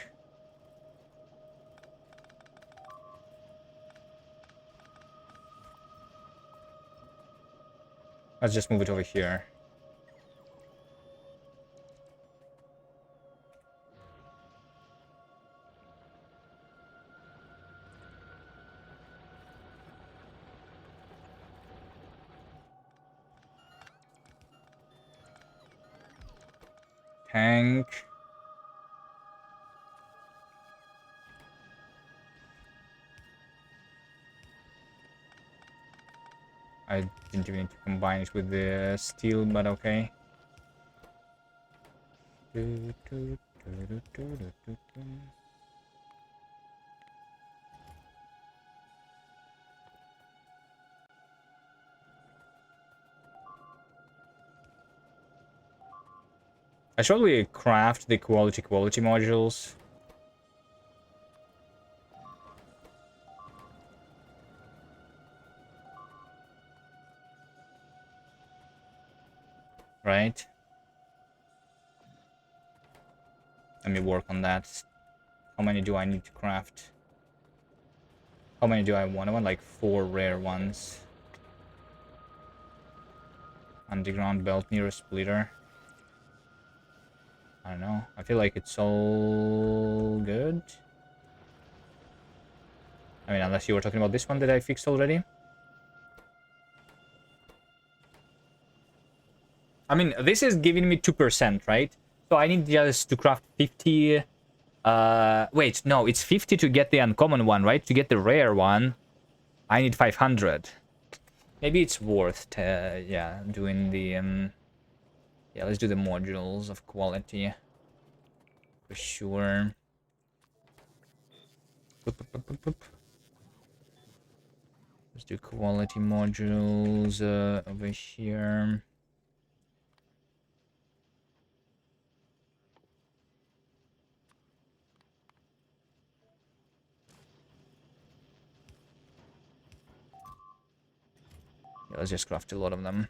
Let's just move it over here. Tank. I didn't even need to combine it with the steel, but okay. I should probably craft the quality modules. Right? Let me work on that. How many do I need to craft? How many do I want? I want like 4 rare ones. Underground belt near a splitter. I don't know. I feel like it's all good. I mean, unless you were talking about this one that I fixed already. I mean, this is giving me 2%, right? So I need just to craft 50. Wait, no, it's 50 to get the uncommon one, right? To get the rare one, I need 500. Maybe it's worth, yeah, doing the, yeah, let's do the modules of quality. For sure. Boop, boop, boop, boop, boop. Let's do quality modules, over here. Yeah, let's just craft a lot of them.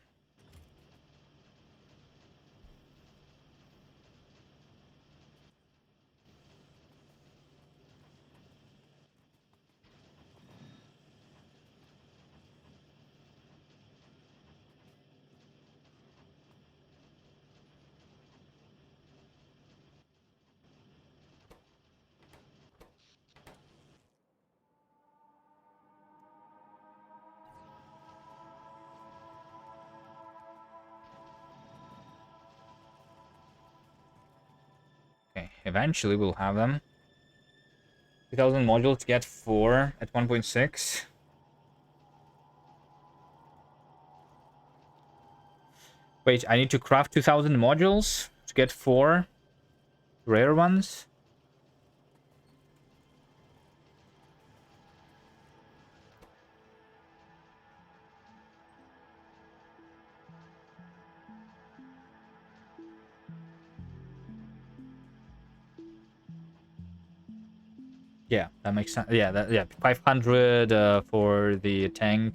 Okay, eventually we'll have them. 2000 modules to get 4 at 1.6. Wait, I need to craft 2,000 modules to get 4 rare ones? Yeah, that makes sense. Yeah, 500 for the tank,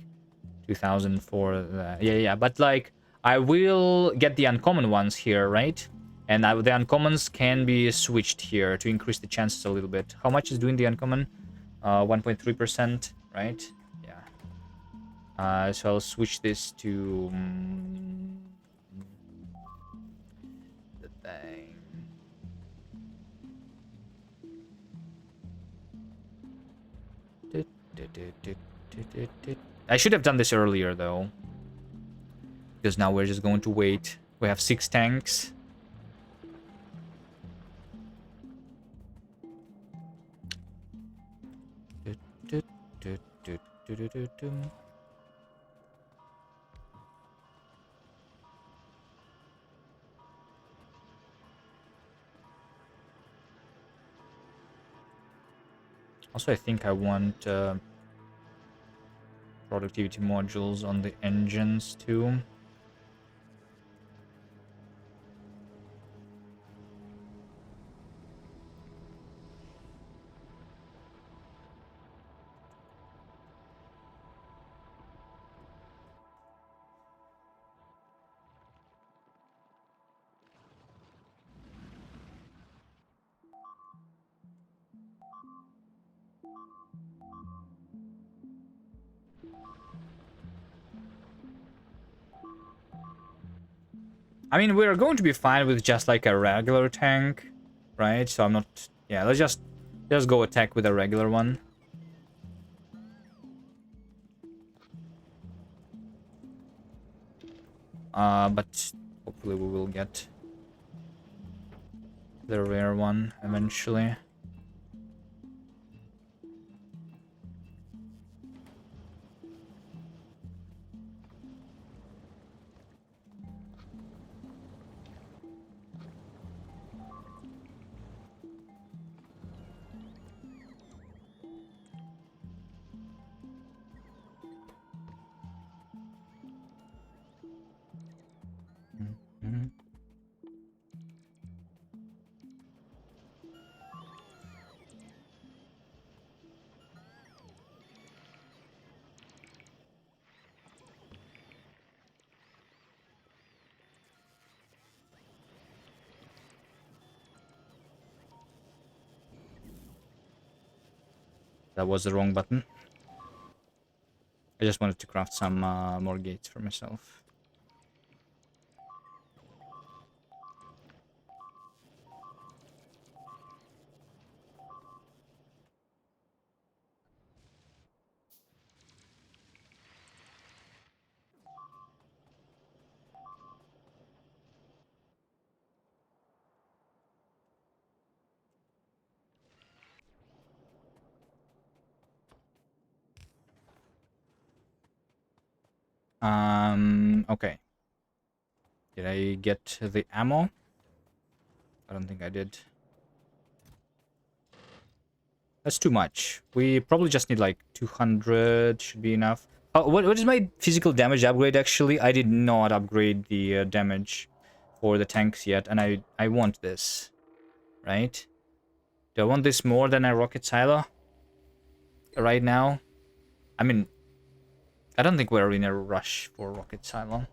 2,000 for the... Yeah. But like, I will get the uncommon ones here, right? And the uncommons can be switched here to increase the chances a little bit. How much is doing the uncommon? 1.3%, right? Yeah. So I'll switch this to the thing. I should have done this earlier though, because now we're just going to wait. We have 6 tanks. Also, I think I want productivity modules on the engines too. I mean, we're going to be fine with just like a regular tank, right? So I'm not... Yeah, let's just go attack with a regular one. But hopefully we will get the rare one eventually. That was the wrong button. I just wanted to craft some more gates for myself. Okay. Did I get the ammo? I don't think I did. That's too much. We probably just need like 200 should be enough. Oh, what is my physical damage upgrade actually? I did not upgrade the damage for the tanks yet, and I want this, right? Do I want this more than a rocket silo right now? I mean, I don't think we're in a rush for rocket silo.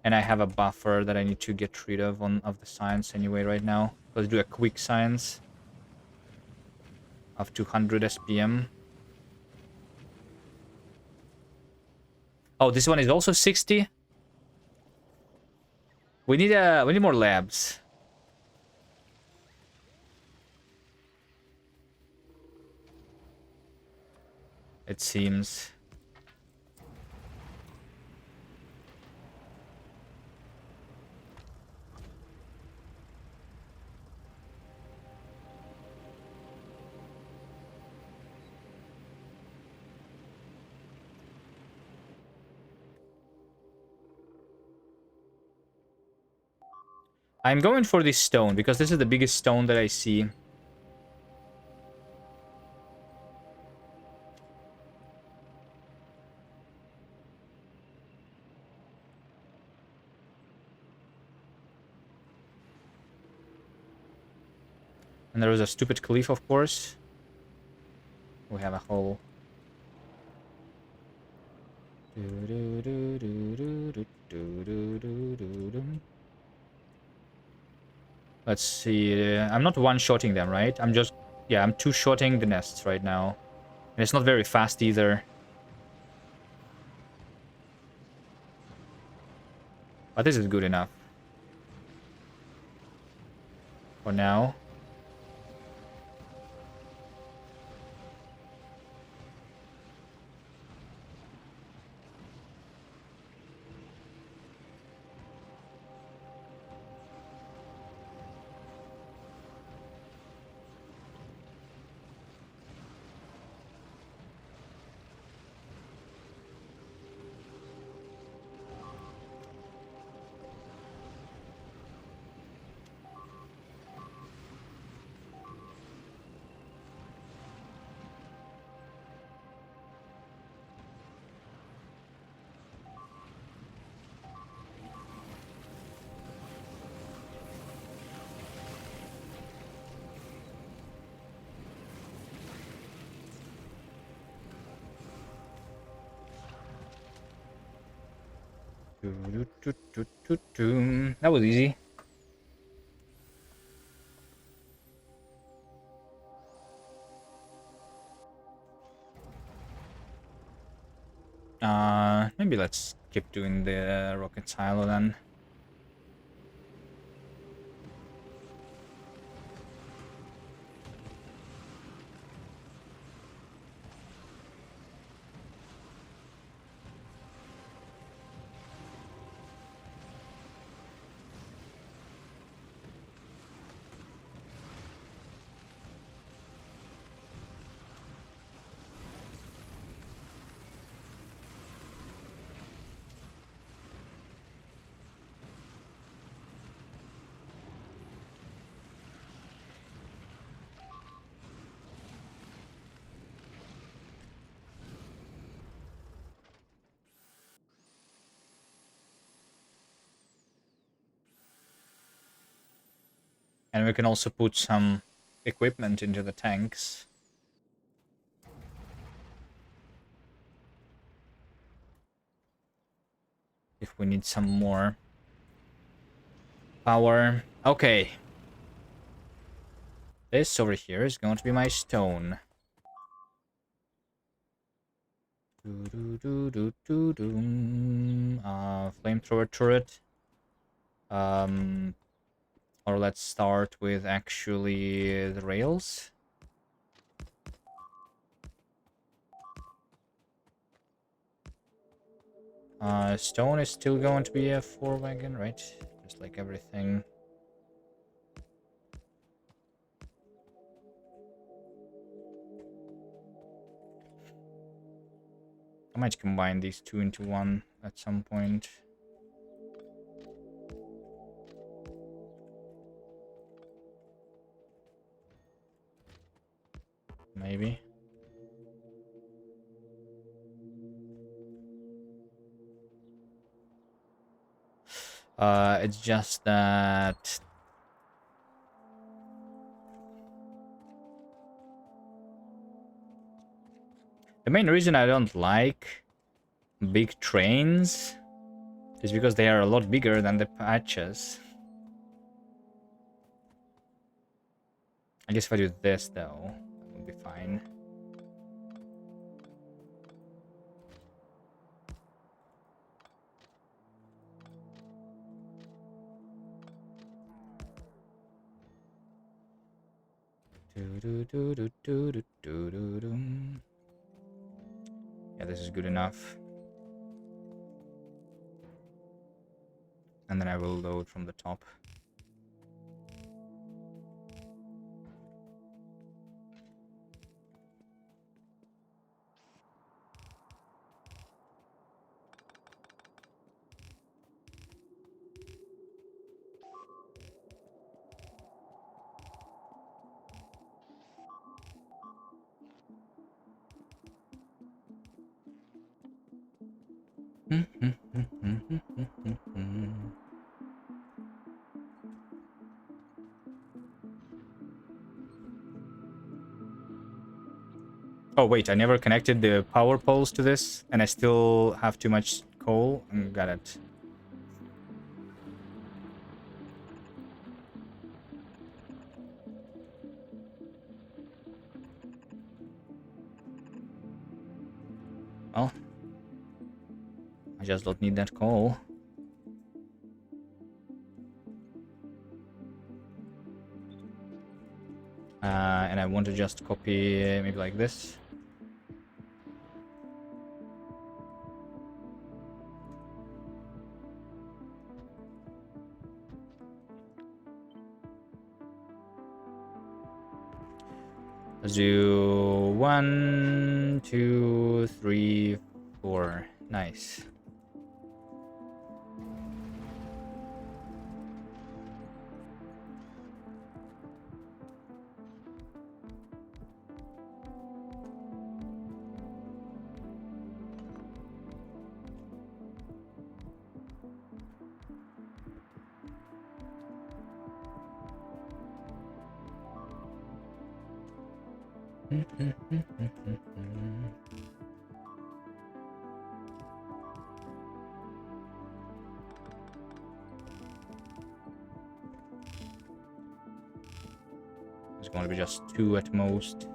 And I have a buffer that I need to get rid of the science anyway right now. Let's do a quick science of 200 SPM. Oh, this one is also 60. We need more labs. It seems. I'm going for this stone because this is the biggest stone that I see. And there is a stupid cliff, of course. We have a hole. Let's see. I'm not one-shotting them, right? I'm just... Yeah, I'm two-shotting the nests right now. And it's not very fast either. But this is good enough. For now. That was easy. Maybe let's keep doing the rocket silo then. And we can also put some equipment into the tanks. If we need some more power. Okay. This over here is going to be my stone. Flamethrower turret. Or let's start with actually the rails. Stone is still going to be a 4-wagon, right? Just like everything. I might combine these two into one at some point. Maybe. It's just that the main reason I don't like big trains is because they are a lot bigger than the patches. I guess if I do this though, that would be fine. Yeah, this is good enough. And then I will load from the top. Oh wait, I never connected the power poles to this, and I still have too much coal. Got it. Well, I just don't need that coal. And I want to just copy maybe like this. Let's do 1, 2, 3, 4. Nice. It's going to be just 2 at most.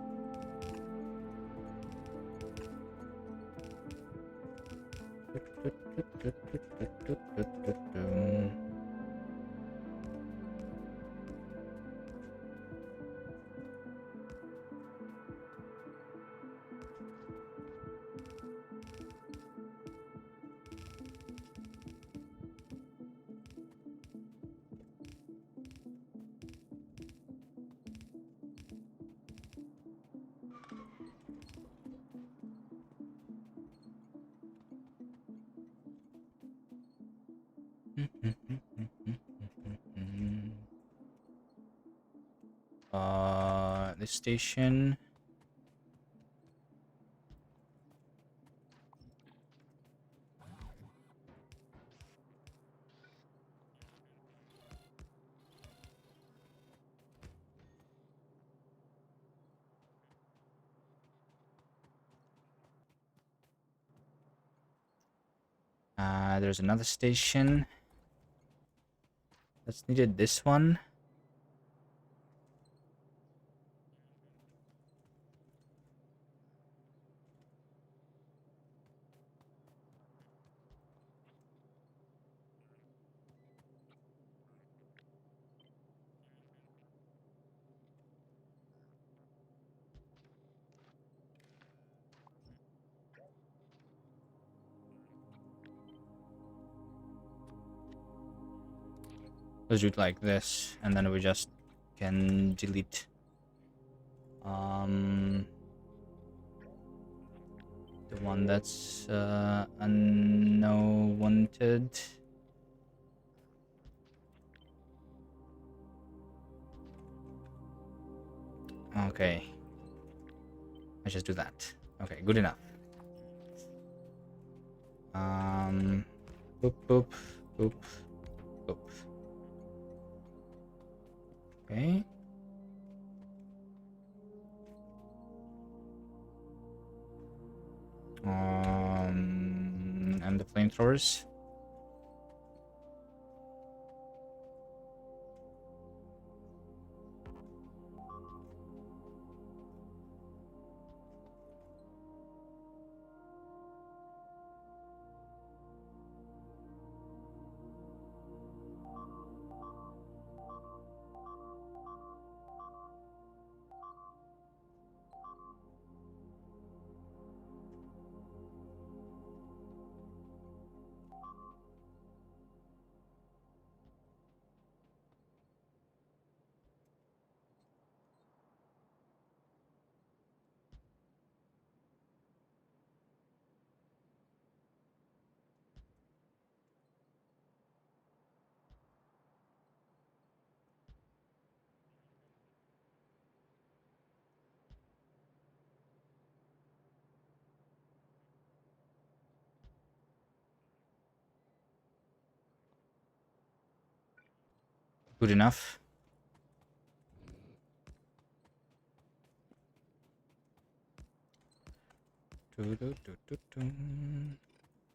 This station. There's another station. That's needed. This one. Let's do it like this, and then we just can delete the one that's unwanted. Okay, I just do that. Okay, good enough. Boop boop boop boop. Okay. And the flamethrowers. good enough.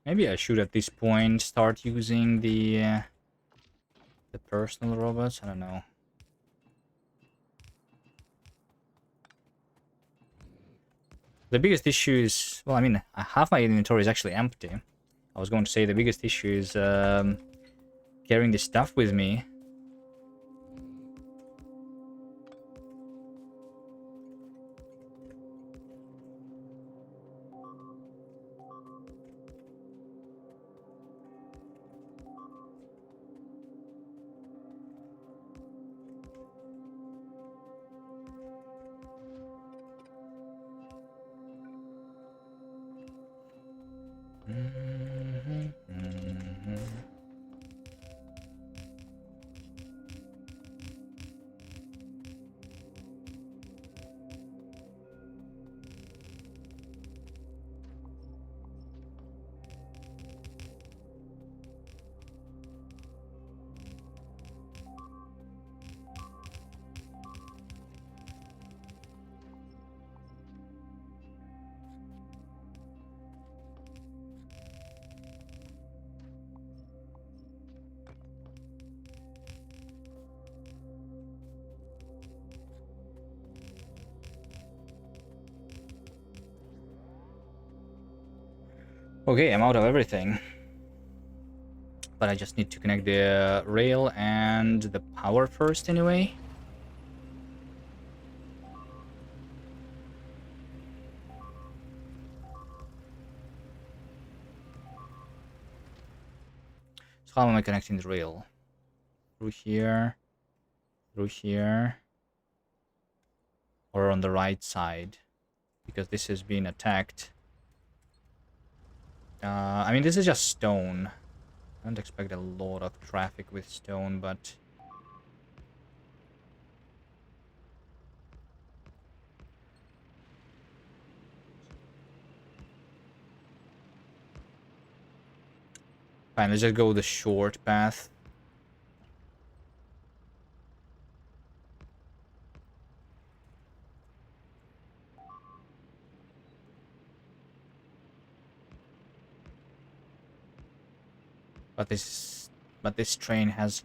Maybe I should at this point start using the personal robots. I don't know. The biggest issue is, well, I mean, half my inventory is actually empty. I was going to say the biggest issue is carrying the stuff with me. Okay, I'm out of everything. But I just need to connect the rail and the power first anyway. So how am I connecting the rail? Through here, or on the right side, because this has been attacked. I mean, this is just stone. I don't expect a lot of traffic with stone, but... Fine, let's just go the short path. But this train has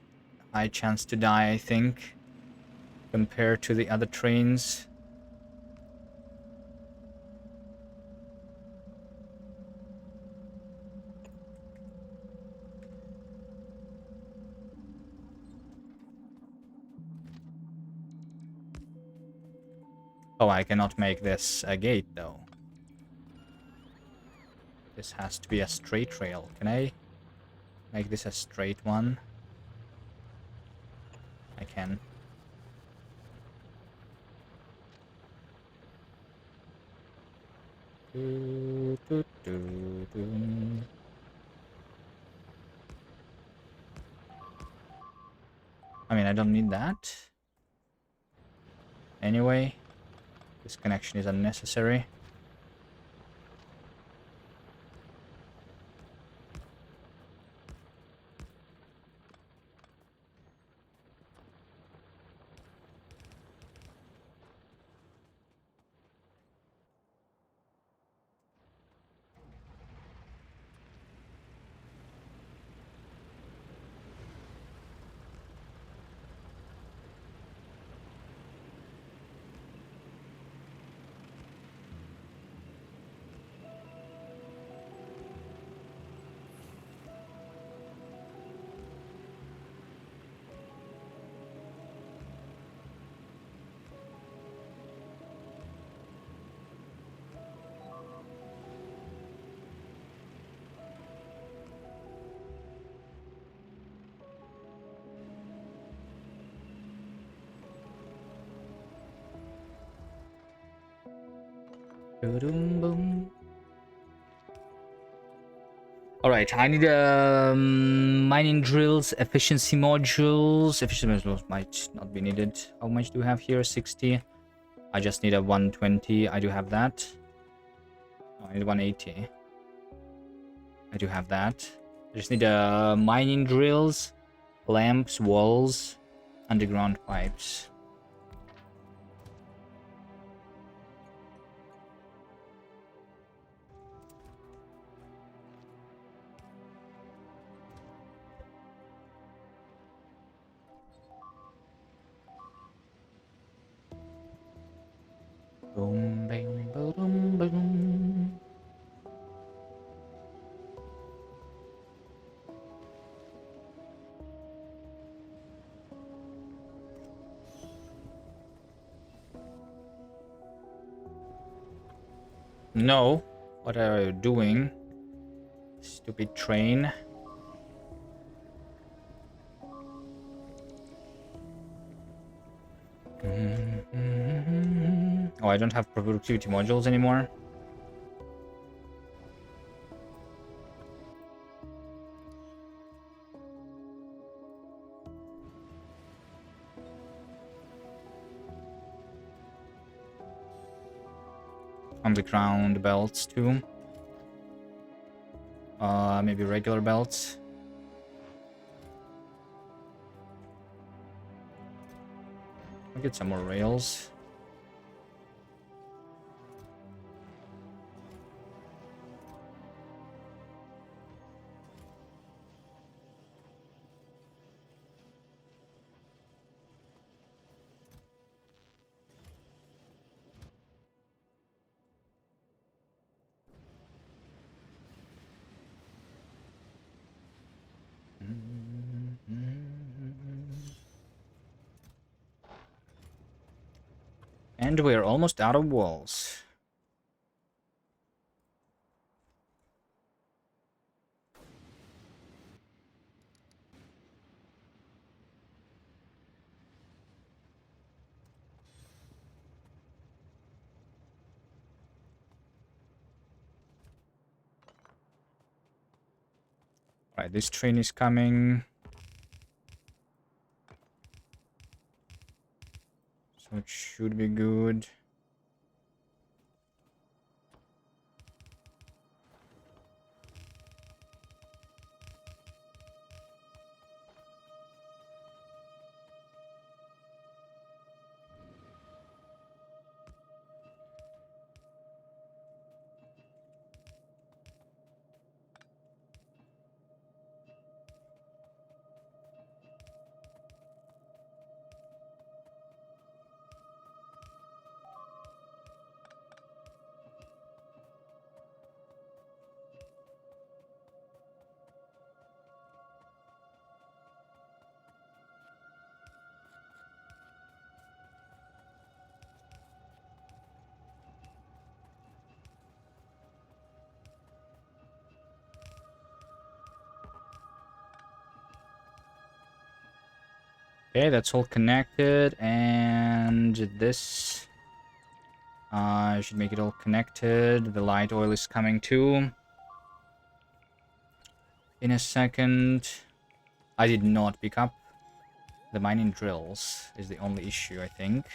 a high chance to die, I think, compared to the other trains. Oh, I cannot make this a gate, though. This has to be a straight rail. Can I make this a straight one? I can. I mean, I don't need that. Anyway, this connection is unnecessary. Alright, I need mining drills, efficiency modules. Efficiency modules might not be needed. How much do we have here? 60. I just need a 120. I do have that. Oh, I need 180. I do have that. I just need mining drills, lamps, walls. underground pipes. Boom, bang, boom, boom. No, what are you doing? Stupid train. Oh, I don't have productivity modules anymore. Underground belts too. Maybe regular belts. I'll get some more rails. And we're almost out of walls. Right, this train is coming. So it should be good. Okay, that's all connected, and this should make it all connected. The light oil is coming too. In a second. I did not pick up the mining drills, is the only issue, I think.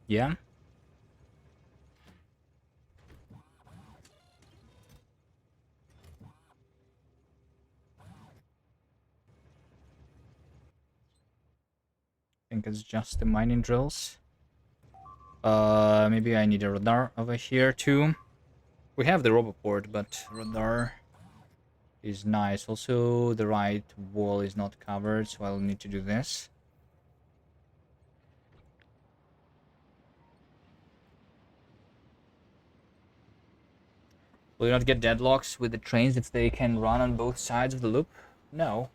Yeah. I think it's just the mining drills. Maybe I need a radar over here too. We have the roboport, but radar. is nice. Also, the right wall is not covered, so I'll need to do this. Will you not get deadlocks with the trains if they can run on both sides of the loop? No.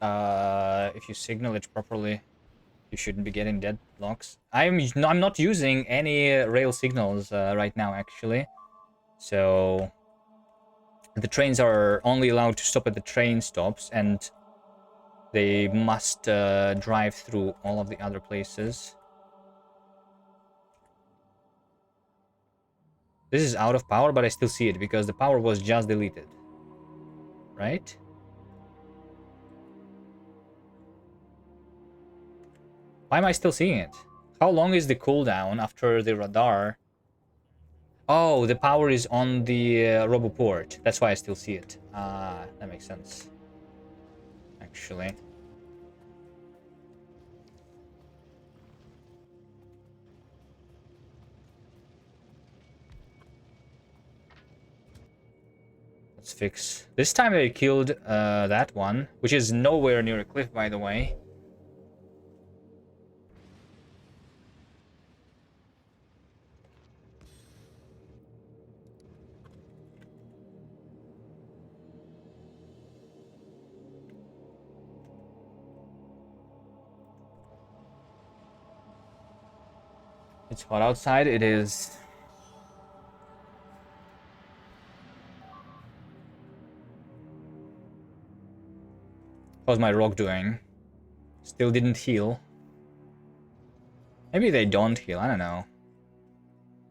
If you signal it properly, you shouldn't be getting deadlocks. I'm not using any rail signals right now, actually. So the trains are only allowed to stop at the train stops, and they must drive through all of the other places. This is out of power, but I still see it because the power was just deleted. Right? Why am I still seeing it? How long is the cooldown after the radar? Oh, the power is on the RoboPort. That's why I still see it. Ah, that makes sense. Actually. Let's fix. This time they killed that one, which is nowhere near a cliff, by the way. It's hot outside. It is. How's my rock doing? Still didn't heal. Maybe they don't heal. I don't know.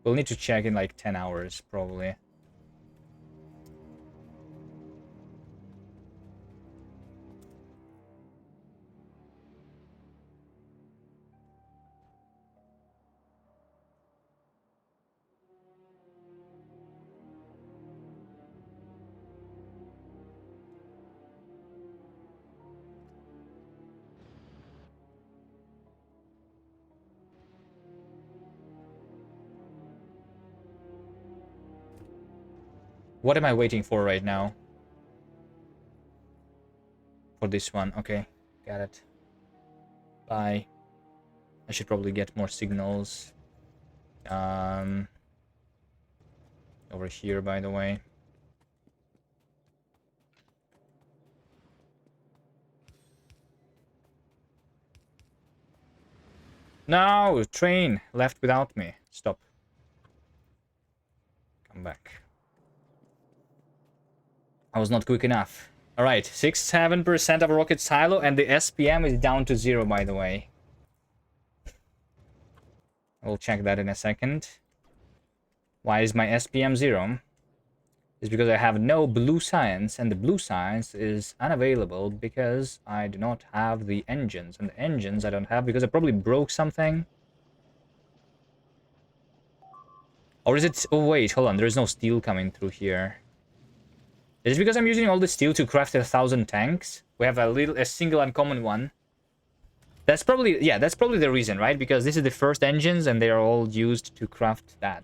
We'll need to check in like 10 hours, probably. What am I waiting for right now? For this one. Okay, got it. Bye. I should probably get more signals. Over here, by the way. No! Train! Left without me. Stop. Come back. I was not quick enough. Alright, 6-7% of rocket silo, and the SPM is down to 0, by the way. We'll check that in a second. Why is my SPM 0? It's because I have no blue science, and the blue science is unavailable because I do not have the engines. And the engines I don't have because I probably broke something. Or is it... Oh, wait, hold on. There is no steel coming through here. Is it because I'm using all the steel to craft 1,000 tanks? We have a single uncommon one. That's probably... Yeah, that's probably the reason, right? Because this is the first engines, and they are all used to craft that.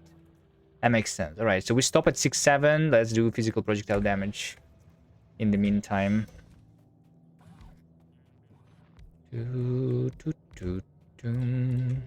That makes sense. Alright, so we stop at 6-7. Let's do physical projectile damage in the meantime. Doo, doo, doo, doo.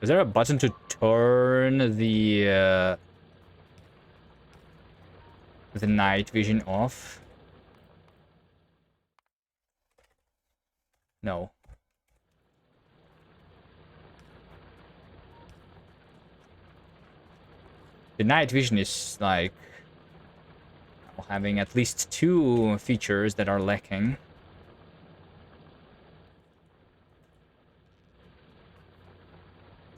Is there a button to turn the night vision off? No. The night vision is like having at least 2 features that are lacking.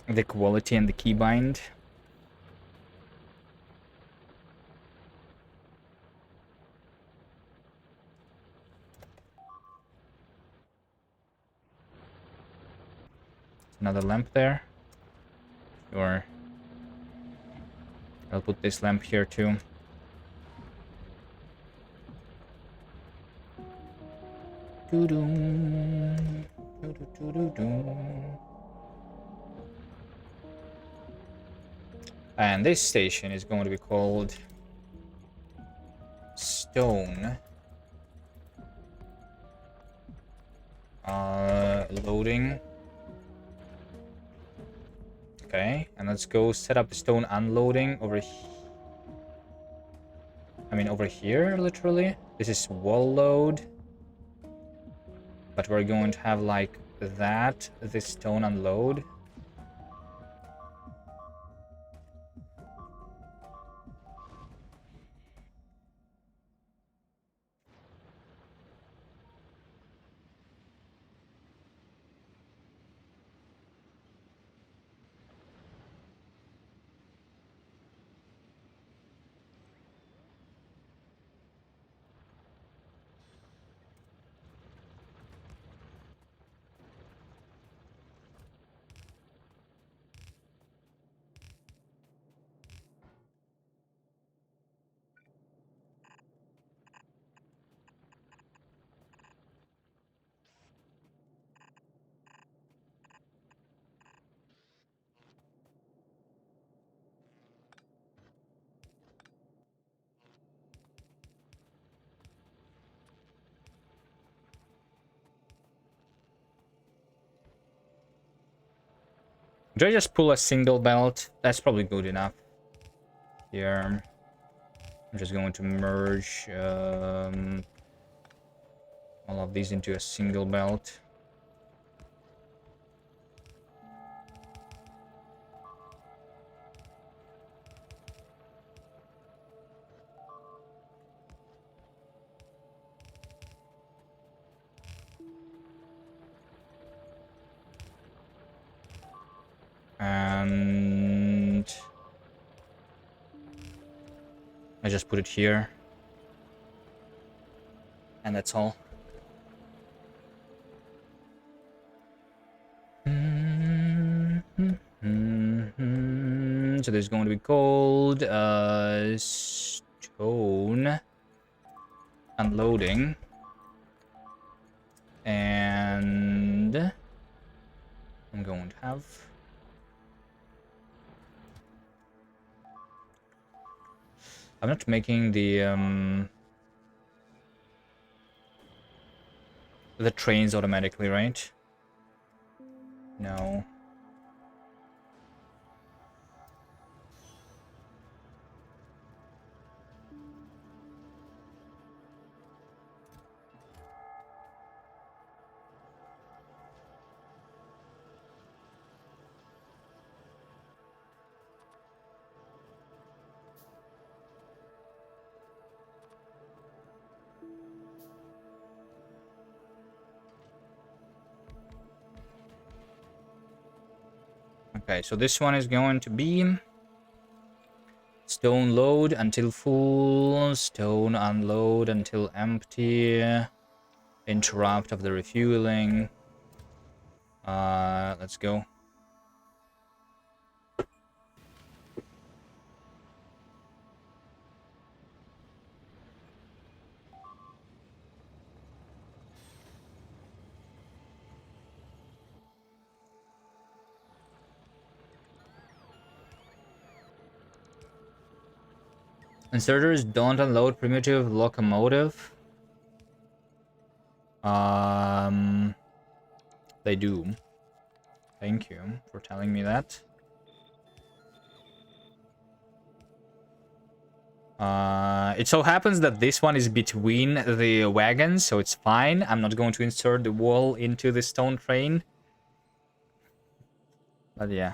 The quality and the keybind. Another lamp there. Sure. I'll put this lamp here too. And this station is going to be called Stone. Loading. Okay, and let's go set up stone unloading over over here, literally. This is wall load. But we're going to have like that, this stone unload. Do I just pull a single belt? That's probably good enough. Here. I'm just going to merge all of these into a single belt. And I just put it here. And that's all. So there's going to be gold, stone, unloading, and I'm going to have I'm not making the trains automatically, right? No. Okay, so this one is going to be stone load until full, stone unload until empty, interrupt of the refueling. Let's go. Inserters don't unload primitive locomotive. They do. Thank you for telling me that. It so happens that this one is between the wagons, so it's fine. I'm not going to insert the wall into the stone train. But yeah.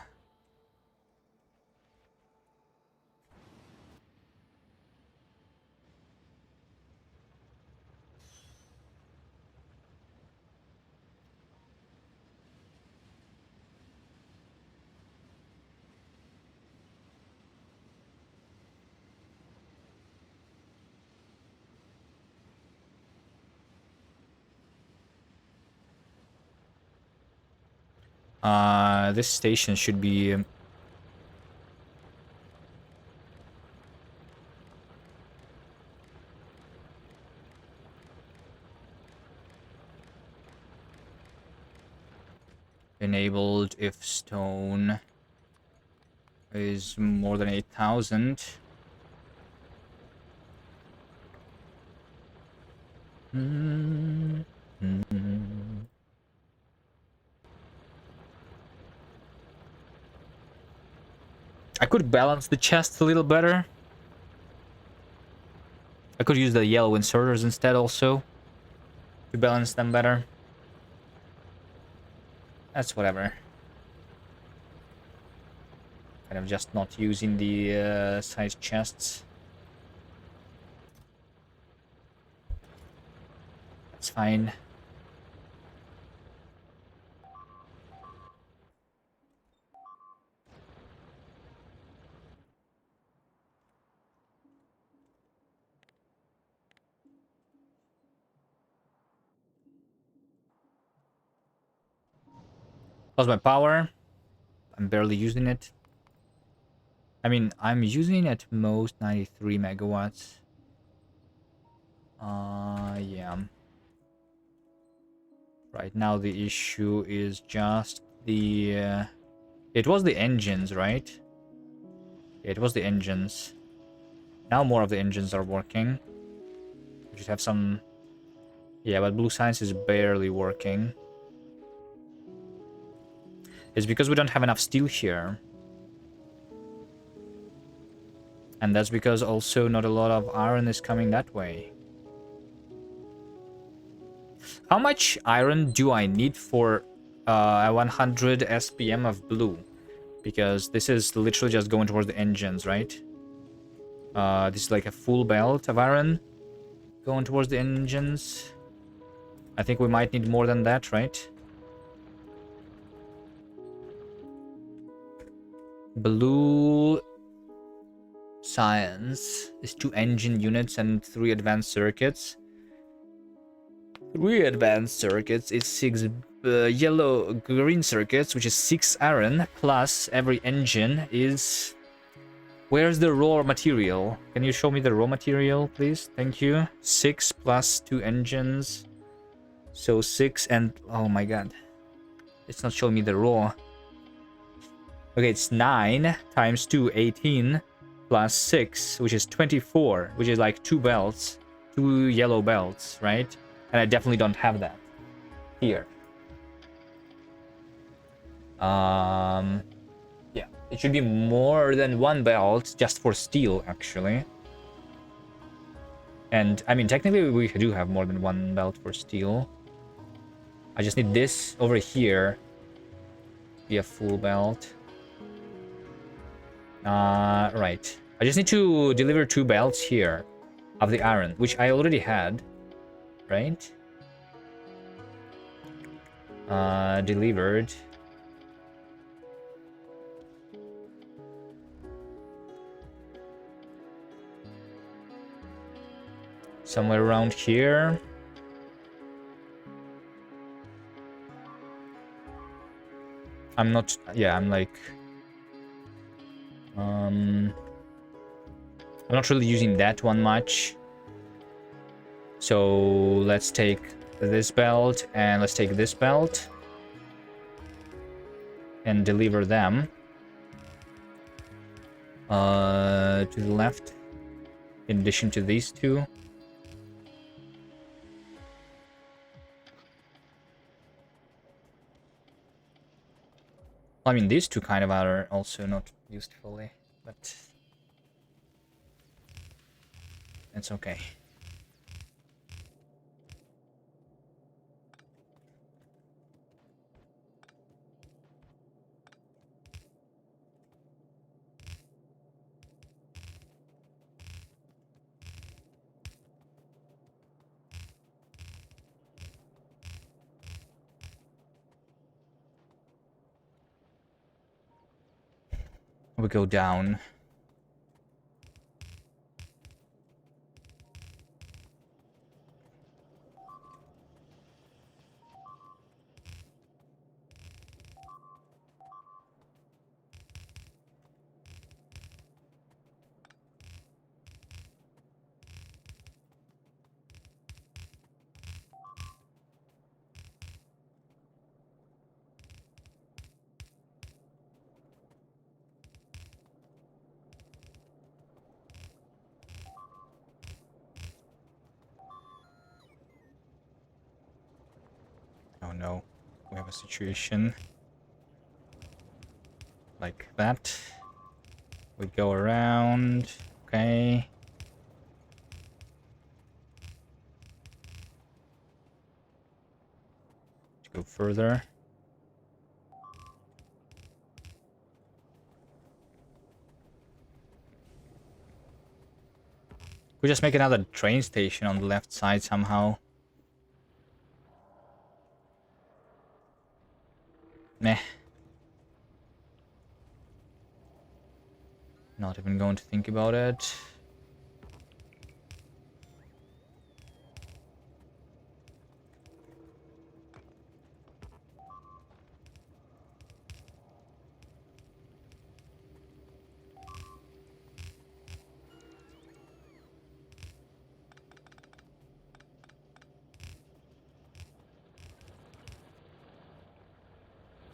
This station should be enabled if stone is more than 8,000. I could balance the chest a little better. I could use the yellow inserters instead also to balance them better. That's whatever. Kind of just not using the size chests. That's fine. How's my power? I'm barely using it. I mean, I'm using at most 93 megawatts. Yeah. Right now the issue is just the... it was the engines, right? Yeah, it was the engines. Now more of the engines are working. We just have some... Yeah, but blue science is barely working. It's because we don't have enough steel here. And that's because also not a lot of iron is coming that way. How much iron do I need for 100 SPM of blue? Because this is literally just going towards the engines, right? This is like a full belt of iron going towards the engines. I think we might need more than that, right? Blue science is 2 engine units and 3 advanced circuits. 3 advanced circuits is 6 yellow green circuits, which is 6 iron, plus every engine is... Where's the raw material? Can you show me the raw material, please? Thank you. 6 plus 2 engines. So 6 and... Oh my god. It's not showing me the raw. Okay, it's 9 times 2, 18, plus 6, which is 24, which is like 2 belts. 2 yellow belts, right? And I definitely don't have that here. Yeah, it should be more than 1 belt just for steel, actually. And, I mean, technically we do have more than 1 belt for steel. I just need this over here to be a full belt. Right. I just need to deliver 2 belts here of the iron, which I already had, right? Delivered. Somewhere around here. I'm not... Yeah, I'm like... I'm not really using that one much. So let's take this belt and let's take this belt. And deliver them. To the left. In addition to these 2. I mean, these 2 kind of are also not used fully, but... It's okay. We go down. Oh no, we have a situation like that. We go around. Okay. Let's go further. We just make another train station on the left side somehow. Meh. Not even going to think about it.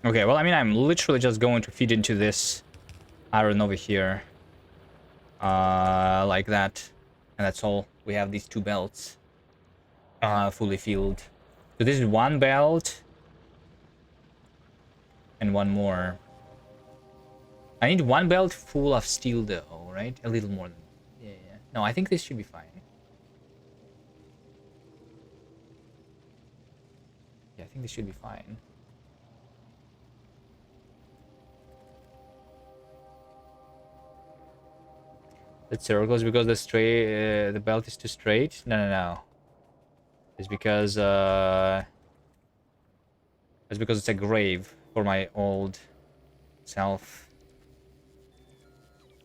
Okay, well, I mean, I'm literally just going to feed into this iron over here. Like that. And that's all. We have these two belts. Fully filled. So this is one belt. And one more. I need one belt full of steel though, right? A little more than... Yeah. No, I think this should be fine. Yeah, I think this should be fine. The circles because the belt is too straight? No. It's because it's a grave for my old self.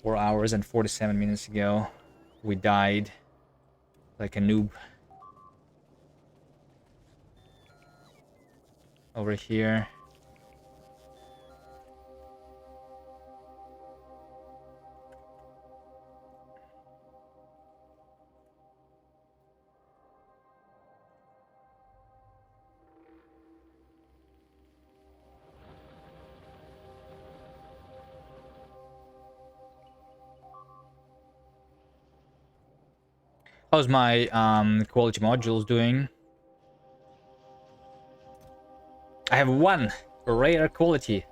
4 hours and 47 minutes ago, we died like a noob. Over here. How's my quality modules doing? I have one rare quality.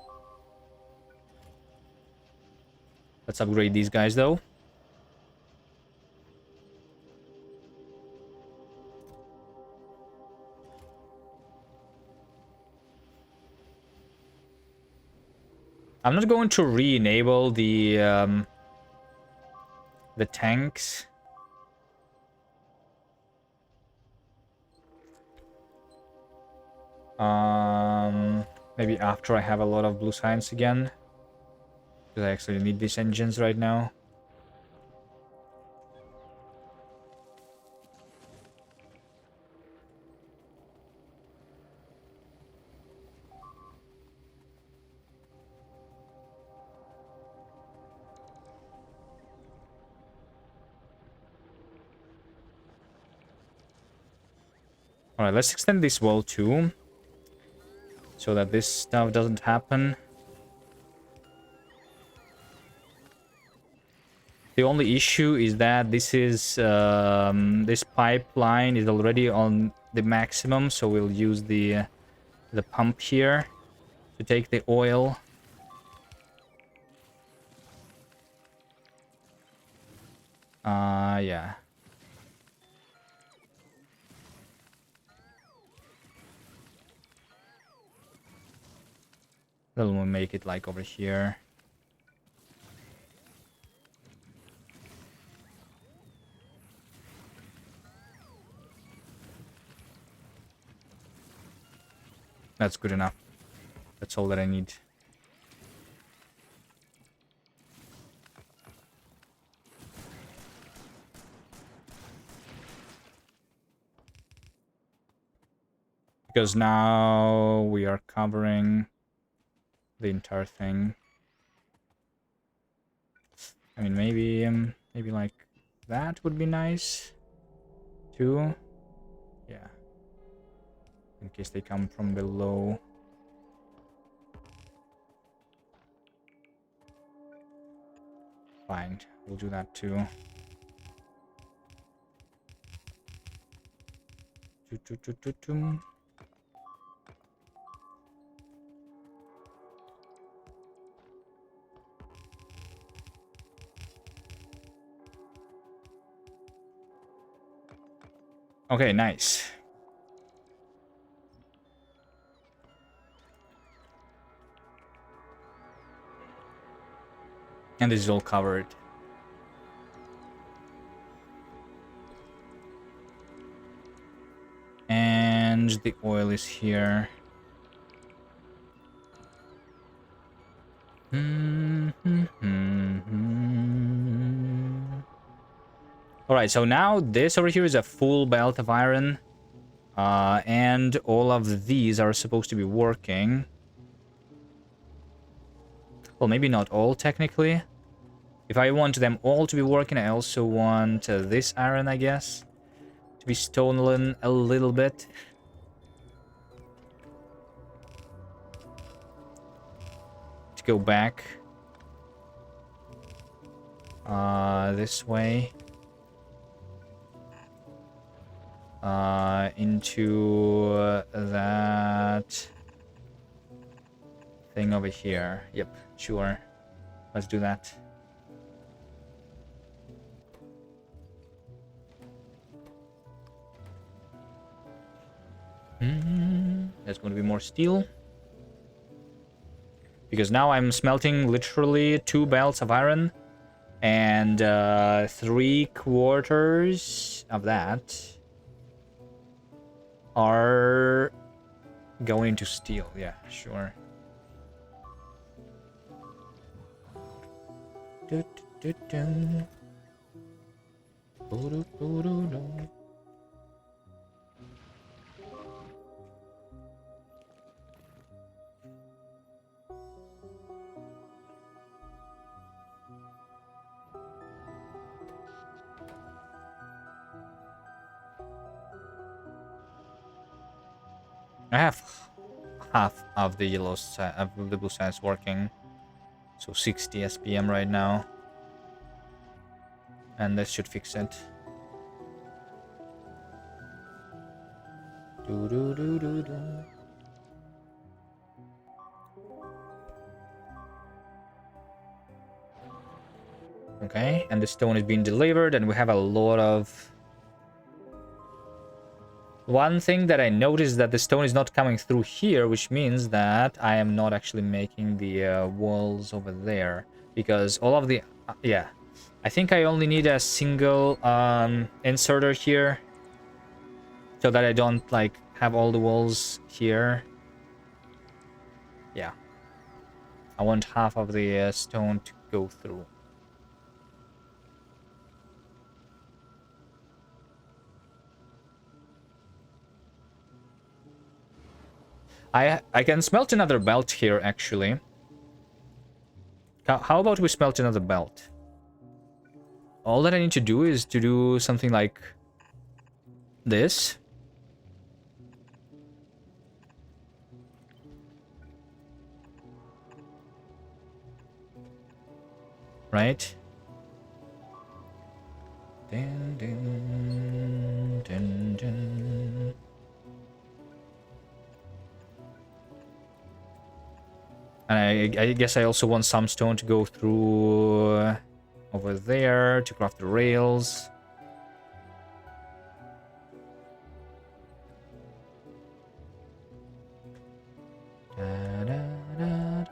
Let's upgrade these guys though. I'm not going to re-enable the tanks. Maybe after I have a lot of blue science again. Because I actually need these engines right now. Alright, let's extend this wall too. So that this stuff doesn't happen. The only issue is that this is this pipeline is already on the maximum, so we'll use the pump here to take the oil. Yeah. Then we'll make it like over here. That's good enough. That's all that I need. Because now we are covering the entire thing. I mean, maybe like that would be nice too. Yeah. In case they come from below. Fine, we'll do that too. Okay, nice. And this is all covered. And the oil is here. Alright, so now this over here is a full belt of iron. And all of these are supposed to be working. Well, maybe not all, technically. If I want them all to be working, I also want this iron, I guess, to be stolen a little bit. To go back. This way. Into that thing over here. Yep, sure. Let's do that. There's going to be more steel. Because now I'm smelting literally 2 belts of iron. And 3/4 of that are going into steel. Yeah, sure. I have half of the yellow of the blue sands working, so 60 SPM right now, and this should fix it. Okay, and the stone is being delivered, and we have a lot of... One thing that I noticed is that the stone is not coming through here, which means that I am not actually making the walls over there. Because all of the... yeah. I think I only need a single inserter here. So that I don't, like, have all the walls here. Yeah. I want half of the stone to go through. I can smelt another belt here, actually. How about we smelt another belt? All that I need to do is to do something like this. Right? Dun, dun, dun, dun. And I guess I also want some stone to go through over there to craft the rails. Da, da, da,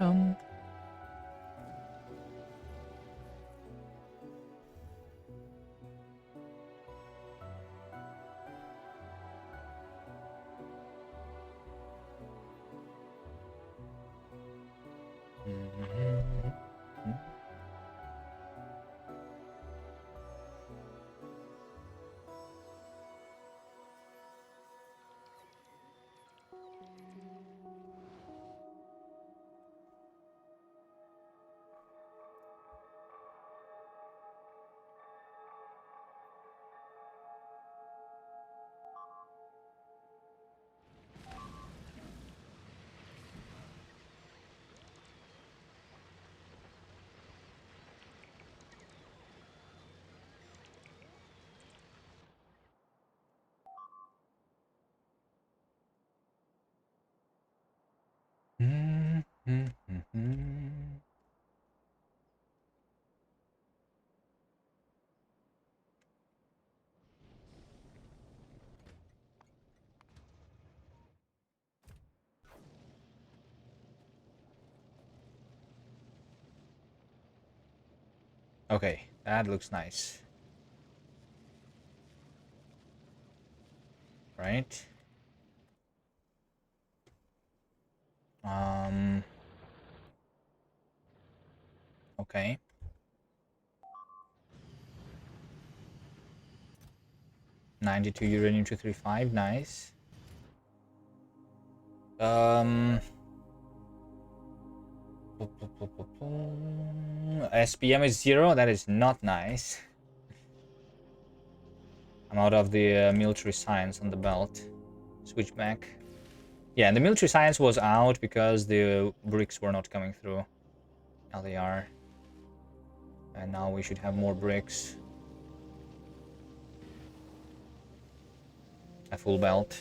Okay, that looks nice. Right? Okay. 92 uranium 235, nice. SPM is 0, that is not nice. I'm out of the military science on the belt. Switch back. Yeah, and the military science was out because the bricks were not coming through. Now they are. And now we should have more bricks. A full belt.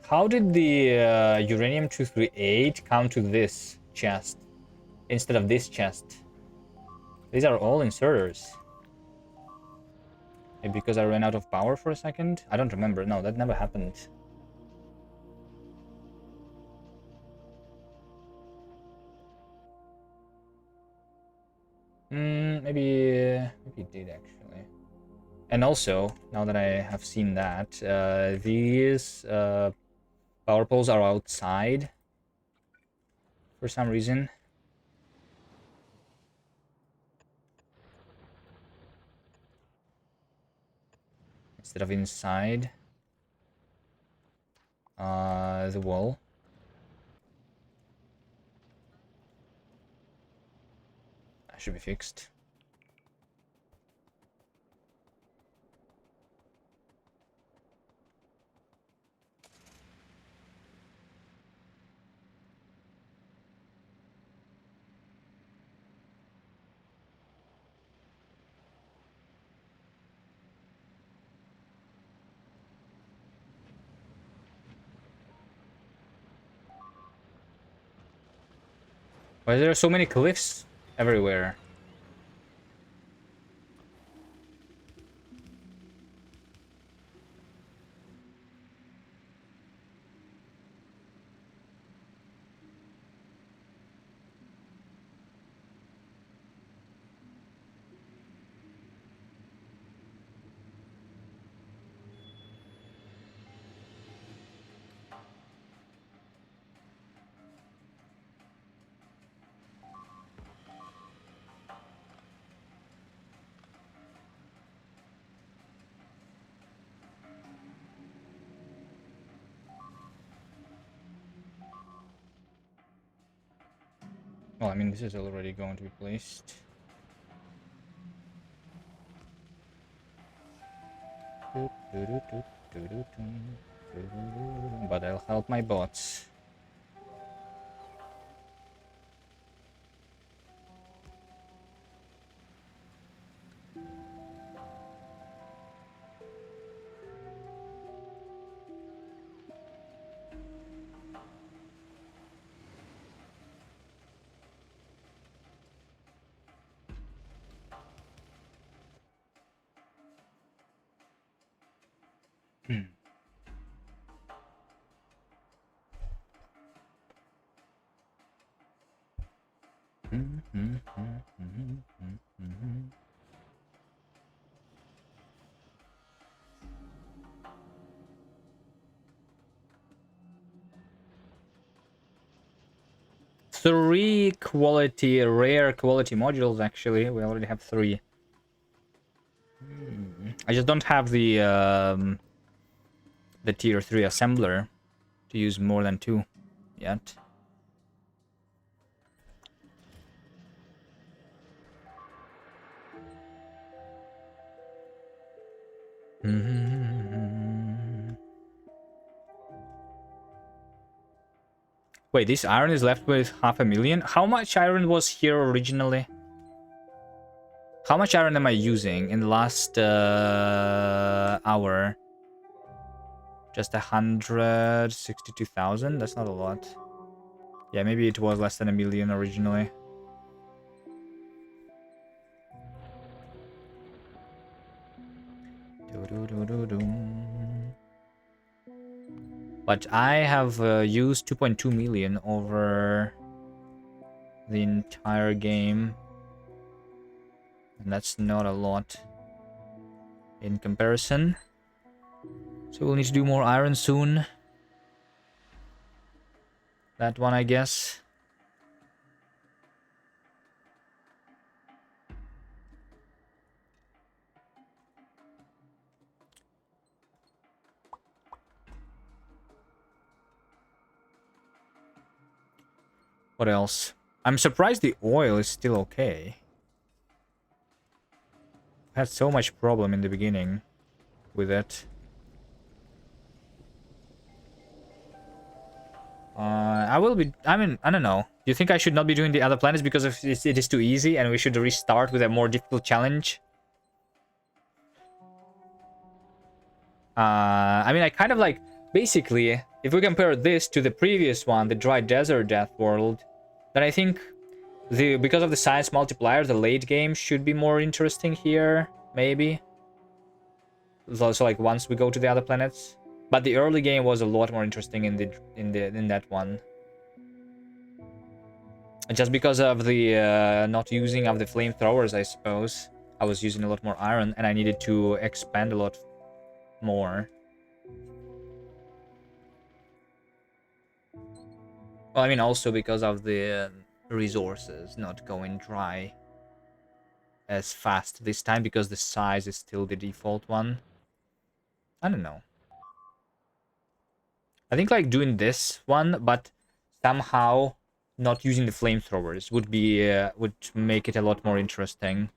How did the uranium 238 come to this chest instead of this chest? These are all inserters. Maybe because I ran out of power for a second? I don't remember. No, that never happened. Maybe it did actually. And also, now that I have seen that, these power poles are outside for some reason instead of inside the wall. That should be fixed. Why are there so many cliffs everywhere? Well, I mean, this is already going to be placed. But I'll help my bots. Three quality, rare quality modules, actually. We already have three. I just don't have the tier 3 assembler to use more than two yet. Wait, this iron is left with 500,000? How much iron was here originally? How much iron am I using in the last hour? Just 162,000? That's not a lot. Yeah, maybe it was less than 1,000,000 originally. But I have used 2.2 million over the entire game. And that's not a lot in comparison. So we'll need to do more iron soon. That one, I guess. What else? I'm surprised the oil is still okay. I had so much problem in the beginning with it. I mean, I don't know. Do you think I should not be doing the other planets because it is too easy and we should restart with a more difficult challenge? I mean, I kind of like... Basically, if we compare this to the previous one, the Dry Desert Death World, then I think because of the science multiplier, the late game should be more interesting here, maybe. So like once we go to the other planets. But the early game was a lot more interesting in that one. Just because of the not using of the flamethrowers, I suppose. I was using a lot more iron and I needed to expand a lot more. Well, I mean also because of the resources not going dry as fast this time because the size is still the default one. I don't know. I think like doing this one, but somehow not using the flamethrowers would make it a lot more interesting.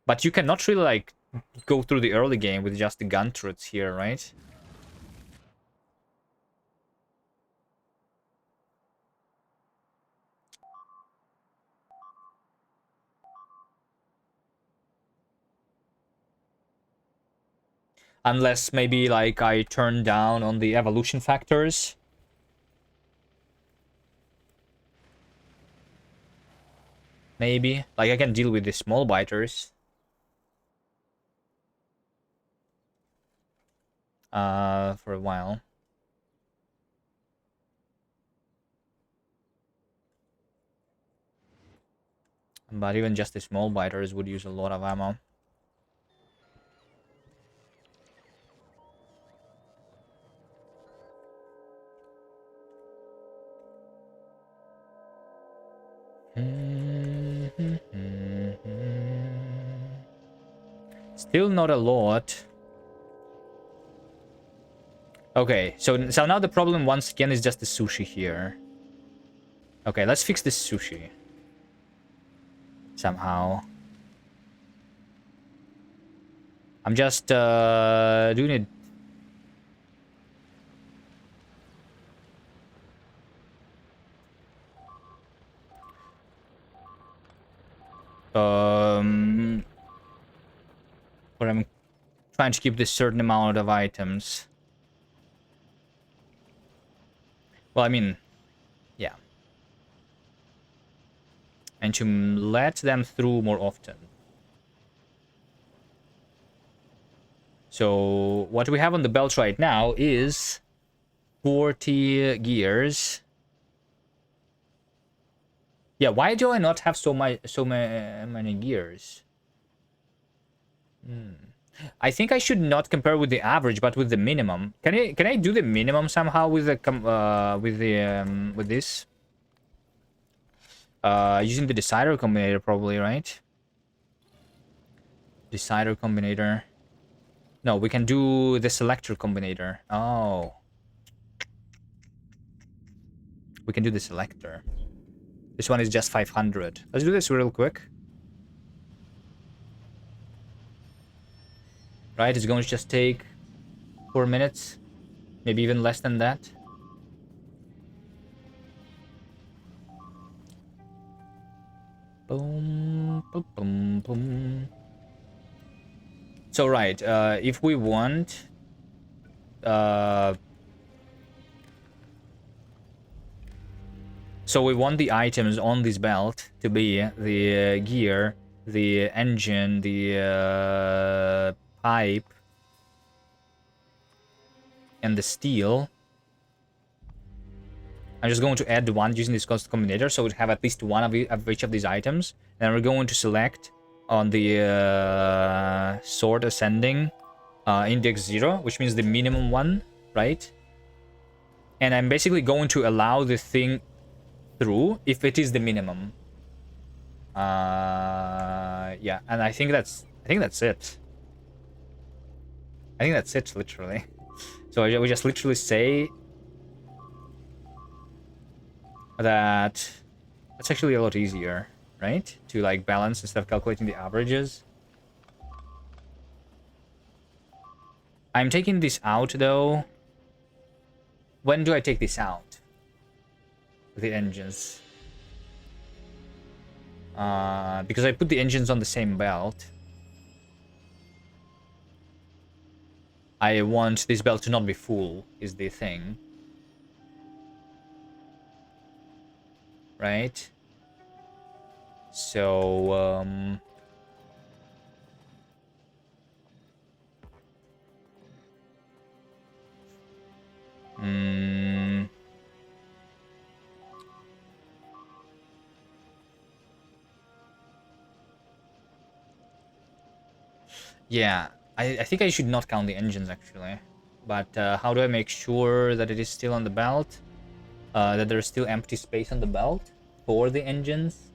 But you cannot really like go through the early game with just the gun turrets here, right? Unless maybe like I turn down on the evolution factors. Maybe. Like I can deal with the small biters. For a while. But even just the small biters would use a lot of ammo. Still not a lot. Okay, so now the problem once again is just the sushi here. Okay, let's fix this sushi. Somehow. I'm just doing it. But I'm trying to keep this certain amount of items. Well, I mean, yeah. And to let them through more often. So what we have on the belt right now is 40 gears. Yeah, why do I not have so many gears? I think I should not compare with the average, but with the minimum. Can I do the minimum somehow with the with this? Using the decider combinator probably, right? Decider combinator. No, we can do the selector combinator. Oh, we can do the selector. This one is just 500. Let's do this real quick. Right, it's going to just take 4 minutes. Maybe even less than that. Boom, boom, boom, boom. So, right, if we want... so we want the items on this belt to be the gear, the engine, the pipe, and the steel. I'm just going to add the one using this constant combinator, so we have at least one of each of these items. And we're going to select on the sword ascending index 0, which means the minimum one, right? And I'm basically going to allow the thing through if it is the minimum. Yeah, and I think that's it. I think that's it, literally. So we just literally say that that's actually a lot easier, right? To like balance instead of calculating the averages. I'm taking this out though. When do I take this out? The engines. Because I put the engines on the same belt. I want this belt to not be full, is the thing. Right? So, yeah, I think I should not count the engines, actually. But how do I make sure that it is still on the belt? That there's still empty space on the belt for the engines?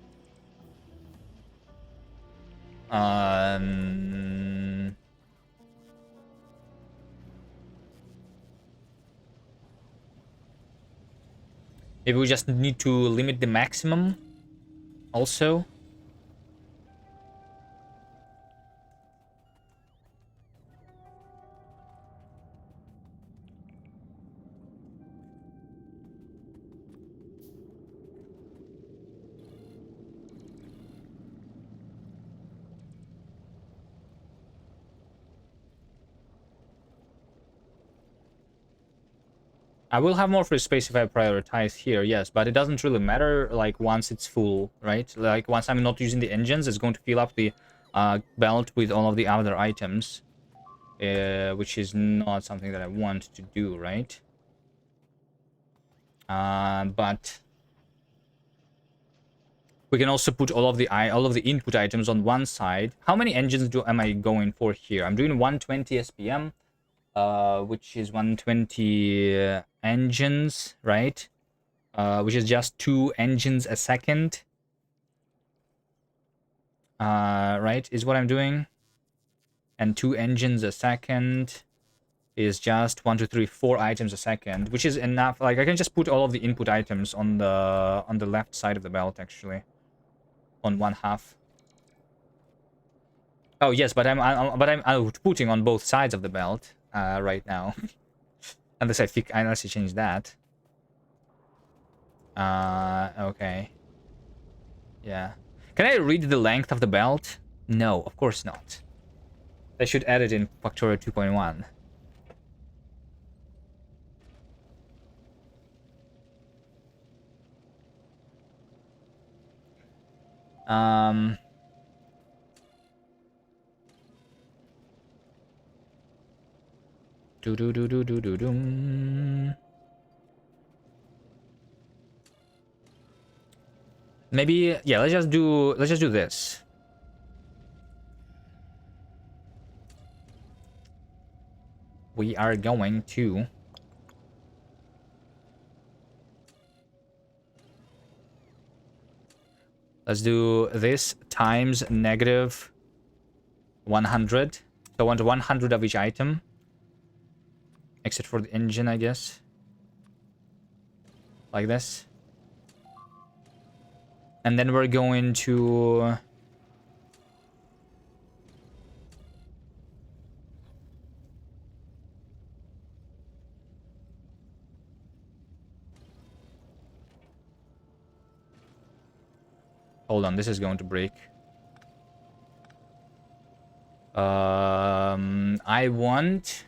Maybe we just need to limit the maximum also. I will have more free space if I prioritize here, yes, but it doesn't really matter, like, once it's full, right? Like, once I'm not using the engines, it's going to fill up the belt with all of the other items, which is not something that I want to do, right? But we can also put all of the input items on one side. How many engines am I going for here? I'm doing 120 SPM. Which is 120 engines, right? Which is just 2 engines a second. Right, is what I'm doing. And 2 engines a second is just 1, 2, 3, 4 items a second, which is enough. Like, I can just put all of the input items on the left side of the belt, actually, on one half. Oh yes, but I'm outputting on both sides of the belt right now. unless I change that. Okay. Yeah. Can I read the length of the belt? No, of course not. I should add it in Factorio 2.1. Um... Do do do do do do do. Maybe, yeah, let's just do this. We are going to let's do this times negative 100. So I want 100 of each item. Except for the engine, I guess. Like this. And then we're going to... Hold on, this is going to break. I want...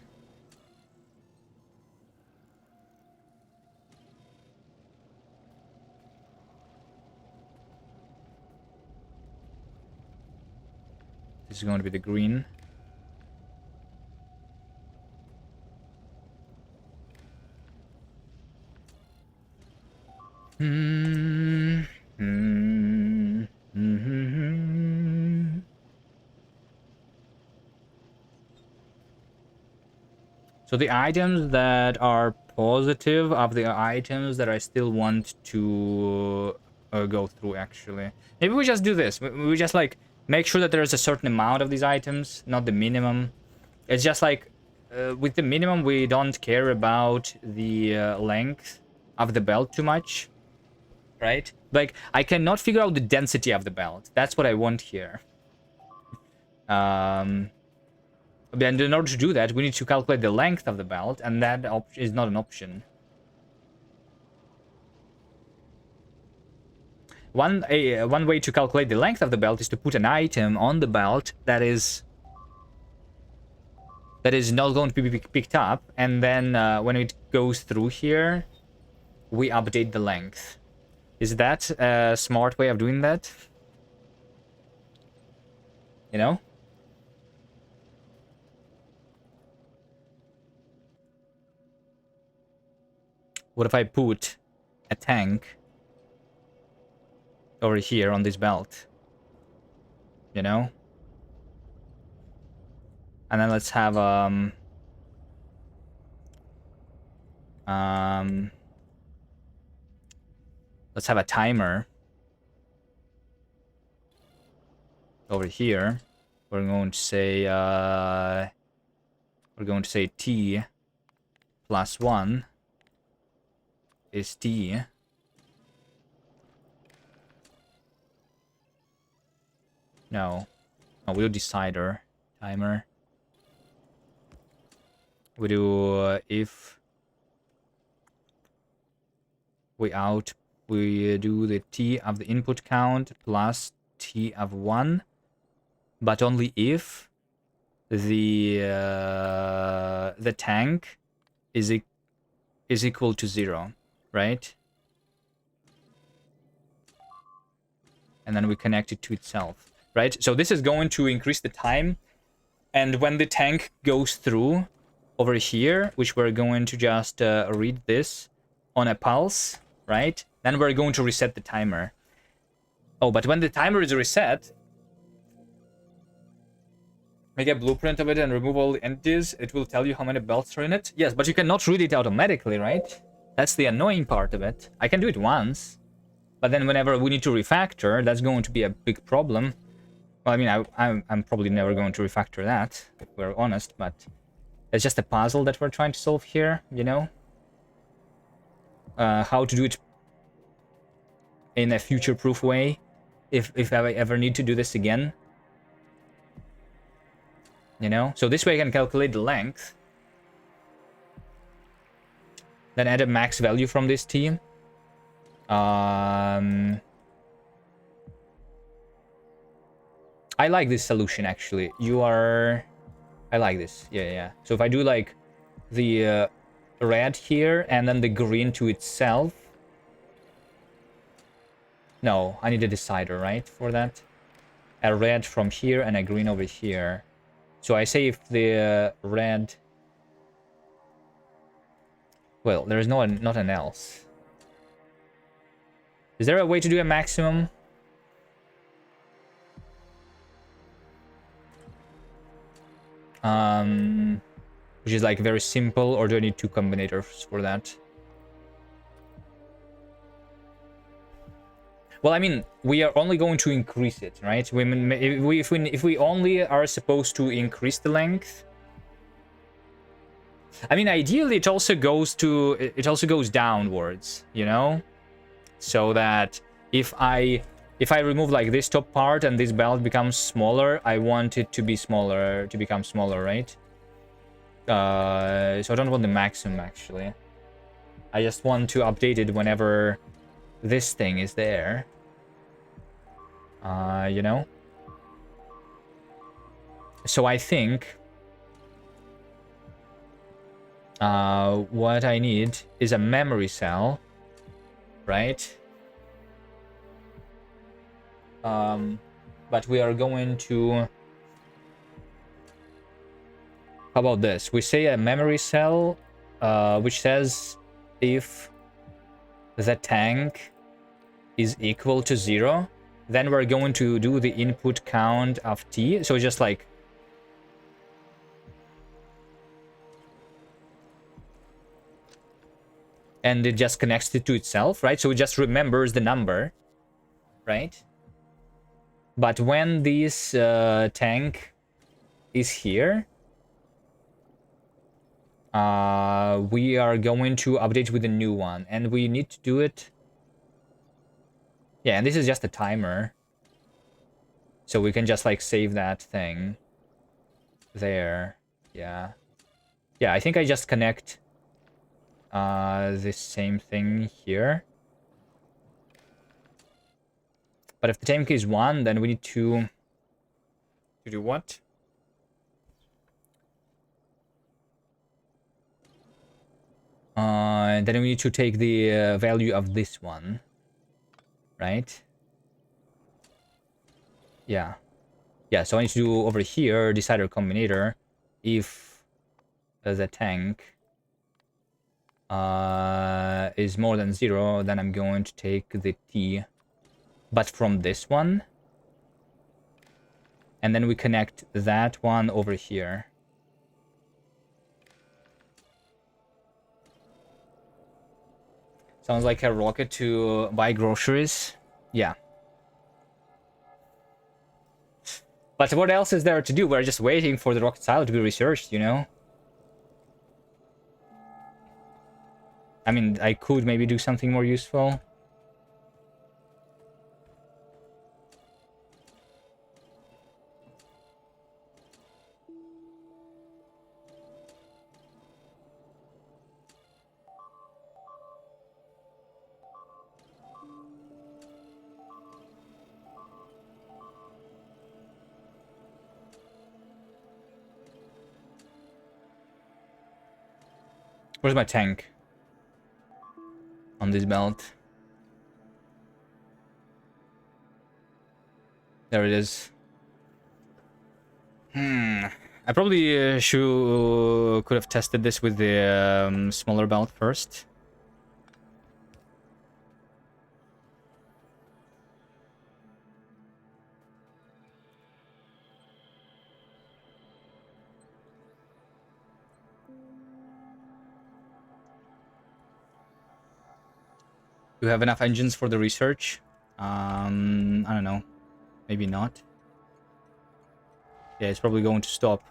This is going to be the green. So the items that are positive of the items that I still want to go through, actually. Maybe we just do this. We just, like, make sure that there's a certain amount of these items, not the minimum. It's just like, with the minimum, we don't care about the length of the belt too much, right? Like, I cannot figure out the density of the belt. That's what I want here. And in order to do that, we need to calculate the length of the belt, and that is not an option. One way to calculate the length of the belt is to put an item on the belt that is not going to be picked up, and then when it goes through here, we update the length. Is that a smart way of doing that? You know? What if I put a tank over here on this belt? You know? And then let's have let's have a timer over here. We're going to say T plus 1 is T. No, we'll decider timer. We do if we do the T of the input count plus T of 1, but only if the tank is equal to 0, right? And then we connect it to itself, right? So this is going to increase the time, and when the tank goes through over here, which we're going to just read this on a pulse, right? Then we're going to reset the timer. Oh, but when the timer is reset, make a blueprint of it and remove all the entities. It will tell you how many belts are in it. Yes, but you cannot read it automatically, right? That's the annoying part of it. I can do it once, but then whenever we need to refactor, that's going to be a big problem. Well, I mean, I'm probably never going to refactor that, if we're honest, but it's just a puzzle that we're trying to solve here, you know? How to do it in a future-proof way, if I ever need to do this again. You know? So this way I can calculate the length. Then add a max value from this T. I like this solution, actually. I like this. Yeah. So if I do, like, the red here, and then the green to itself... No, I need a decider, right, for that? A red from here and a green over here. So I say if the red... Well, there is not an else. Is there a way to do a maximum? Which is like very simple, or do I need 2 combinators for that? Well, I mean, we are only going to increase it, right? If we only are supposed to increase the length, I mean, ideally, it also goes downwards, you know, so that if I remove like this top part and this belt becomes smaller, I want it to be smaller, to become smaller, right? So I don't want the maximum actually. I just want to update it whenever this thing is there. You know? So I think what I need is a memory cell, right? But we are going to... How about this? We say a memory cell, which says if the tank is equal to 0, then we're going to do the input count of t. So just like... And it just connects it to itself, right? So it just remembers the number, right? But when this tank is here, we are going to update with a new one. And we need to do it... Yeah, and this is just a timer. So we can just like save that thing there. Yeah. Yeah, I think I just connect this same thing here. But if the tank is 1, then we need to do what? Then we need to take the value of this one. Right? Yeah. Yeah, so I need to do over here, decider combinator. If the tank is more than 0, then I'm going to take the t. But from this one. And then we connect that one over here. Sounds like a rocket to buy groceries. Yeah. But what else is there to do? We're just waiting for the rocket silo to be researched, you know? I mean, I could maybe do something more useful. Where's my tank? On this belt. There it is. I probably could have tested this with the smaller belt first. Do you have enough engines for the research? I don't know. Maybe not. Yeah, it's probably going to stop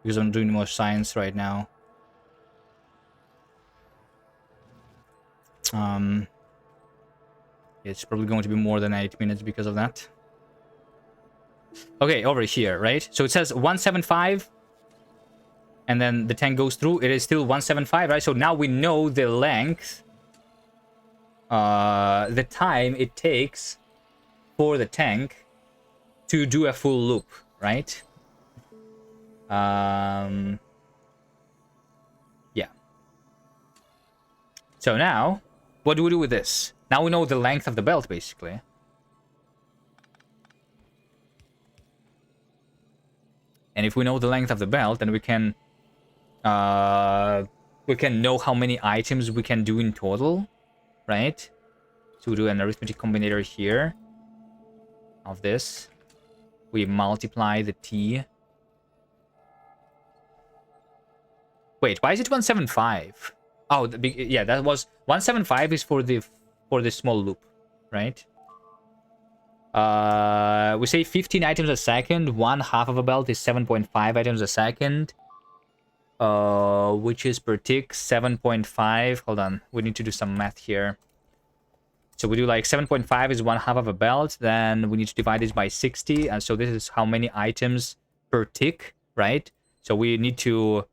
because I'm doing more science right now. It's probably going to be more than 8 minutes because of that. Okay, over here, right? So it says 175, and then the tank goes through. It is still 175, right? So now we know the length, the time it takes for the tank to do a full loop, right? Yeah. So now, what do we do with this? Now we know the length of the belt, basically. And if we know the length of the belt, then we can know how many items we can do in total, right? So we do an arithmetic combinator here of this. We multiply the t. Wait, why is it 175? Oh, yeah, that was 175 is for the small loop, right? We say 15 items a second. One half of a belt is 7.5 items a second. Which is per tick 7.5. Hold on, we need to do some math here. So we do like 7.5 is one half of a belt. Then we need to divide it by 60, and so this is how many items per tick, right? So we need to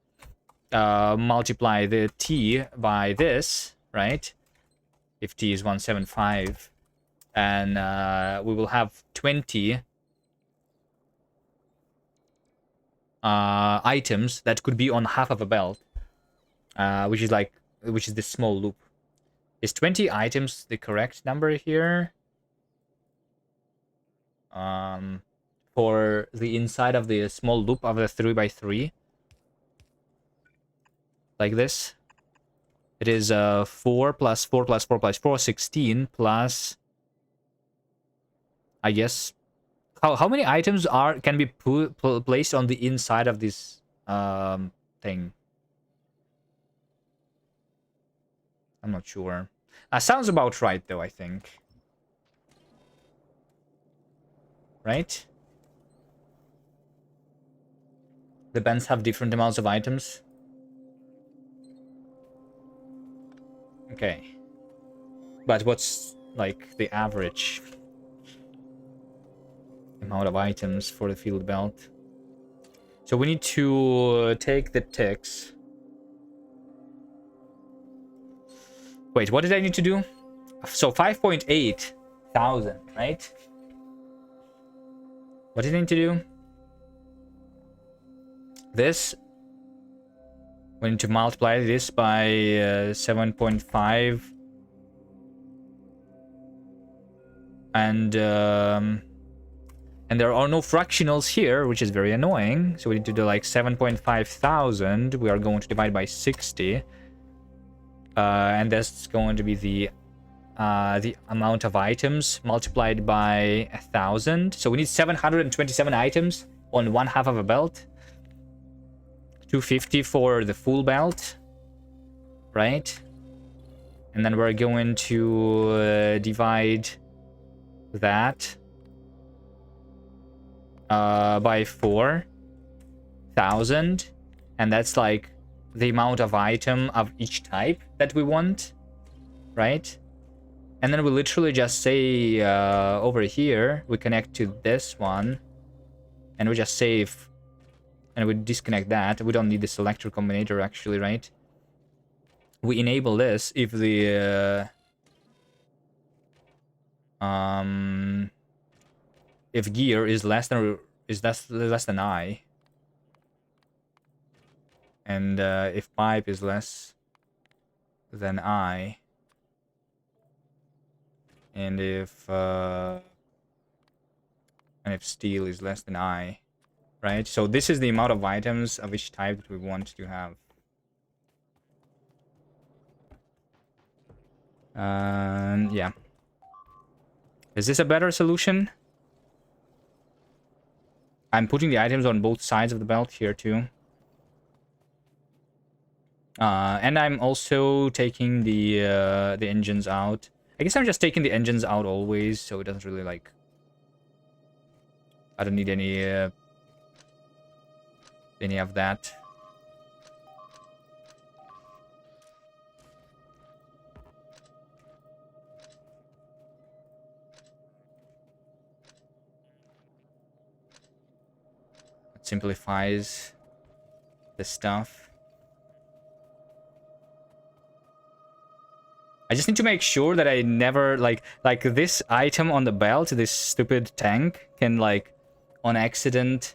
multiply the t by this, right? If t is 175, and we will have 20 items that could be on half of a belt, which is this small loop. Is 20 items the correct number here? For the inside of the small loop of the 3x3, like this. It is 4 plus 4 plus 4 plus 4, 16 plus, I guess, how many items can be placed on the inside of this thing? I'm not sure. Sounds about right though, I think. Right? The bands have different amounts of items. Okay. But what's like the average amount of items for the field belt? So we need to take the ticks. Wait, what did I need to do? So 5.8 thousand, right? What did I need to do? This. We need to multiply this by 7.5. And there are no fractionals here, which is very annoying. So we need to do like 7.5 thousand. We are going to divide by 60. And that's going to be the amount of items multiplied by 1,000. So we need 727 items on one half of a belt. 250 for the full belt, right? And then we're going to divide that by 4,000, and that's like the amount of item of each type that we want, right? And then we literally just say over here we connect to this one, and we just save, and we disconnect that. We don't need the selector combinator actually, right? We enable this if the if gear is less than I, and if pipe is less than I, and if steel is less than I, right? So this is the amount of items of each type that we want to have. Yeah. Is this a better solution? I'm putting the items on both sides of the belt here too. And I'm also taking the engines out. I guess I'm just taking the engines out always, so it doesn't really like. I don't need any of that. It simplifies the stuff. I just need to make sure that I never like this item on the belt, this stupid tank, can like on accident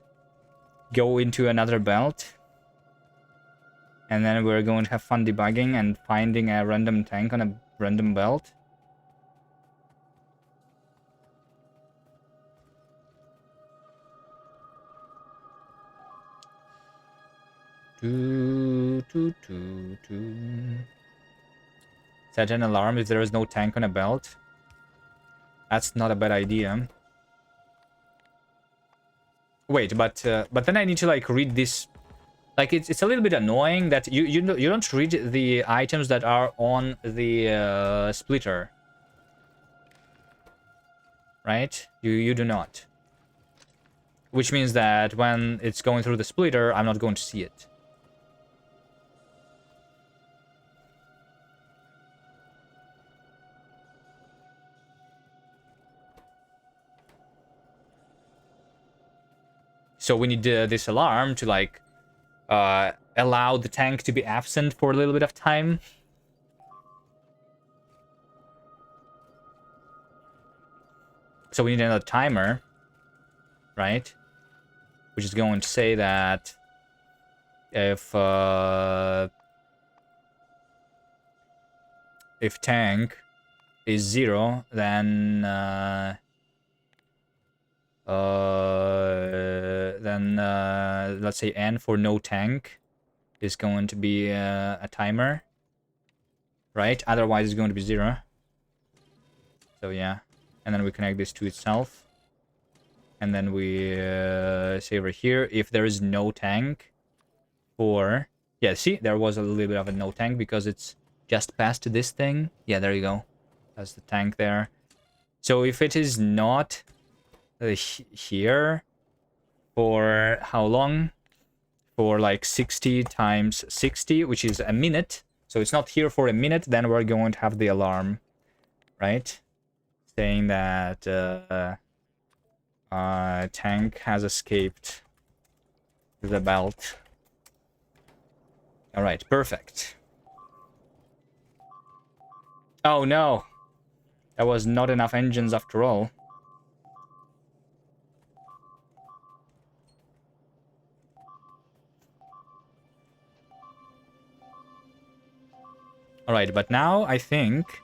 go into another belt. And then we're going to have fun debugging and finding a random tank on a random belt. Set an alarm if there is no tank on a belt. That's not a bad idea. Wait, but then I need to like read this. Like it's a little bit annoying that you don't read the items that are on the splitter, right? You do not. Which means that when it's going through the splitter, I'm not going to see it. So we need this alarm to like allow the tank to be absent for a little bit of time. So we need another timer, right? Which is going to say that if tank is 0, then let's say N for no tank is going to be a timer, right? Otherwise it's going to be 0. So yeah, and then we connect this to itself, and then we say over here if there is no tank for, yeah, see, there was a little bit of a no tank because it's just past this thing. Yeah, there you go. That's the tank there. So if it is not here for how long? For like 60 times 60, which is a minute. So it's not here for a minute, then we're going to have the alarm, right? Saying that tank has escaped the belt. All right, perfect. Oh no, that was not enough engines after all. All right, but now I think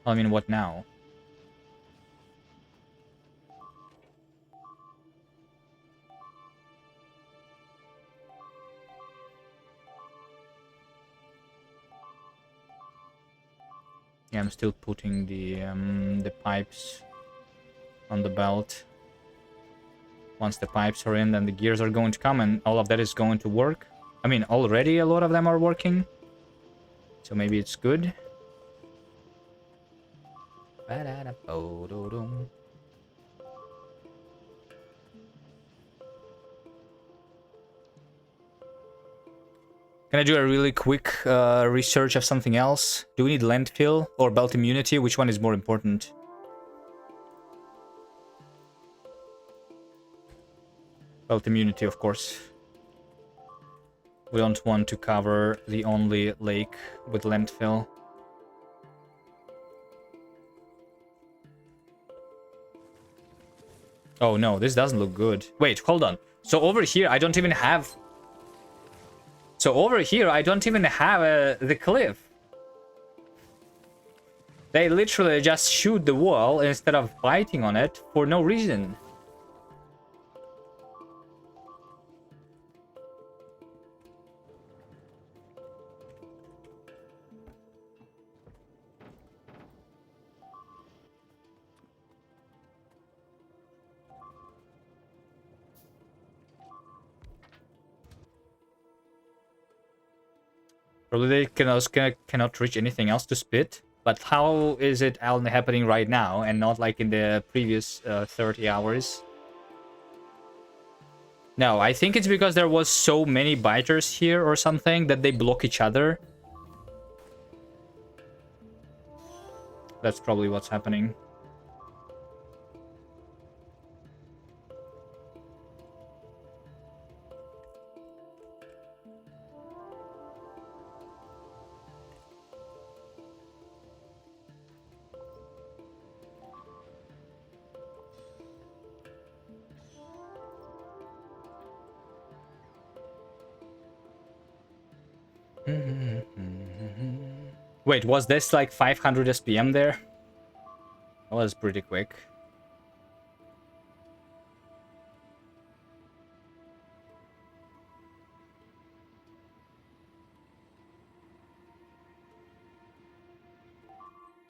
I mean, what now? Yeah, I'm still putting the pipes on the belt. Once the pipes are in, then the gears are going to come, and all of that is going to work. I mean, already a lot of them are working, so maybe it's good. Can I do a really quick research of something else? Do we need landfill or belt immunity? Which one is more important? Belt immunity, of course. We don't want to cover the only lake with landfill. Oh no, this doesn't look good. Wait, hold on. So over here, I don't even have... So over here, I don't even have the cliff. They literally just shoot the wall instead of fighting on it for no reason. Probably they cannot reach anything else to spit. But how is it only happening right now and not like in the previous 30 hours? No, I think it's because there was so many biters here or something that they block each other. That's probably what's happening. Wait, was this like 500 SPM there? That was pretty quick.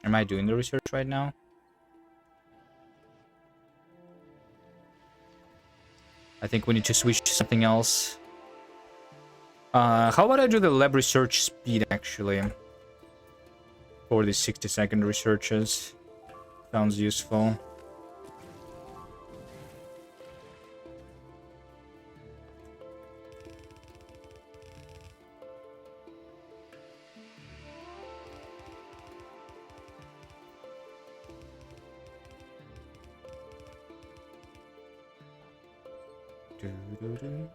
Am I doing the research right now? I think we need to switch to something else. How about I do the lab research speed, actually? For these 60-second researches. Sounds useful. Doo-doo-doo.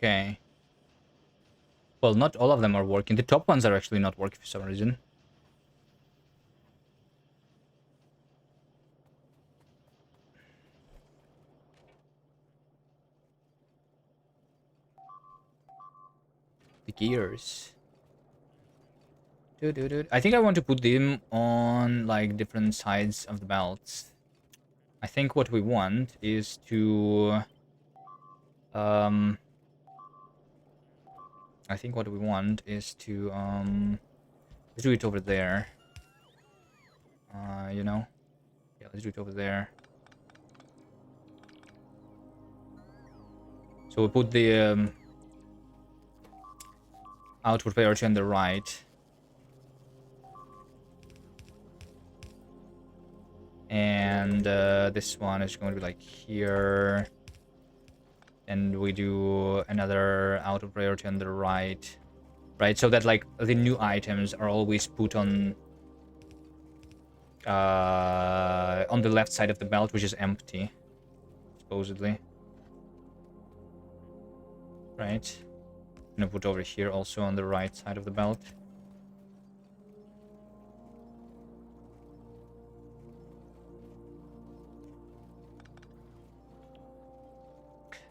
Okay. Well, not all of them are working. The top ones are actually not working for some reason. The gears. I think I want to put them on like different sides of the belts. I think what we want is to I think what we want is to let's do it over there. You know? Yeah, let's do it over there. So we put the output priority on the right. And this one is going to be like here. And we do another output priority on the right. Right, so that like the new items are always put on the left side of the belt, which is empty, supposedly. Right. I'm gonna put over here also on the right side of the belt.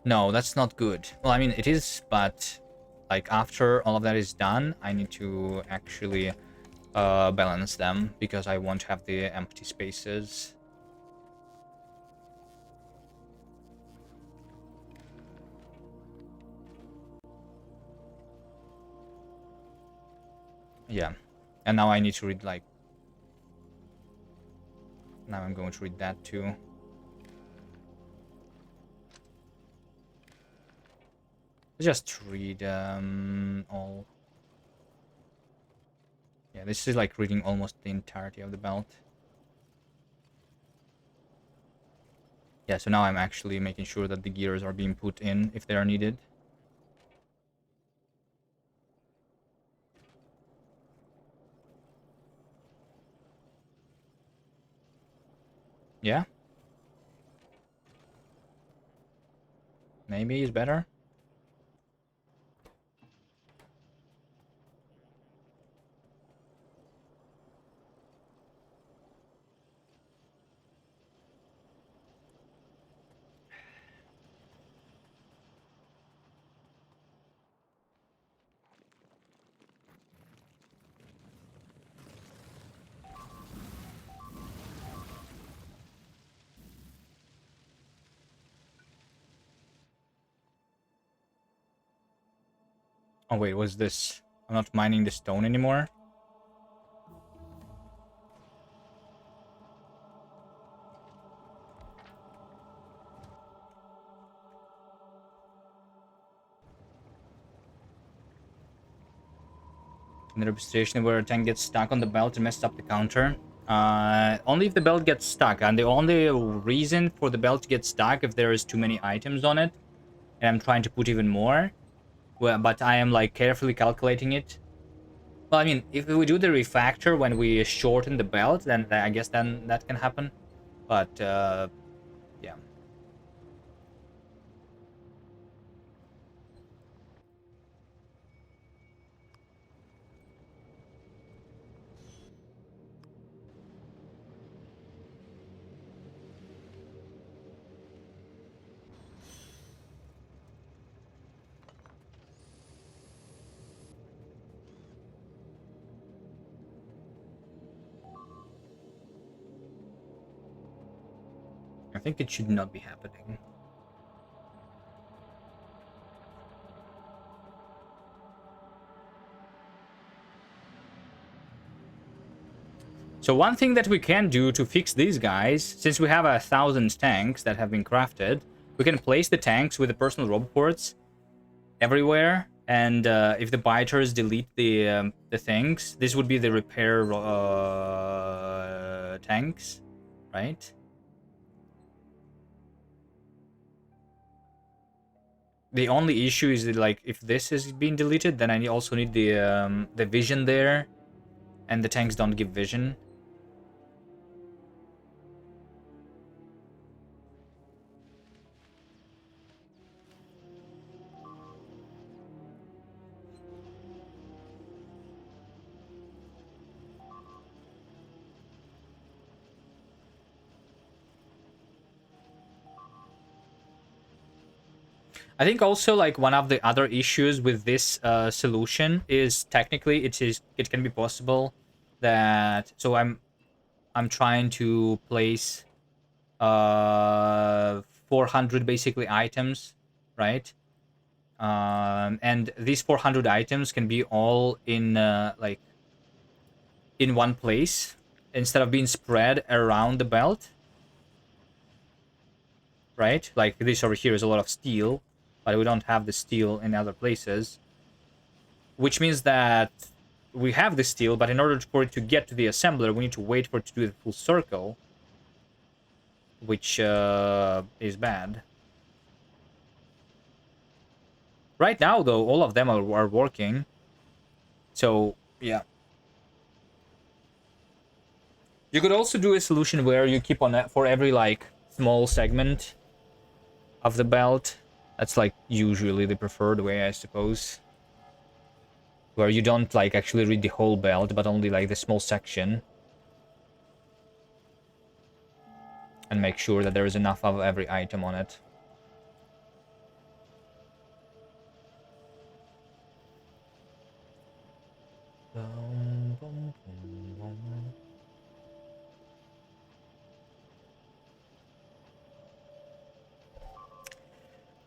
No, that's not good. Well, I mean, it is, but like after all of that is done, I need to actually balance them because I won't have the empty spaces. Yeah, and now I need to read like. Now I'm going to read that too. Just read all. Yeah, this is like reading almost the entirety of the belt. Yeah, so now I'm actually making sure that the gears are being put in if they are needed. Yeah? Maybe it's better? Oh wait, what's this? I'm not mining the stone anymore? In the representation where a tank gets stuck on the belt and messed up the counter. Only if the belt gets stuck, and the only reason for the belt to get stuck if there is too many items on it, and I'm trying to put even more, Well, but I am like carefully calculating it. Well, I mean, if we do the refactor when we shorten the belt, then I guess then that can happen. But yeah. I think it should not be happening. So one thing that we can do to fix these guys, since we have 1,000 tanks that have been crafted, we can place the tanks with the personal roboports everywhere. And if the biters delete the things, this would be the repair tanks, right? The only issue is that, like, if this is being deleted, then I also need the vision there, and the tanks don't give vision. I think also like one of the other issues with this solution is technically it can be possible that I'm trying to place 400 basically items, right? And these 400 items can be all in like in one place instead of being spread around the belt, right? Like this over here is a lot of steel, but we don't have the steel in other places, which means that we have the steel, but in order for it to get to the assembler, we need to wait for it to do the full circle, which is bad. Right now, though, all of them are working. So, yeah. You could also do a solution where you keep on that for every, like, small segment of the belt. That's, like, usually the preferred way, I suppose. Where you don't, like, actually read the whole belt, but only, like, the small section. And make sure that there is enough of every item on it.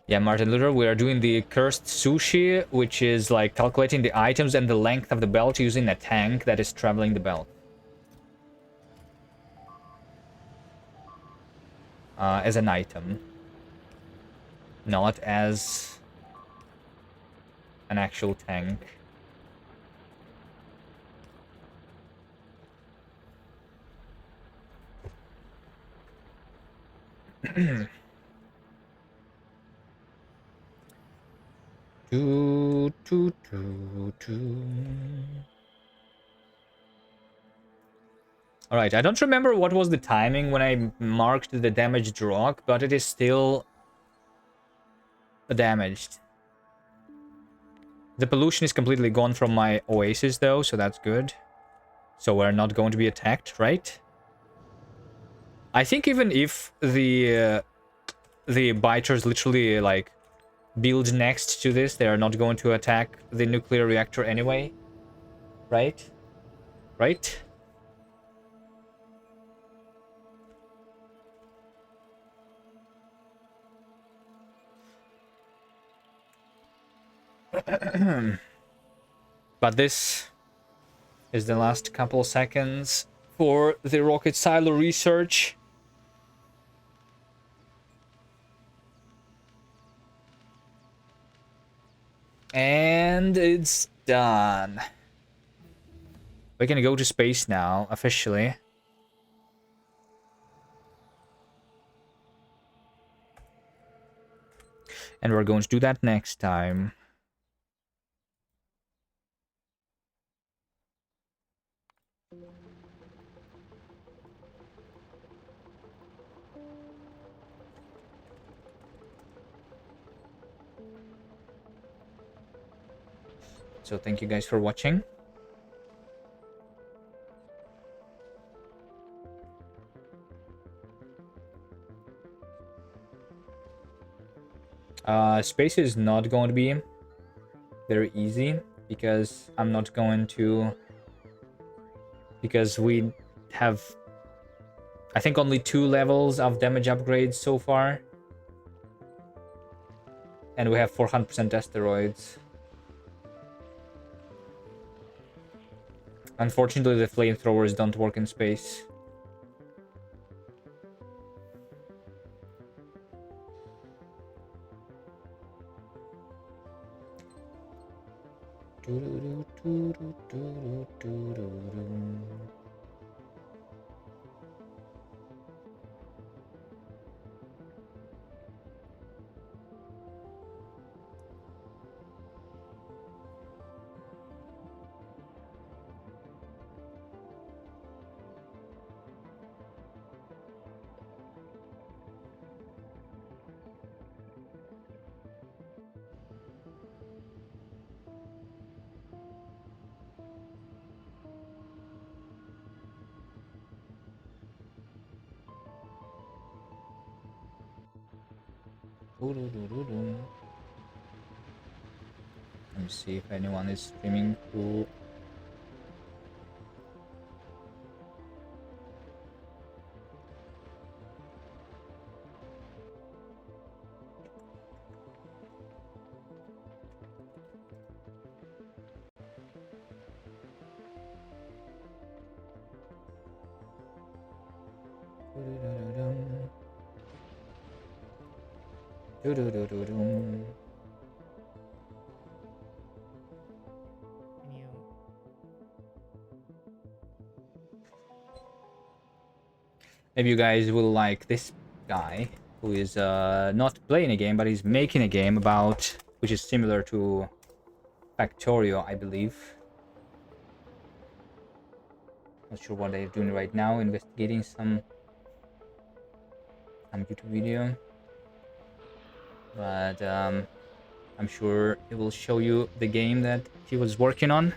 Yeah, Martin Luther, we are doing the cursed sushi, which is like calculating the items and the length of the belt using a tank that is traveling the belt. As an item. Not as an actual tank. Alright, I don't remember what was the timing when I marked the damaged rock, but it is still damaged. The pollution is completely gone from my Oasis, though, so that's good. So we're not going to be attacked, right? I think even if the biters literally, like, build next to this, they are not going to attack the nuclear reactor anyway. Right? Right? But this is the last couple seconds for the rocket silo research. And it's done. We're gonna go to space now, officially. And we're going to do that next time. So thank you guys for watching. Space is not going to be very easy because I'm not going to, because we have, I think, only 2 levels of damage upgrades so far, and we have 400% asteroids. Unfortunately, the flamethrowers don't work in space. Let me see if anyone is streaming. Cool. Maybe you guys will like this guy who is not playing a game, but he's making a game about, which is similar to Factorio, I believe. Not sure what they're doing right now, investigating some YouTube video. But I'm sure he will show you the game that he was working on.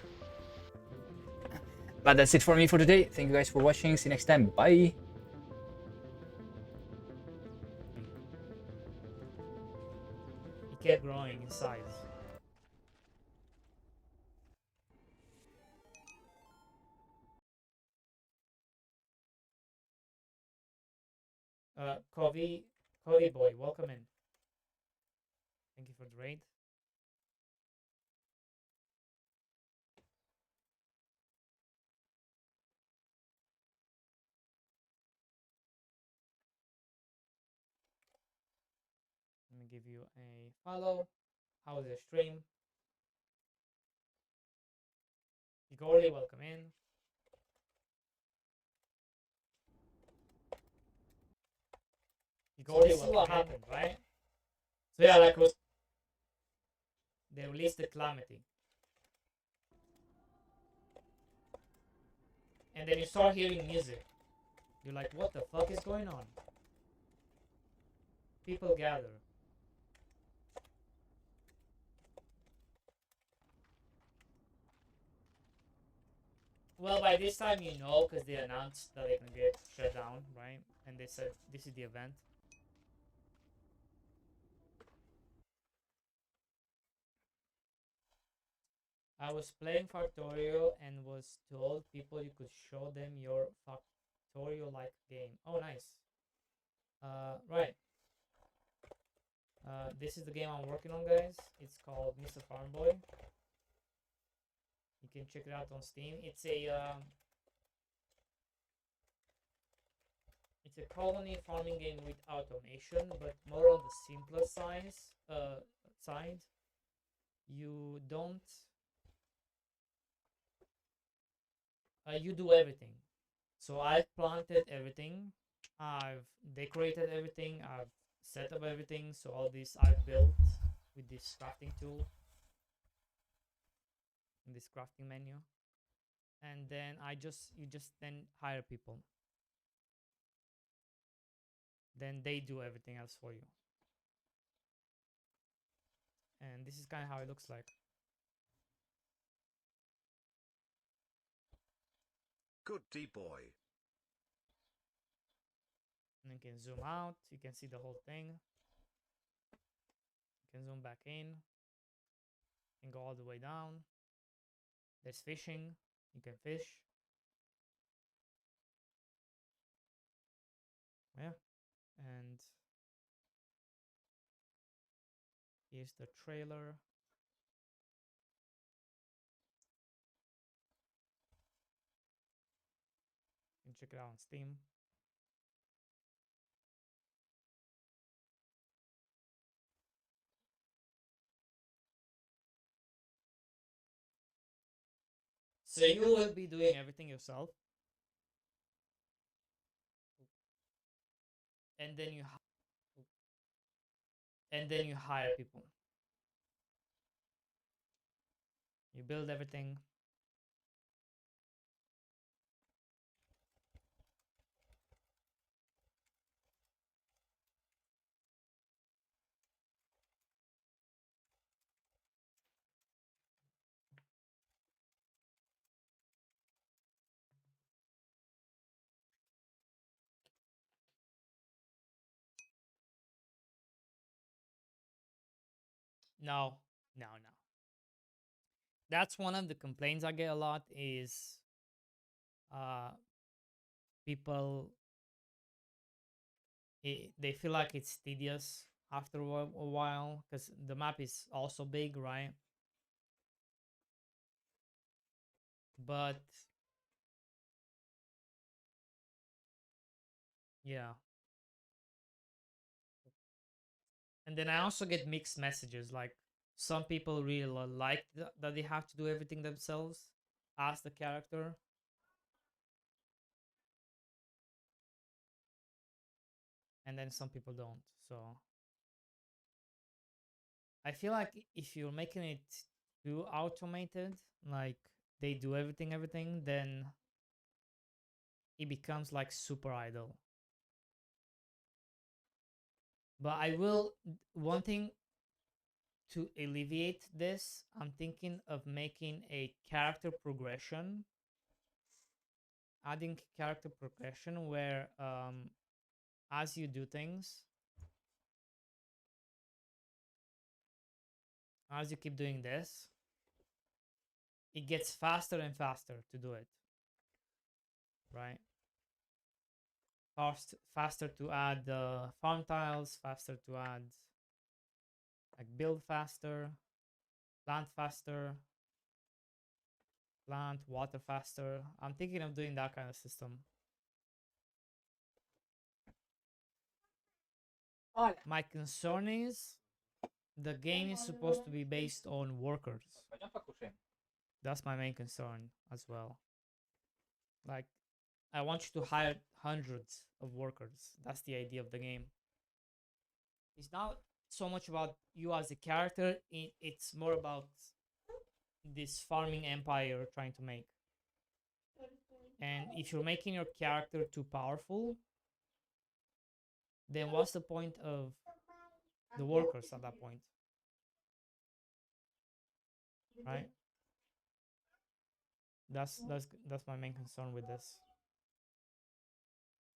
But that's it for me for today. Thank you guys for watching. See you next time. Bye. It kept growing in size. Covey boy, welcome in. Thank you for the raid. Let me give you a follow. How's the stream? Igorli, welcome in. Igorli, so what happened, right? So yeah, like was they released the Calamity. And then you start hearing music. You're like, what the fuck is going on? People gather. Well, by this time you know, because they announced that they can get shut down, right? And they said this is the event. I was playing Factorio and was told people you could show them your Factorio-like game. Oh, nice. Right. This is the game I'm working on, guys. It's called Mr. Farm Boy. You can check it out on Steam. It's a colony farming game with automation, but more on the simpler side. You don't. You do everything. So I've planted everything. I've decorated everything. I've set up everything. So all this I've built with this crafting tool in this crafting menu. And then you just then hire people. Then they do everything else for you. And this is kind of how it looks like. Good D boy. And you can zoom out. You can see the whole thing. You can zoom back in and go all the way down. There's fishing. You can fish. Yeah. And here's the trailer. You can check it out on Steam. So you will be doing everything yourself, and then you hire people. You build everything. No, no, no. That's one of the complaints I get a lot is uh people they feel like it's tedious after a while because the map is also big, right? But yeah. And then I also get mixed messages. Like some people really like that they have to do everything themselves as the character, and then some people don't. So I feel like if you're making it too automated, like they do everything, then it becomes like super idle. But I will one thing to alleviate this, I'm thinking of making a character progression, adding character progression where as you do things, as you keep doing this, it gets faster and faster to do it, right? Faster to add the farm tiles, faster to add like build faster, plant faster, plant water faster. I'm thinking of doing that kind of system. My concern is the game is supposed to be based on workers. That's my main concern as well. Like, I want you to hire hundreds of workers. That's the idea of the game. It's not so much about you as a character, it's more about this farming empire you're trying to make. And if you're making your character too powerful, then what's the point of the workers at that point? Right? That's my main concern with this.